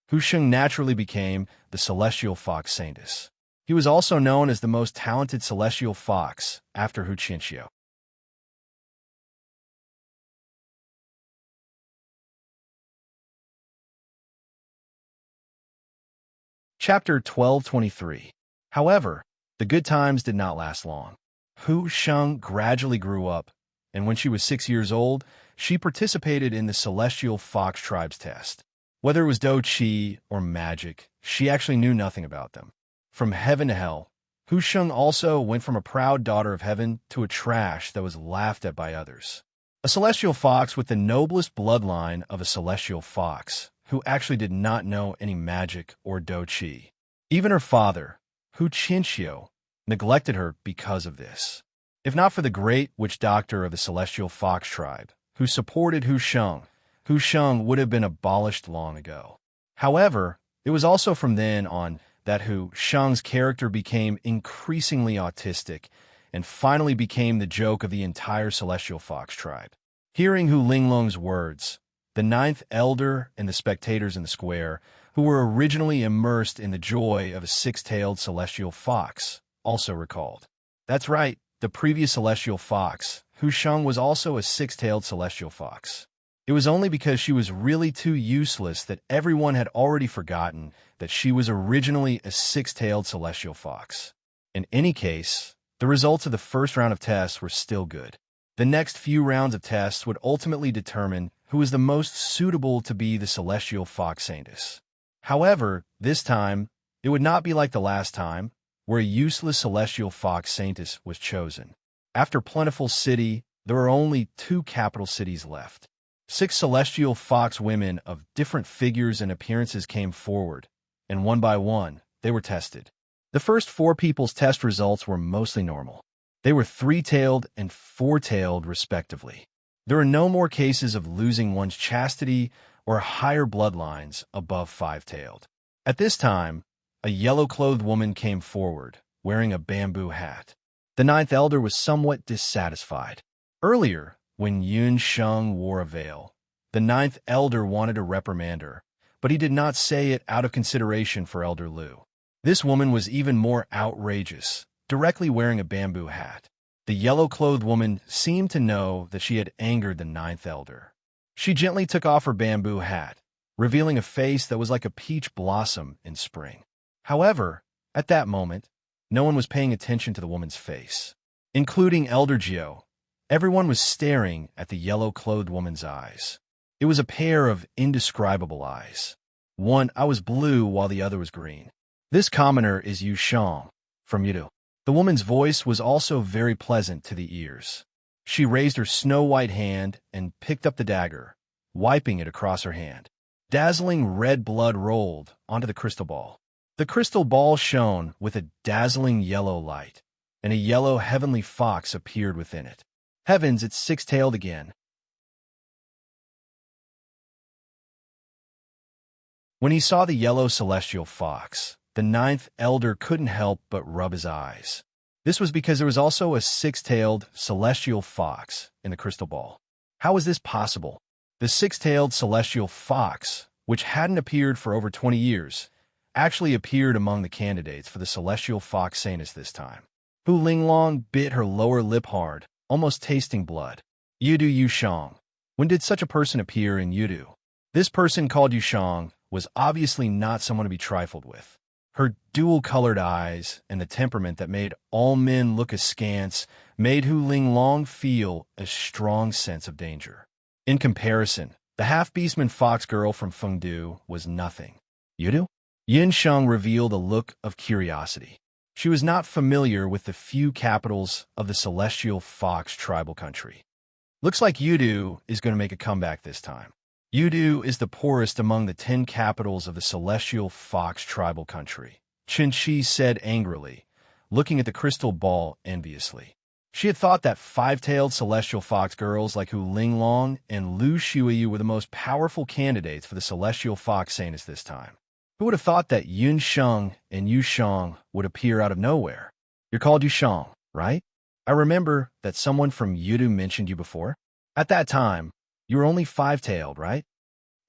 Hu Sheng naturally became the celestial fox saintess. He was also known as the most talented celestial fox after Hu Qianxiu. Chapter 1223. However, the good times did not last long. Hu Sheng gradually grew up, and when she was 6 years old, she participated in the Celestial Fox Tribe's test. Whether it was Do Qi or magic, she actually knew nothing about them. From heaven to hell, Hu Sheng also went from a proud daughter of heaven to a trash that was laughed at by others. A celestial fox with the noblest bloodline of a celestial fox, who actually did not know any magic or Do Qi. Even her father, Hu Qianxiu, neglected her because of this. If not for the great witch doctor of the Celestial Fox Tribe, who supported Hu Sheng would have been abolished long ago. However, it was also from then on that Hu Sheng's character became increasingly autistic and finally became the joke of the entire Celestial Fox Tribe. Hearing Hu Linglong's words, the ninth elder and the spectators in the square, who were originally immersed in the joy of a six-tailed celestial fox, also recalled. That's right, the previous celestial fox, Hu Sheng, was also a six-tailed celestial fox. It was only because she was really too useless that everyone had already forgotten that she was originally a six-tailed celestial fox. In any case, the results of the first round of tests were still good. The next few rounds of tests would ultimately determine who was the most suitable to be the celestial fox saintess. However, this time, it would not be like the last time, where a useless celestial fox saintess was chosen. After Plentiful City, there were only 2 capital cities left. 6 celestial fox women of different figures and appearances came forward, and one by one, they were tested. The first 4 people's test results were mostly normal. They were 3-tailed and 4-tailed, respectively. There were no more cases of losing one's chastity or higher bloodlines above 5-tailed. At this time, a yellow-clothed woman came forward, wearing a bamboo hat. The ninth elder was somewhat dissatisfied. Earlier, when Yun Sheng wore a veil, the ninth elder wanted to reprimand her, but he did not say it out of consideration for Elder Lu. This woman was even more outrageous, directly wearing a bamboo hat. The yellow-clothed woman seemed to know that she had angered the ninth elder. She gently took off her bamboo hat, revealing a face that was like a peach blossom in spring. However, at that moment, no one was paying attention to the woman's face. Including Elder Jiu, everyone was staring at the yellow-clothed woman's eyes. It was a pair of indescribable eyes. One eye was blue while the other was green. This commoner is Yu Shang, from Yidu. The woman's voice was also very pleasant to the ears. She raised her snow-white hand and picked up the dagger, wiping it across her hand. Dazzling red blood rolled onto the crystal ball. The crystal ball shone with a dazzling yellow light, and a yellow heavenly fox appeared within it. Heavens, it's six-tailed again. When he saw the yellow celestial fox, the ninth elder couldn't help but rub his eyes. This was because there was also a six-tailed celestial fox in the crystal ball. How was this possible? The six-tailed celestial fox, which hadn't appeared for over 20 years, actually appeared among the candidates for the celestial fox saintess this time. Hu Linglong bit her lower lip hard, almost tasting blood. Yudu Yushang. When did such a person appear in Yudu? This person called Yushang was obviously not someone to be trifled with. Her dual-colored eyes and the temperament that made all men look askance made Hu Linglong feel a strong sense of danger. In comparison, the half-beastman fox girl from Fengdu was nothing. Yudu? Yin Sheng revealed a look of curiosity. She was not familiar with the few capitals of the Celestial Fox tribal country. Looks like Yudu is going to make a comeback this time. Yudu is the poorest among the 10 capitals of the Celestial Fox tribal country, Qin said angrily, looking at the crystal ball enviously. She had thought that five-tailed Celestial Fox girls like Hu Linglong and Lu Shuiyu were the most powerful candidates for the Celestial Fox Saints this time. Who would have thought that Yun Sheng and Yu Shang would appear out of nowhere? You're called Yu Shang, right? I remember that someone from Yudu mentioned you before. At that time, you were only five-tailed, right?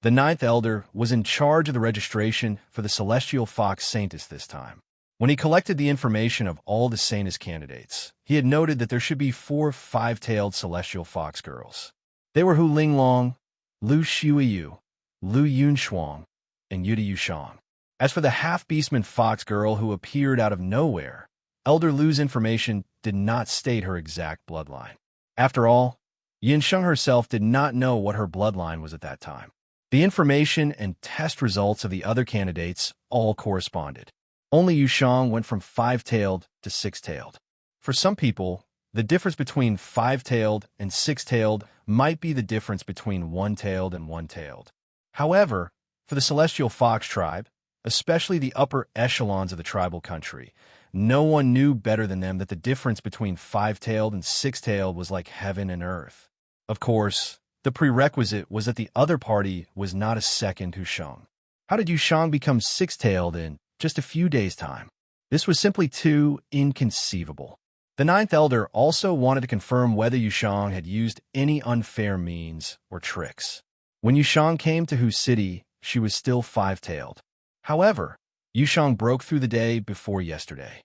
The ninth elder was in charge of the registration for the Celestial Fox Saints this time. When he collected the information of all the Saints candidates, he had noted that there should be 4 five-tailed Celestial Fox girls. They were Hu Linglong, Lu Shuiyu, Lu Yunshuang, and Yudu Yushang. As for the half-beastman fox girl who appeared out of nowhere, Elder Lu's information did not state her exact bloodline. After all, Yinsheng herself did not know what her bloodline was at that time. The information and test results of the other candidates all corresponded. Only Yushang went from five-tailed to six-tailed. For some people, the difference between five-tailed and six-tailed might be the difference between one-tailed and one-tailed. However, for the Celestial Fox tribe, especially the upper echelons of the tribal country, no one knew better than them that the difference between five-tailed and six-tailed was like heaven and earth. Of course, the prerequisite was that the other party was not a second Yushang. How did Yushang become six-tailed in just a few days' time? This was simply too inconceivable. The ninth elder also wanted to confirm whether Yushang had used any unfair means or tricks. When Yushang came to Hu City, she was still five-tailed. However, Yushang broke through the day before yesterday.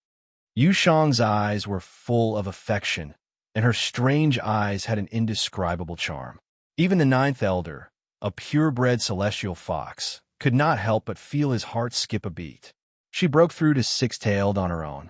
Yushang's eyes were full of affection, and her strange eyes had an indescribable charm. Even the ninth elder, a purebred celestial fox, could not help but feel his heart skip a beat. She broke through to six-tailed on her own.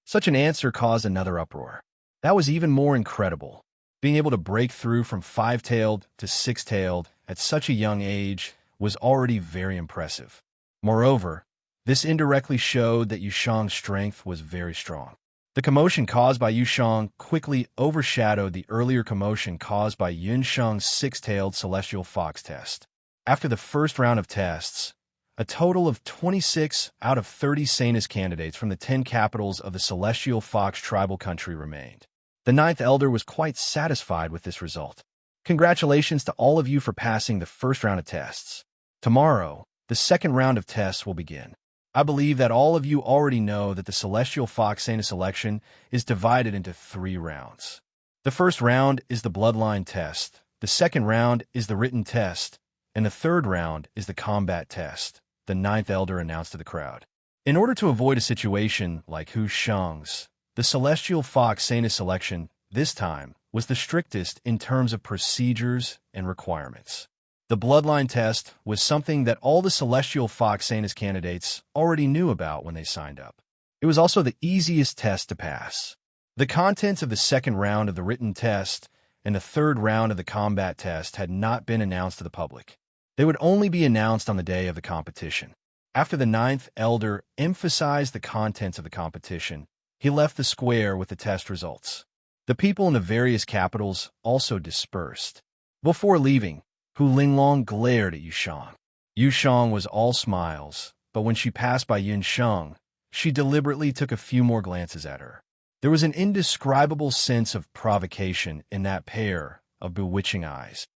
Such an answer caused another uproar. That was even more incredible. Being able to break through from five-tailed to six-tailed at such a young age was already very impressive. Moreover, this indirectly showed that Yushang's strength was very strong. The commotion caused by Yushang quickly overshadowed the earlier commotion caused by Yunsheng's six-tailed celestial fox test. After the first round of tests, a total of 26 out of 30 Saints candidates from the 10 capitals of the Celestial Fox tribal country remained. The ninth elder was quite satisfied with this result. Congratulations to all of you for passing the first round of tests. Tomorrow, the second round of tests will begin. I believe that all of you already know that the Celestial Fox Saint selection is divided into 3 rounds. The first round is the bloodline test, the second round is the written test, and the third round is the combat test, the ninth elder announced to the crowd. In order to avoid a situation like Hu Shang's, the Celestial Fox Saint selection, this time, was the strictest in terms of procedures and requirements. The bloodline test was something that all the Celestial Fox Saints candidates already knew about when they signed up. It was also the easiest test to pass. The contents of the second round of the written test and the third round of the combat test had not been announced to the public. They would only be announced on the day of the competition. After the ninth elder emphasized the contents of the competition, he left the square with the test results. The people in the various capitals also dispersed. Before leaving, Hu Linglong glared at Yushang. Yushang was all smiles, but when she passed by Yunsheng, she deliberately took a few more glances at her. There was an indescribable sense of provocation in that pair of bewitching eyes.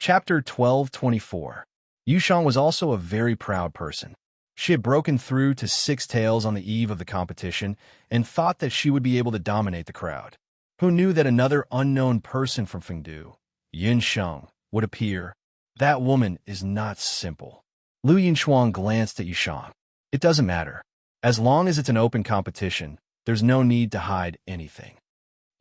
Chapter 1224. Yushang was also a very proud person. She had broken through to 6 tails on the eve of the competition and thought that she would be able to dominate the crowd. Who knew that another unknown person from Fengdu, Yinsheng, would appear? That woman is not simple. Lu Yinshuang glanced at Yushang. It doesn't matter. As long as it's an open competition, there's no need to hide anything.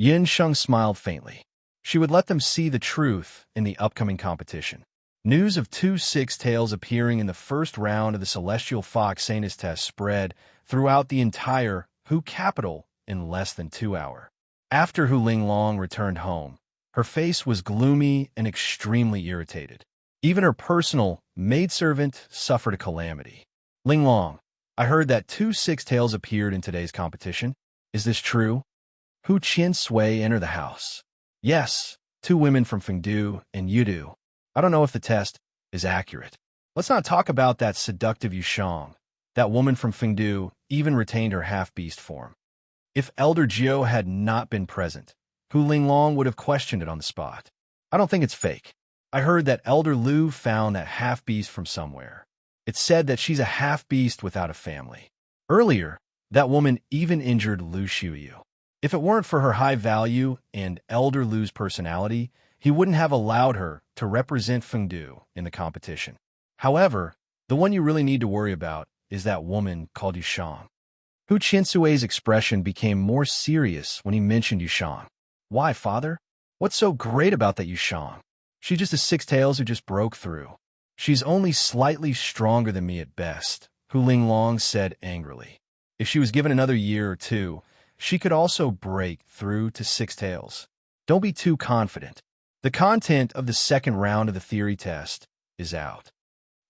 Yinsheng smiled faintly. She would let them see the truth in the upcoming competition. News of 2 six-tails appearing in the first round of the Celestial Fox Saints test spread throughout the entire Hu capital in less than 2 hours. After Hu Linglong returned home, her face was gloomy and extremely irritated. Even her personal maidservant suffered a calamity. Linglong, I heard that 2 six-tails appeared in today's competition. Is this true? Hu Qian Sui entered the house. Yes, 2 women from Fengdu and Yudu. I don't know if the test is accurate. Let's not talk about that seductive Yushang. That woman from Fengdu even retained her half-beast form. If Elder Jiu had not been present, Hu Linglong would have questioned it on the spot. I don't think it's fake. I heard that Elder Lu found that half-beast from somewhere. It's said that she's a half-beast without a family. Earlier, that woman even injured Lu Xiuyu. If it weren't for her high value and Elder Lu's personality, he wouldn't have allowed her to represent Fengdu in the competition. However, the one you really need to worry about is that woman called Yushang. Hu Qiansui's expression became more serious when he mentioned Yushang. Why, father? What's so great about that Yushang? She's just a six-tails who just broke through. She's only slightly stronger than me at best, Hu Linglong said angrily. If she was given another year or 2, she could also break through to 6 tails. Don't be too confident. The content of the second round of the theory test is out.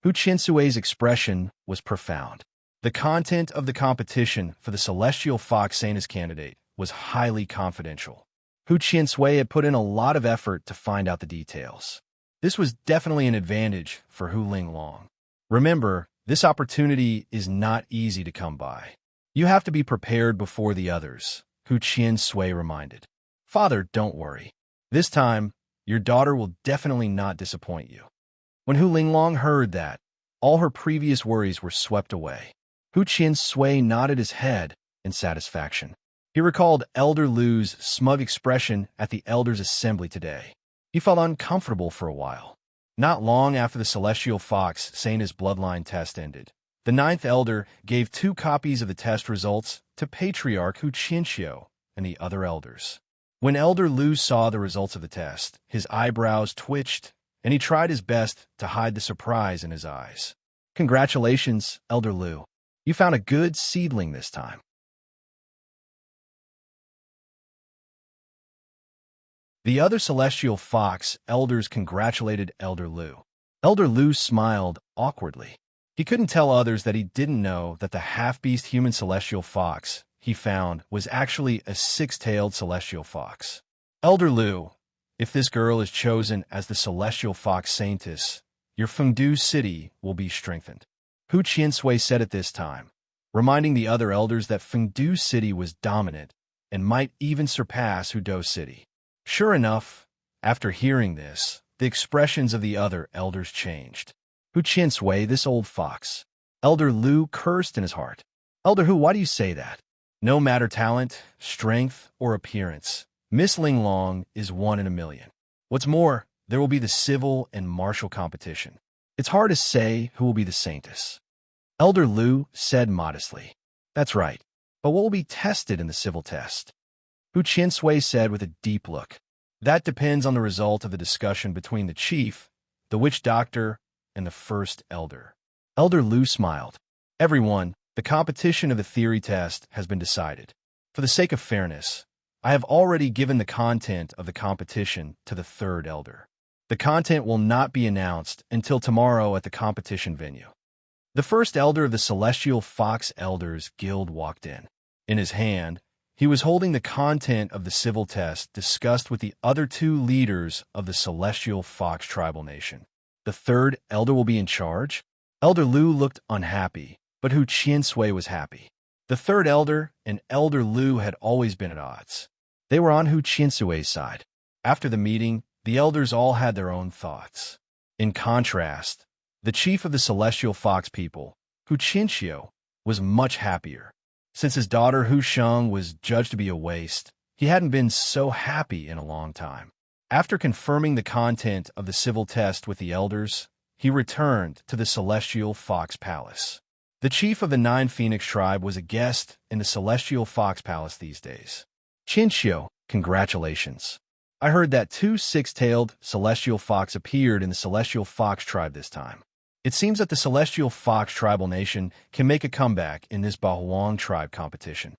Hu Qiansui's expression was profound. The content of the competition for the Celestial Fox Sanus candidate was highly confidential. Hu Qiansui had put in a lot of effort to find out the details. This was definitely an advantage for Hu Linglong. Remember, this opportunity is not easy to come by. You have to be prepared before the others, Hu Qiansui reminded. Father, don't worry. This time, your daughter will definitely not disappoint you. When Hu Linglong heard that, all her previous worries were swept away. Hu Qiansui nodded his head in satisfaction. He recalled Elder Lu's smug expression at the Elders' Assembly today. He felt uncomfortable for a while. Not long after the Celestial Fox Sanus bloodline test ended, the 9th Elder gave 2 copies of the test results to Patriarch Hu Qianxiu and the other Elders. When Elder Lu saw the results of the test, his eyebrows twitched, and he tried his best to hide the surprise in his eyes. Congratulations, Elder Lu. You found a good seedling this time. The other Celestial Fox Elders congratulated Elder Lu. Elder Lu smiled awkwardly. He couldn't tell others that he didn't know that the half-beast human Celestial Fox he found was actually a 6-tailed Celestial Fox. Elder Lu, if this girl is chosen as the Celestial Fox Saintess, your Fengdu city will be strengthened. Hu Qiansui said at this time, reminding the other elders that Fengdu city was dominant and might even surpass Hudou city. Sure enough, after hearing this, the expressions of the other elders changed. Hu Qiansui, this old fox. Elder Lu cursed in his heart. Elder Hu, why do you say that? No matter talent, strength, or appearance, Miss Linglong is 1 in a million. What's more, there will be the civil and martial competition. It's hard to say who will be the saintess. Elder Lu said modestly. That's right, but what will be tested in the civil test? Hu Qiansui said with a deep look. That depends on the result of the discussion between the chief, the witch doctor, and the first elder. Elder Lu smiled. Everyone, the competition of the theory test has been decided. For the sake of fairness, I have already given the content of the competition to the 3rd elder. The content will not be announced until tomorrow at the competition venue. The first elder of the Celestial Fox Elders Guild walked in. In his hand, he was holding the content of the civil test discussed with the other 2 leaders of the Celestial Fox Tribal Nation. The 3rd elder will be in charge? Elder Lu looked unhappy, but Hu Qiansui was happy. The 3rd elder and Elder Lu had always been at odds. They were on Hu Qiansui's side. After the meeting, the elders all had their own thoughts. In contrast, the chief of the Celestial Fox people, Hu Qianxiu, was much happier. Since his daughter Hu Sheng was judged to be a waste, he hadn't been so happy in a long time. After confirming the content of the civil test with the elders, he returned to the Celestial Fox Palace. The chief of the 9 Phoenix tribe was a guest in the Celestial Fox Palace these days. Qianxiu, congratulations. I heard that 2 6-tailed Celestial Fox appeared in the Celestial Fox tribe this time. It seems that the Celestial Fox tribal nation can make a comeback in this Bahuang tribe competition.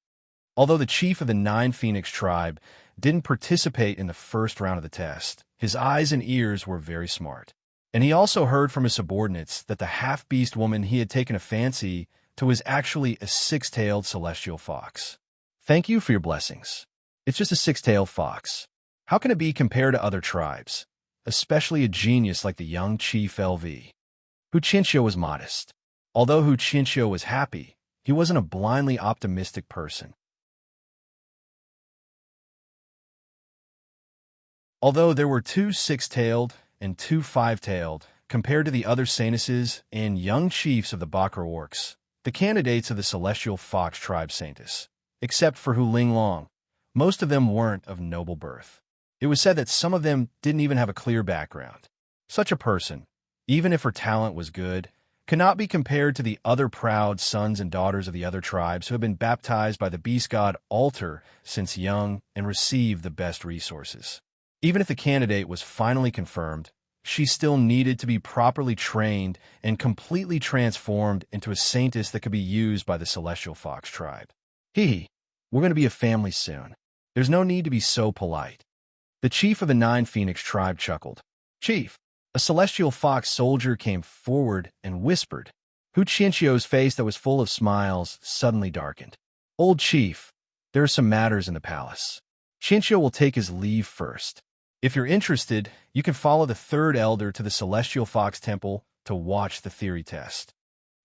Although the chief of the Nine Phoenix tribe didn't participate in the first round of the test, his eyes and ears were very smart. And he also heard from his subordinates that the half-beast woman he had taken a fancy to was actually a six-tailed celestial fox. Thank you for your blessings. It's just a six-tailed fox. How can it be compared to other tribes, especially a genius like the young chief LV? Hu Qinxiu was modest. Although Hu Qinxiu was happy, he wasn't a blindly optimistic person. Although there were two six-tailed and two five-tailed, compared to the other saintesses and young chiefs of the Bakra orcs, the candidates of the Celestial Fox tribe saintess, except for Hu Linglong, most of them weren't of noble birth. It was said that some of them didn't even have a clear background. Such a person, even if her talent was good, cannot be compared to the other proud sons and daughters of the other tribes who have been baptized by the beast god Altar since young and received the best resources. Even if the candidate was finally confirmed, she still needed to be properly trained and completely transformed into a saintess that could be used by the Celestial Fox tribe. We're going to be a family soon. There's no need to be so polite. The chief of the Nine Phoenix tribe chuckled. Chief, a Celestial Fox soldier came forward and whispered. Hu Qinxiu's face that was full of smiles suddenly darkened. Old chief, there are some matters in the palace. Qinxiu will take his leave first. If you're interested, you can follow the third elder to the Celestial Fox Temple to watch the theory test.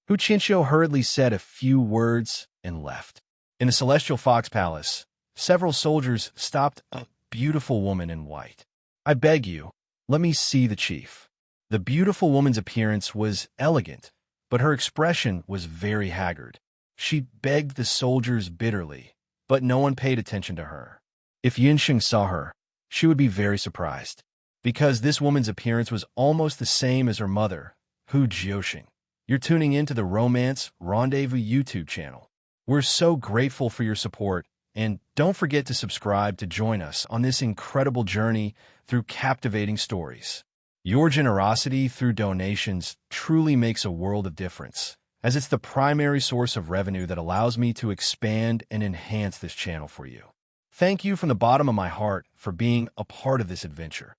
Hu Qinxiu hurriedly said a few words and left. In the Celestial Fox Palace, several soldiers stopped a beautiful woman in white. I beg you, let me see the chief. The beautiful woman's appearance was elegant, but her expression was very haggard. She begged the soldiers bitterly, but no one paid attention to her. If Yinsheng saw her, she would be very surprised, because this woman's appearance was almost the same as her mother, Hu Jiuxing. You're tuning into the Romance Rendezvous YouTube channel. We're so grateful for your support, and don't forget to subscribe to join us on this incredible journey through captivating stories. Your generosity through donations truly makes a world of difference, as it's the primary source of revenue that allows me to expand and enhance this channel for you. Thank you from the bottom of my heart for being a part of this adventure.